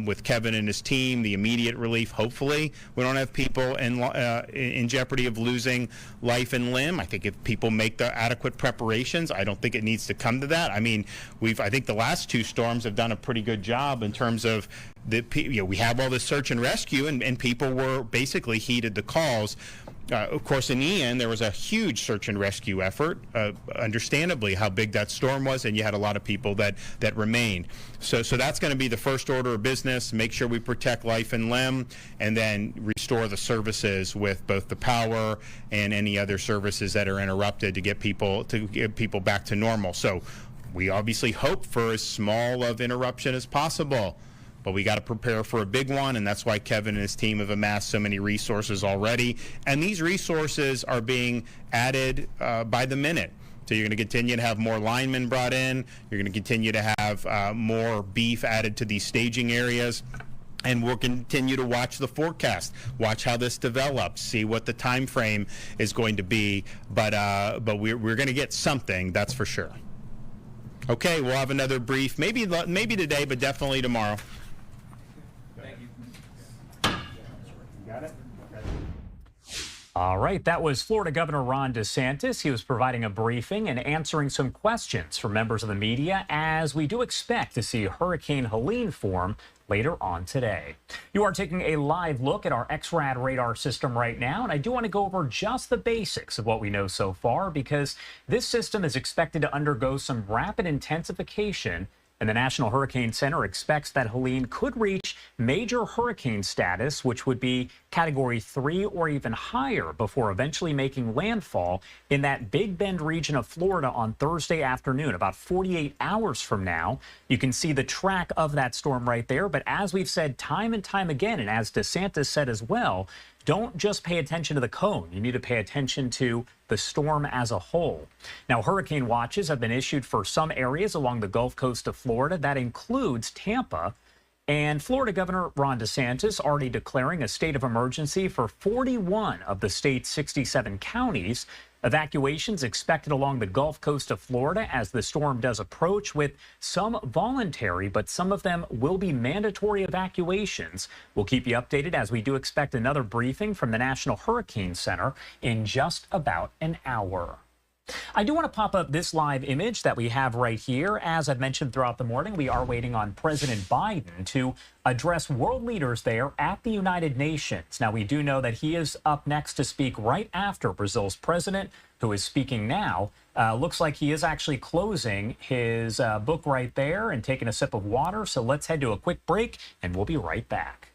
with Kevin and his team, the immediate relief. Hopefully, we don't have people in jeopardy of losing life and limb. I think if people make the adequate preparations, I don't think it needs to come to that. I mean, I think the last two storms have done a pretty good job in terms of we have all this search and rescue, and people were basically heeded the calls. Of course, in Ian, there was a huge search and rescue effort, understandably, how big that storm was, and you had a lot of people that remained. So that's going to be the first order of business, make sure we protect life and limb, and then restore the services with both the power and any other services that are interrupted to get people back to normal. So we obviously hope for as small of interruption as possible. But we got to prepare for a big one, and that's why Kevin and his team have amassed so many resources already. And these resources are being added by the minute. So you're going to continue to have more linemen brought in. You're going to continue to have more beef added to these staging areas. And we'll continue to watch the forecast, watch how this develops, see what the time frame is going to be. But we're going to get something, that's for sure. Okay, we'll have another brief, maybe today, but definitely tomorrow. All right, that was Florida Governor Ron DeSantis. He was providing a briefing and answering some questions from members of the media, as we do expect to see Hurricane Helene form later on today. You are taking a live look at our XRAD radar system right now, and I do want to go over just the basics of what we know so far, because this system is expected to undergo some rapid intensification. And the National Hurricane Center expects that Helene could reach major hurricane status, which would be Category 3 or even higher, before eventually making landfall in that Big Bend region of Florida on Thursday afternoon, about 48 hours from now. You can see the track of that storm right there. But as we've said time and time again, and as DeSantis said as well, don't just pay attention to the cone. You need to pay attention to the storm as a whole. Now, hurricane watches have been issued for some areas along the Gulf Coast of Florida. That includes Tampa. And Florida Governor Ron DeSantis already declaring a state of emergency for 41 of the state's 67 counties. Evacuations expected along the Gulf Coast of Florida as the storm does approach, with some voluntary, but some of them will be mandatory evacuations. We'll keep you updated, as we do expect another briefing from the National Hurricane Center in just about an hour. I do want to pop up this live image that we have right here. As I've mentioned throughout the morning, we are waiting on President Biden to address world leaders there at the United Nations. Now, we do know that he is up next to speak right after Brazil's president, who is speaking now. Looks like he is actually closing his book right there and taking a sip of water. So let's head to a quick break, and we'll be right back.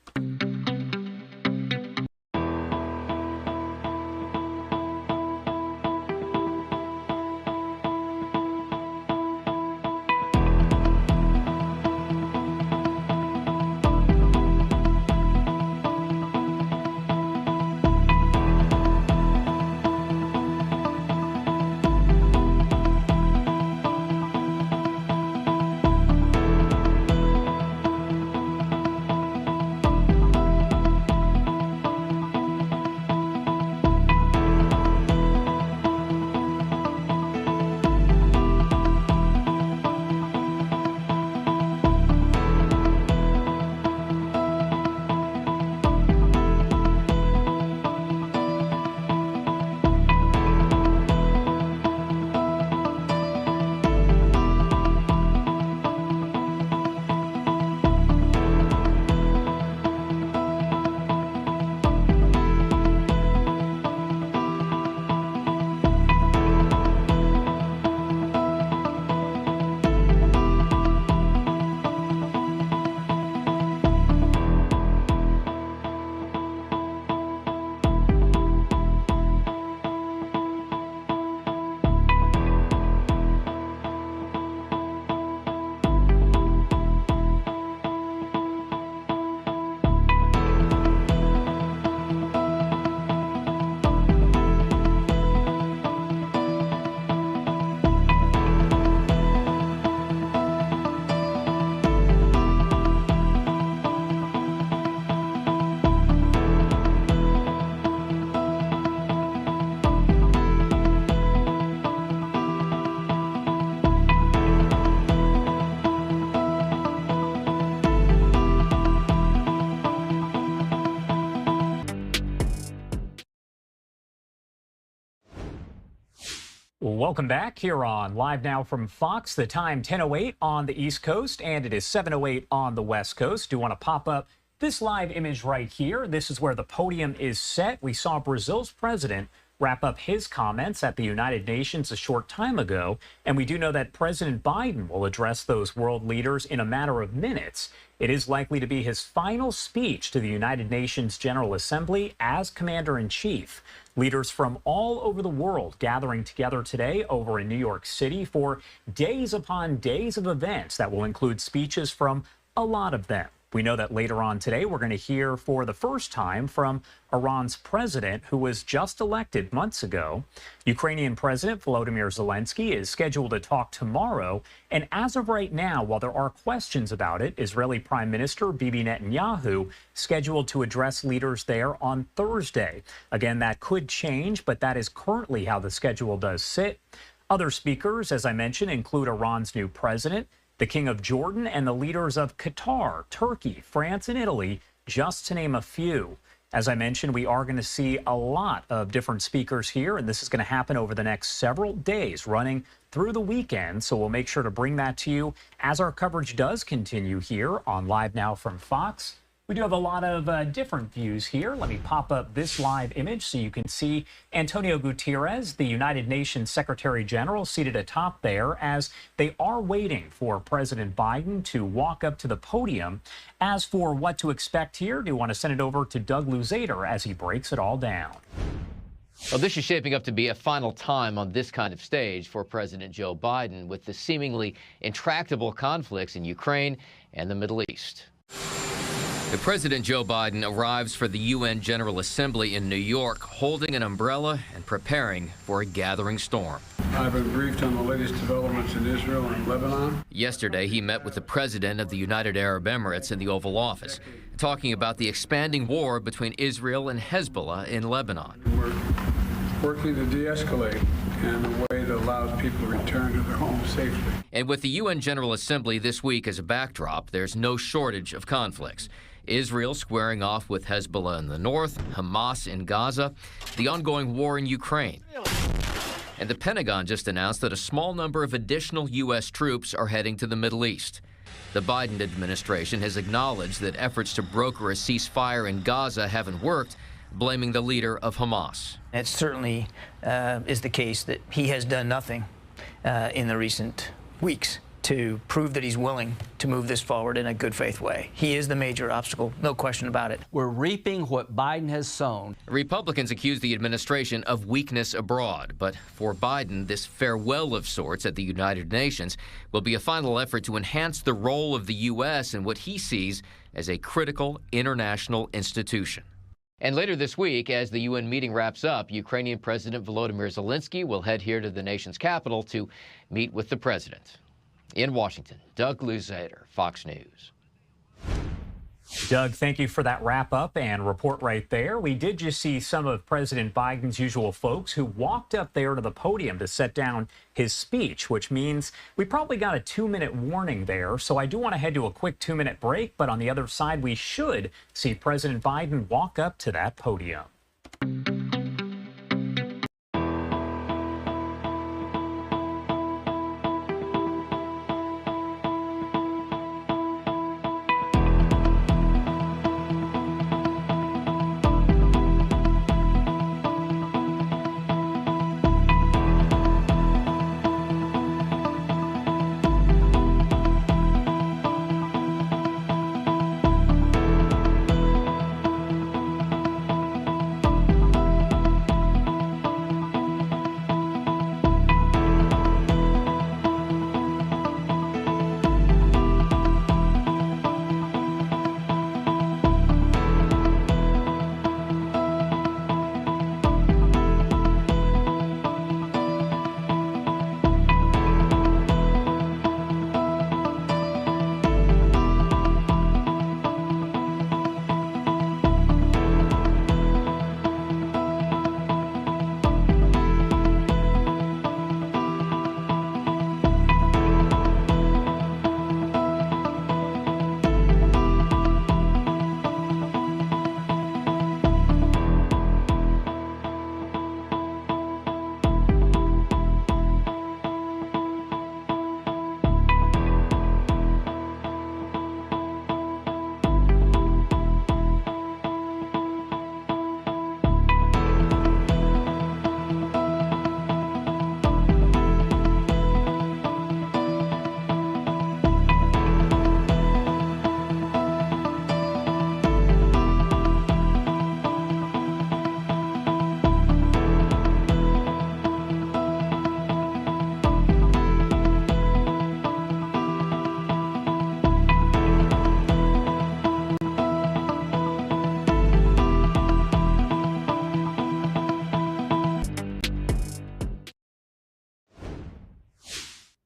Welcome back here on Live Now from Fox. The time 10:08 on the East Coast, and it is 7:08 on the West Coast. Do want to pop up this live image right here. This is where the podium is set. We saw Brazil's president wrap up his comments at the United Nations a short time ago, and we do know that President Biden will address those world leaders in a matter of minutes. It is likely to be his final speech to the United Nations General Assembly as Commander-in-Chief. Leaders from all over the world gathering together today over in New York City for days upon days of events that will include speeches from a lot of them. We know that later on today, we're going to hear for the first time from Iran's president, who was just elected months ago. Ukrainian President Volodymyr Zelensky is scheduled to talk tomorrow. And as of right now, while there are questions about it, Israeli Prime Minister Bibi Netanyahu scheduled to address leaders there on Thursday. Again, that could change, but that is currently how the schedule does sit. Other speakers, as I mentioned, include Iran's new president, the King of Jordan, and the leaders of Qatar, Turkey, France, and Italy, just to name a few. As I mentioned, we are going to see a lot of different speakers here, and this is going to happen over the next several days, running through the weekend. So we'll make sure to bring that to you as our coverage does continue here on Live Now from Fox. We do have a lot of different views here. Let me pop up this live image so you can see Antonio Guterres, the United Nations Secretary General, seated atop there as they are waiting for President Biden to walk up to the podium. As for what to expect here, do you want to send it over to Doug Luzader as he breaks it all down? Well, this is shaping up to be a final time on this kind of stage for President Joe Biden, with the seemingly intractable conflicts in Ukraine and the Middle East. The President Joe Biden arrives for the UN General Assembly in New York, holding an umbrella and preparing for a gathering storm. I've been briefed on the latest developments in Israel and Lebanon. Yesterday, he met with the President of the United Arab Emirates in the Oval Office, talking about the expanding war between Israel and Hezbollah in Lebanon. We're working to de-escalate in a way that allows people to return to their homes safely. And with the UN General Assembly this week as a backdrop, there's no shortage of conflicts. Israel squaring off with Hezbollah in the north, Hamas in Gaza, the ongoing war in Ukraine. And the Pentagon just announced that a small number of additional U.S. troops are heading to the Middle East. The Biden administration has acknowledged that efforts to broker a ceasefire in Gaza haven't worked, blaming the leader of Hamas. It certainly is the case that he has done nothing in the recent weeks to prove that he's willing to move this forward in a good faith way. He is the major obstacle, no question about it. We're reaping what Biden has sown. Republicans accuse the administration of weakness abroad, but for Biden, this farewell of sorts at the United Nations will be a final effort to enhance the role of the U.S. in what he sees as a critical international institution. And later this week, as the UN meeting wraps up, Ukrainian President Volodymyr Zelensky will head here to the nation's capital to meet with the president. In Washington, Doug Luzader, Fox News. Doug, thank you for that wrap up and report right there. We did just see some of President Biden's usual folks who walked up there to the podium to set down his speech, which means we probably got a 2-minute warning there. So I do want to head to a quick 2-minute break, but on the other side, we should see President Biden walk up to that podium.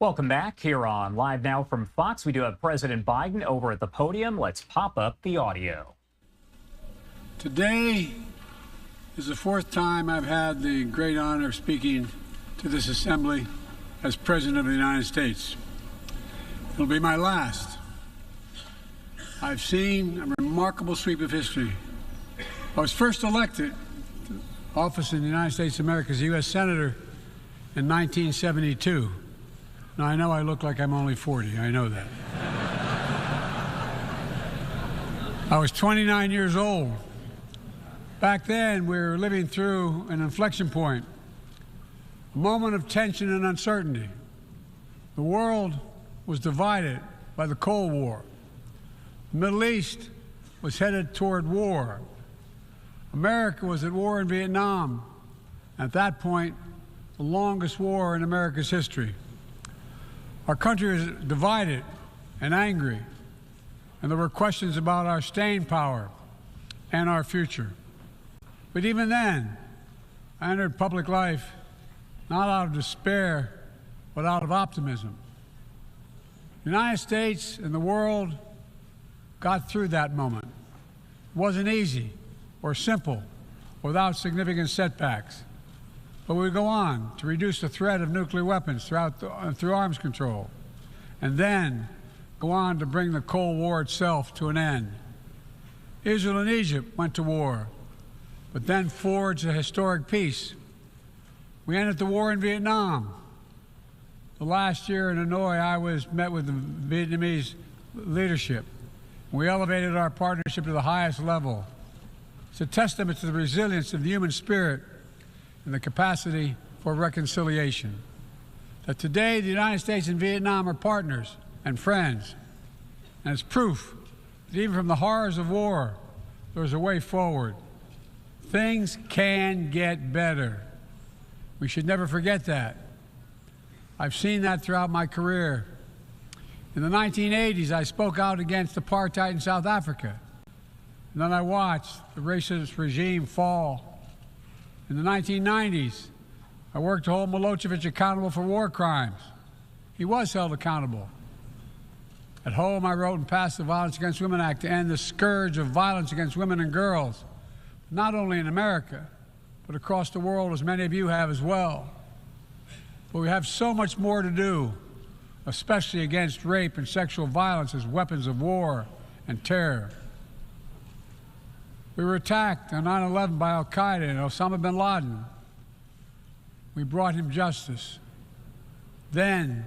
Welcome back here on Live Now from Fox. We do have President Biden over at the podium. Let's pop up the audio. Today is the fourth time I've had the great honor of speaking to this assembly as President of the United States. It'll be my last. I've seen a remarkable sweep of history. I was first elected to office in the United States of America as a U.S. Senator in 1972. Now, I know I look like I'm only 40. I know that. I was 29 years old. Back then, we were living through an inflection point, a moment of tension and uncertainty. The world was divided by the Cold War. The Middle East was headed toward war. America was at war in Vietnam. At that point, the longest war in America's history. Our country was divided and angry, and there were questions about our staying power and our future. But even then, I entered public life not out of despair, but out of optimism. The United States and the world got through that moment. It wasn't easy or simple, without significant setbacks. But we go on to reduce the threat of nuclear weapons through arms control, and then go on to bring the Cold War itself to an end. Israel and Egypt went to war, but then forged a historic peace. We ended the war in Vietnam. The last year in Hanoi, I met with the Vietnamese leadership. We elevated our partnership to the highest level. It's a testament to the resilience of the human spirit and the capacity for reconciliation. That today, the United States and Vietnam are partners and friends. And it's proof that even from the horrors of war, there's a way forward. Things can get better. We should never forget that. I've seen that throughout my career. In the 1980s, I spoke out against apartheid in South Africa. And then I watched the racist regime fall. In the 1990s, I worked to hold Milosevic accountable for war crimes. He was held accountable. At home, I wrote and passed the Violence Against Women Act to end the scourge of violence against women and girls, not only in America, but across the world, as many of you have as well. But we have so much more to do, especially against rape and sexual violence as weapons of war and terror. We were attacked on 9/11 by al-Qaeda and Osama bin Laden. We brought him justice. Then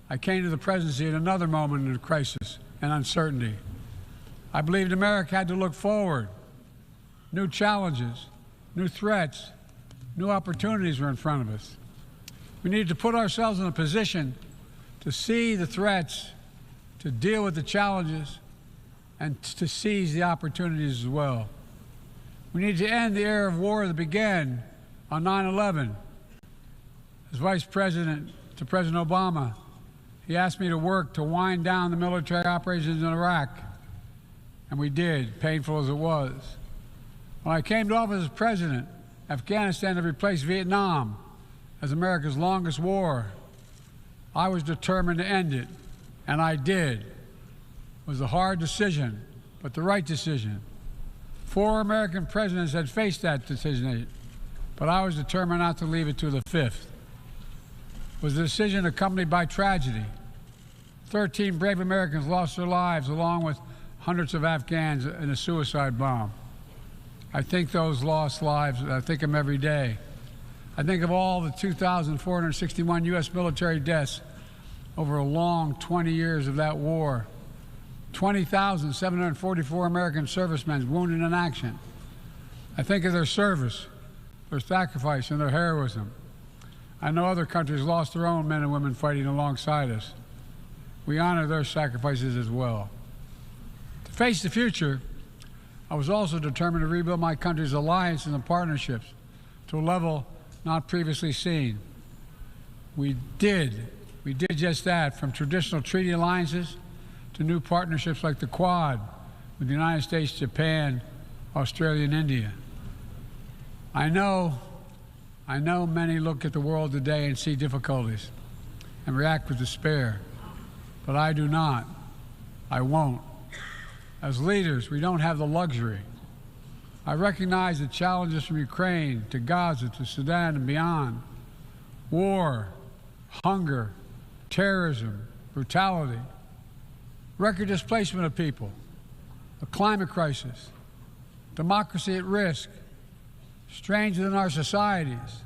I came to the presidency at another moment of crisis and uncertainty. I believed America had to look forward. New challenges, new threats, new opportunities were in front of us. We needed to put ourselves in a position to see the threats, to deal with the challenges, and to seize the opportunities as well. We need to end the era of war that began on 9/11. As Vice President to President Obama, he asked me to work to wind down the military operations in Iraq, and we did, painful as it was. When I came to office as president, Afghanistan had replaced Vietnam as America's longest war. I was determined to end it, and I did. It was a hard decision, but the right decision. 4 American presidents had faced that decision, but I was determined not to leave it to the 5th. It was a decision accompanied by tragedy. 13 brave Americans lost their lives, along with hundreds of Afghans in a suicide bomb. I think those lost lives, I think of them every day. I think of all the 2,461 U.S. military deaths over a long 20 years of that war. 20,744 American servicemen wounded in action. I think of their service, their sacrifice, and their heroism. I know other countries lost their own men and women fighting alongside us. We honor their sacrifices as well. To face the future, I was also determined to rebuild my country's alliances and partnerships to a level not previously seen. We did just that, from traditional treaty alliances to new partnerships like the Quad with the United States, Japan, Australia, and India. I know many look at the world today and see difficulties. and react with despair. But I do not. I won't. As leaders, we don't have the luxury. I recognize the challenges from Ukraine to Gaza to Sudan and beyond. War, hunger, terrorism, brutality, record displacement of people, a climate crisis, democracy at risk, strains within our societies,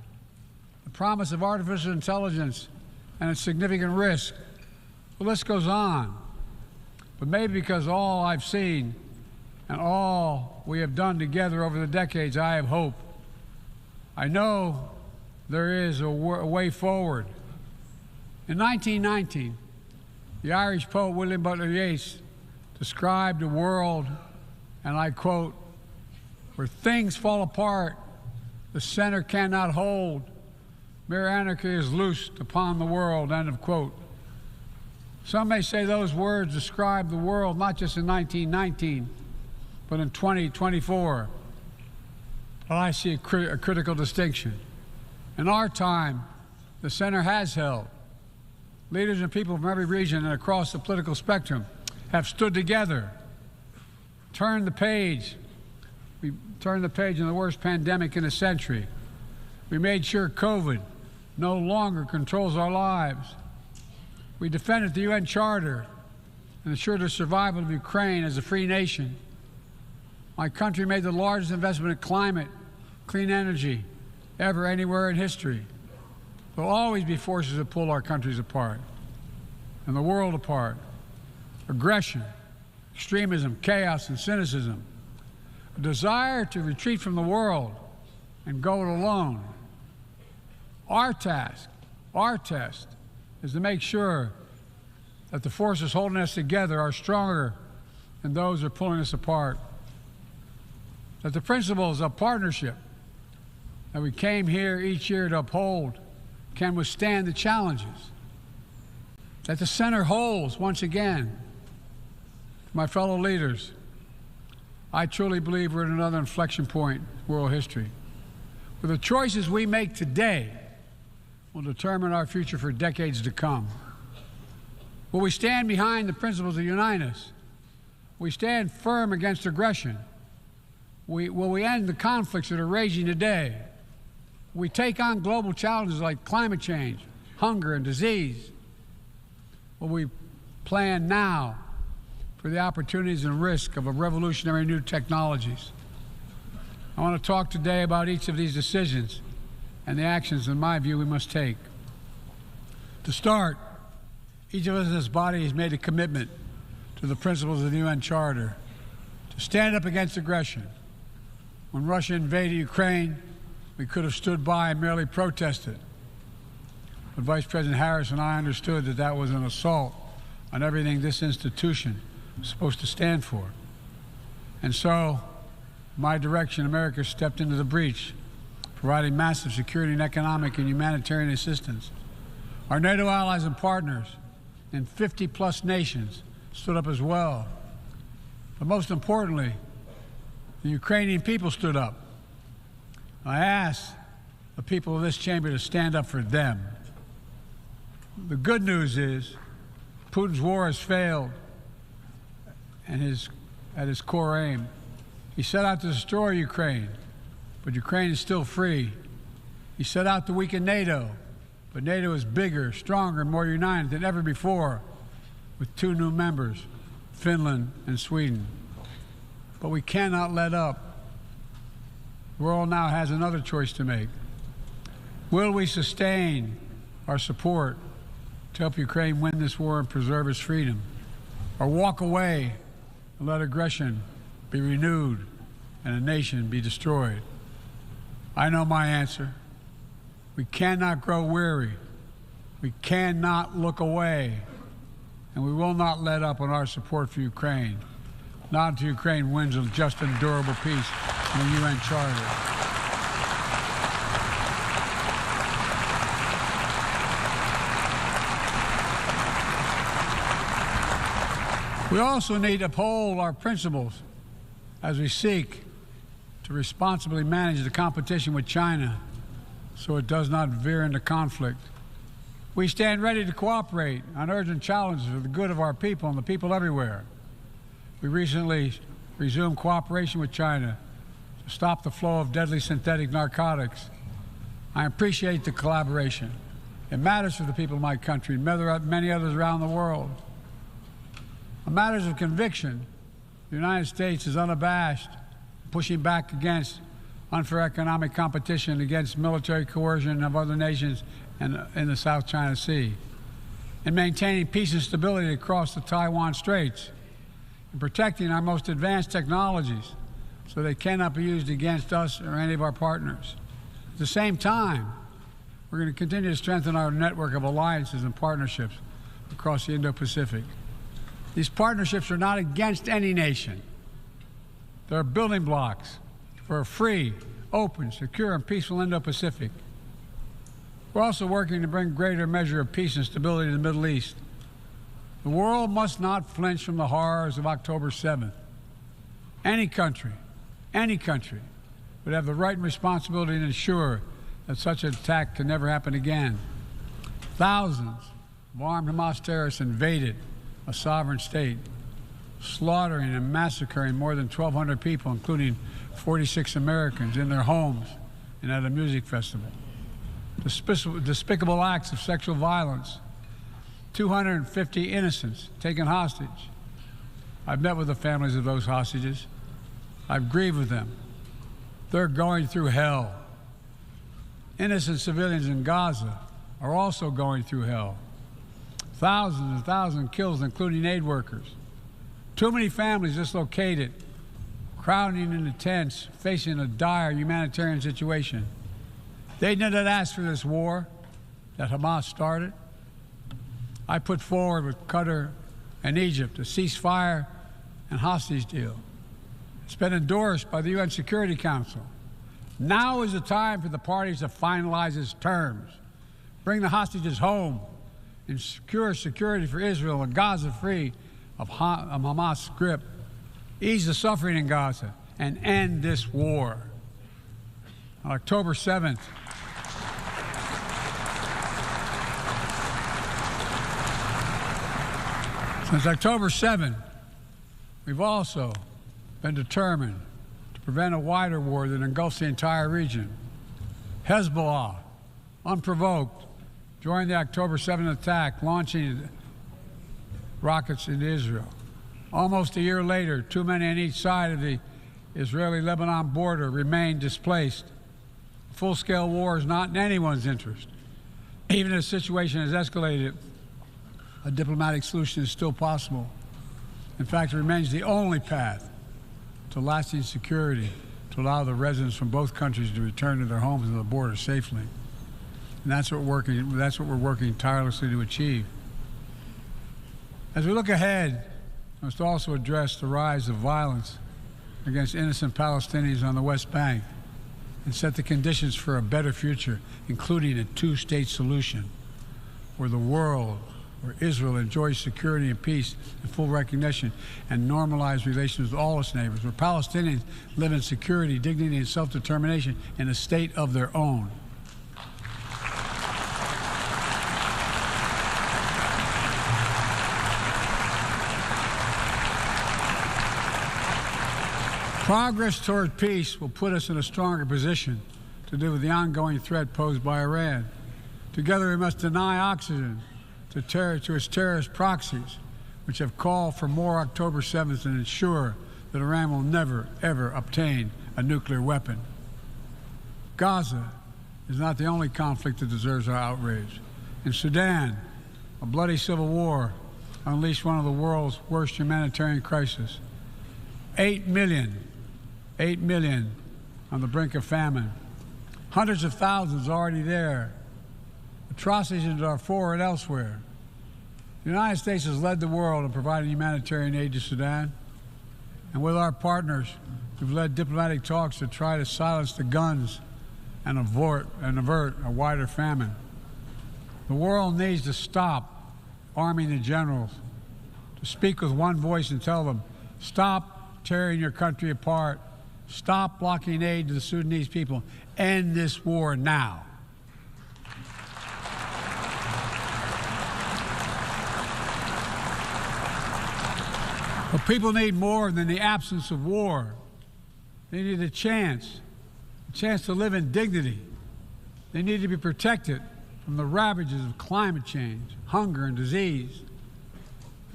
the promise of artificial intelligence and its significant risk. The list goes on. But maybe because all I've seen and all we have done together over the decades, I have hope. I know there is a way forward. In 1919, the Irish poet William Butler Yeats described a world, and I quote, "where things fall apart, the center cannot hold, mere anarchy is loosed upon the world," end of quote. Some may say those words describe the world not just in 1919, but in 2024. But I see a critical distinction. In our time, the center has held. Leaders and people from every region and across the political spectrum have stood together, turned the page. We turned the page on the worst pandemic in a century. We made sure COVID no longer controls our lives. We defended the UN Charter and ensured the survival of Ukraine as a free nation. My country made the largest investment in climate, clean energy, ever anywhere in history. There will always be forces that pull our countries apart and the world apart. Aggression, extremism, chaos, and cynicism. A desire to retreat from the world and go it alone. Our task, our test, is to make sure that the forces holding us together are stronger than those that are pulling us apart. That the principles of partnership that we came here each year to uphold can withstand the challenges. That the center holds once again. My fellow leaders, I truly believe we're at another inflection point in world history, where the choices we make today will determine our future for decades to come. Will we stand behind the principles that unite us? Will we stand firm against aggression? Will we end the conflicts that are raging today? Will we take on global challenges like climate change, hunger, and disease? Will we plan now for the opportunities and risk of a revolutionary new technologies? I want to talk today about each of these decisions and the actions, in my view, we must take. To start, each of us in this body has made a commitment to the principles of the UN Charter to stand up against aggression. When Russia invaded Ukraine, we could have stood by and merely protested. But Vice President Harris and I understood that that was an assault on everything this institution was supposed to stand for. And so, my direction, America stepped into the breach, providing massive security and economic and humanitarian assistance. Our NATO allies and partners in 50-plus nations stood up as well. But most importantly, the Ukrainian people stood up. I asked the people of this chamber to stand up for them. The good news is Putin's war has failed and at his core aim. He set out to destroy Ukraine, but Ukraine is still free. He set out to weaken NATO, but NATO is bigger, stronger, and more united than ever before, with 2 new members, Finland and Sweden. But we cannot let up. The world now has another choice to make. Will we sustain our support to help Ukraine win this war and preserve its freedom, or walk away and let aggression be renewed and a nation be destroyed? I know my answer. We cannot grow weary. We cannot look away. And we will not let up on our support for Ukraine, not until Ukraine wins a just and durable peace in the UN Charter. We also need to uphold our principles as we seek to responsibly manage the competition with China so it does not veer into conflict. We stand ready to cooperate on urgent challenges for the good of our people and the people everywhere. We recently resumed cooperation with China to stop the flow of deadly synthetic narcotics. I appreciate the collaboration. It matters for the people of my country and many others around the world. On matters of conviction, the United States is unabashed, pushing back against unfair economic competition, against military coercion of other nations in the South China Sea, and maintaining peace and stability across the Taiwan Straits, and protecting our most advanced technologies so they cannot be used against us or any of our partners. At the same time, we're going to continue to strengthen our network of alliances and partnerships across the Indo-Pacific. These partnerships are not against any nation. They're building blocks for a free, open, secure, and peaceful Indo-Pacific. We're also working to bring greater measure of peace and stability to the Middle East. The world must not flinch from the horrors of October 7th. Any country would have the right and responsibility to ensure that such an attack can never happen again. Thousands of armed Hamas terrorists invaded a sovereign state, slaughtering and massacring more than 1,200 people, including 46 Americans, in their homes and at a music festival. Despicable acts of sexual violence, 250 innocents taken hostage. I've met with the families of those hostages. I've grieved with them. They're going through hell. Innocent civilians in Gaza are also going through hell. Thousands and thousands killed, including aid workers. Too many families dislocated, crowding into tents, facing a dire humanitarian situation. They did not ask for this war that Hamas started. I put forward with Qatar and Egypt a ceasefire and hostage deal. It's been endorsed by the UN Security Council. Now is the time for the parties to finalize its terms, bring the hostages home, and secure security for Israel and Gaza free of Hamas' grip, ease the suffering in Gaza, and end this war. On October 7th, since October 7th, we've also been determined to prevent a wider war that engulfs the entire region. Hezbollah, unprovoked, joined the October 7th attack, launching rockets into Israel. Almost a year later, too many on each side of the Israeli-Lebanon border remain displaced. Full-scale war is not in anyone's interest. Even if the situation has escalated, a diplomatic solution is still possible. In fact, it remains the only path to lasting security to allow the residents from both countries to return to their homes and the border safely. And that's what we're working tirelessly to achieve. As we look ahead, we must also address the rise of violence against innocent Palestinians on the West Bank and set the conditions for a better future, including a two-state solution where Israel enjoys security and peace and full recognition and normalized relations with all its neighbors, where Palestinians live in security, dignity, and self-determination in a state of their own. Progress toward peace will put us in a stronger position to deal with the ongoing threat posed by Iran. Together, we must deny oxygen to its terrorist proxies, which have called for more October 7th, and ensure that Iran will never, ever obtain a nuclear weapon. Gaza is not the only conflict that deserves our outrage. In Sudan, a bloody civil war unleashed one of the world's worst humanitarian crises. 8 million on the brink of famine. Hundreds of thousands already there. Atrocities in Darfur and elsewhere. The United States has led the world in providing humanitarian aid to Sudan. And with our partners, we've led diplomatic talks to try to silence the guns and avert a wider famine. The world needs to stop arming the generals, to speak with one voice and tell them, stop tearing your country apart, stop blocking aid to the Sudanese people, end this war now. But people need more than the absence of war. They need a chance to live in dignity. They need to be protected from the ravages of climate change, hunger, and disease.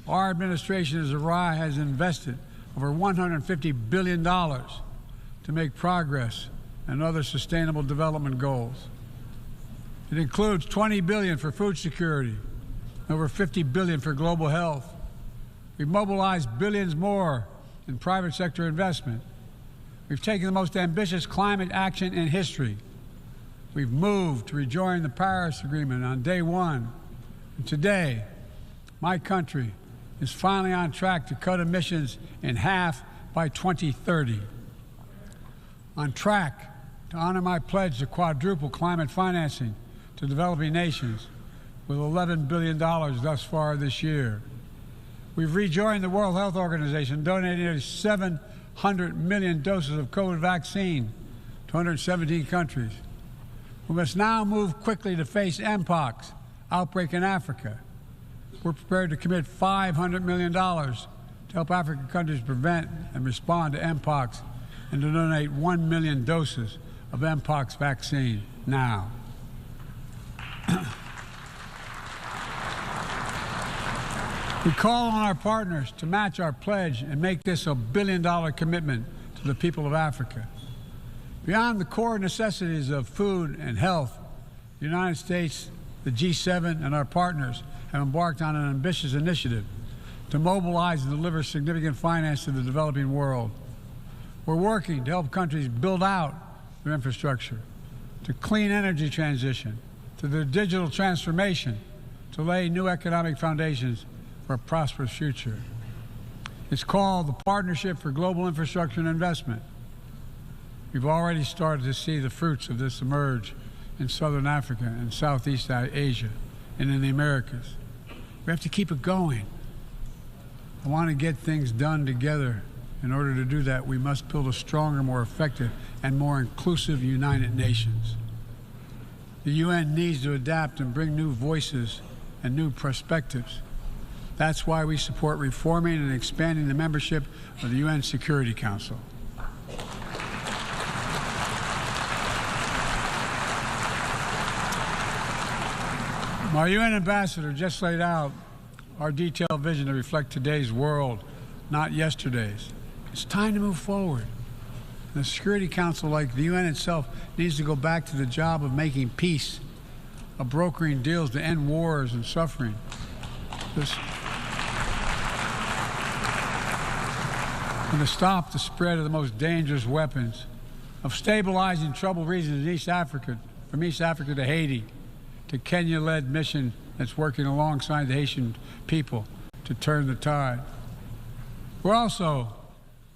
Our administration has invested over $150 billion to make progress and other sustainable development goals. It includes $20 billion for food security, over $50 billion for global health. We've mobilized billions more in private sector investment. We've taken the most ambitious climate action in history. We've moved to rejoin the Paris Agreement on day one. And today, my country is finally on track to cut emissions in half by 2030. On track to honor my pledge to quadruple climate financing to developing nations with $11 billion thus far this year. We've rejoined the World Health Organization, donating nearly 700 million doses of COVID vaccine to 117 countries. We must now move quickly to face Mpox outbreak in Africa. We're prepared to commit $500 million to help African countries prevent and respond to Mpox and to donate 1 million doses of Mpox vaccine now. We call on our partners to match our pledge and make this a billion-dollar commitment to the people of Africa. Beyond the core necessities of food and health, the United States, the G7, and our partners have embarked on an ambitious initiative to mobilize and deliver significant finance to the developing world. We're working to help countries build out their infrastructure, to clean energy transition, to their digital transformation, to lay new economic foundations for a prosperous future. It's called the Partnership for Global Infrastructure and Investment. We've already started to see the fruits of this emerge in Southern Africa and Southeast Asia and in the Americas. We have to keep it going. I want to get things done together. In order to do that, we must build a stronger, more effective, and more inclusive United Nations. The UN needs to adapt and bring new voices and new perspectives. That's why we support reforming and expanding the membership of the UN Security Council. My UN ambassador just laid out our detailed vision to reflect today's world, not yesterday's. It's time to move forward. The Security Council, like the UN itself, needs to go back to the job of making peace, of brokering deals to end wars and suffering. And to stop the spread of the most dangerous weapons, of stabilizing troubled regions in East Africa, from East Africa to Haiti, to Kenya-led mission that's working alongside the Haitian people to turn the tide. We also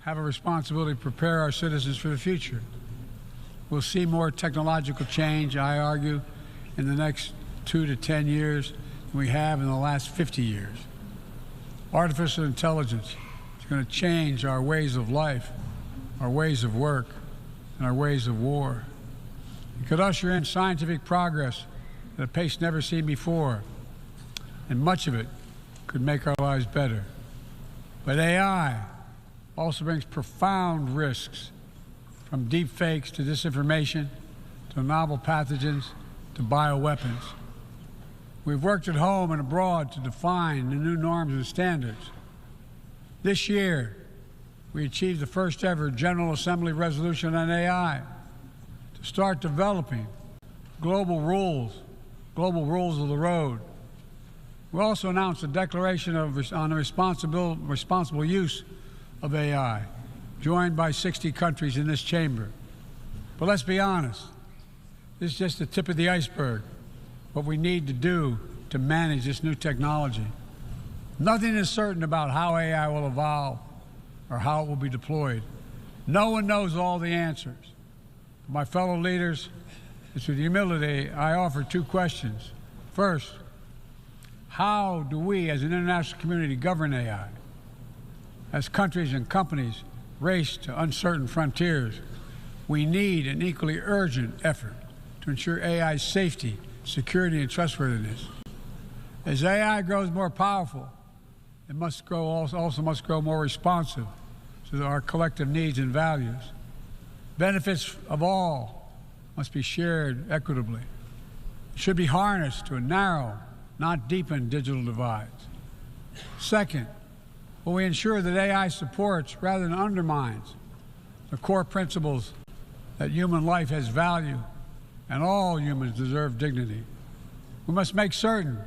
have a responsibility to prepare our citizens for the future. We'll see more technological change, I argue, in the next 2 to 10 years than we have in the last 50 years. Artificial intelligence is going to change our ways of life, our ways of work, and our ways of war. It could usher in scientific progress at a pace never seen before, and much of it could make our lives better. But AI also brings profound risks, from deep fakes to disinformation, to novel pathogens, to bioweapons. We've worked at home and abroad to define the new norms and standards. This year, we achieved the first ever General Assembly resolution on AI to start developing global rules of the road. We also announced a declaration on the responsible use of AI, joined by 60 countries in this chamber. But let's be honest, this is just the tip of the iceberg, what we need to do to manage this new technology. Nothing is certain about how AI will evolve or how it will be deployed. No one knows all the answers. My fellow leaders, it's with humility I offer 2 questions. First, how do we as an international community govern AI? As countries and companies race to uncertain frontiers, we need an equally urgent effort to ensure AI's safety, security, and trustworthiness. As AI grows more powerful, It must grow also must grow more responsive to our collective needs and values. Benefits of all must be shared equitably. It should be harnessed to narrow, not deepen digital divides. Second, will we ensure that AI supports rather than undermines the core principles that human life has value and all humans deserve dignity? We must make certain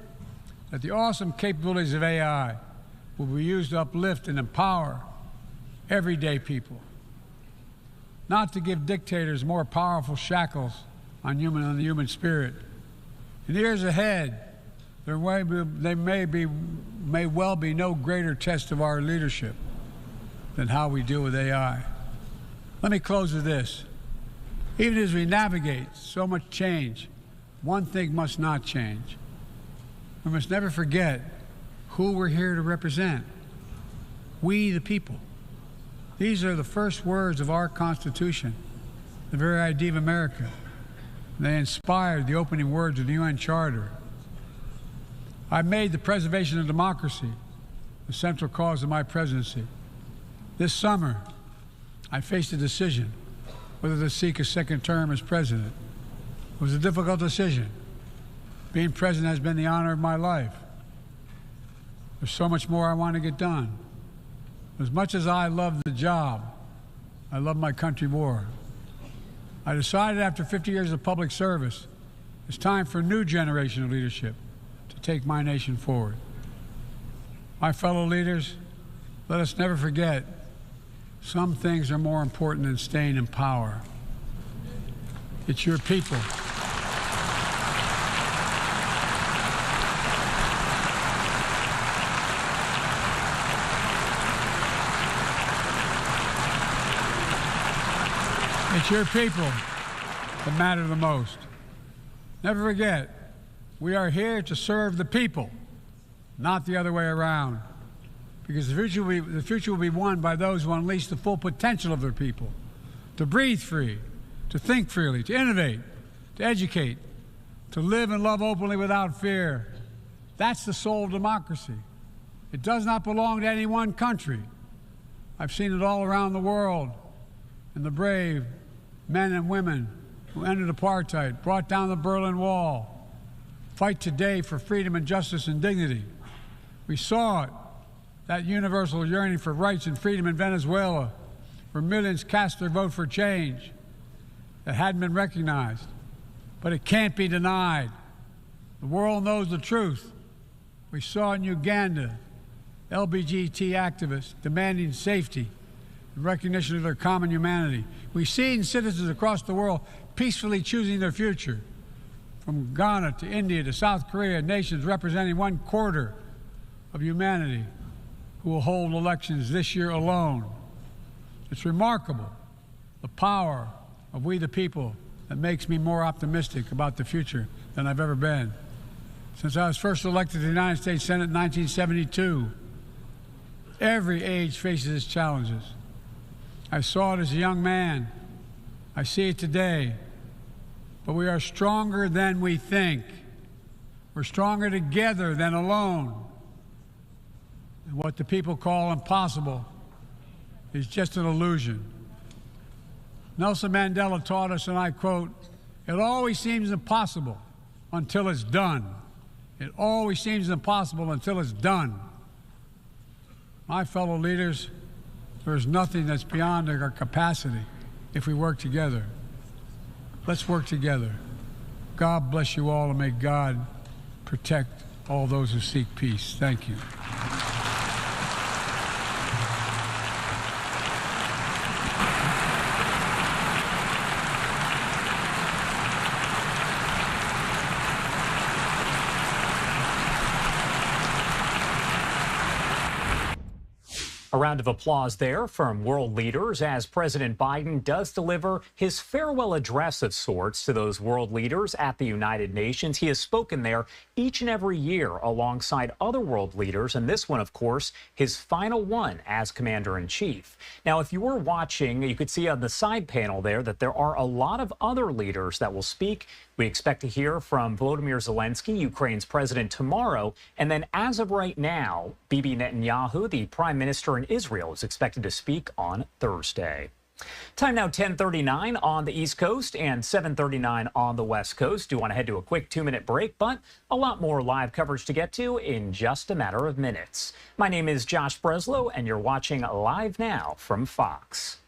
that the awesome capabilities of AI will be used to uplift and empower everyday people, not to give dictators more powerful shackles on the human spirit. In the years ahead, there may well be no greater test of our leadership than how we deal with AI. Let me close with this. Even as we navigate so much change, one thing must not change. We must never forget who we're here to represent. We, the people. These are the first words of our Constitution, the very idea of America. They inspired the opening words of the UN Charter. I made the preservation of democracy the central cause of my presidency. This summer, I faced a decision whether to seek a second term as president. It was a difficult decision. Being president has been the honor of my life. There's so much more I want to get done. As much as I love the job, I love my country more. I decided after 50 years of public service, it's time for a new generation of leadership to take my nation forward. My fellow leaders, let us never forget, some things are more important than staying in power. It's your people. It's your people that matter the most. Never forget, we are here to serve the people, not the other way around. Because the future will be won by those who unleash the full potential of their people, to breathe free, to think freely, to innovate, to educate, to live and love openly without fear. That's the soul of democracy. It does not belong to any one country. I've seen it all around the world, and the brave men and women who ended apartheid, brought down the Berlin Wall, fight today for freedom and justice and dignity. We saw it, that universal yearning for rights and freedom in Venezuela, where millions cast their vote for change that hadn't been recognized. But it can't be denied. The world knows the truth. We saw in Uganda LGBT activists demanding safety and recognition of their common humanity. We've seen citizens across the world peacefully choosing their future. From Ghana to India to South Korea, nations representing 1/4 of humanity who will hold elections this year alone. It's remarkable, the power of we the people, that makes me more optimistic about the future than I've ever been. Since I was first elected to the United States Senate in 1972, every age faces its challenges. I saw it as a young man. I see it today. But we are stronger than we think. We're stronger together than alone. And what the people call impossible is just an illusion. Nelson Mandela taught us, and I quote, "It always seems impossible until it's done." It always seems impossible until it's done. My fellow leaders, there is nothing that's beyond our capacity if we work together. Let's work together. God bless you all, and may God protect all those who seek peace. Thank you. A round of applause there from world leaders as President Biden does deliver his farewell address of sorts to those world leaders at the United Nations. He has spoken there each and every year alongside other world leaders, and this one, of course, his final one as Commander-in-Chief. Now, if you were watching, you could see on the side panel there that there are a lot of other leaders that will speak. We expect to hear from Volodymyr Zelensky, Ukraine's president, tomorrow. And then as of right now, Bibi Netanyahu, the prime minister in Israel, is expected to speak on Thursday. Time now 10:39 on the East Coast and 7:39 on the West Coast. Do want to head to a quick 2-minute break, but a lot more live coverage to get to in just a matter of minutes. My name is Josh Breslow, and you're watching Live Now from Fox.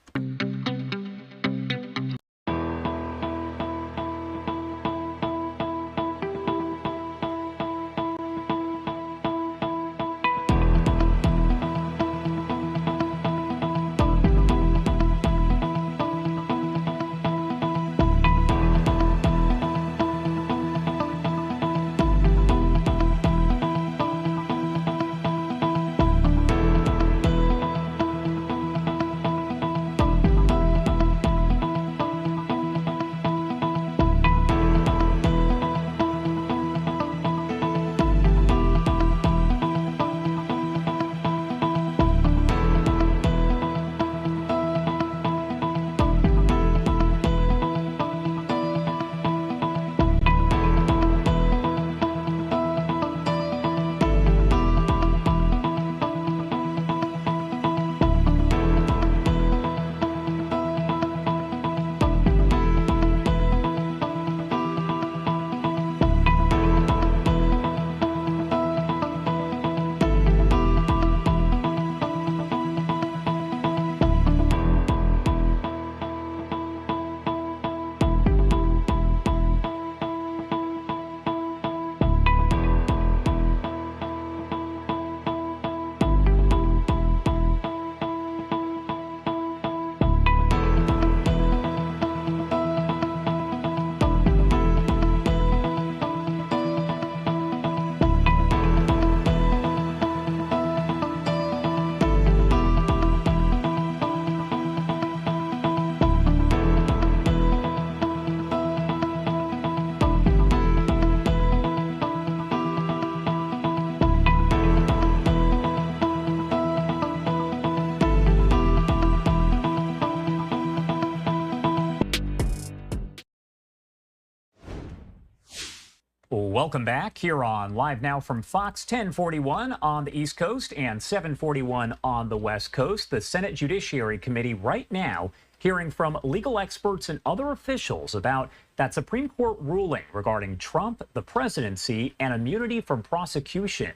Welcome back here on Live Now from Fox. 10:41 on the East Coast and 7:41 on the West Coast. The Senate Judiciary Committee right now hearing from legal experts and other officials about that Supreme Court ruling regarding Trump, the presidency, and immunity from prosecution.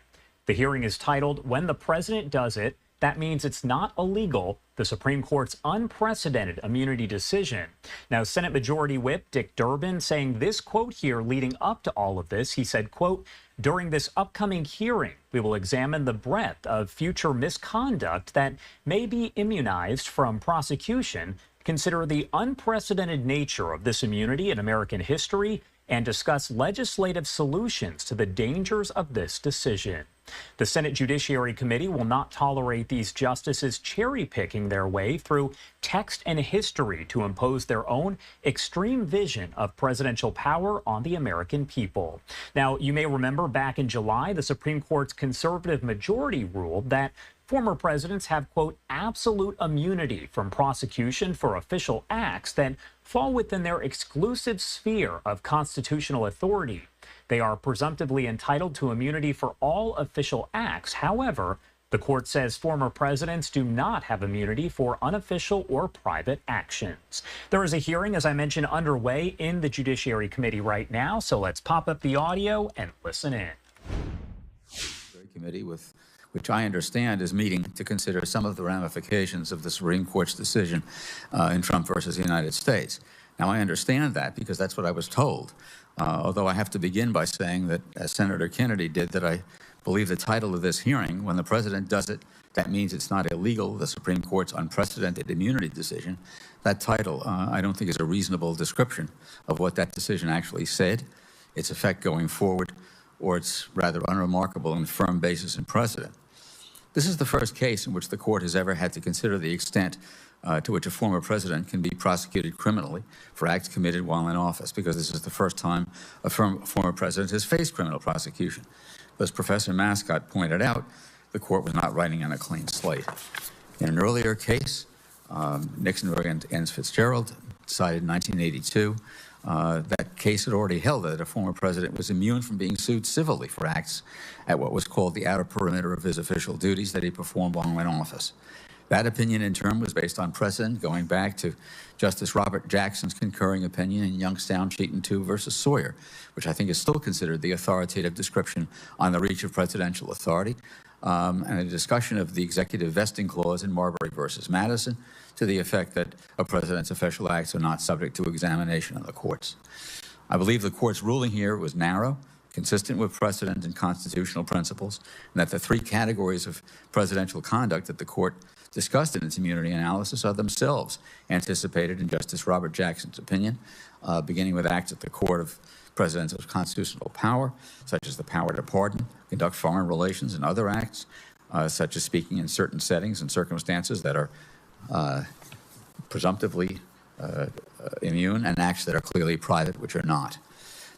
The hearing is titled, "When the President Does It, That Means It's Not Illegal, the Supreme Court's Unprecedented Immunity Decision." Now, Senate Majority Whip Dick Durbin saying this quote here leading up to all of this. He said, quote, "During this upcoming hearing, we will examine the breadth of future misconduct that may be immunized from prosecution, consider the unprecedented nature of this immunity in American history, and discuss legislative solutions to the dangers of this decision." The Senate Judiciary Committee will not tolerate these justices cherry-picking their way through text and history to impose their own extreme vision of presidential power on the American people. Now, you may remember back in July, the Supreme Court's conservative majority ruled that former presidents have, quote, absolute immunity from prosecution for official acts that fall within their exclusive sphere of constitutional authority. They are presumptively entitled to immunity for all official acts. However, the court says former presidents do not have immunity for unofficial or private actions. There is a hearing, as I mentioned, underway in the Judiciary Committee right now. So let's pop up the audio and listen in. Committee which I understand is meeting to consider some of the ramifications of the Supreme Court's decision in Trump versus the United States. Now, I understand that because that's what I was told, although I have to begin by saying that, as Senator Kennedy did, that I believe the title of this hearing, "When the President Does It, That Means It's Not Illegal, the Supreme Court's Unprecedented Immunity Decision," that title I don't think is a reasonable description of what that decision actually said, its effect going forward, or its rather unremarkable and firm basis in precedent. This is the first case in which the court has ever had to consider the extent to which a former president can be prosecuted criminally for acts committed while in office, because this is the first time a former president has faced criminal prosecution. As Professor Mascott pointed out, the court was not writing on a clean slate. In an earlier case, Nixon against Fitzgerald, decided in 1982, that case had already held that a former president was immune from being sued civilly for acts at what was called the outer perimeter of his official duties that he performed while in office. That opinion, in turn, was based on precedent going back to Justice Robert Jackson's concurring opinion in Youngstown, Cheaton II versus Sawyer, which I think is still considered the authoritative description on the reach of presidential authority, and a discussion of the executive vesting clause in Marbury versus Madison to the effect that a president's official acts are not subject to examination in the courts. I believe the court's ruling here was narrow, consistent with precedent and constitutional principles, and that the three categories of presidential conduct that the court discussed in its immunity analysis are themselves anticipated in Justice Robert Jackson's opinion, beginning with acts at the court of presidential constitutional power, such as the power to pardon, conduct foreign relations, and other acts, such as speaking in certain settings and circumstances that are presumptively immune, and acts that are clearly private, which are not.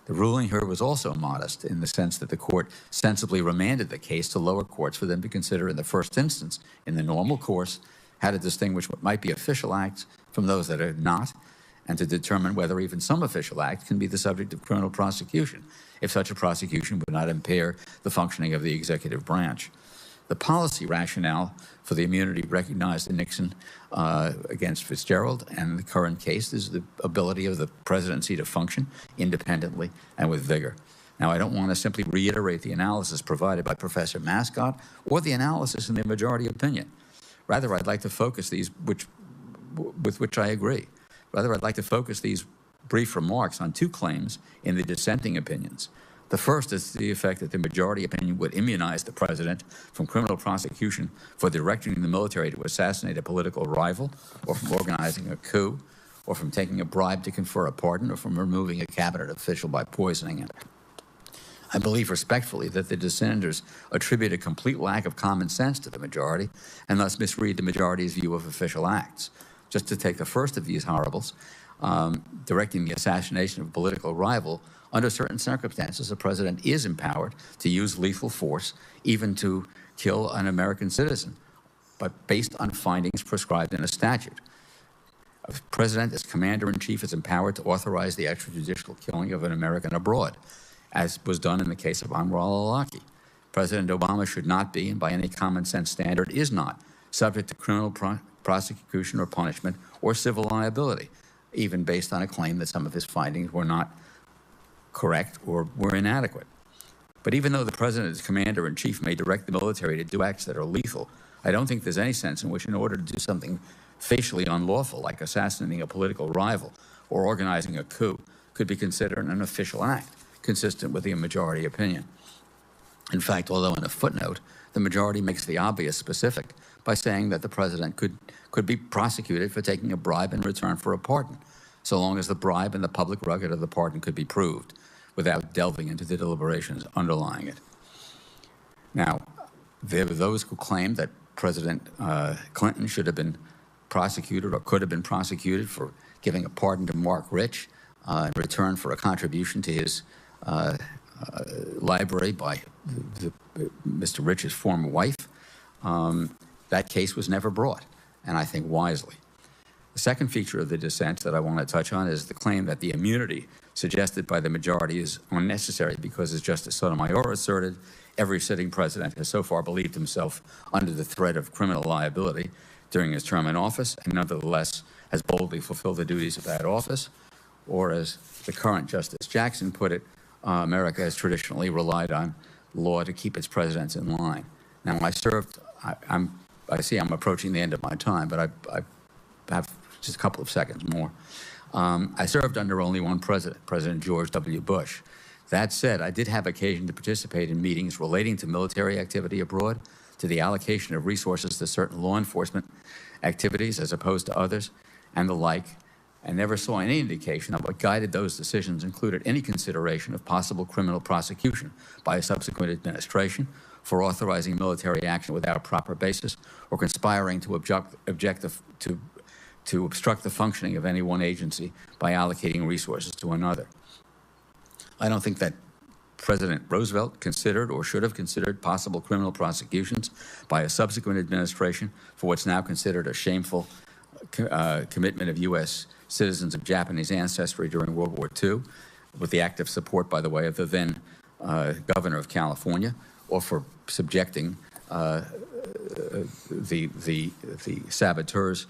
The ruling here was also modest in the sense that the court sensibly remanded the case to lower courts for them to consider in the first instance, in the normal course, how to distinguish what might be official acts from those that are not, and to determine whether even some official act can be the subject of criminal prosecution, if such a prosecution would not impair the functioning of the executive branch. The policy rationale for the immunity recognized in Nixon against Fitzgerald and the current case is the ability of the presidency to function independently and with vigor. Now, I don't want to simply reiterate the analysis provided by Professor Mascott or the analysis in the majority opinion. Rather, I'd like to focus these, with which I agree. Rather, I'd like to focus these brief remarks on two claims in the dissenting opinions. The first is the effect that the majority opinion would immunize the president from criminal prosecution for directing the military to assassinate a political rival, or from organizing a coup, or from taking a bribe to confer a pardon, or from removing a cabinet official by poisoning it. I believe respectfully that the dissenters attribute a complete lack of common sense to the majority and thus misread the majority's view of official acts. Just to take the first of these horribles, directing the assassination of a political rival, under certain circumstances, the president is empowered to use lethal force, even to kill an American citizen, but based on findings prescribed in a statute. A president, as commander-in-chief, is empowered to authorize the extrajudicial killing of an American abroad, as was done in the case of Anwar al-Awlaki. President Obama should not be, and by any common sense standard is not, subject to criminal prosecution or punishment or civil liability, even based on a claim that some of his findings were not correct or were inadequate. But even though the president as commander-in-chief may direct the military to do acts that are lethal, I don't think there's any sense in which, in order to do something facially unlawful, like assassinating a political rival or organizing a coup, could be considered an official act, consistent with the majority opinion. In fact, although in a footnote, the majority makes the obvious specific by saying that the president could be prosecuted for taking a bribe in return for a pardon, so long as the bribe and the public record of the pardon could be proved, without delving into the deliberations underlying it. Now, there were those who claimed that President Clinton should have been prosecuted or could have been prosecuted for giving a pardon to Mark Rich in return for a contribution to his library by Mr. Rich's former wife. That case was never brought, and I think wisely. The second feature of the dissent that I want to touch on is the claim that the immunity suggested by the majority is unnecessary because, as Justice Sotomayor asserted, every sitting president has so far believed himself under the threat of criminal liability during his term in office and nonetheless has boldly fulfilled the duties of that office. Or as the current Justice Jackson put it, America has traditionally relied on law to keep its presidents in line. Now, I see I'm approaching the end of my time, but I have just a couple of seconds more. I served under only one president, President George W. Bush. That said, I did have occasion to participate in meetings relating to military activity abroad, to the allocation of resources to certain law enforcement activities as opposed to others, and the like, and never saw any indication that what guided those decisions included any consideration of possible criminal prosecution by a subsequent administration for authorizing military action without proper basis or conspiring to obstruct the functioning of any one agency by allocating resources to another. I don't think that President Roosevelt considered or should have considered possible criminal prosecutions by a subsequent administration for what's now considered a shameful commitment of U.S. citizens of Japanese ancestry during World War II, with the active support, by the way, of the then governor of California, or for subjecting the saboteurs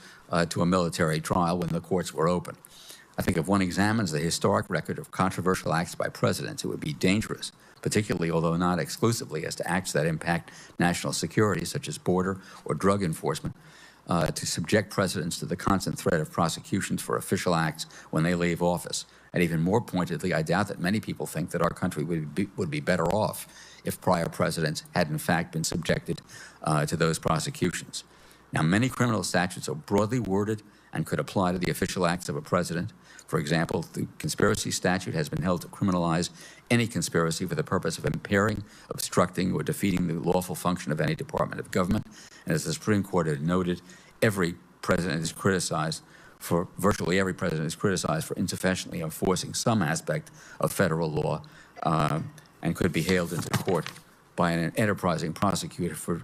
to a military trial when the courts were open. I think if one examines the historic record of controversial acts by presidents, it would be dangerous, particularly, although not exclusively, as to acts that impact national security, such as border or drug enforcement, to subject presidents to the constant threat of prosecutions for official acts when they leave office. And even more pointedly, I doubt that many people think that our country would be better off if prior presidents had in fact been subjected to those prosecutions. Now, many criminal statutes are broadly worded and could apply to the official acts of a president. For example, the conspiracy statute has been held to criminalize any conspiracy for the purpose of impairing, obstructing, or defeating the lawful function of any department of government. And as the Supreme Court has noted, virtually every president is criticized for insufficiently enforcing some aspect of federal law and could be hailed into court by an enterprising prosecutor for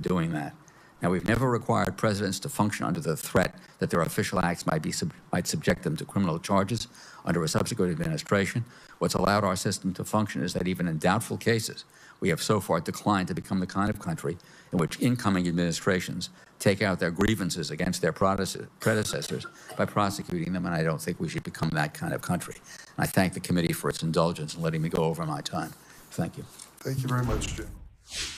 doing that. Now, we've never required presidents to function under the threat that their official acts might subject them to criminal charges under a subsequent administration. What's allowed our system to function is that even in doubtful cases, we have so far declined to become the kind of country in which incoming administrations take out their grievances against their predecessors by prosecuting them, and I don't think we should become that kind of country. And I thank the committee for its indulgence in letting me go over my time. Thank you. Thank you very much, Jim.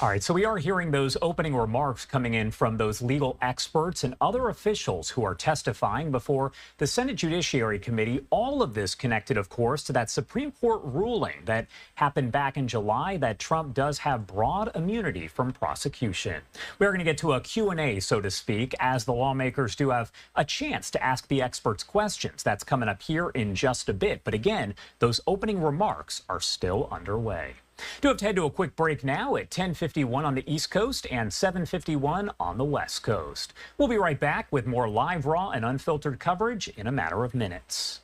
All right, so we are hearing those opening remarks coming in from those legal experts and other officials who are testifying before the Senate Judiciary Committee. All of this connected, of course, to that Supreme Court ruling that happened back in July that Trump does have broad immunity from prosecution. We're going to get to a Q&A, so to speak, as the lawmakers do have a chance to ask the experts questions. That's coming up here in just a bit. But again, those opening remarks are still underway. Do have to head to a quick break now at 10:51 on the East Coast and 7:51 on the West Coast. We'll be right back with more live, raw, and unfiltered coverage in a matter of minutes.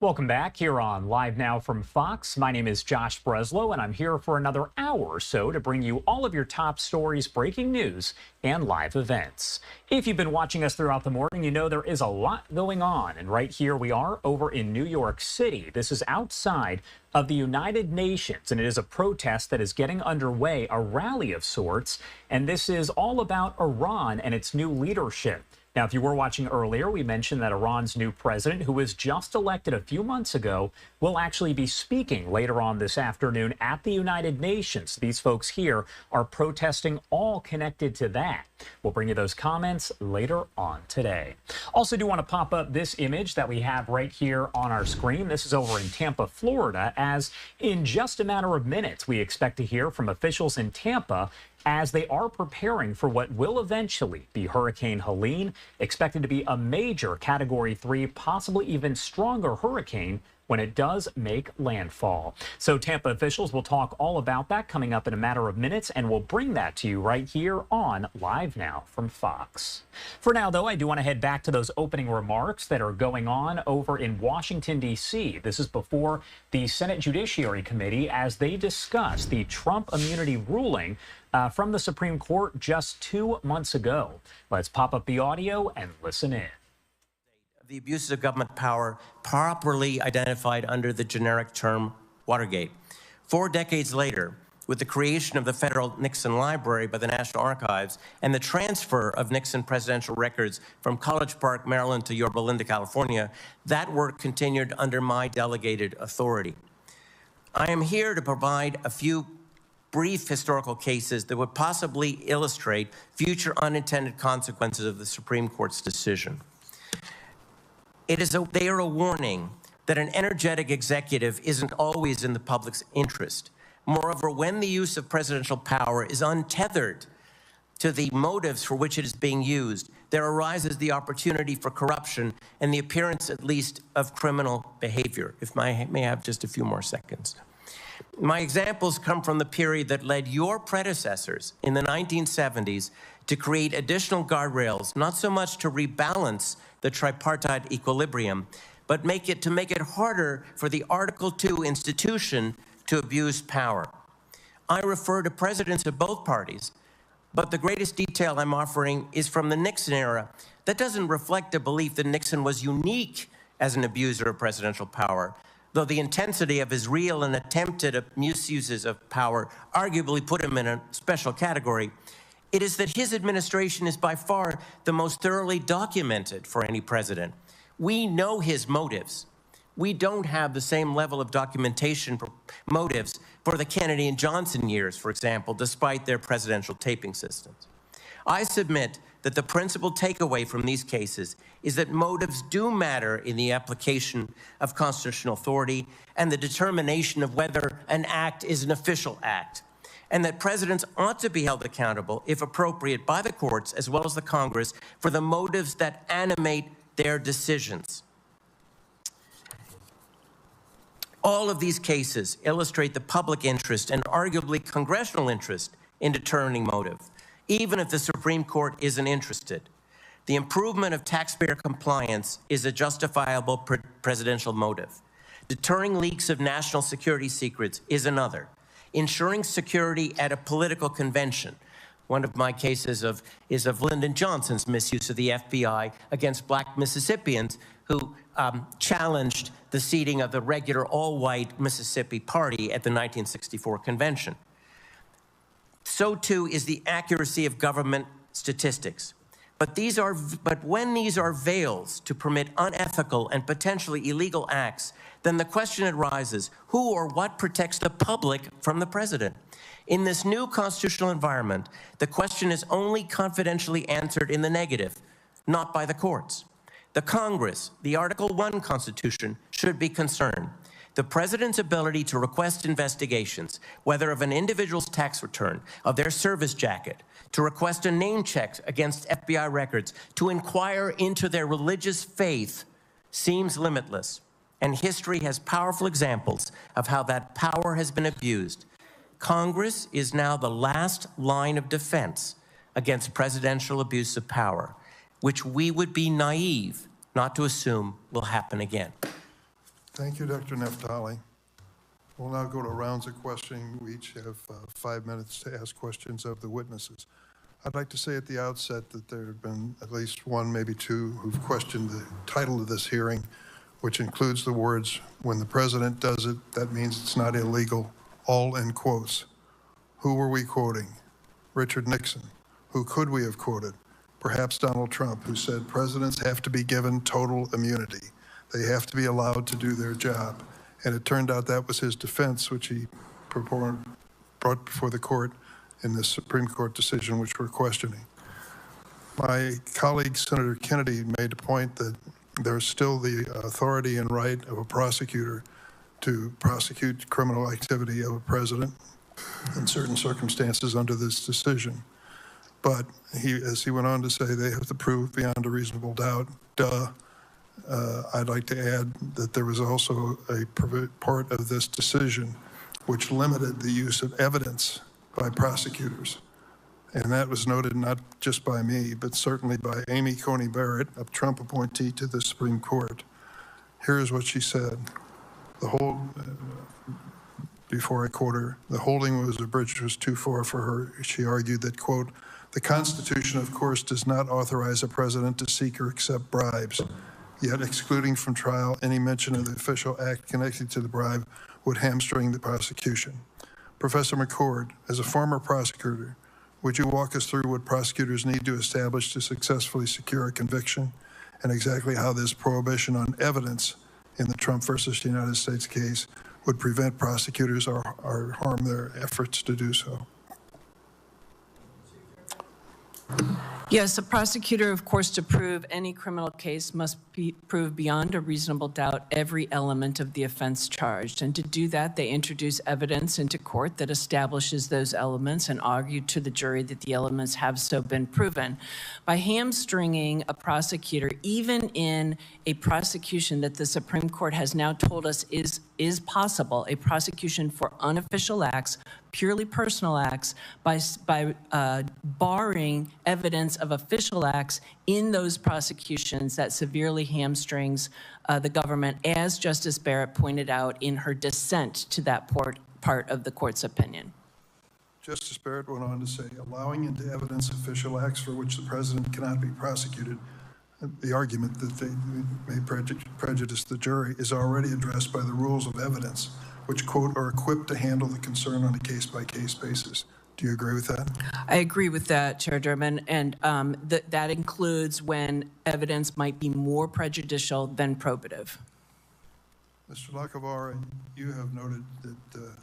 Welcome back here on Live Now from Fox. My name is Josh Breslow, and I'm here for another hour or so to bring you all of your top stories, breaking news, and live events. If you've been watching us throughout the morning, you know there is a lot going on. And right here we are over in New York City. This is outside of the United Nations, and it is a protest that is getting underway, a rally of sorts. And this is all about Iran and its new leadership. Now, if you were watching earlier, we mentioned that Iran's new president, who was just elected a few months ago, will actually be speaking later on this afternoon at the United Nations. These folks here are protesting, all connected to that. We'll bring you those comments later on today. Also do want to pop up this image that we have right here on our screen. This is over in Tampa, Florida, as in just a matter of minutes, we expect to hear from officials in Tampa as they are preparing for what will eventually be Hurricane Helene, expected to be a major Category 3, possibly even stronger hurricane when it does make landfall. So Tampa officials will talk all about that coming up in a matter of minutes, and we'll bring that to you right here on Live Now from Fox. For now, though, I do want to head back to those opening remarks that are going on over in Washington, D.C. This is before the Senate Judiciary Committee as they discuss the Trump immunity ruling from the Supreme Court just 2 months ago. Let's pop up the audio and listen in. The abuses of government power properly identified under the generic term Watergate. 4 decades later, with the creation of the Federal Nixon Library by the National Archives and the transfer of Nixon presidential records from College Park, Maryland to Yorba Linda, California, that work continued under my delegated authority. I am here to provide a few brief historical cases that would possibly illustrate future unintended consequences of the Supreme Court's decision. They are a warning that an energetic executive isn't always in the public's interest. Moreover, when the use of presidential power is untethered to the motives for which it is being used, there arises the opportunity for corruption and the appearance, at least, of criminal behavior. If I may have just a few more seconds. My examples come from the period that led your predecessors in the 1970s to create additional guardrails, not so much to rebalance the tripartite equilibrium, but to make it harder for the Article 2 institution to abuse power. I refer to presidents of both parties, but the greatest detail I'm offering is from the Nixon era. That doesn't reflect a belief that Nixon was unique as an abuser of presidential power, though the intensity of his real and attempted misuses of power arguably put him in a special category. It is that his administration is by far the most thoroughly documented for any president. We know his motives. We don't have the same level of documentation for motives for the Kennedy and Johnson years, for example, despite their presidential taping systems. I submit that the principal takeaway from these cases is that motives do matter in the application of constitutional authority and the determination of whether an act is an official act, and that presidents ought to be held accountable, if appropriate, by the courts as well as the Congress for the motives that animate their decisions. All of these cases illustrate the public interest and arguably congressional interest in determining motive, even if the Supreme Court isn't interested. The improvement of taxpayer compliance is a justifiable presidential motive. Deterring leaks of national security secrets is another. Ensuring security at a political convention. One of my cases is of Lyndon Johnson's misuse of the FBI against black Mississippians who challenged the seating of the regular all-white Mississippi Party at the 1964 convention. So too is the accuracy of government statistics. But when these are veils to permit unethical and potentially illegal acts, then the question arises, who or what protects the public from the president? In this new constitutional environment, the question is only confidentially answered in the negative, not by the courts. The Congress, the Article 1 Constitution, should be concerned. The president's ability to request investigations, whether of an individual's tax return, of their service jacket, to request a name check against FBI records, to inquire into their religious faith, seems limitless. And history has powerful examples of how that power has been abused. Congress is now the last line of defense against presidential abuse of power, which we would be naive not to assume will happen again. Thank you, Dr. Naftali. We'll now go to rounds of questioning. We each have 5 minutes to ask questions of the witnesses. I'd like to say at the outset that there have been at least one, maybe two, who've questioned the title of this hearing, which includes the words, "When the president does it, that means it's not illegal," all in quotes. Who were we quoting? Richard Nixon. Who could we have quoted? Perhaps Donald Trump, who said presidents have to be given total immunity. They have to be allowed to do their job. And it turned out that was his defense, which he brought before the court in this Supreme Court decision, which we're questioning. My colleague, Senator Kennedy, made a point that there's still the authority and right of a prosecutor to prosecute criminal activity of a president in certain circumstances under this decision. But as he went on to say, they have to prove beyond a reasonable doubt. I'd like to add that there was also a part of this decision which limited the use of evidence by prosecutors. And that was noted not just by me, but certainly by Amy Coney Barrett, a Trump appointee to the Supreme Court. Here's what she said. Before I quote her, the holding was a bridge was too far for her. She argued that, quote, "The Constitution, of course, does not authorize a president to seek or accept bribes. Yet excluding from trial any mention of the official act connected to the bribe would hamstring the prosecution." Professor McCord, as a former prosecutor, would you walk us through what prosecutors need to establish to successfully secure a conviction, and exactly how this prohibition on evidence in the Trump versus United States case would prevent prosecutors or harm their efforts to do so? Yes, a prosecutor, of course, to prove any criminal case must prove beyond a reasonable doubt every element of the offense charged. And to do that, they introduce evidence into court that establishes those elements and argue to the jury that the elements have so been proven. By hamstringing a prosecutor, even in a prosecution that the Supreme Court has now told us is possible, a prosecution for unofficial acts, purely personal acts, by barring evidence of official acts in those prosecutions, that severely hamstrings the government, as Justice Barrett pointed out in her dissent to that part of the court's opinion. Justice Barrett went on to say, allowing into evidence official acts for which the president cannot be prosecuted, the argument that they may prejudice the jury is already addressed by the rules of evidence, which, quote, are equipped to handle the concern on a case-by-case basis. Do you agree with that? I agree with that, Chair Durman, and that includes when evidence might be more prejudicial than probative. Mr. Lacavara, you have noted that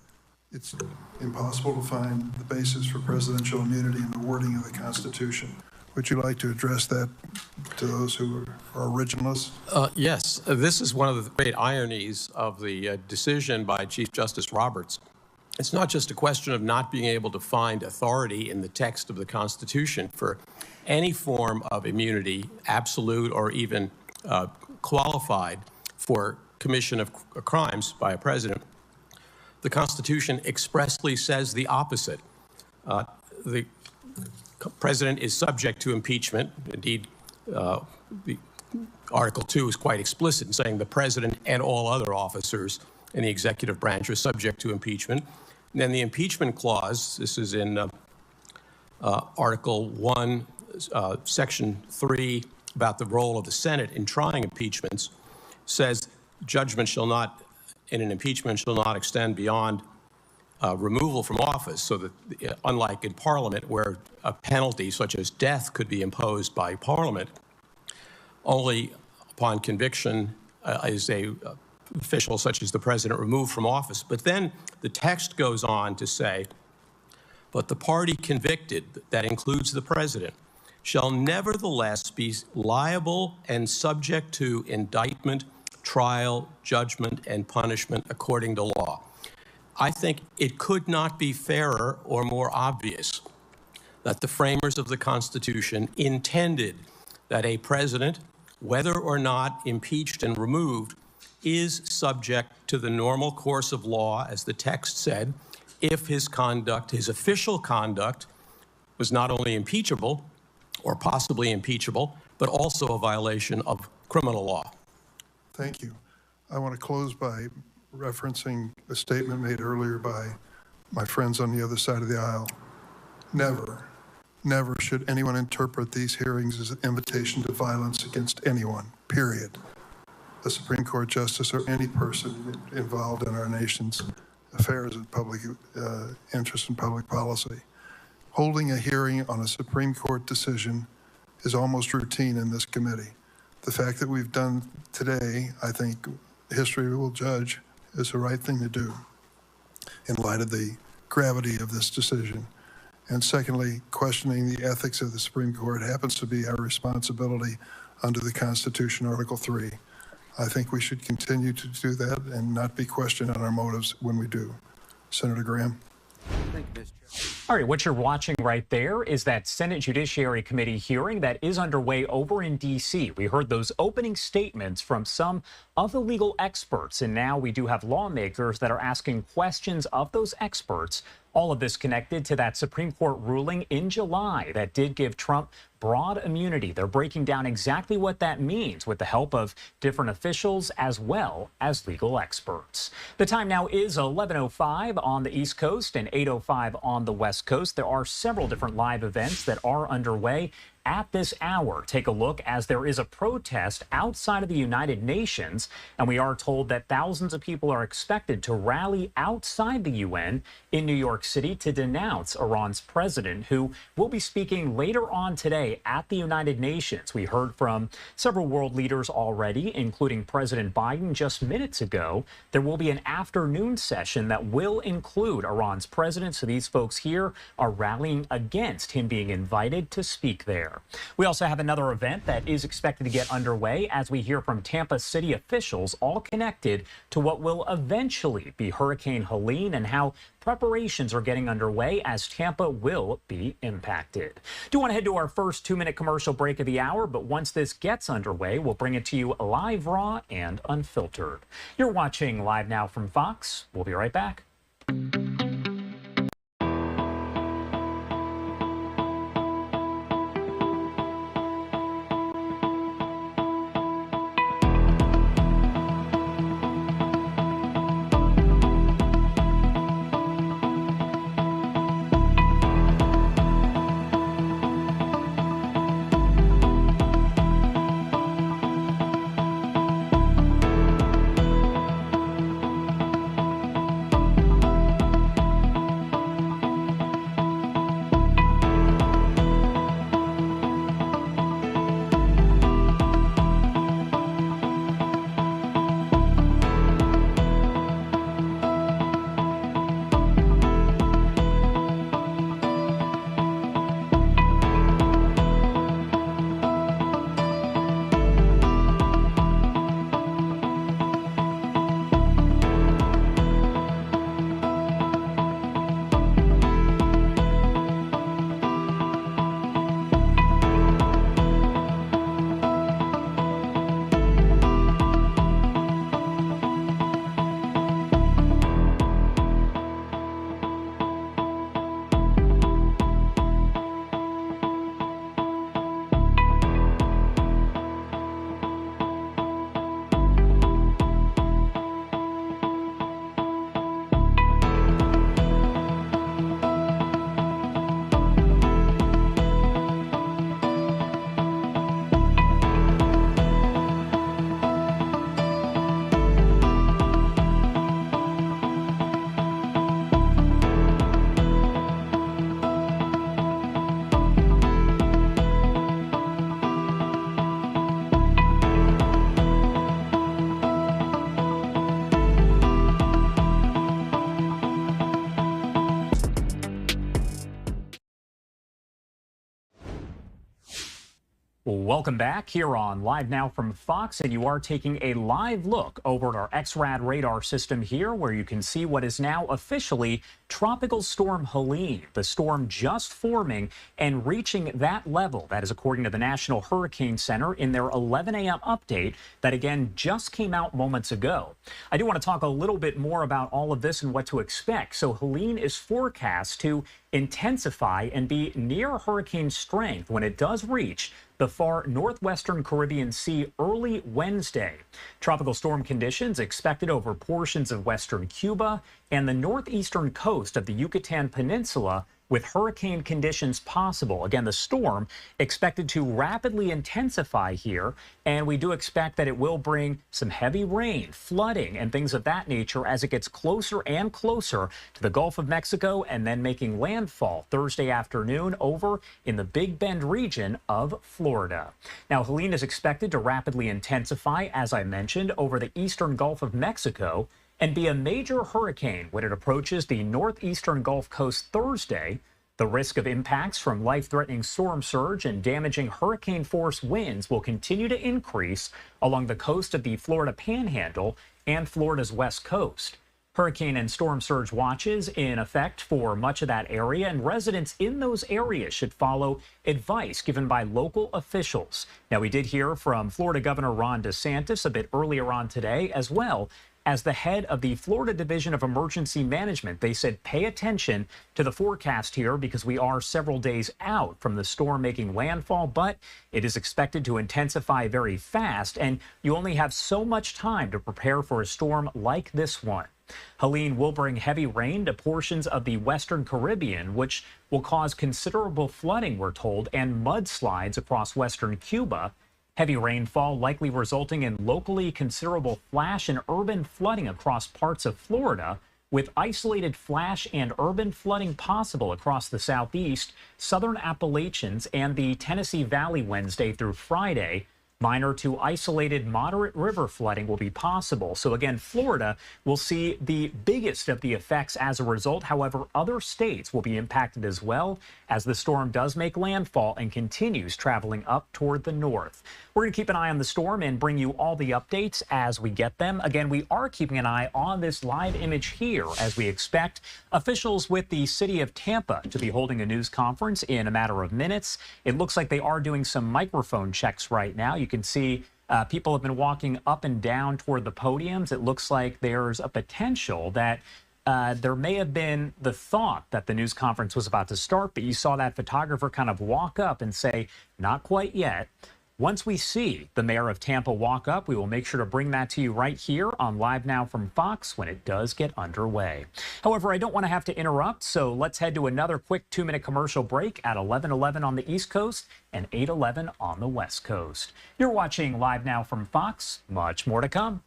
it's impossible to find the basis for presidential immunity in the wording of the Constitution. Would you like to address that to those who are originalists? Yes. This is one of the great ironies of the decision by Chief Justice Roberts. It's not just a question of not being able to find authority in the text of the Constitution for any form of immunity, absolute or even qualified, for commission of crimes by a president. The Constitution expressly says the opposite. The president is subject to impeachment. Indeed, Article 2 is quite explicit in saying the president and all other officers in the executive branch are subject to impeachment. And then the impeachment clause, this is in Article 1, Section 3, about the role of the Senate in trying impeachments, says judgment shall not, in an impeachment, shall not extend beyond removal from office, so that unlike in Parliament, where a penalty such as death could be imposed by Parliament, only upon conviction is a official such as the president removed from office. But then the text goes on to say, but the party convicted, that includes the president, shall nevertheless be liable and subject to indictment, trial, judgment, and punishment according to law. I think it could not be fairer or more obvious that the framers of the Constitution intended that a president, whether or not impeached and removed, is subject to the normal course of law, as the text said, if his conduct, his official conduct, was not only impeachable or possibly impeachable, but also a violation of criminal law. Thank you. I want to close by referencing a statement made earlier by my friends on the other side of the aisle. Never should anyone interpret these hearings as an invitation to violence against anyone, period. A Supreme Court justice or any person involved in our nation's affairs and public interest and public policy. Holding a hearing on a Supreme Court decision is almost routine in this committee. The fact that we've done today, I think history will judge, is the right thing to do in light of the gravity of this decision. And secondly, questioning the ethics of the Supreme Court happens to be our responsibility under the Constitution, Article 3. I think we should continue to do that and not be questioned on our motives when we do. Senator Graham. All right, what you're watching right there is that Senate Judiciary Committee hearing that is underway over in D.C. We heard those opening statements from some of the legal experts, and now we do have lawmakers that are asking questions of those experts. All of this connected to that Supreme Court ruling in July that did give Trump broad immunity. They're breaking down exactly what that means with the help of different officials as well as legal experts. The time now is 11:05 on the East Coast and 8:05 on the West Coast. There are several different live events that are underway at this hour. Take a look as there is a protest outside of the United Nations, and we are told that thousands of people are expected to rally outside the UN in New York City to denounce Iran's president, who will be speaking later on today at the United Nations. We heard from several world leaders already, including President Biden just minutes ago. There will be an afternoon session that will include Iran's president, so these folks here are rallying against him being invited to speak there. We also have another event that is expected to get underway as we hear from Tampa City officials, all connected to what will eventually be Hurricane Helene and how preparations are getting underway as Tampa will be impacted. Do want to head to our first 2-minute commercial break of the hour, but once this gets underway, we'll bring it to you live, raw, and unfiltered. You're watching Live Now from Fox. We'll be right back. Welcome back here on Live Now from Fox, and you are taking a live look over at our XRAD radar system here, where you can see what is now officially Tropical Storm Helene. The storm just forming and reaching that level. That is according to the National Hurricane Center in their 11 a.m. update that, again, just came out moments ago. I do want to talk a little bit more about all of this and what to expect. So Helene is forecast to intensify and be near hurricane strength when it does reach the far northwestern Caribbean Sea early Wednesday. Tropical storm conditions expected over portions of western Cuba and the northeastern coast of the Yucatan Peninsula, with hurricane conditions possible. Again, the storm expected to rapidly intensify here, and we do expect that it will bring some heavy rain, flooding, and things of that nature as it gets closer and closer to the Gulf of Mexico and then making landfall Thursday afternoon over in the Big Bend region of Florida. Now, Helene is expected to rapidly intensify, as I mentioned, over the eastern Gulf of Mexico and be a major hurricane when it approaches the northeastern Gulf Coast Thursday. The risk of impacts from life-threatening storm surge and damaging hurricane-force winds will continue to increase along the coast of the Florida Panhandle and Florida's west coast. Hurricane and storm surge watches in effect for much of that area, and residents in those areas should follow advice given by local officials. Now, we did hear from Florida Governor Ron DeSantis a bit earlier on today, as well as the head of the Florida Division of Emergency Management. They said pay attention to the forecast here because we are several days out from the storm making landfall, but it is expected to intensify very fast, and you only have so much time to prepare for a storm like this one. Helene will bring heavy rain to portions of the western Caribbean, which will cause considerable flooding, we're told, and mudslides across western Cuba. Heavy rainfall likely resulting in locally considerable flash and urban flooding across parts of Florida, with isolated flash and urban flooding possible across the southeast, southern Appalachians, and the Tennessee Valley Wednesday through Friday. Minor to isolated moderate river flooding will be possible. So again, Florida will see the biggest of the effects as a result. However, other states will be impacted as well as the storm does make landfall and continues traveling up toward the north. We're going to keep an eye on the storm and bring you all the updates as we get them. Again, we are keeping an eye on this live image here as we expect officials with the city of Tampa to be holding a news conference in a matter of minutes. It looks like they are doing some microphone checks right now. You can see people have been walking up and down toward the podiums. It looks like there's a potential that there may have been the thought that the news conference was about to start, but you saw that photographer kind of walk up and say, not quite yet. Once we see the mayor of Tampa walk up, we will make sure to bring that to you right here on Live Now from Fox when it does get underway. However, I don't want to have to interrupt, so let's head to another quick 2-minute commercial break at 11:11 on the East Coast and 8:11 on the West Coast. You're watching Live Now from Fox. Much more to come.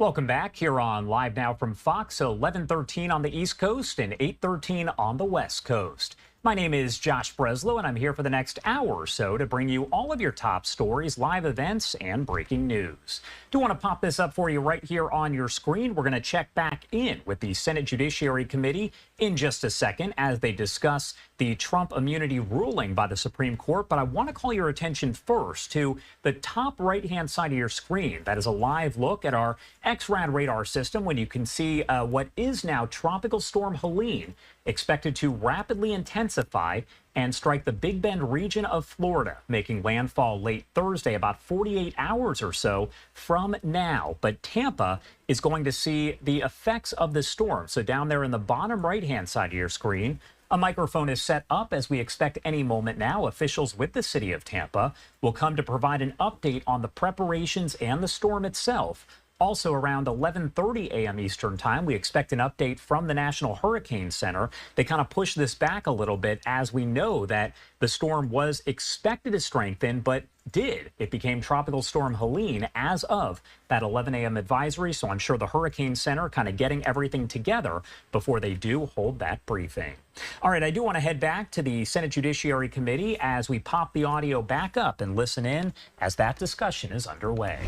Welcome back here on Live Now from Fox, 11:13 on the East Coast and 8:13 on the West Coast. My name is Josh Breslow, and I'm here for the next hour or so to bring you all of your top stories, live events, and breaking news. Do want to pop this up for you right here on your screen. We're going to check back in with the Senate Judiciary Committee in just a second as they discuss the Trump immunity ruling by the Supreme Court. But I want to call your attention first to the top right-hand side of your screen. That is a live look at our XRAD radar system when you can see what is now Tropical Storm Helene, expected to rapidly intensify and strike the Big Bend region of Florida, making landfall late Thursday, about 48 hours or so from now. But Tampa is going to see the effects of the storm. So down there in the bottom right-hand side of your screen, a microphone is set up as we expect any moment now. Officials with the city of Tampa will come to provide an update on the preparations and the storm itself. Also around 11:30 a.m. Eastern time, we expect an update from the National Hurricane Center. They kind of pushed this back a little bit as we know that the storm was expected to strengthen, but did. It became Tropical Storm Helene as of that 11 a.m. advisory. So I'm sure the Hurricane Center kind of getting everything together before they do hold that briefing. All right, I do want to head back to the Senate Judiciary Committee as we pop the audio back up and listen in as that discussion is underway.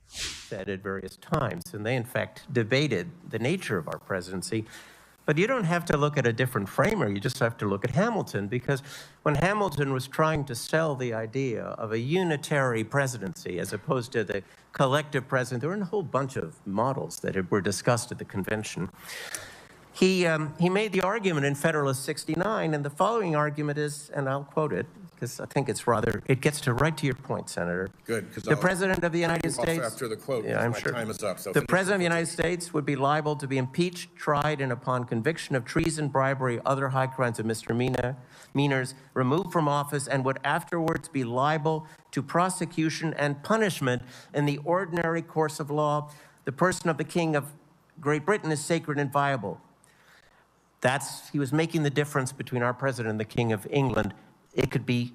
Said at various times, and they in fact debated the nature of our presidency. But you don't have to look at a different framer, you just have to look at Hamilton, because when Hamilton was trying to sell the idea of a unitary presidency as opposed to the collective presidency, there were a whole bunch of models that were discussed at the convention. He made the argument in Federalist 69, and the following argument is, and I'll quote it, because I think it gets right to your point, Senator. Good, because the President of the United States, after the quote, yeah, I'm my sure. time is up. So the President of the United States would be liable to be impeached, tried, and upon conviction of treason, bribery, other high crimes of misdemeanors, removed from office, and would afterwards be liable to prosecution and punishment in the ordinary course of law. The person of the King of Great Britain is sacred and inviolable. He was making the difference between our president and the King of England. It could be,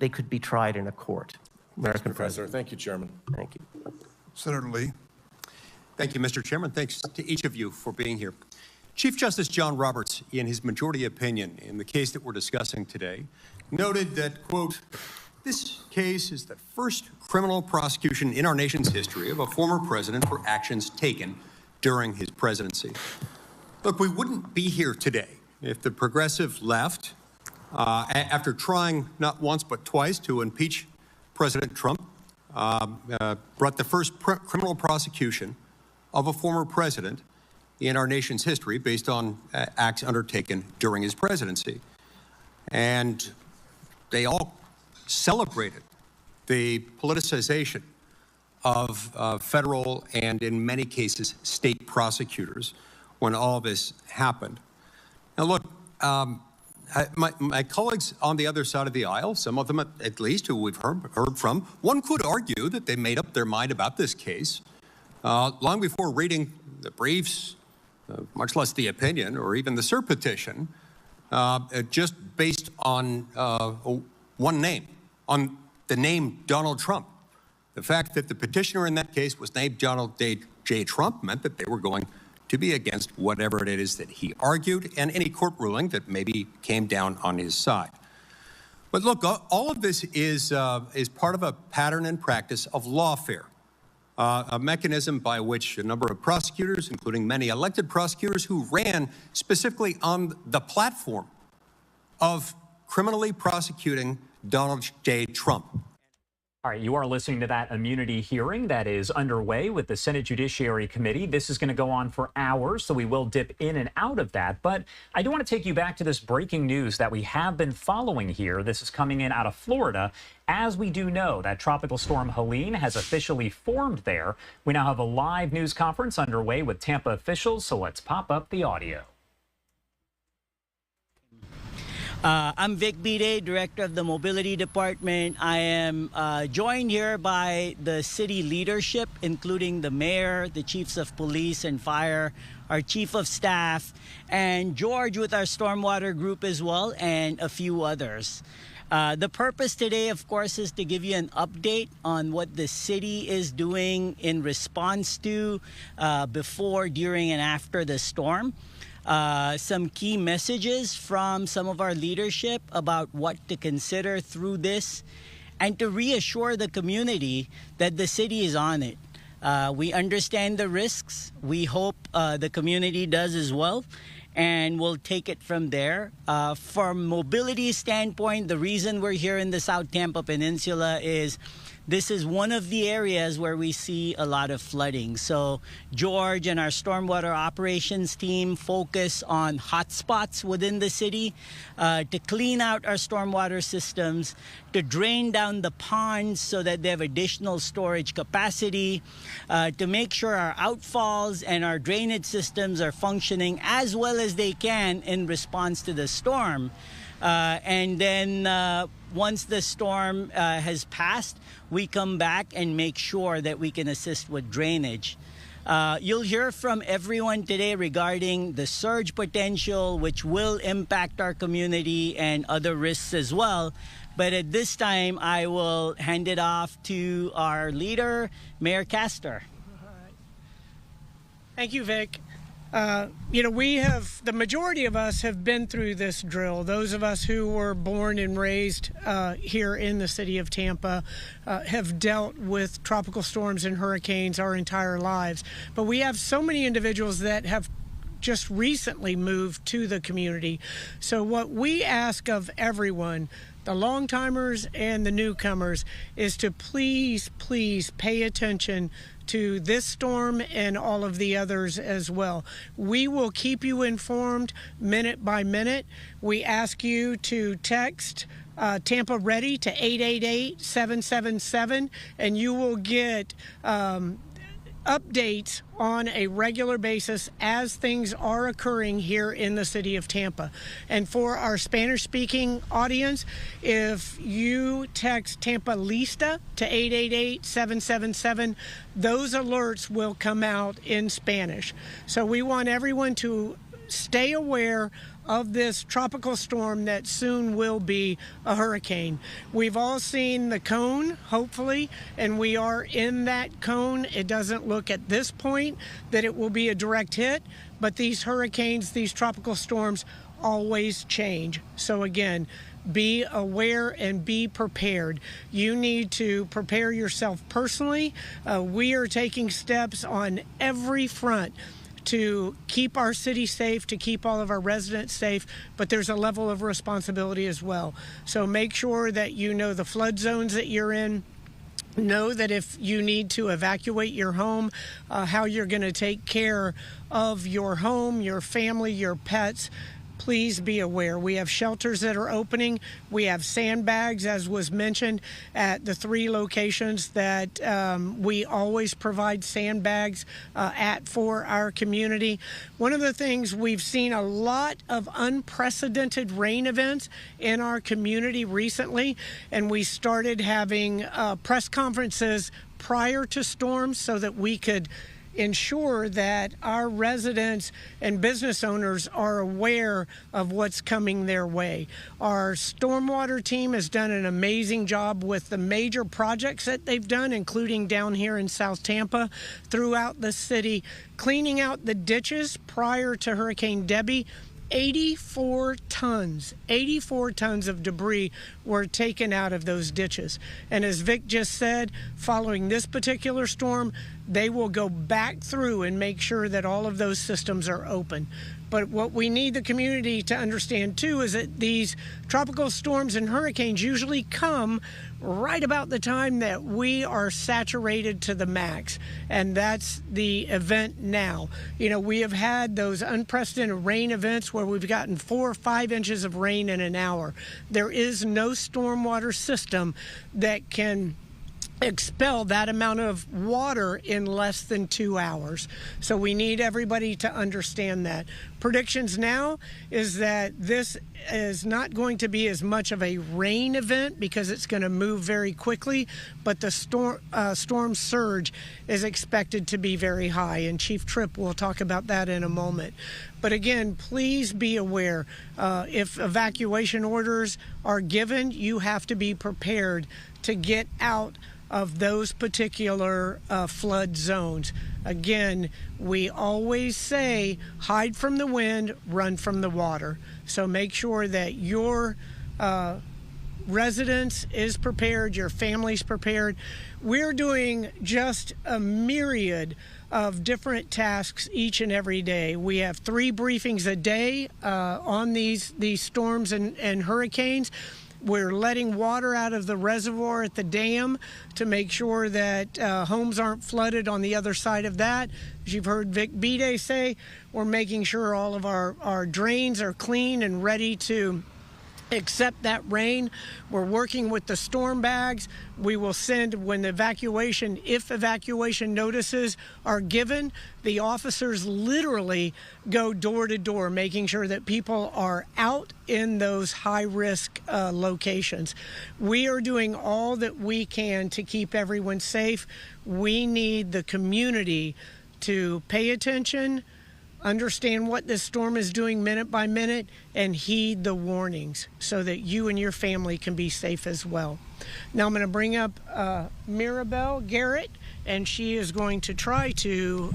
they could be tried in a court. American Professor. Thank you, Chairman. Thank you. Senator Lee. Thank you, Mr. Chairman. Thanks to each of you for being here. Chief Justice John Roberts, in his majority opinion in the case that we're discussing today, noted that, quote, this case is the first criminal prosecution in our nation's history of a former president for actions taken during his presidency. Look, we wouldn't be here today if the progressive left, after trying not once but twice to impeach President Trump, brought the first criminal prosecution of a former president in our nation's history based on acts undertaken during his presidency. And they all celebrated the politicization of federal and, in many cases, state prosecutors when all this happened. Now, look, my colleagues on the other side of the aisle, some of them at least who we've heard from, one could argue that they made up their mind about this case long before reading the briefs, much less the opinion or even the cert petition, just based on one name, on the name Donald Trump. The fact that the petitioner in that case was named Donald J. Trump meant that they were going to be against whatever it is that he argued and any court ruling that maybe came down on his side. But look, all of this is part of a pattern and practice of lawfare, a mechanism by which a number of prosecutors, including many elected prosecutors who ran specifically on the platform of criminally prosecuting Donald J. Trump. All right, you are listening to that immunity hearing that is underway with the Senate Judiciary Committee. This is going to go on for hours, so we will dip in and out of that. But I do want to take you back to this breaking news that we have been following here. This is coming in out of Florida. As we do know, that Tropical Storm Helene has officially formed there. We now have a live news conference underway with Tampa officials, so let's pop up the audio. I'm Vic Bide, Director of the Mobility Department. I am joined here by the city leadership, including the mayor, the chiefs of police and fire, our chief of staff, and George with our stormwater group as well, and a few others. The purpose today, of course, is to give you an update on what the city is doing in response to before, during, and after the storm. Some key messages from some of our leadership about what to consider through this, and to reassure the community that the city is on it. We understand the risks. We hope the community does as well, and we'll take it from there. From mobility standpoint, the reason we're here in the South Tampa Peninsula is this is one of the areas where we see a lot of flooding. So George and our stormwater operations team focus on hotspots within the city to clean out our stormwater systems, to drain down the ponds so that they have additional storage capacity, to make sure our outfalls and our drainage systems are functioning as well as they can in response to the storm. And then once the storm has passed, we come back and make sure that we can assist with drainage. You'll hear from everyone today regarding the surge potential, which will impact our community, and other risks as well. But at this time, I will hand it off to our leader, Mayor Castor. Thank you, Vic. The majority of us have been through this drill. Those of us who were born and raised here in the city of Tampa have dealt with tropical storms and hurricanes our entire lives. But we have so many individuals that have just recently moved to the community. So what we ask of everyone, the long-timers and the newcomers, is to please, please pay attention to this storm and all of the others as well. We will keep you informed minute by minute. We ask you to text Tampa Ready to 888-777, and you will get updates on a regular basis as things are occurring here in the city of Tampa. And for our Spanish-speaking audience, if you text Tampa Lista to 888-777, those alerts will come out in Spanish. So we want everyone to stay aware of this tropical storm that soon will be a hurricane. We've all seen the cone, hopefully, and we are in that cone. It doesn't look at this point that it will be a direct hit, but these hurricanes, these tropical storms always change. So again, be aware and be prepared. You need to prepare yourself personally. We are taking steps on every front to keep our city safe, to keep all of our residents safe, but there's a level of responsibility as well. So make sure that you know the flood zones that you're in. Know that if you need to evacuate your home, how you're going to take care of your home, your family, your pets. Please be aware. We have shelters that are opening. We have sandbags, as was mentioned, at the 3 locations that we always provide sandbags for our community. One of the things, we've seen a lot of unprecedented rain events in our community recently, and we started having press conferences prior to storms so that we could ensure that our residents and business owners are aware of what's coming their way. Our stormwater team has done an amazing job with the major projects that they've done, including down here in South Tampa, throughout the city, cleaning out the ditches prior to Hurricane Debbie. 84 tons of debris were taken out of those ditches. And as Vic just said, following this particular storm, they will go back through and make sure that all of those systems are open. But what we need the community to understand too is that these tropical storms and hurricanes usually come right about the time that we are saturated to the max, and that's the event now. You know, we have had those unprecedented rain events where we've gotten 4 or 5 inches of rain in an hour. There is no stormwater system that can expel that amount of water in less than 2 hours. So we need everybody to understand that. Predictions now is that this is not going to be as much of a rain event because it's going to move very quickly, but the storm surge is expected to be very high, and Chief Tripp will talk about that in a moment. But again, please be aware, if evacuation orders are given, you have to be prepared to get out of those particular flood zones. Again, we always say, hide from the wind, run from the water. So make sure that your residence is prepared, your family's prepared. We're doing just a myriad of different tasks each and every day. We have 3 briefings a day on these storms and hurricanes. We're letting water out of the reservoir at the dam to make sure that homes aren't flooded on the other side of that. As you've heard Vic Bide say, we're making sure all of our drains are clean and ready to accept that rain. We're working with the storm bags. We will send, when the evacuation, if evacuation notices are given, the officers literally go door to door, making sure that people are out in those high-risk locations. We are doing all that we can to keep everyone safe. We need the community to pay attention, understand what this storm is doing minute by minute, and heed the warnings so that you and your family can be safe as well. Now I'm going to bring up Mirabel Garrett, and she is going to try to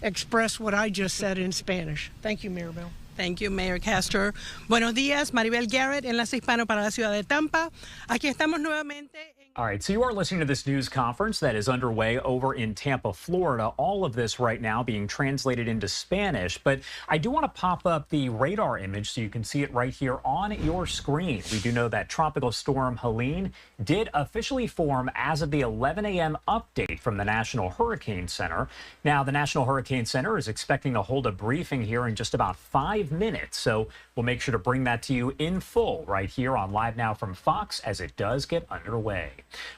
express what I just said in Spanish. Thank you, Mirabel. Thank you, Mayor Castor. Buenos días, Maribel Garrett, Enlace Hispano para la Ciudad de Tampa. Aquí estamos nuevamente. All right, so you are listening to this news conference that is underway over in Tampa, Florida. All of this right now being translated into Spanish, but I do want to pop up the radar image so you can see it right here on your screen. We do know that Tropical Storm Helene did officially form as of the 11 a.m. update from the National Hurricane Center. Now, the National Hurricane Center is expecting to hold a briefing here in just about 5 minutes, so we'll make sure to bring that to you in full right here on Live Now from Fox as it does get underway.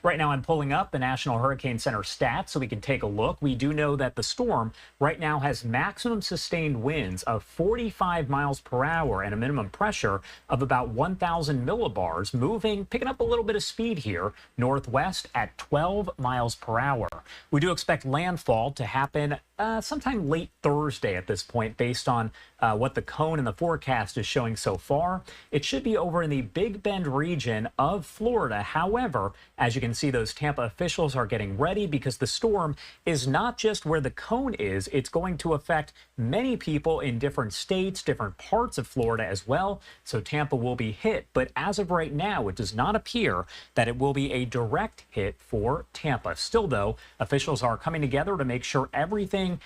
Right now, I'm pulling up the National Hurricane Center stats so we can take a look. We do know that the storm right now has maximum sustained winds of 45 miles per hour and a minimum pressure of about 1,000 millibars, picking up a little bit of speed here, northwest at 12 miles per hour. We do expect landfall to happen sometime late Thursday at this point, based on what the cone and the forecast is showing so far. It should be over in the Big Bend region of Florida. However, as you can see, those Tampa officials are getting ready because the storm is not just where the cone is. It's going to affect many people in different states, different parts of Florida as well. So Tampa will be hit. But as of right now, it does not appear that it will be a direct hit for Tampa. Still, though, officials are coming together to make sure everything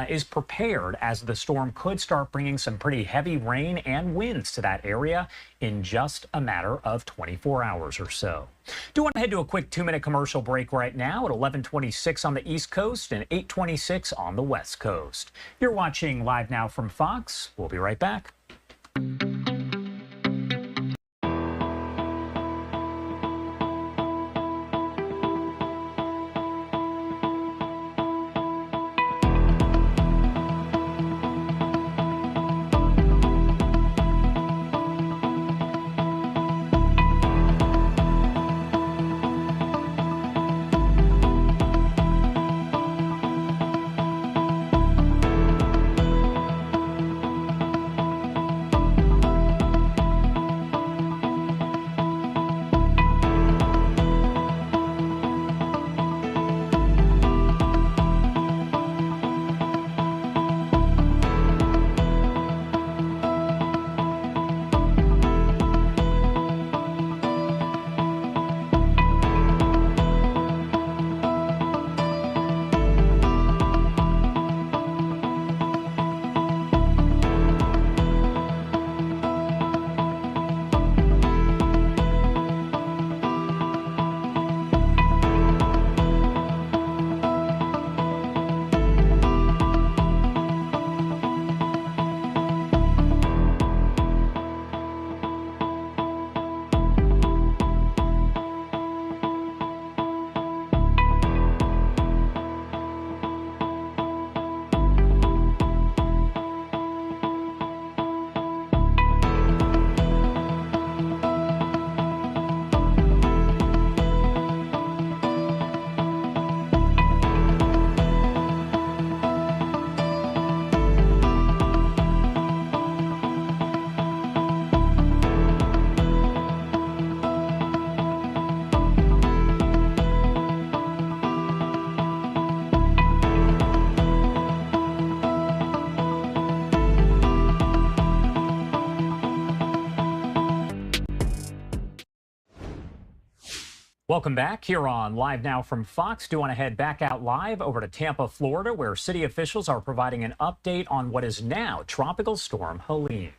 is prepared, as the storm could start bringing some pretty heavy rain and winds to that area in just a matter of 24 hours or so. Do want to head to a quick 2-minute commercial break right now at 11:26 on the East Coast and 8:26 on the West Coast. You're watching Live Now from Fox. We'll be right back. Welcome back here on Live Now from Fox. Do want to head back out live over to Tampa, Florida, where city officials are providing an update on what is now Tropical Storm Helene.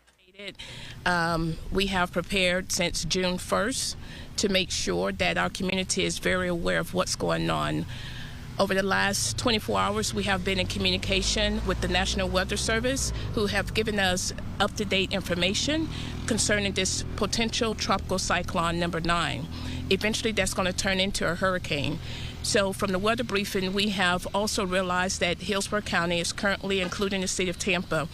We have prepared since June 1st to make sure that our community is very aware of what's going on. Over the last 24 hours, we have been in communication with the National Weather Service, who have given us up-to-date information concerning this potential tropical cyclone number 9. Eventually, that's going to turn into a hurricane. So from the weather briefing, we have also realized that Hillsborough County is currently, including the city of Tampa,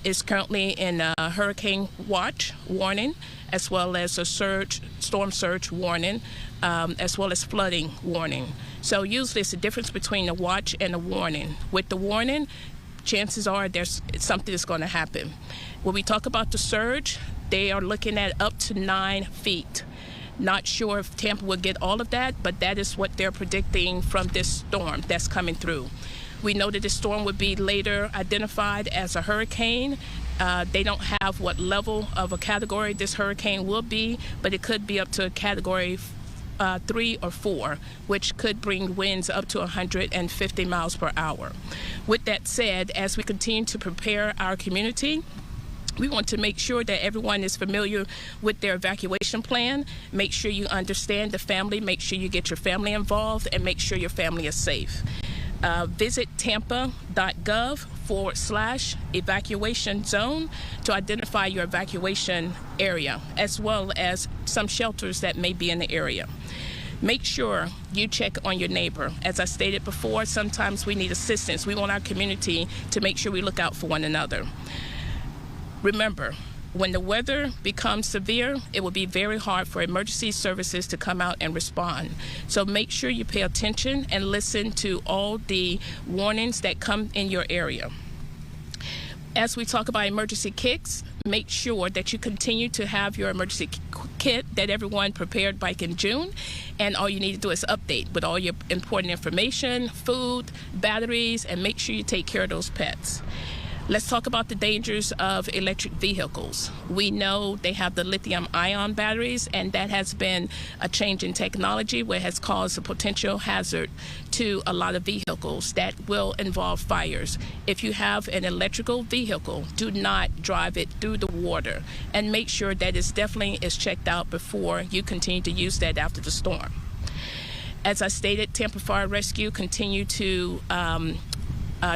is currently in a hurricane watch warning, as well as a storm surge warning, as well as flooding warning. So usually it's the difference between a watch and a warning. With the warning, chances are there's something that's going to happen. When we talk about the surge, they are looking at up to 9 feet. Not sure if Tampa will get all of that, but that is what they're predicting from this storm that's coming through. We know that this storm would be later identified as a hurricane. They don't have what level of a category this hurricane will be, but it could be up to a category 3 or 4, which could bring winds up to 150 miles per hour. With that said, as we continue to prepare our community, we want to make sure that everyone is familiar with their evacuation plan. Make sure you understand the family, make sure you get your family involved, and make sure your family is safe. Visit tampa.gov/evacuation zone to identify your evacuation area, as well as some shelters that may be in the area. Make sure you check on your neighbor. As I stated before, sometimes we need assistance. We want our community to make sure we look out for one another. Remember, when the weather becomes severe, it will be very hard for emergency services to come out and respond. So make sure you pay attention and listen to all the warnings that come in your area. As we talk about emergency kits, make sure that you continue to have your emergency kit that everyone prepared back in June, and all you need to do is update with all your important information, food, batteries, and make sure you take care of those pets. Let's talk about the dangers of electric vehicles. We know they have the lithium-ion batteries, and that has been a change in technology where it has caused a potential hazard to a lot of vehicles that will involve fires. If you have an electrical vehicle, do not drive it through the water, and make sure that it definitely is checked out before you continue to use that after the storm. As I stated, Tampa Fire Rescue continue to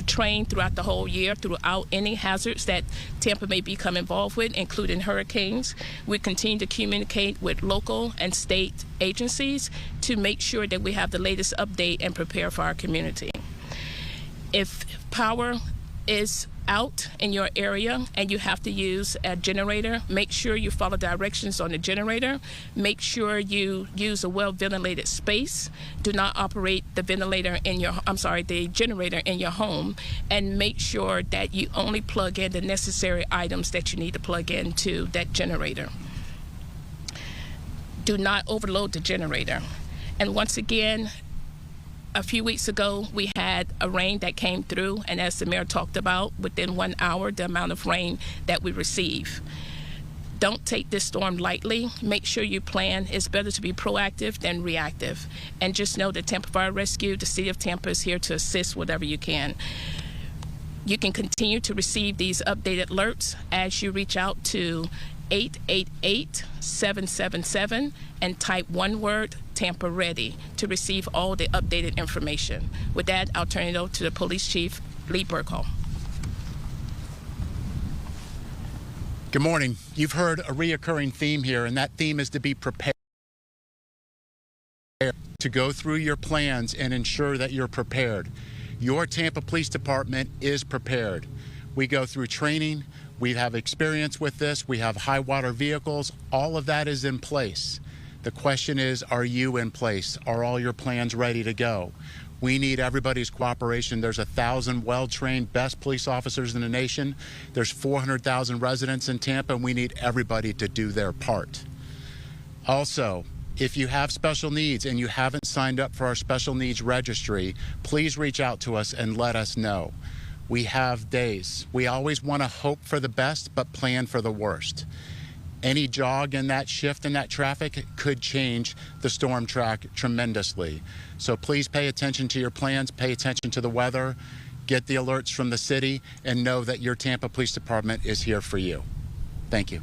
train throughout the whole year throughout any hazards that Tampa may become involved with, including hurricanes. We continue to communicate with local and state agencies to make sure that we have the latest update and prepare for our community. If power is out in your area and you have to use a generator, make sure you follow directions on the generator. Make sure you use a well-ventilated space. Do not operate the generator in your home, and make sure that you only plug in the necessary items that you need to plug into that generator. Do not overload the generator. And once again, a few weeks ago, we had a rain that came through, and as the mayor talked about, within 1 hour, the amount of rain that we receive. Don't take this storm lightly. Make sure you plan. It's better to be proactive than reactive. And just know that Tampa Fire Rescue, the city of Tampa, is here to assist whatever you can. You can continue to receive these updated alerts as you reach out to 888-777 and type one word, Tampa Ready, to receive all the updated information. With that, I'll turn it over to the Police Chief, Lee Burkhall. Good morning. You've heard a reoccurring theme here, and that theme is to be prepared, to go through your plans and ensure that you're prepared. Your Tampa Police Department is prepared. We go through training. We have experience with this. We have high water vehicles. All of that is in place. The question is, are you in place? Are all your plans ready to go? We need everybody's cooperation. There's 1,000 well-trained, best police officers in the nation. There's 400,000 residents in Tampa, and we need everybody to do their part. Also, if you have special needs and you haven't signed up for our special needs registry, please reach out to us and let us know. We have days. We always want to hope for the best, but plan for the worst. Any jog in that shift in that traffic could change the storm track tremendously. So please pay attention to your plans, pay attention to the weather, get the alerts from the city, and know that your Tampa Police Department is here for you. Thank you.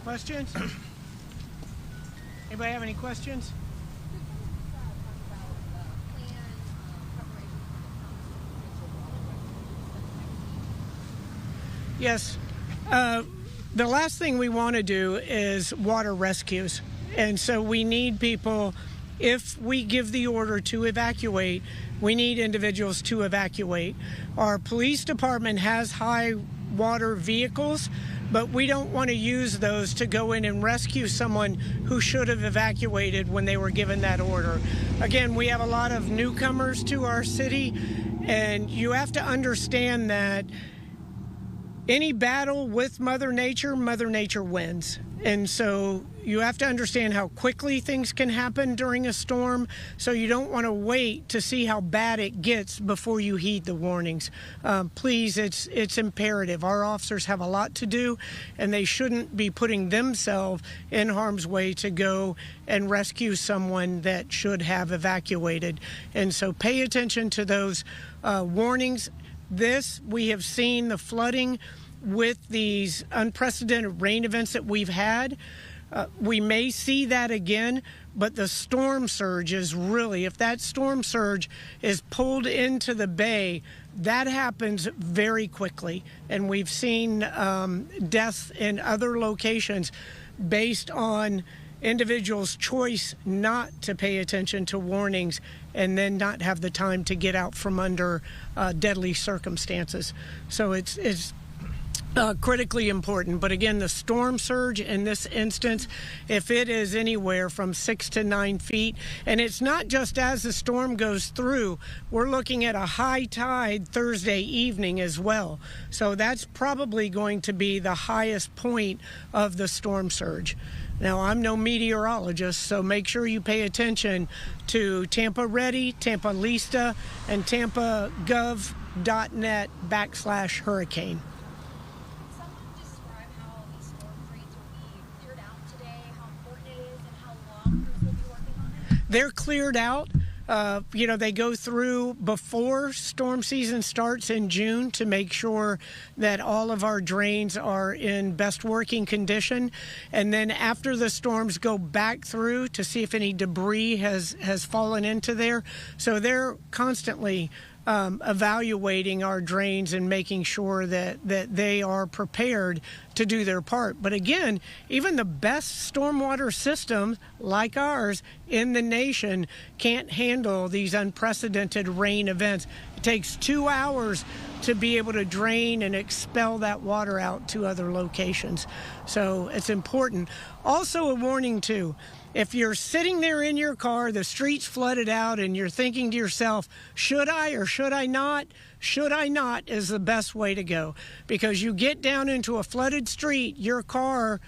Questions? Anybody have any questions? Yes. The last thing we want to do is water rescues. And so we need people, if we give the order to evacuate, we need individuals to evacuate. Our police department has high water vehicles, but we don't want to use those to go in and rescue someone who should have evacuated when they were given that order. Again, we have a lot of newcomers to our city, and you have to understand that any battle with Mother Nature wins. And so you have to understand how quickly things can happen during a storm. So you don't want to wait to see how bad it gets before you heed the warnings. Please, it's imperative. Our officers have a lot to do, and they shouldn't be putting themselves in harm's way to go and rescue someone that should have evacuated. And so pay attention to those warnings. We have seen the flooding with these unprecedented rain events that we've had. We may see that again, but the storm surge is really, if that storm surge is pulled into the bay, that happens very quickly. And we've seen deaths in other locations based on individuals' choice not to pay attention to warnings and then not have the time to get out from under deadly circumstances. So it's critically important. But again, the storm surge in this instance, if it is anywhere from 6 to 9 feet, and it's not just as the storm goes through, we're looking at a high tide Thursday evening as well. So that's probably going to be the highest point of the storm surge. Now, I'm no meteorologist, so make sure you pay attention to Tampa Ready, Tampa Lista, and tampagov.net/hurricane. They're cleared out. They go through before storm season starts in June to make sure that all of our drains are in best working condition. And then after the storms go back through to see if any debris has fallen into there. So they're constantly evaluating our drains and making sure that they are prepared to do their part. But again, even the best stormwater systems like ours in the nation can't handle these unprecedented rain events. It takes 2 hours to be able to drain and expel that water out to other locations. So it's important. Also a warning too, if you're sitting there in your car, the street's flooded out, and you're thinking to yourself, should I or should I not? Should I not is the best way to go. Because you get down into a flooded street, your car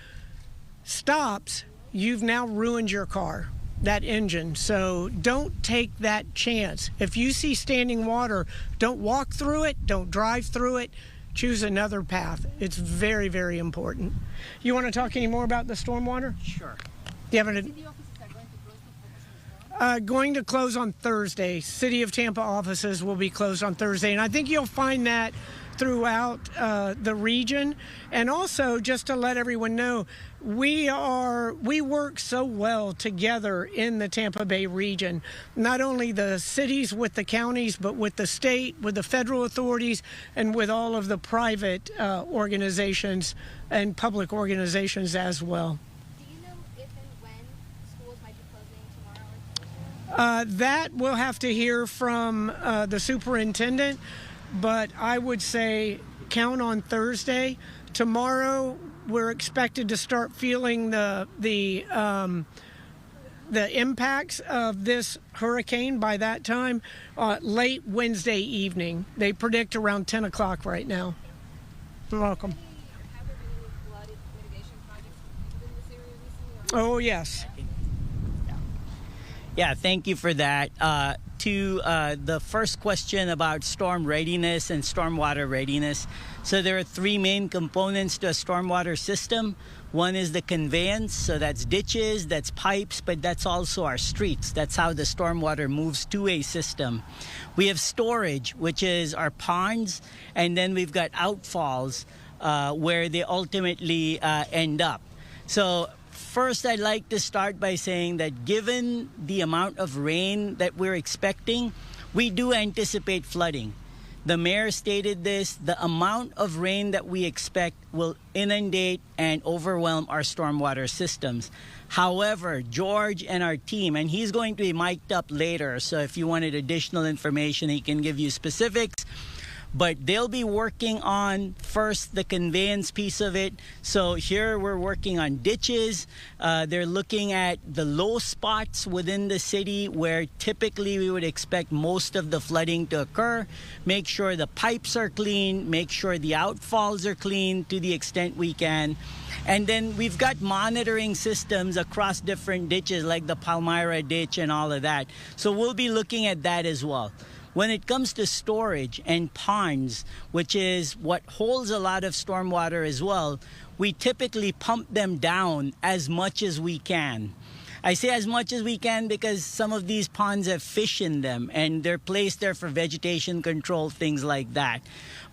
stops, you've now ruined your car, that engine. So don't take that chance. If you see standing water, don't walk through it, don't drive through it. Choose another path. It's very, very important. You want to talk any more about the stormwater? Sure. Do you have going to close on Thursday. City of Tampa offices will be closed on Thursday, and I think you'll find that throughout the region. And also, just to let everyone know, we work so well together in the Tampa Bay region. Not only the cities with the counties, but with the state, with the federal authorities, and with all of the private organizations and public organizations as well. That we'll have to hear from the superintendent, but I would say count on Thursday. Tomorrow, we're expected to start feeling the impacts of this hurricane by that time, late Wednesday evening. They predict around 10 o'clock right now. You're welcome. Oh, yes. Yeah, thank you for that. to the first question about storm readiness and stormwater readiness. So there are three main components to a stormwater system. One is the conveyance, so that's ditches, that's pipes, but that's also our streets. That's how the stormwater moves to a system. We have storage, which is our ponds, and then we've got outfalls where they ultimately end up. So first, I'd like to start by saying that given the amount of rain that we're expecting, we do anticipate flooding. The mayor stated this, the amount of rain that we expect will inundate and overwhelm our stormwater systems. However, George and our team, and he's going to be mic'd up later, so if you wanted additional information, he can give you specifics. But they'll be working on first the conveyance piece of it. So here we're working on ditches. They're looking at the low spots within the city where typically we would expect most of the flooding to occur. Make sure the pipes are clean, make sure the outfalls are clean to the extent we can. And then we've got monitoring systems across different ditches like the Palmyra ditch and all of that. So we'll be looking at that as well. When it comes to storage and ponds, which is what holds a lot of stormwater as well, we typically pump them down as much as we can. I say as much as we can because some of these ponds have fish in them and they're placed there for vegetation control, things like that.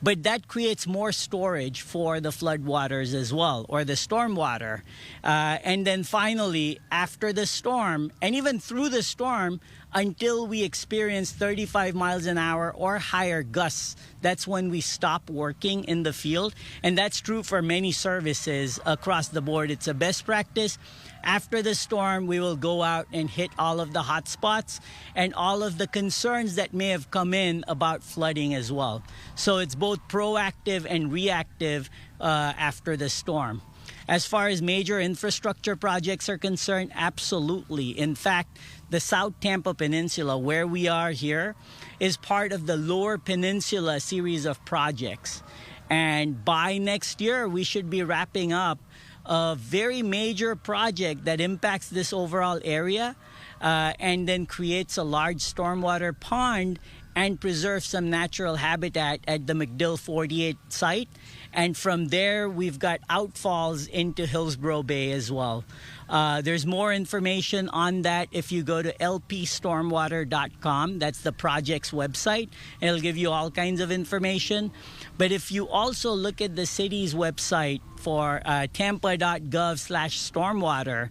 But that creates more storage for the floodwaters as well, or the stormwater. And then finally, after the storm, and even through the storm, until we experience 35 miles an hour or higher gusts, that's when we stop working in the field. And that's true for many services across the board. It's a best practice. After the storm, we will go out and hit all of the hot spots and all of the concerns that may have come in about flooding as well. So it's both proactive and reactive after the storm. As far as major infrastructure projects are concerned, absolutely. In fact, the South Tampa Peninsula, where we are here, is part of the Lower Peninsula series of projects. And by next year, we should be wrapping up a very major project that impacts this overall area and then creates a large stormwater pond and preserves some natural habitat at the MacDill 48 site. And from there, we've got outfalls into Hillsborough Bay as well. There's more information on that if you go to lpstormwater.com. That's the project's website. It'll give you all kinds of information. But if you also look at the city's website for tampa.gov/stormwater,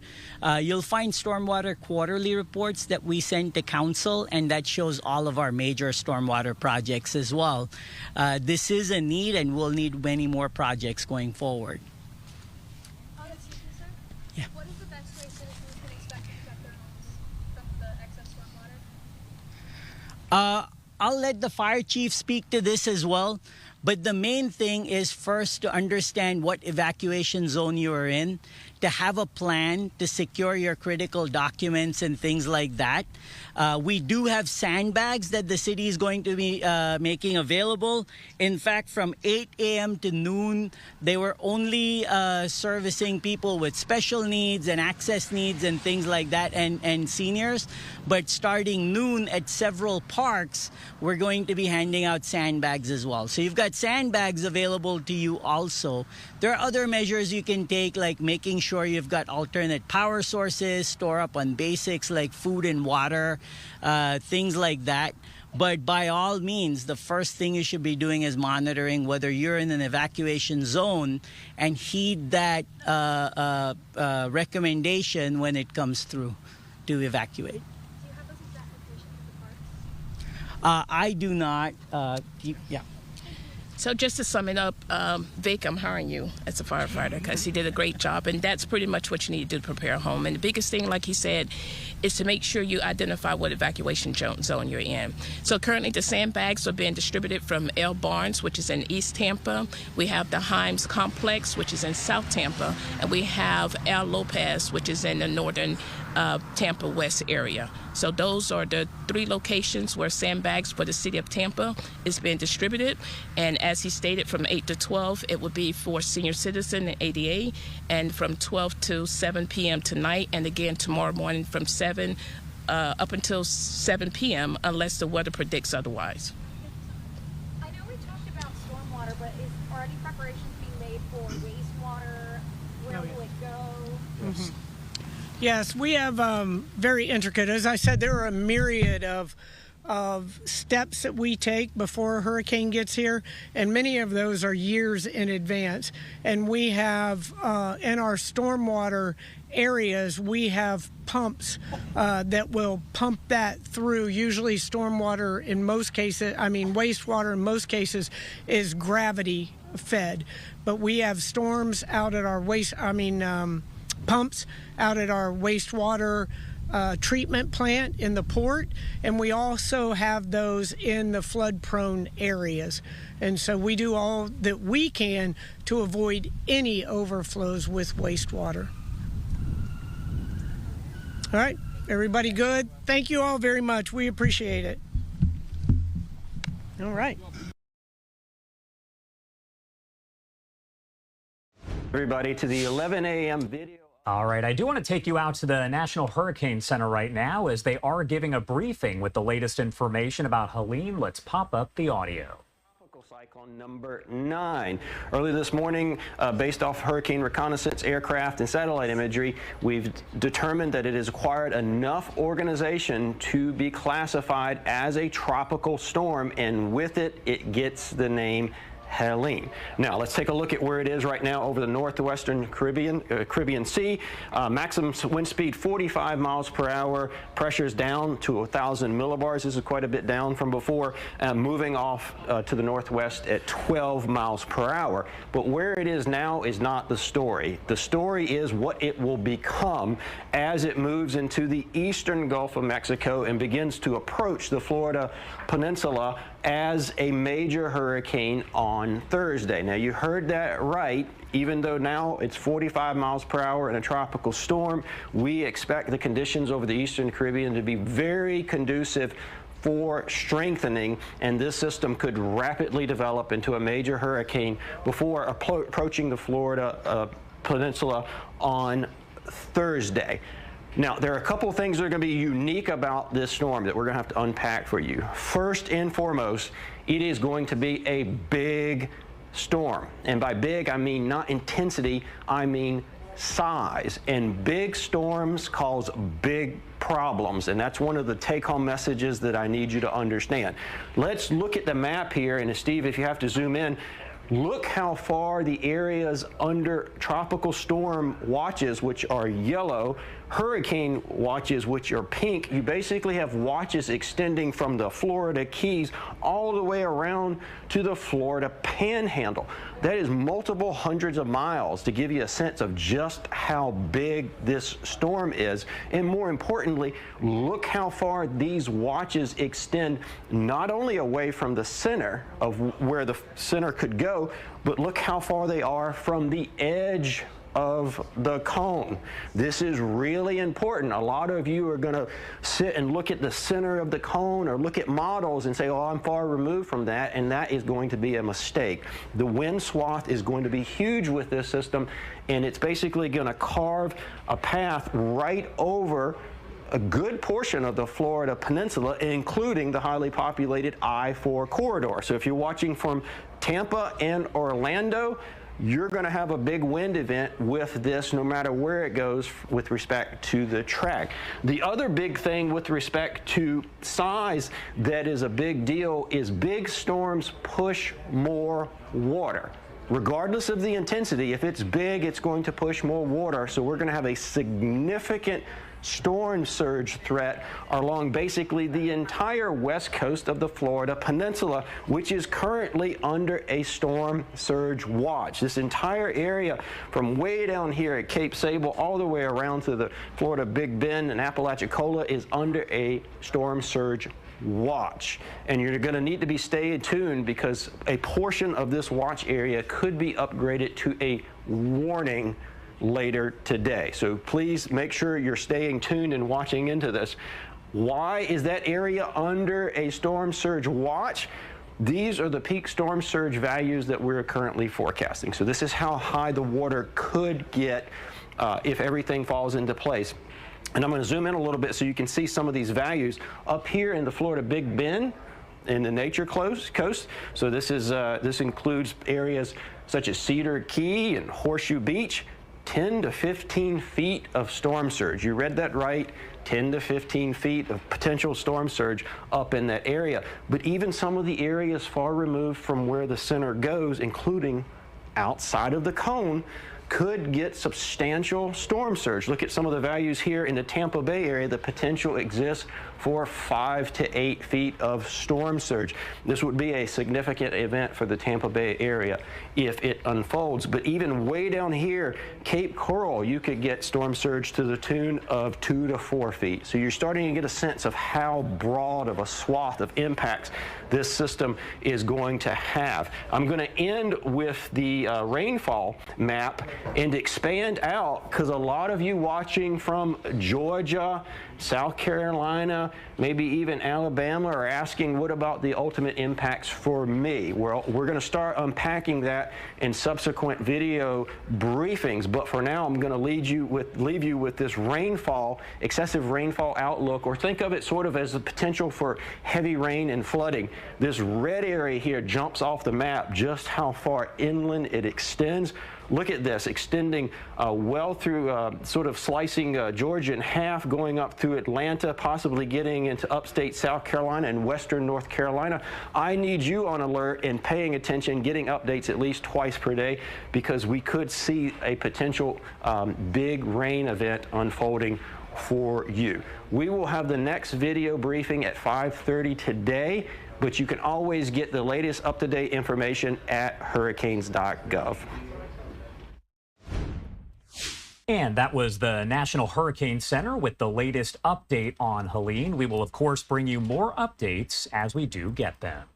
you'll find stormwater quarterly reports that we send to council, and that shows all of our major stormwater projects as well. This is a need, and we'll need many more projects going forward. Yeah. What is the best way citizens can expect to protect their homes from the excess stormwater? I'll let the fire chief speak to this as well. But the main thing is first to understand what evacuation zone you are in, to have a plan to secure your critical documents and things like that. We do have sandbags that the city is going to be making available. In fact, from 8 a.m. to noon, they were only servicing people with special needs and access needs and things like that, and seniors. But starting noon at several parks, we're going to be handing out sandbags as well. So you've got sandbags available to you also. There are other measures you can take, like making sure you've got alternate power sources, store up on basics like food and water, things like that. But by all means, the first thing you should be doing is monitoring whether you're in an evacuation zone and heed that recommendation when it comes through to evacuate. Do you have those exact locations of the parks? I do not. Yeah. So just to sum it up, Vic, I'm hiring you as a firefighter because he did a great job, and that's pretty much what you need to do to prepare a home. And the biggest thing, like he said, is to make sure you identify what evacuation zone you're in. So currently the sandbags are being distributed from L. Barnes, which is in East Tampa. We have the Himes Complex, which is in South Tampa, and we have Al Lopez, which is in the northern Tampa West area. So those are the three locations where sandbags for the city of Tampa is being distributed. And as he stated, from 8 to 12, it would be for senior citizen and ADA, and from 12 to 7 p.m. tonight, and again tomorrow morning from 7 up until 7 p.m. unless the weather predicts otherwise. I know we talked about stormwater, but are any preparations being made for wastewater? Where will it go? Mm-hmm. Yes, we have very intricate. As I said, there are a myriad of steps that we take before a hurricane gets here, and many of those are years in advance. And we have, in our stormwater areas, we have pumps that will pump that through. Usually wastewater in most cases is gravity fed. But we have storms out at our pumps out at our wastewater treatment plant in the port, and we also have those in the flood-prone areas. And so we do all that we can to avoid any overflows with wastewater. All right, everybody good? Thank you all very much. We appreciate it. All right. Everybody to the 11 a.m. video. All right, I do want to take you out to the National Hurricane Center right now as they are giving a briefing with the latest information about Helene. Let's pop up the audio. Cyclone number 9. Early this morning, based off hurricane reconnaissance aircraft and satellite imagery, we've determined that it has acquired enough organization to be classified as a tropical storm, and with it, it gets the name Helene. Now, let's take a look at where it is right now over the northwestern Caribbean Sea. Maximum wind speed 45 miles per hour. Pressure's down to 1,000 millibars. This is quite a bit down from before. Moving off to the northwest at 12 miles per hour. But where it is now is not the story. The story is what it will become as it moves into the eastern Gulf of Mexico and begins to approach the Florida Peninsula as a major hurricane on Thursday. Now, you heard that right. Even though now it's 45 miles per hour in a tropical storm, we expect the conditions over the eastern Caribbean to be very conducive for strengthening, and this system could rapidly develop into a major hurricane before approaching the Florida Peninsula on Thursday. Now, there are a couple of things that are going to be unique about this storm that we're going to have to unpack for you. First and foremost, it is going to be a big storm. And by big, I mean not intensity, I mean size. And big storms cause big problems. And that's one of the take-home messages that I need you to understand. Let's look at the map here. And Steve, if you have to zoom in, look how far the areas under tropical storm watches, which are yellow, hurricane watches, which are pink. You basically have watches extending from the Florida Keys all the way around to the Florida Panhandle. That is multiple hundreds of miles to give you a sense of just how big this storm is. And more importantly, look how far these watches extend, not only away from the center of where the center could go, but look how far they are from the edge of the cone. This is really important. A lot of you are going to sit and look at the center of the cone or look at models and say, oh, I'm far removed from that, and that is going to be a mistake. The wind swath is going to be huge with this system, and it's basically going to carve a path right over a good portion of the Florida Peninsula, including the highly populated I-4 corridor. So if you're watching from Tampa and Orlando, you're going to have a big wind event with this no matter where it goes with respect to the track. The other big thing with respect to size that is a big deal is big storms push more water. Regardless of the intensity, if it's big, it's going to push more water. So we're going to have a significant storm surge threat along basically the entire west coast of the Florida Peninsula, which is currently under a storm surge watch. This entire area from way down here at Cape Sable all the way around to the Florida Big Bend and Apalachicola is under a storm surge watch. And you're going to need to be staying tuned because a portion of this watch area could be upgraded to a warning later today. So please make sure you're staying tuned and watching into this. Why is that area under a storm surge watch? These are the peak storm surge values that we're currently forecasting. So this is how high the water could get if everything falls into place. And I'm going to zoom in a little bit so you can see some of these values up here in the Florida Big Bend in the Nature Coast. So this includes areas such as Cedar Key and Horseshoe Beach. 10 to 15 feet of storm surge. You read that right. 10 to 15 feet of potential storm surge up in that area. But even some of the areas far removed from where the center goes, including outside of the cone, could get substantial storm surge. Look at some of the values here in the Tampa Bay area. The potential exists for 5 to 8 feet of storm surge. This would be a significant event for the Tampa Bay area if it unfolds. But even way down here, Cape Coral, you could get storm surge to the tune of 2 to 4 feet. So you're starting to get a sense of how broad of a swath of impacts this system is going to have. I'm going to end with the rainfall map and expand out, because a lot of you watching from Georgia, South Carolina, maybe even Alabama are asking, what about the ultimate impacts for me? Well, we're going to start unpacking that in subsequent video briefings, but for now I'm going to leave you with this rainfall, excessive rainfall outlook, or think of it sort of as the potential for heavy rain and flooding. This red area here jumps off the map just how far inland it extends. Look at this, extending well through, sort of slicing Georgia in half, going up through Atlanta, possibly getting into upstate South Carolina and western North Carolina. I need you on alert and paying attention, getting updates at least twice per day, because we could see a potential big rain event unfolding for you. We will have the next video briefing at 5:30 today, but you can always get the latest up-to-date information at hurricanes.gov. And that was the National Hurricane Center with the latest update on Helene. We will, of course, bring you more updates as we do get them.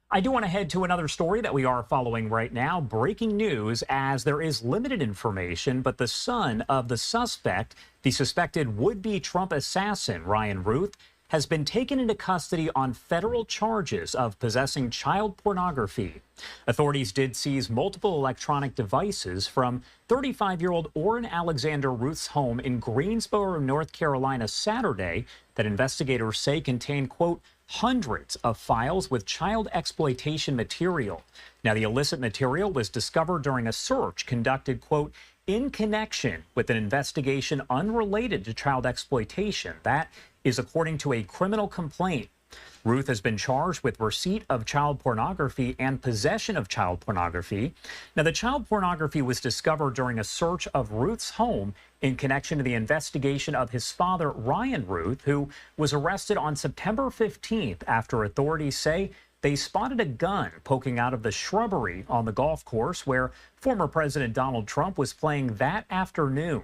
I do want to head to another story that we are following right now. Breaking news, as there is limited information, but the son of the suspect, the suspected would-be Trump assassin, Ryan Ruth, has been taken into custody on federal charges of possessing child pornography. Authorities did seize multiple electronic devices from 35-year-old Orrin Alexander Ruth's home in Greensboro, North Carolina, Saturday, that investigators say contain, quote, hundreds of files with child exploitation material. Now, the illicit material was discovered during a search conducted, quote, in connection with an investigation unrelated to child exploitation. That is according to a criminal complaint. Ruth has been charged with receipt of child pornography and possession of child pornography. Now, the child pornography was discovered during a search of Ruth's home in connection to the investigation of his father, Ryan Ruth, who was arrested on September 15th after authorities say they spotted a gun poking out of the shrubbery on the golf course where former President Donald Trump was playing that afternoon.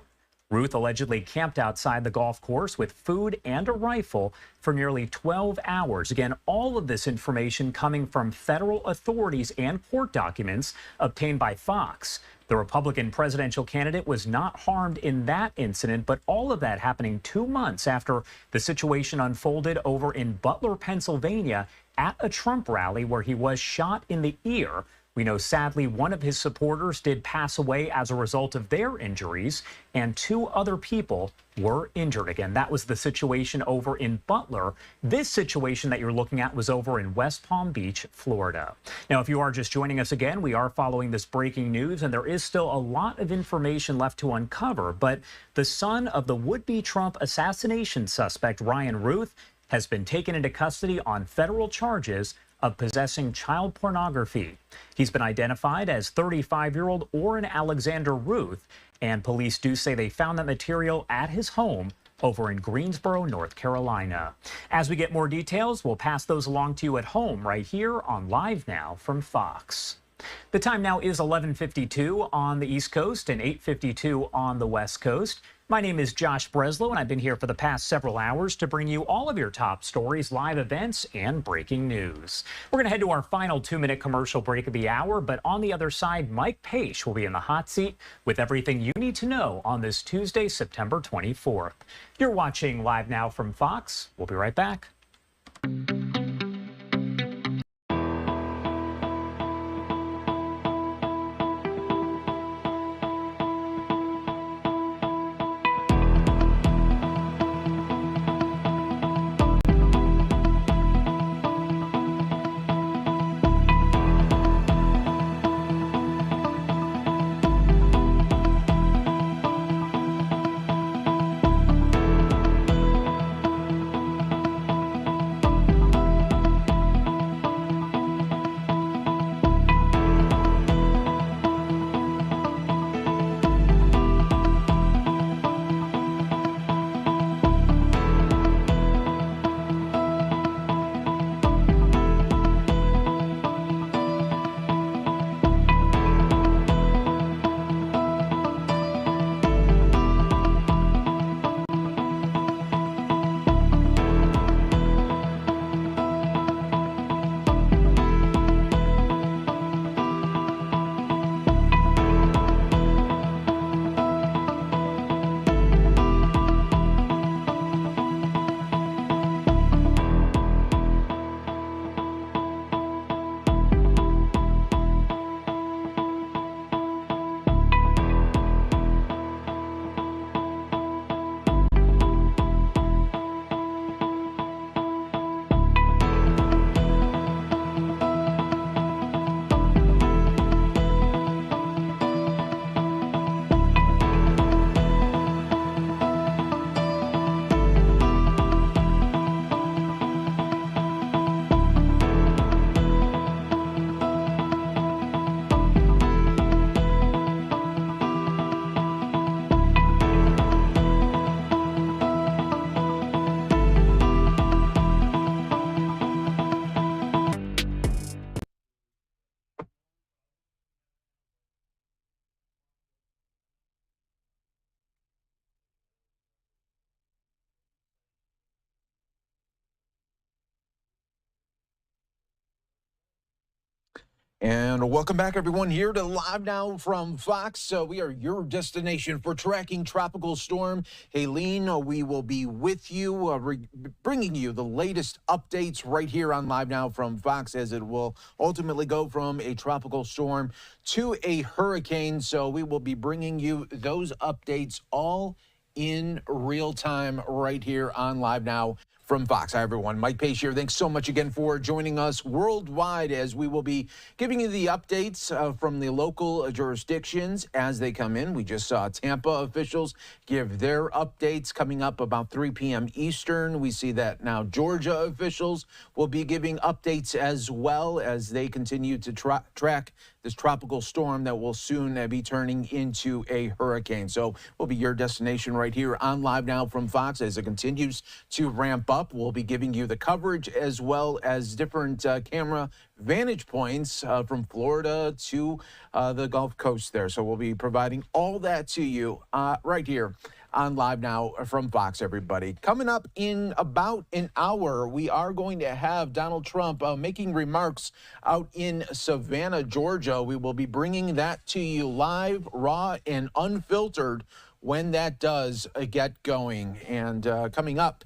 Ruth allegedly camped outside the golf course with food and a rifle for nearly 12 hours. Again, all of this information coming from federal authorities and court documents obtained by Fox. The Republican presidential candidate was not harmed in that incident, but all of that happening 2 months after the situation unfolded over in Butler, Pennsylvania, at a Trump rally where he was shot in the ear. We know, sadly, one of his supporters did pass away as a result of their injuries, and 2 other people were injured. Again, that was the situation over in Butler. This situation that you're looking at was over in West Palm Beach, Florida. Now, if you are just joining us again, we are following this breaking news, and there is still a lot of information left to uncover. But the son of the would-be Trump assassination suspect, Ryan Ruth, has been taken into custody on federal charges of possessing child pornography. He's been identified as 35-year-old Orrin Alexander Ruth, and police do say they found that material at his home over in Greensboro, North Carolina. As we get more details, we'll pass those along to you at home right here on Live Now from Fox. The time now is 11:52 on the East Coast and 8:52 on the West Coast. My name is Josh Breslow, and I've been here for the past several hours to bring you all of your top stories, live events, and breaking news. We're going to head to our final 2-minute commercial break of the hour, but on the other side, Mike Page will be in the hot seat with everything you need to know on this Tuesday, September 24th. You're watching Live Now from Fox. We'll be right back. And welcome back, everyone, here to Live Now from Fox. We are your destination for tracking Tropical Storm Helene. We will be with you, bringing you the latest updates right here on Live Now from Fox, as it will ultimately go from a tropical storm to a hurricane. So we will be bringing you those updates all in real time right here on Live Now from Fox. Hi, everyone. Mike Pace here. Thanks so much again for joining us worldwide, as we will be giving you the updates from the local jurisdictions as they come in. We just saw Tampa officials give their updates coming up about 3 p.m. Eastern. We see that now Georgia officials will be giving updates as well, as they continue to track this tropical storm that will soon be turning into a hurricane. So we'll be your destination right here on Live Now from Fox as it continues to ramp up. We'll be giving you the coverage as well as different camera vantage points from Florida to the Gulf Coast there. So we'll be providing all that to you right here on Live Now from Fox, everybody. Coming up in about an hour, we are going to have Donald Trump making remarks out in Savannah, Georgia. We will be bringing that to you live, raw, and unfiltered when that does get going. And coming up,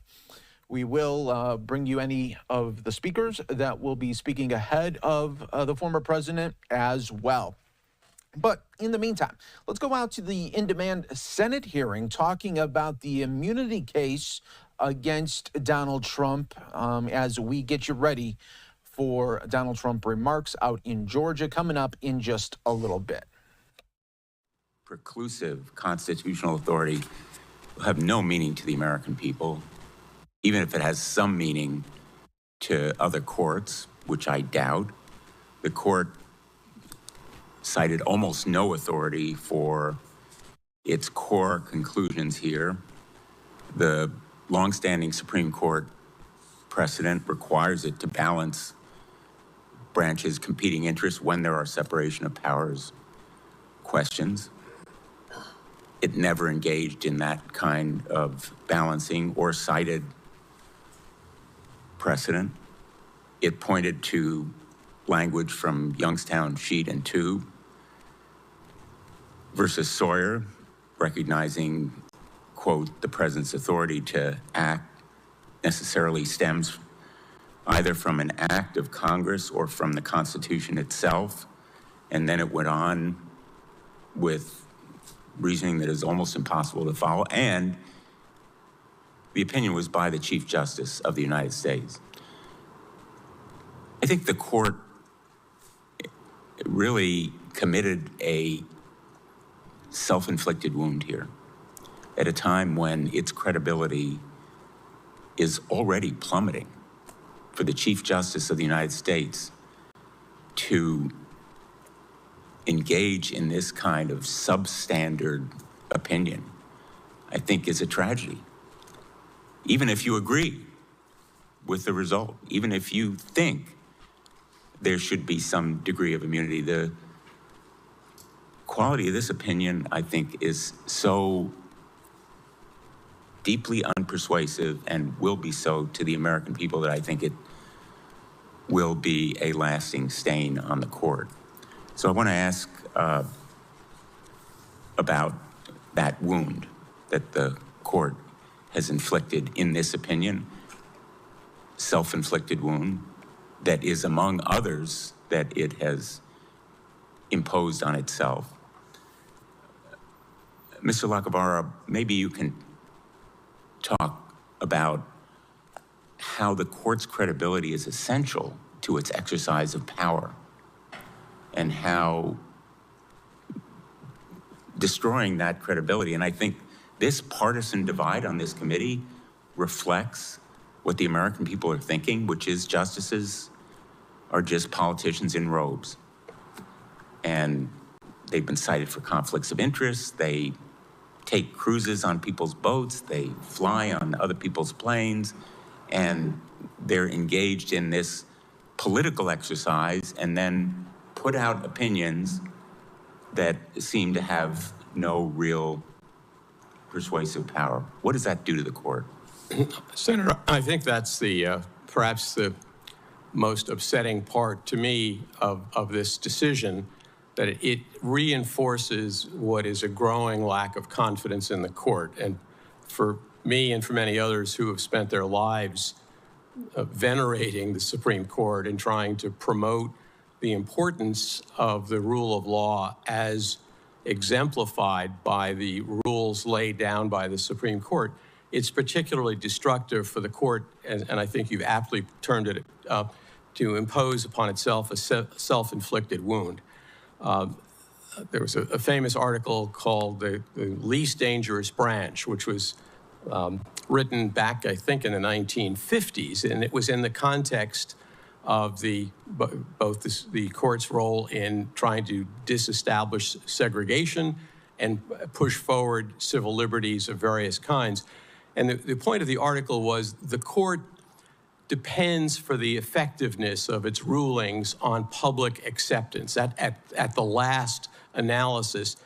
we will bring you any of the speakers that will be speaking ahead of the former president as well. But in the meantime, let's go out to the in-demand Senate hearing talking about the immunity case against Donald Trump as we get you ready for Donald Trump remarks out in Georgia coming up in just a little bit. Preclusive constitutional authority will have no meaning to the American people, even if it has some meaning to other courts, which I doubt. The court cited almost no authority for its core conclusions here. The longstanding Supreme Court precedent requires it to balance branches' competing interests when there are separation of powers questions. It never engaged in that kind of balancing or cited precedent. It pointed to language from Youngstown Sheet and Tube versus Sawyer, recognizing, quote, the president's authority to act necessarily stems either from an act of Congress or from the Constitution itself. And then it went on with reasoning that is almost impossible to follow. And the opinion was by the Chief Justice of the United States. I think the court really committed a self-inflicted wound here at a time when its credibility is already plummeting. For the Chief Justice of the United States to engage in this kind of substandard opinion, I think is a tragedy. Even if you agree with the result, even if you think there should be some degree of immunity, the quality of this opinion, I think, is so deeply unpersuasive and will be so to the American people that I think it will be a lasting stain on the court. So I want to ask about that wound that the court has inflicted in this opinion, self-inflicted wound that is among others that it has imposed on itself. Mr. Lacavara, maybe you can talk about how the court's credibility is essential to its exercise of power and how destroying that credibility, and I think this partisan divide on this committee reflects what the American people are thinking, which is justices are just politicians in robes. And they've been cited for conflicts of interest. They take cruises on people's boats. They fly on other people's planes. And they're engaged in this political exercise and then put out opinions that seem to have no real persuasive power. What does that do to the court? Senator, I think that's the perhaps the most upsetting part to me of this decision, that it reinforces what is a growing lack of confidence in the court. And for me and for many others who have spent their lives venerating the Supreme Court and trying to promote the importance of the rule of law as exemplified by the rules laid down by the Supreme Court, it's particularly destructive for the court, and I think you've aptly termed it, to impose upon itself a self-inflicted wound. There was a famous article called the Least Dangerous Branch, which was written back, I think, in the 1950s, and it was in the context of both the court's role in trying to disestablish segregation and push forward civil liberties of various kinds. And the point of the article was the court depends for the effectiveness of its rulings on public acceptance. At the last analysis,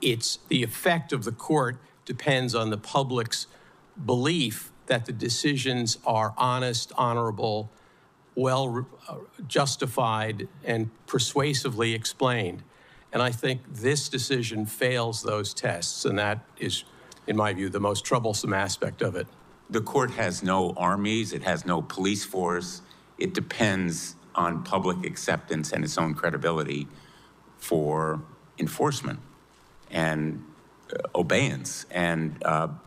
it's the effect of the court depends on the public's belief that the decisions are honest, honorable, well justified, and persuasively explained. And I think this decision fails those tests, and that is, in my view, the most troublesome aspect of it. The court has no armies, it has no police force. It depends on public acceptance and its own credibility for enforcement and obeyance. And,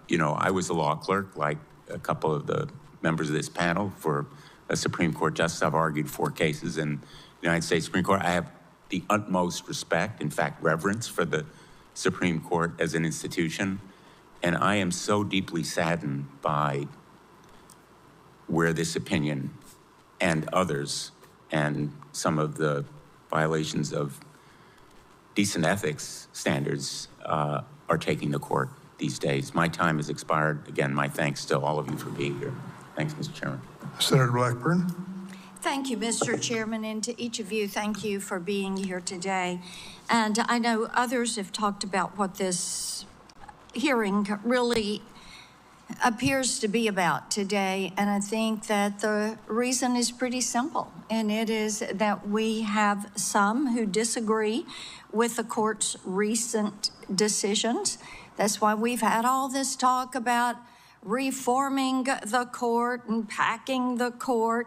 you know, I was a law clerk, like a couple of the members of this panel, for a Supreme Court justice. I've argued 4 cases in the United States Supreme Court. I have the utmost respect, in fact, reverence for the Supreme Court as an institution. And I am so deeply saddened by where this opinion and others and some of the violations of decent ethics standards are taking the court these days. My time has expired. Again, my thanks to all of you for being here. Thanks, Mr. Chairman. Senator Blackburn. Thank you, Mr. Chairman, and to each of you, thank you for being here today. And I know others have talked about what this hearing really appears to be about today, and I think that the reason is pretty simple, and it is that we have some who disagree with the court's recent decisions. That's why we've had all this talk about reforming the court and packing the court,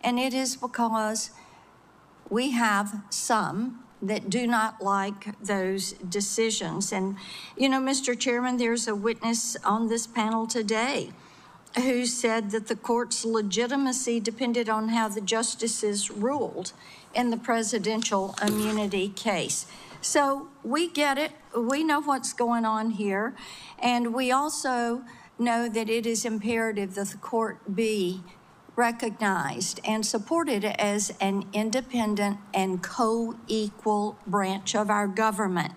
and it is because we have some that do not like those decisions. And, you know, Mr. Chairman, there's a witness on this panel today who said that the court's legitimacy depended on how the justices ruled in the presidential immunity case. So we get it. We know what's going on here. And we also know that it is imperative that the court be recognized and supported as an independent and co-equal branch of our government.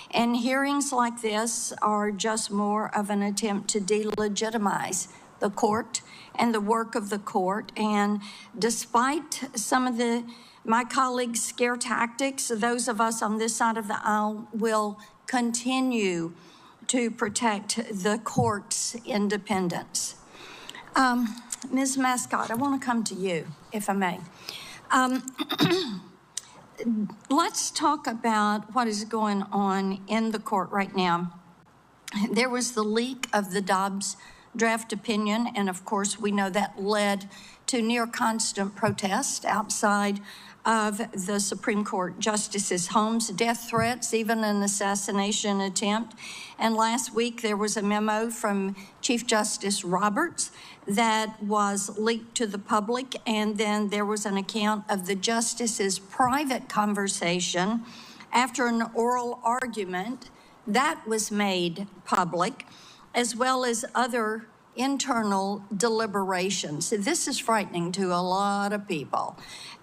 And hearings like this are just more of an attempt to delegitimize the court and the work of the court. And despite some of my colleagues' scare tactics, those of us on this side of the aisle will continue to protect the court's independence. Ms. Mascott, I want to come to you, if I may. Let's talk about what is going on in the court right now. There was the leak of the Dobbs draft opinion, and of course we know that led to near constant protest outside of the Supreme Court justices' homes, death threats, even an assassination attempt. And last week there was a memo from Chief Justice Roberts that was leaked to the public, and then there was an account of the justices' private conversation after an oral argument that was made public, as well as other internal deliberations. This is frightening to a lot of people.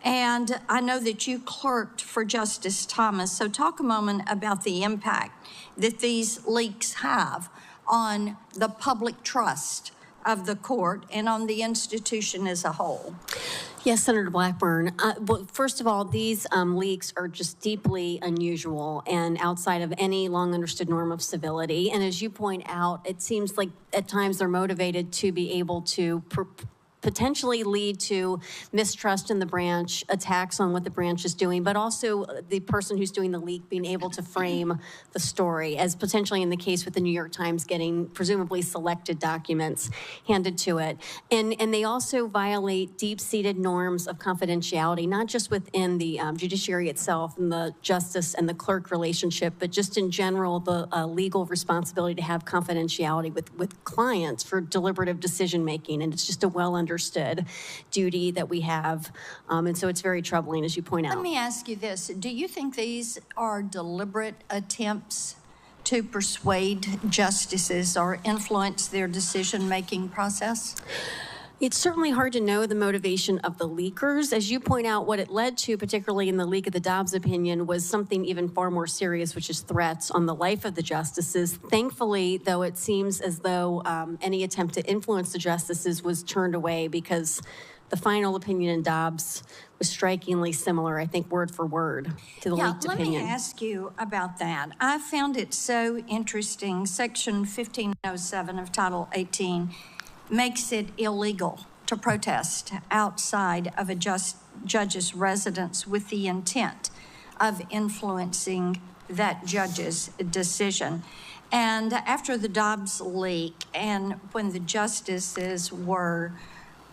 And I know that you clerked for Justice Thomas, so talk a moment about the impact that these leaks have on the public trust of the court and on the institution as a whole. Yes, Senator Blackburn. Well, first of all, these leaks are just deeply unusual and outside of any long understood norm of civility. And as you point out, it seems like at times they're motivated to be able to potentially lead to mistrust in the branch, attacks on what the branch is doing, but also the person who's doing the leak being able to frame the story, as potentially in the case with the New York Times getting presumably selected documents handed to it. And they also violate deep-seated norms of confidentiality, not just within the judiciary itself and the justice and the clerk relationship, but just in general, the legal responsibility to have confidentiality with clients for deliberative decision-making. And it's just a well-understood duty that we have. And so it's very troubling, as you point out. Let me ask you this. Do you think these are deliberate attempts to persuade justices or influence their decision-making process? It's certainly hard to know the motivation of the leakers. As you point out, what it led to, particularly in the leak of the Dobbs opinion, was something even far more serious, which is threats on the life of the justices. Thankfully, though, it seems as though any attempt to influence the justices was turned away because the final opinion in Dobbs was strikingly similar, I think, word for word to the leaked opinion. Let me ask you about that. I found it so interesting. Section 1507 of Title 18 makes it illegal to protest outside of a judge's residence with the intent of influencing that judge's decision. And after the Dobbs leak, and when the justices were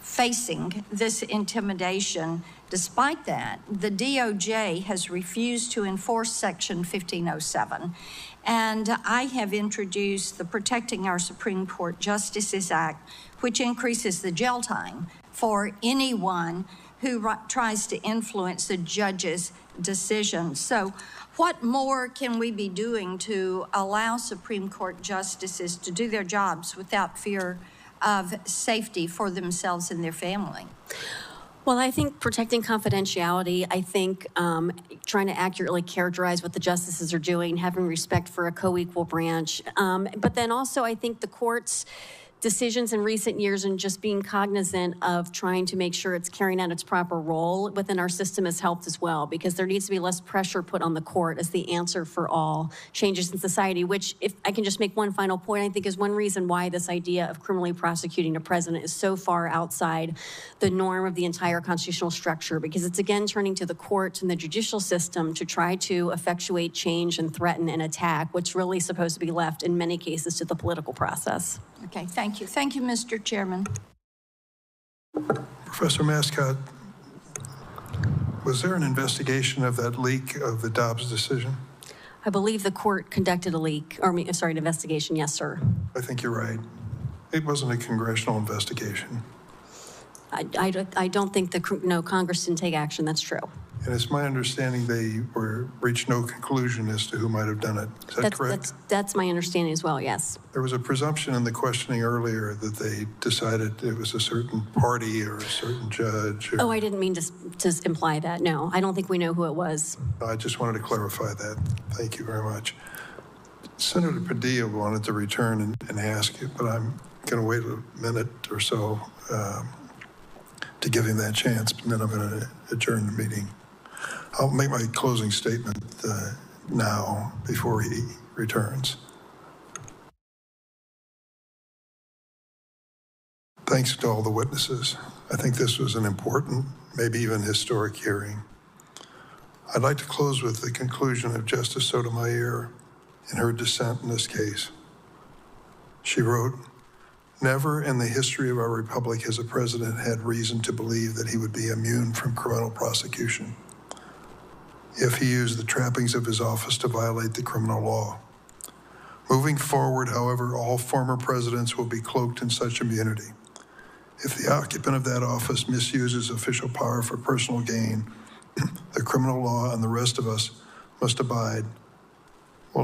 facing this intimidation, despite that, the DOJ has refused to enforce Section 1507. And I have introduced the Protecting Our Supreme Court Justices Act, which increases the jail time for anyone who tries to influence a judge's decision. So what more can we be doing to allow Supreme Court justices to do their jobs without fear of safety for themselves and their family? Well, I think protecting confidentiality, I think trying to accurately characterize what the justices are doing, having respect for a co-equal branch. But then also, I think the court's decisions in recent years and just being cognizant of trying to make sure it's carrying out its proper role within our system has helped as well, because there needs to be less pressure put on the court as the answer for all changes in society, which, if I can just make one final point, I think is one reason why this idea of criminally prosecuting a president is so far outside the norm of the entire constitutional structure, because it's again turning to the courts and the judicial system to try to effectuate change and threaten and attack what's really supposed to be left in many cases to the political process. Okay, thank you. Thank you, Mr. Chairman. Professor Mascott, was there an investigation of that leak of the Dobbs decision? I believe the court conducted a leak, or an investigation. Yes, sir. I think you're right. It wasn't a congressional investigation. I don't think Congress didn't take action. That's true. And it's my understanding they reached no conclusion as to who might have done it. Is that correct? That's my understanding as well, yes. There was a presumption in the questioning earlier that they decided it was a certain party or a certain judge. Oh, I didn't mean to imply that. No, I don't think we know who it was. I just wanted to clarify that. Thank you very much. Senator Padilla wanted to return and ask you, but I'm going to wait a minute or so to give him that chance, and then I'm going to adjourn the meeting. I'll make my closing statement now before he returns. Thanks to all the witnesses. I think this was an important, maybe even historic hearing. I'd like to close with the conclusion of Justice Sotomayor in her dissent in this case. She wrote, "Never in the history of our republic has a president had reason to believe that he would be immune from criminal prosecution if he used the trappings of his office to violate the criminal law. Moving forward, however, all former presidents will be cloaked in such immunity. If the occupant of that office misuses official power for personal gain, the criminal law and the rest of us must abide. We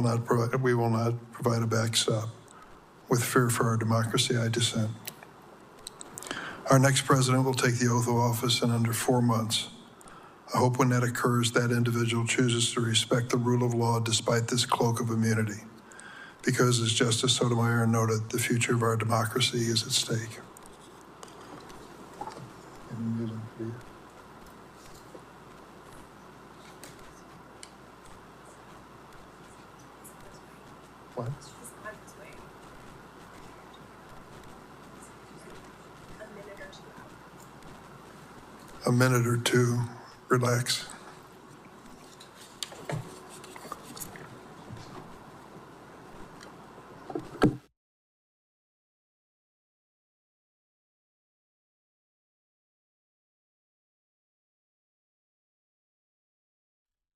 will not provide a backstop. With fear for our democracy, I dissent." Our next president will take the oath of office in under 4 months. I hope when that occurs, that individual chooses to respect the rule of law despite this cloak of immunity. Because, as Justice Sotomayor noted, the future of our democracy is at stake. What? a minute or two, relax.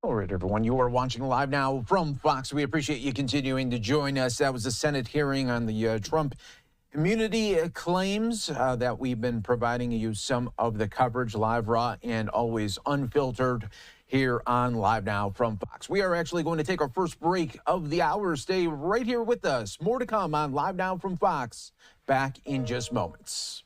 All right, everyone, you are watching Live Now from Fox. We appreciate you continuing to join us. That was a Senate hearing on the Trump immunity claims that we've been providing you some of the coverage, live, raw, and always unfiltered here on Live Now from Fox. We are actually going to take our first break of the hour. Stay right here with us. More to come on Live Now from Fox. Back in just moments.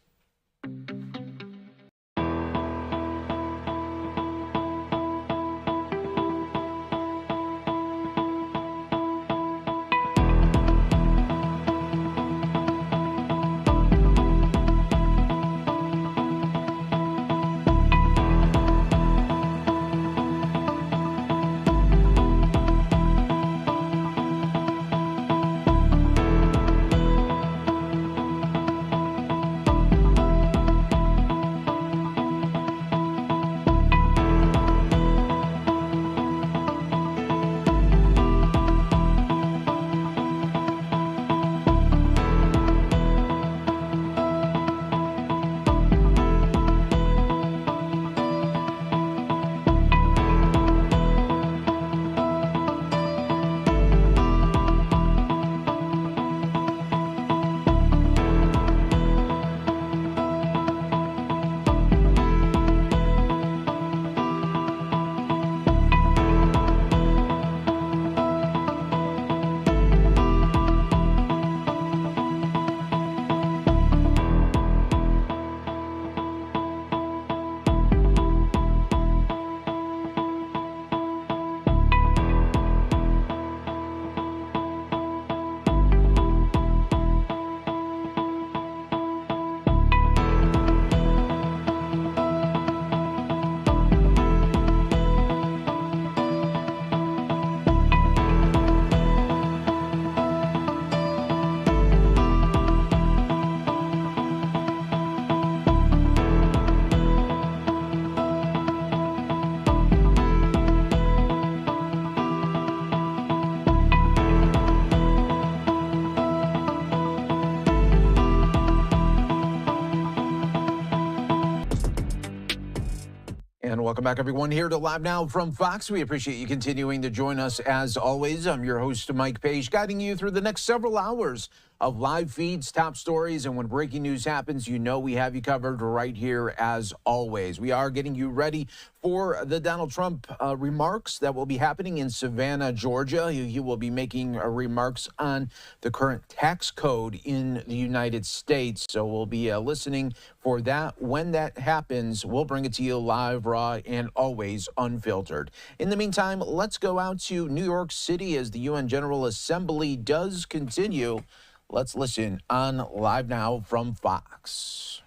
Welcome back, everyone, here to Live Now from Fox. We appreciate you continuing to join us as always. I'm your host, Mike Page, guiding you through the next several hours of live feeds, top stories, and when breaking news happens, you know we have you covered right here as always. We are getting you ready for the Donald Trump remarks that will be happening in Savannah, Georgia. He will be making remarks on the current tax code in the United States. So we'll be listening for that. When that happens, we'll bring it to you live, raw, and always unfiltered. In the meantime, let's go out to New York City as the UN General Assembly does continue. Let's listen on Live Now from Fox.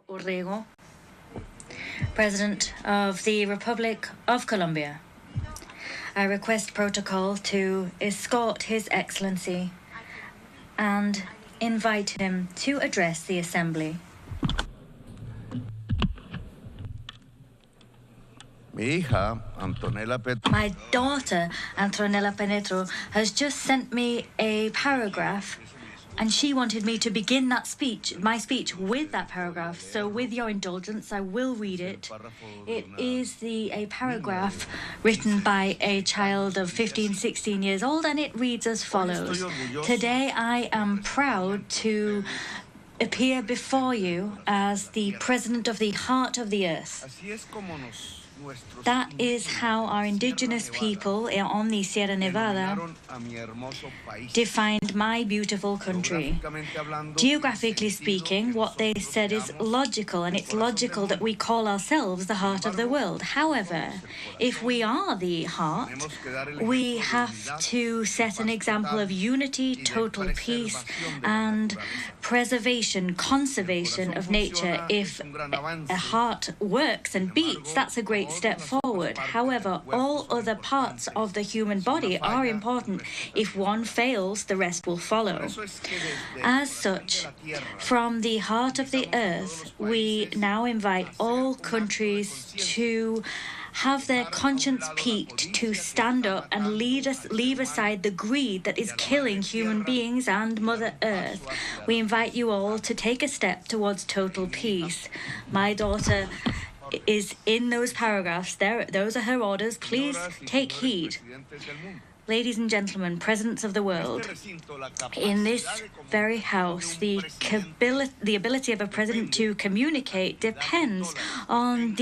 Orrego, President of the Republic of Colombia. I request protocol to escort His Excellency and invite him to address the Assembly. My daughter, Antonella Penetro, has just sent me a paragraph, and she wanted me to begin that speech, my speech, with that paragraph. So with your indulgence, I will read it. It is a paragraph written by a child of 15, 16 years old, and it reads as follows. Today, I am proud to appear before you as the President of the Heart of the Earth. That is how our indigenous people on the Sierra Nevada defined my beautiful country. Geographically speaking, what they said is logical, and it's logical that we call ourselves the heart of the world. However, if we are the heart, we have to set an example of unity, total peace, and preservation, conservation of nature. If a heart works and beats, that's a great great step forward. However, all other parts of the human body are important. If one fails, the rest will follow. As such, from the heart of the earth, we now invite all countries to have their conscience piqued, to stand up and leave aside the greed that is killing human beings and Mother Earth. We invite you all to take a step towards total peace. My daughter is in those paragraphs. Those are her orders. Please take heed. Ladies and gentlemen, presidents of the world, in this very house, the ability of a president to communicate depends on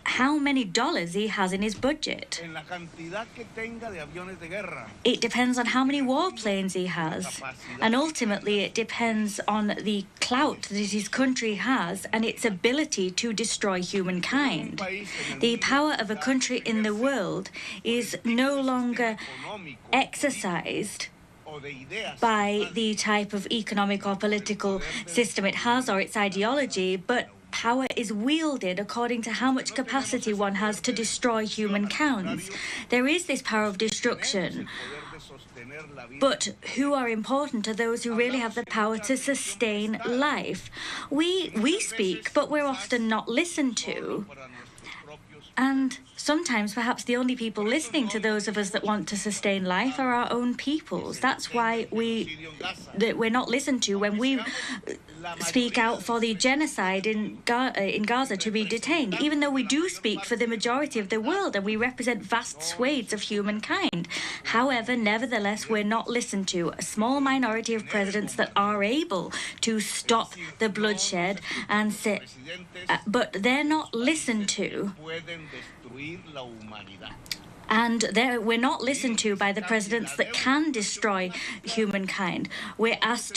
how many dollars he has in his budget. It depends on how many warplanes he has. And ultimately, it depends on the clout that his country has and its ability to destroy humankind. The power of a country in the world is no longer exercised by the type of economic or political system it has or its ideology, but power is wielded according to how much capacity one has to destroy humankind. There is this power of destruction, but who are important are those who really have the power to sustain life. We speak, but we're often not listened to. And sometimes, perhaps, the only people listening to those of us that want to sustain life are our own peoples. That's why we're not listened to when we speak out for the genocide in Gaza to be detained, even though we do speak for the majority of the world and we represent vast swathes of humankind. However, nevertheless, we're not listened to. A small minority of presidents that are able to stop the bloodshed and but they're not listened to. And we're not listened to by the presidents that can destroy humankind. We ask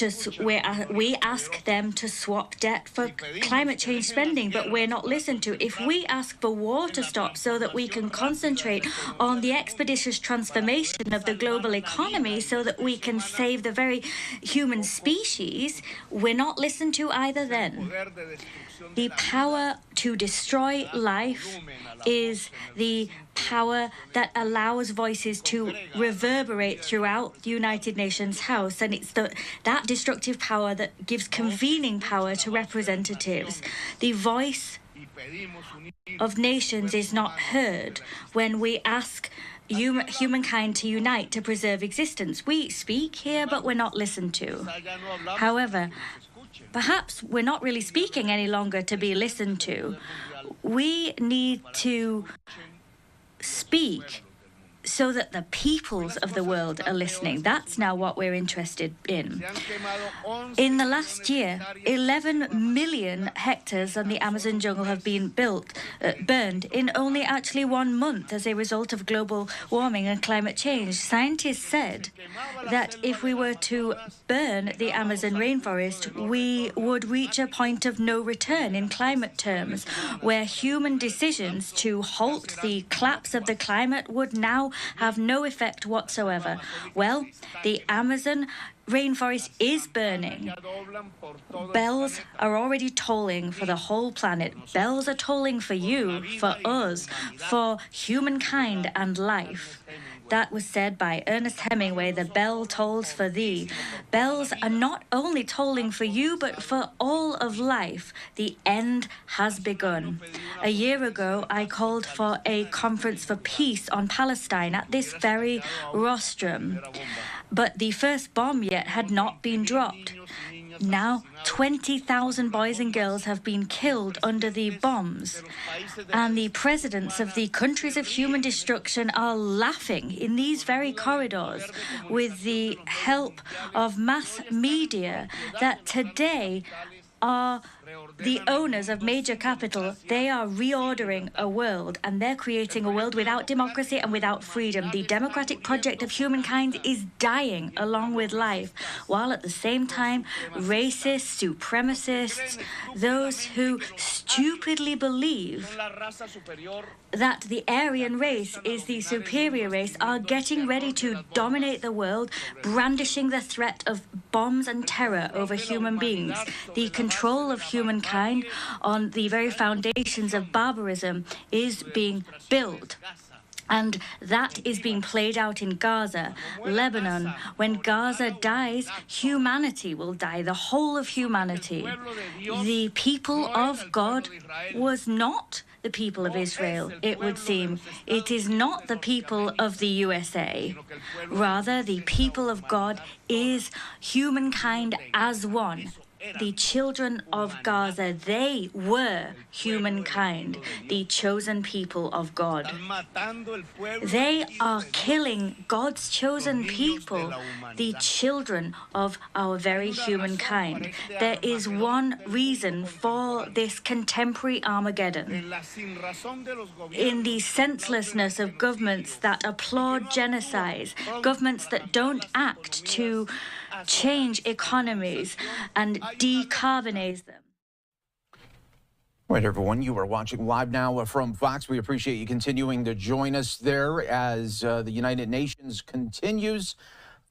them to swap debt for climate change spending, but we're not listened to. If we ask for war to stop so that we can concentrate on the expeditious transformation of the global economy so that we can save the very human species, we're not listened to either then. The power to destroy life is the power that allows voices to reverberate throughout the United Nations House, and it's that destructive power that gives convening power to representatives. The voice of nations is not heard when we ask humankind to unite to preserve existence. We speak here, but we're not listened to. However, perhaps we're not really speaking any longer to be listened to. We need to speak so that the peoples of the world are listening. That's now what we're interested in. In the last year, 11 million hectares on the Amazon jungle have been burned in only actually 1 month as a result of global warming and climate change. Scientists said that if we were to burn the Amazon rainforest, we would reach a point of no return in climate terms, where human decisions to halt the collapse of the climate would now have no effect whatsoever. Well, the Amazon rainforest is burning. Bells are already tolling for the whole planet. Bells are tolling for you, for us, for humankind and life. That was said by Ernest Hemingway, "The bell tolls for thee." Bells are not only tolling for you, but for all of life. The end has begun. A year ago, I called for a conference for peace on Palestine at this very rostrum. But the first bomb yet had not been dropped. Now, 20,000 boys and girls have been killed under the bombs. And the presidents of the countries of human destruction are laughing in these very corridors with the help of mass media that today are the owners of major capital. They are reordering a world, and they're creating a world without democracy and without freedom. The democratic project of humankind is dying along with life, while at the same time, racists, supremacists, those who stupidly believe that the Aryan race is the superior race are getting ready to dominate the world, brandishing the threat of bombs and terror over human beings. The control of humankind on the very foundations of barbarism is being built. And that is being played out in Gaza, Lebanon. When Gaza dies, humanity will die, the whole of humanity. The people of God was not the people of Israel, it would seem. It is not the people of the USA. Rather, the people of God is humankind as one. The children of Gaza, they were humankind, the chosen people of God. They are killing God's chosen people, the children of our very humankind. There is one reason for this contemporary Armageddon. In the senselessness of governments that applaud genocide, governments that don't act to change economies and decarbonize them. All right, everyone, you are watching Live Now from Fox. We appreciate you continuing to join us there as the United Nations continues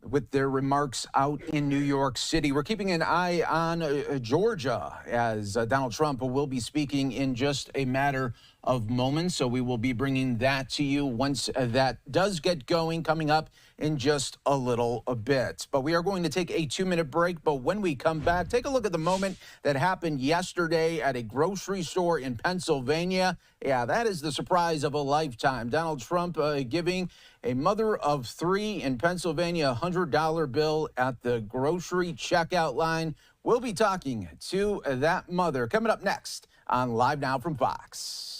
with their remarks out in New York City. We're keeping an eye on Georgia as Donald Trump will be speaking in just a matter of moments. So we will be bringing that to you once that does get going, coming up in just a little bit. But we are going to take a 2-minute break. But when we come back, take a look at the moment that happened yesterday at a grocery store in Pennsylvania. Yeah, that is the surprise of a lifetime. Donald Trump giving a mother of 3 in Pennsylvania a $100 bill at the grocery checkout line. We'll be talking to that mother coming up next on Live Now from Fox.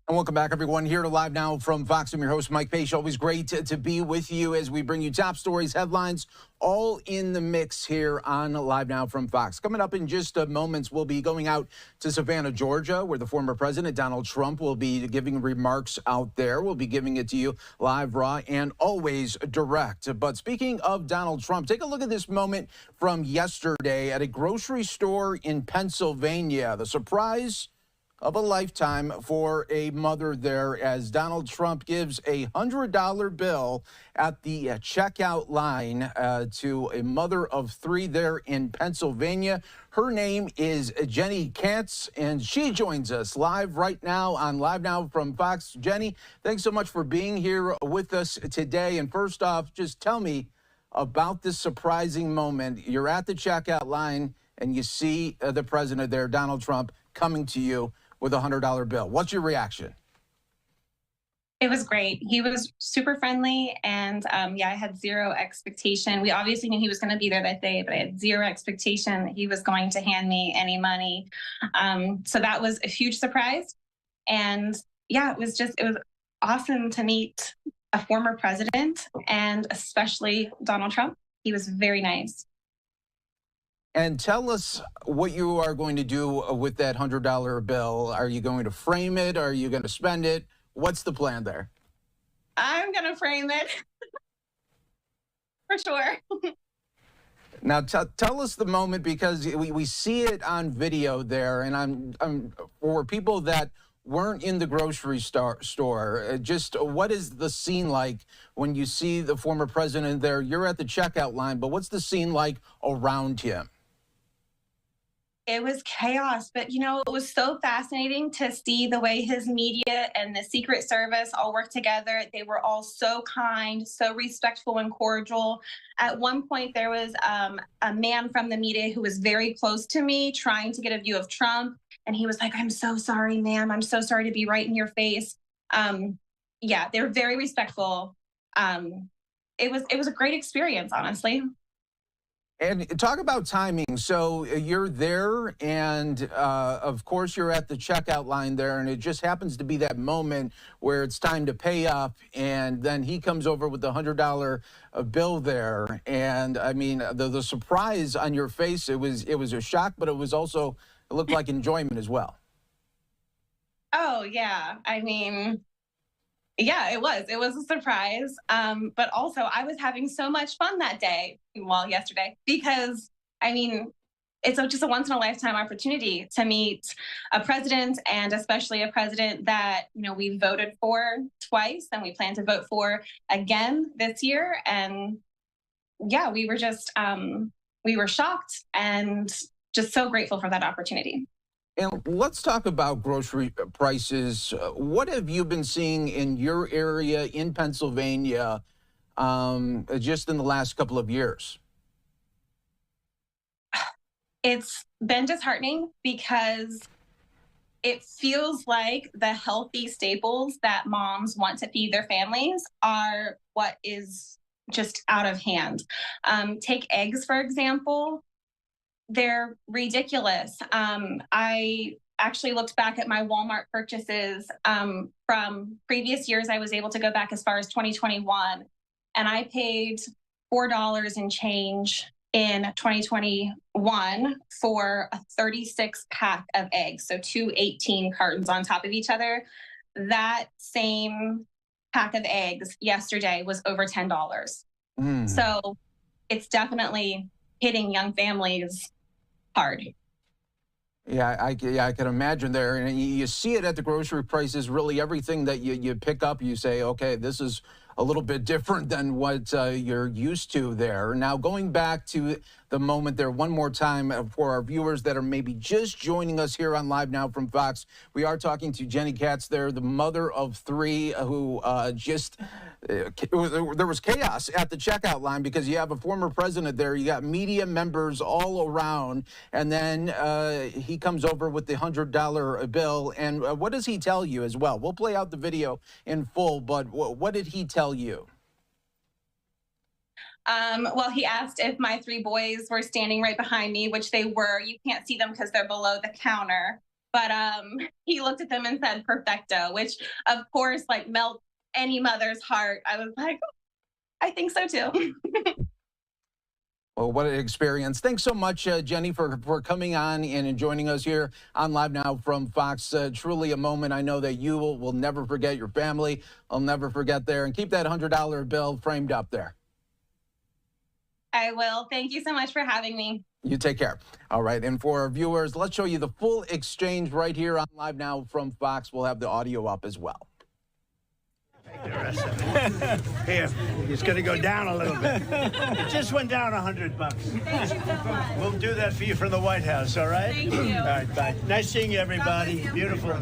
And welcome back, everyone, here to Live Now from Fox. I'm your host, Mike Page. Always great to be with you as we bring you top stories, headlines, all in the mix here on Live Now from Fox. Coming up in just moments, we'll be going out to Savannah, Georgia, where the former president, Donald Trump, will be giving remarks out there. We'll be giving it to you live, raw, and always direct. But speaking of Donald Trump, take a look at this moment from yesterday at a grocery store in Pennsylvania. The surprise of a lifetime for a mother there as Donald Trump gives a $100 bill at the checkout line to a mother of 3 there in Pennsylvania. Her name is Jenny Katz, and she joins us live right now on Live Now from Fox. Jenny, thanks so much for being here with us today. And first off, just tell me about this surprising moment. You're at the checkout line and you see the president there, Donald Trump, coming to you with a $100 bill. What's your reaction? It was great. He was super friendly, and yeah, I had zero expectation. We obviously knew he was going to be there that day, but I had zero expectation that he was going to hand me any money. So that was a huge surprise. And yeah, it was awesome to meet a former president, and especially Donald Trump. He was very nice. And tell us what you are going to do with that $100 bill. Are you going to frame it? Are you going to spend it? What's the plan there? I'm going to frame it for sure. Now, tell us the moment, because we see it on video there, and I'm for people that weren't in the grocery store, just what is the scene like when you see the former president there? You're at the checkout line, but what's the scene like around him? It was chaos, but it was so fascinating to see the way his media and the Secret Service all worked together. They were all so kind, so respectful and cordial. At one point, there was a man from the media who was very close to me trying to get a view of Trump. And he was like, "I'm so sorry, ma'am. I'm so sorry to be right in your face." Yeah, they were very respectful. It was a great experience, honestly. And talk about timing. So you're there, and of course you're at the checkout line there, and it just happens to be that moment where it's time to pay up, and then he comes over with the $100 bill there. And I mean, the surprise on your face, it was a shock, but it looked like enjoyment as well. Oh yeah, I mean, yeah, it was a surprise. But also I was having so much fun that day, yesterday, because I mean, it's just a once in a lifetime opportunity to meet a president, and especially a president that, we voted for twice and we plan to vote for again this year. And yeah, we were shocked and just so grateful for that opportunity. And let's talk about grocery prices. What have you been seeing in your area in Pennsylvania just in the last couple of years? It's been disheartening because it feels like the healthy staples that moms want to feed their families are what is just out of hand. Take eggs, for example. They're ridiculous. I actually looked back at my Walmart purchases from previous years. I was able to go back as far as 2021, and I paid $4 and change in 2021 for a 36 pack of eggs. So 2 18 cartons on top of each other. That same pack of eggs yesterday was over $10. So it's definitely hitting young families hard. Yeah, I can imagine there. And you see it at the grocery prices. Really, everything that you pick up, you say, okay, this is a little bit different than what you're used to there. Now, going back to the moment there one more time for our viewers that are maybe just joining us here on Live Now from Fox, we are talking to Jenny Katz there, the mother of 3 who there was chaos at the checkout line because you have a former president there, you got media members all around, and then he comes over with the $100 bill. And what does he tell you as well? We'll play out the video in full, but what did he tell you? Well, he asked if my 3 boys were standing right behind me, which they were. You can't see them because they're below the counter. But he looked at them and said perfecto, which of course melts any mother's heart. I was like, oh, I think so too. Well, what an experience. Thanks so much, Jenny, for coming on and joining us here on Live Now from Fox. Truly a moment I know that you will never forget. Your family will never forget there. And keep that $100 bill framed up there. I will. Thank you so much for having me. You take care. All right. And for our viewers, let's show you the full exchange right here on Live Now from Fox. We'll have the audio up as well. Here, it's going to go down a little bit. It just went down $100. Thank you so much. We'll do that for you from the White House, all right? Thank you. All right, bye. Nice seeing you, everybody. Beautiful.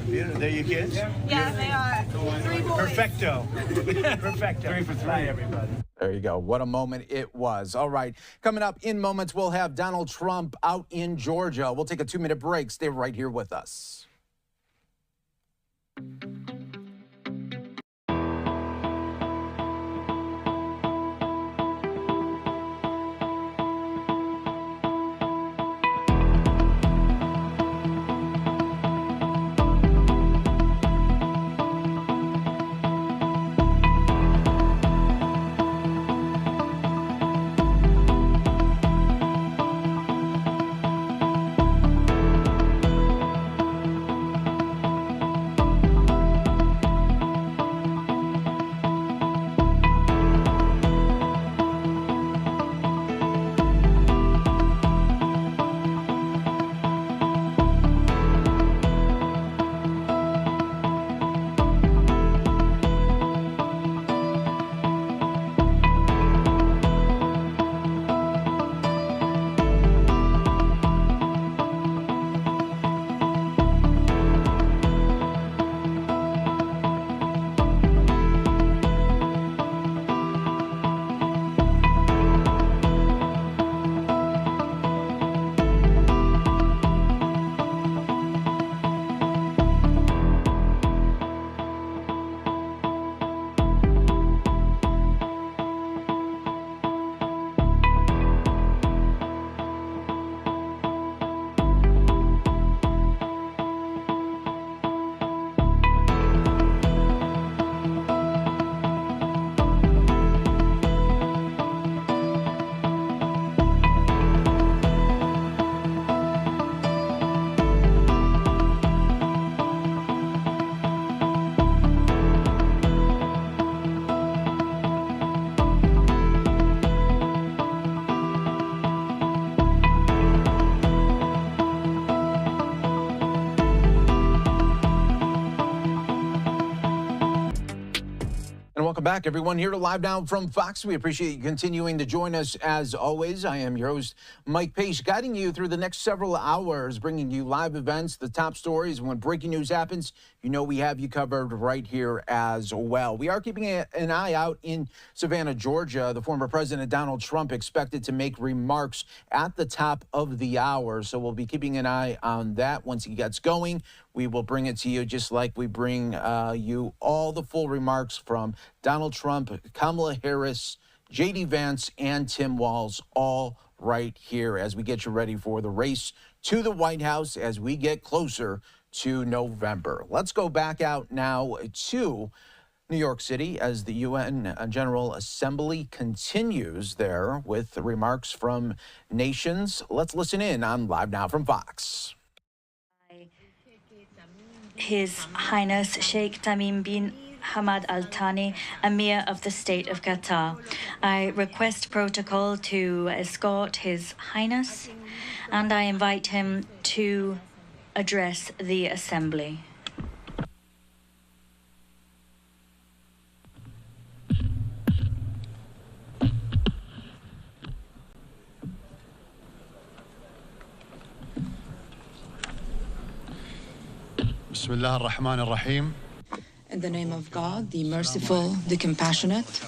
They're your kids? Yeah, they are. 3 boys. Perfecto. Perfecto. 3 for 3, everybody. There you go. What a moment it was. All right. Coming up in moments, we'll have Donald Trump out in Georgia. We'll take a 2-minute break. Stay right here with us. welcome back, everyone, here to Live Now from Fox. We appreciate you continuing to join us as always. I am your host, Mike Pace, guiding you through the next several hours, bringing you live events, the top stories. When breaking news happens, you know we have you covered right here as well. We are keeping an eye out in Savannah, Georgia. The former President Donald Trump expected to make remarks at the top of the hour, so we'll be keeping an eye on that. Once he gets going, we will bring it to you just like we bring you all the full remarks from Donald Trump, Kamala Harris, J.D. Vance, and Tim Walz, all right here as we get you ready for the race to the White House as we get closer to November. Let's go back out now to New York City as the UN General Assembly continues there with remarks from nations. Let's listen in on Live Now from Fox. His Highness Sheikh Tamim bin Hamad Al Thani, Emir of the State of Qatar. I request protocol to escort His Highness, and I invite him to address the Assembly. Bismillah ar-Rahman ar-Rahim. In the name of God, the merciful, the compassionate.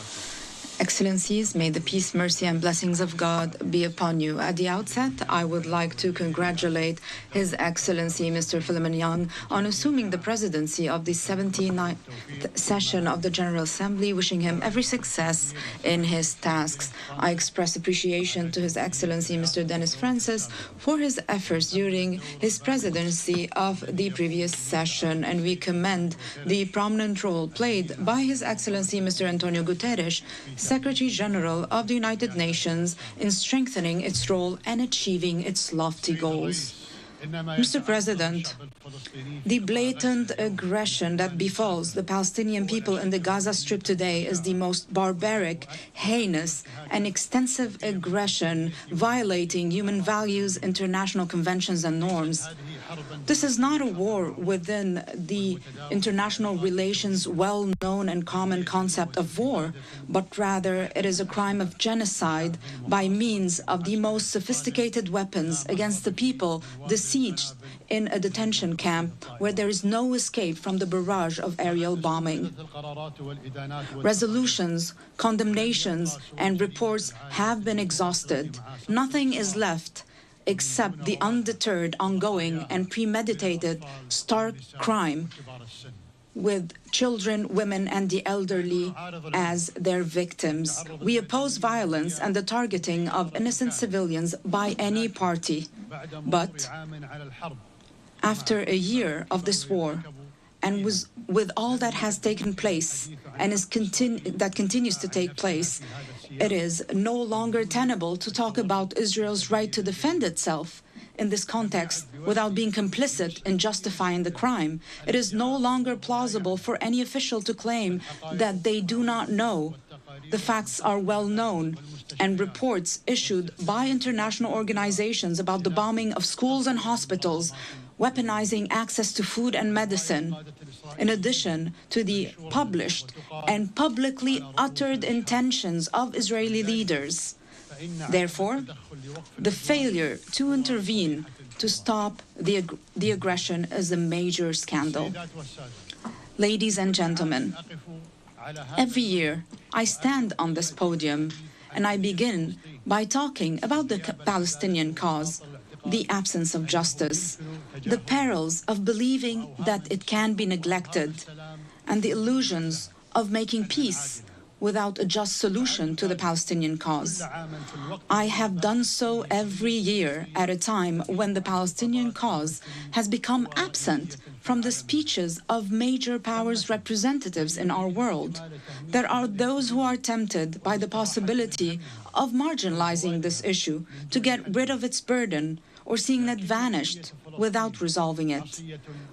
Excellencies, may the peace, mercy, and blessings of God be upon you. At the outset, I would like to congratulate His Excellency Mr. Philemon Young on assuming the presidency of the 79th session of the General Assembly, wishing him every success in his tasks. I express appreciation to His Excellency Mr. Dennis Francis for his efforts during his presidency of the previous session, and we commend the prominent role played by His Excellency Mr. Antonio Guterres, Secretary General of the United Nations, in strengthening its role and achieving its lofty goals. Mr. President, the blatant aggression that befalls the Palestinian people in the Gaza Strip today is the most barbaric, heinous, and extensive aggression violating human values, international conventions, and norms. This is not a war within the international relations well-known and common concept of war, but rather it is a crime of genocide by means of the most sophisticated weapons against the people besieged in a detention camp where there is no escape from the barrage of aerial bombing. Resolutions, condemnations, and reports have been exhausted. Nothing is left except the undeterred, ongoing, and premeditated stark crime with children, women, and the elderly as their victims. We oppose violence and the targeting of innocent civilians by any party. But after a year of this war, and with all that has taken place and that continues to take place, it is no longer tenable to talk about Israel's right to defend itself in this context without being complicit in justifying the crime. It is no longer plausible for any official to claim that they do not know. The facts are well known, and reports issued by international organizations about the bombing of schools and hospitals, weaponizing access to food and medicine, in addition to the published and publicly uttered intentions of Israeli leaders. Therefore, the failure to intervene to stop the aggression is a major scandal. Ladies and gentlemen, every year I stand on this podium and I begin by talking about the Palestinian cause, the absence of justice, the perils of believing that it can be neglected, and the illusions of making peace without a just solution to the Palestinian cause. I have done so every year at a time when the Palestinian cause has become absent from the speeches of major powers' representatives in our world. There are those who are tempted by the possibility of marginalizing this issue to get rid of its burden or seeing it vanished without resolving it.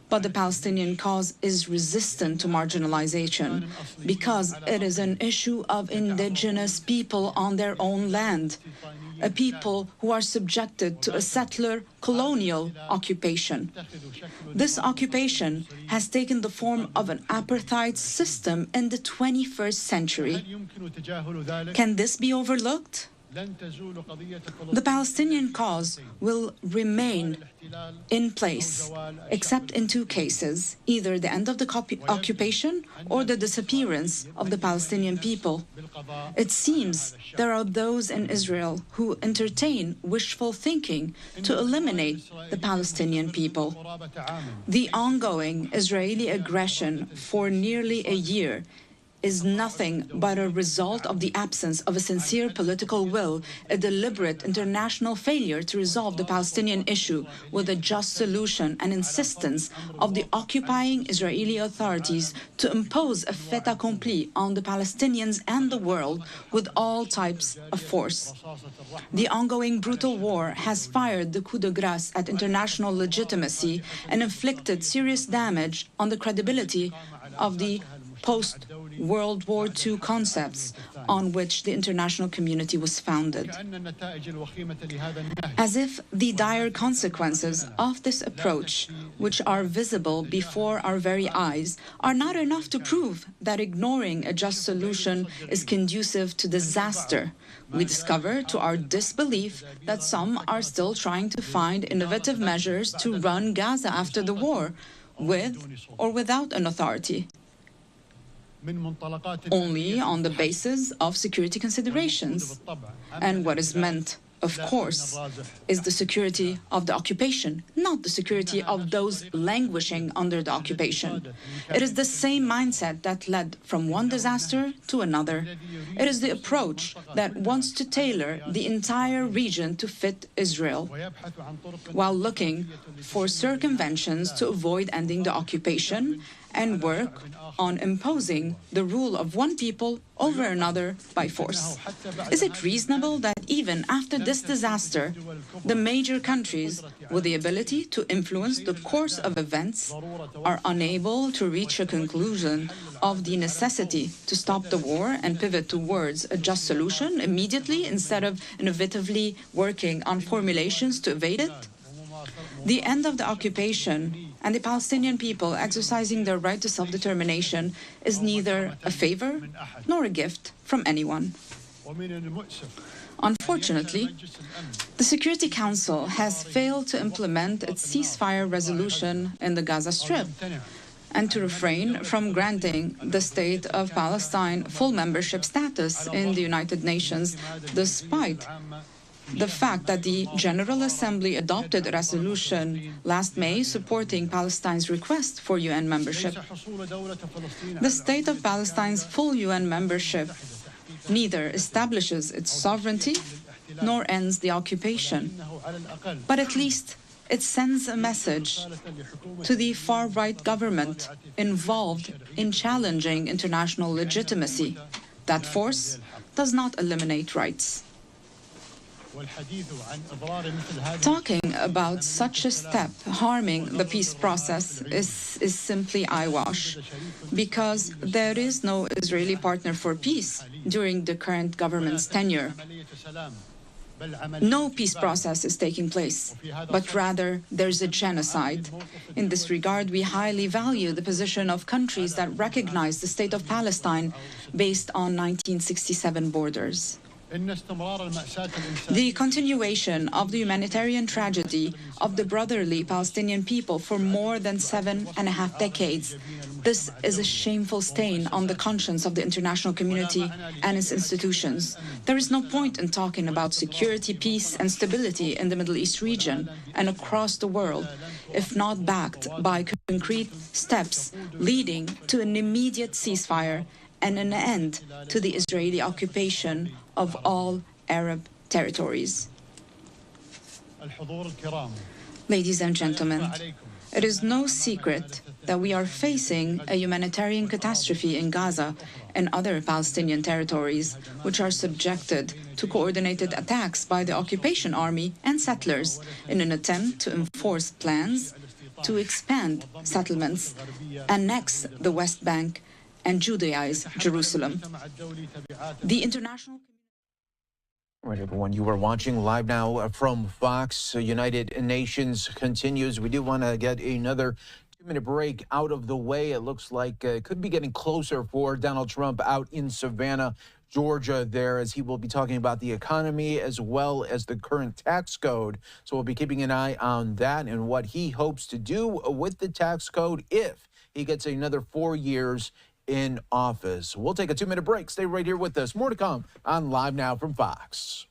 But the Palestinian cause is resistant to marginalization because it is an issue of indigenous people on their own land, a people who are subjected to a settler colonial occupation. This occupation has taken the form of an apartheid system in the 21st century. Can this be overlooked? The Palestinian cause will remain in place, except in two cases, either the end of the occupation or the disappearance of the Palestinian people. It seems there are those in Israel who entertain wishful thinking to eliminate the Palestinian people. The ongoing Israeli aggression for nearly a year is nothing but a result of the absence of a sincere political will, a deliberate international failure to resolve the Palestinian issue with a just solution, and insistence of the occupying Israeli authorities to impose a fait accompli on the Palestinians and the world with all types of force. The ongoing brutal war has fired the coup de grace at international legitimacy and inflicted serious damage on the credibility of the post-World War II concepts on which the international community was founded. As if the dire consequences of this approach, which are visible before our very eyes, are not enough to prove that ignoring a just solution is conducive to disaster. We discover, to our disbelief, that some are still trying to find innovative measures to run Gaza after the war, with or without an authority, only on the basis of security considerations. And what is meant, of course, is the security of the occupation, not the security of those languishing under the occupation. It is the same mindset that led from one disaster to another. It is the approach that wants to tailor the entire region to fit Israel, while looking for circumventions to avoid ending the occupation and work on imposing the rule of one people over another by force. Is it reasonable that even after this disaster, the major countries with the ability to influence the course of events are unable to reach a conclusion of the necessity to stop the war and pivot towards a just solution immediately instead of innovatively working on formulations to evade it? The end of the occupation and the Palestinian people exercising their right to self-determination is neither a favor nor a gift from anyone. Unfortunately, the Security Council has failed to implement its ceasefire resolution in the Gaza Strip and to refrain from granting the State of Palestine full membership status in the United Nations, despite the fact that the General Assembly adopted a resolution last May supporting Palestine's request for UN membership. The State of Palestine's full UN membership neither establishes its sovereignty nor ends the occupation, but at least it sends a message to the far-right government involved in challenging international legitimacy that force does not eliminate rights. Talking about such a step harming the peace process is simply eyewash, because there is no Israeli partner for peace during the current government's tenure. No peace process is taking place, but rather there's a genocide. In this regard, we highly value the position of countries that recognize the State of Palestine based on 1967 borders. The continuation of the humanitarian tragedy of the brotherly Palestinian people for more than 7.5 decades. This is a shameful stain on the conscience of the international community and its institutions. There is no point in talking about security, peace, and stability in the Middle East region and across the world, if not backed by concrete steps leading to an immediate ceasefire and an end to the Israeli occupation of all Arab territories. Ladies and gentlemen, it is no secret that we are facing a humanitarian catastrophe in Gaza and other Palestinian territories, which are subjected to coordinated attacks by the occupation army and settlers in an attempt to enforce plans to expand settlements, annex the West Bank, and Judaize Jerusalem. The international All right, everyone, you are watching Live Now from Fox. United Nations continues. We do want to get another 2-minute break out of the way. It looks like it could be getting closer for Donald Trump out in Savannah, Georgia there, as he will be talking about the economy as well as the current tax code. So we'll be keeping an eye on that and what he hopes to do with the tax code if he gets another 4 years in office. We'll take a 2-minute break. Stay right here with us. More to come on Live Now from Fox.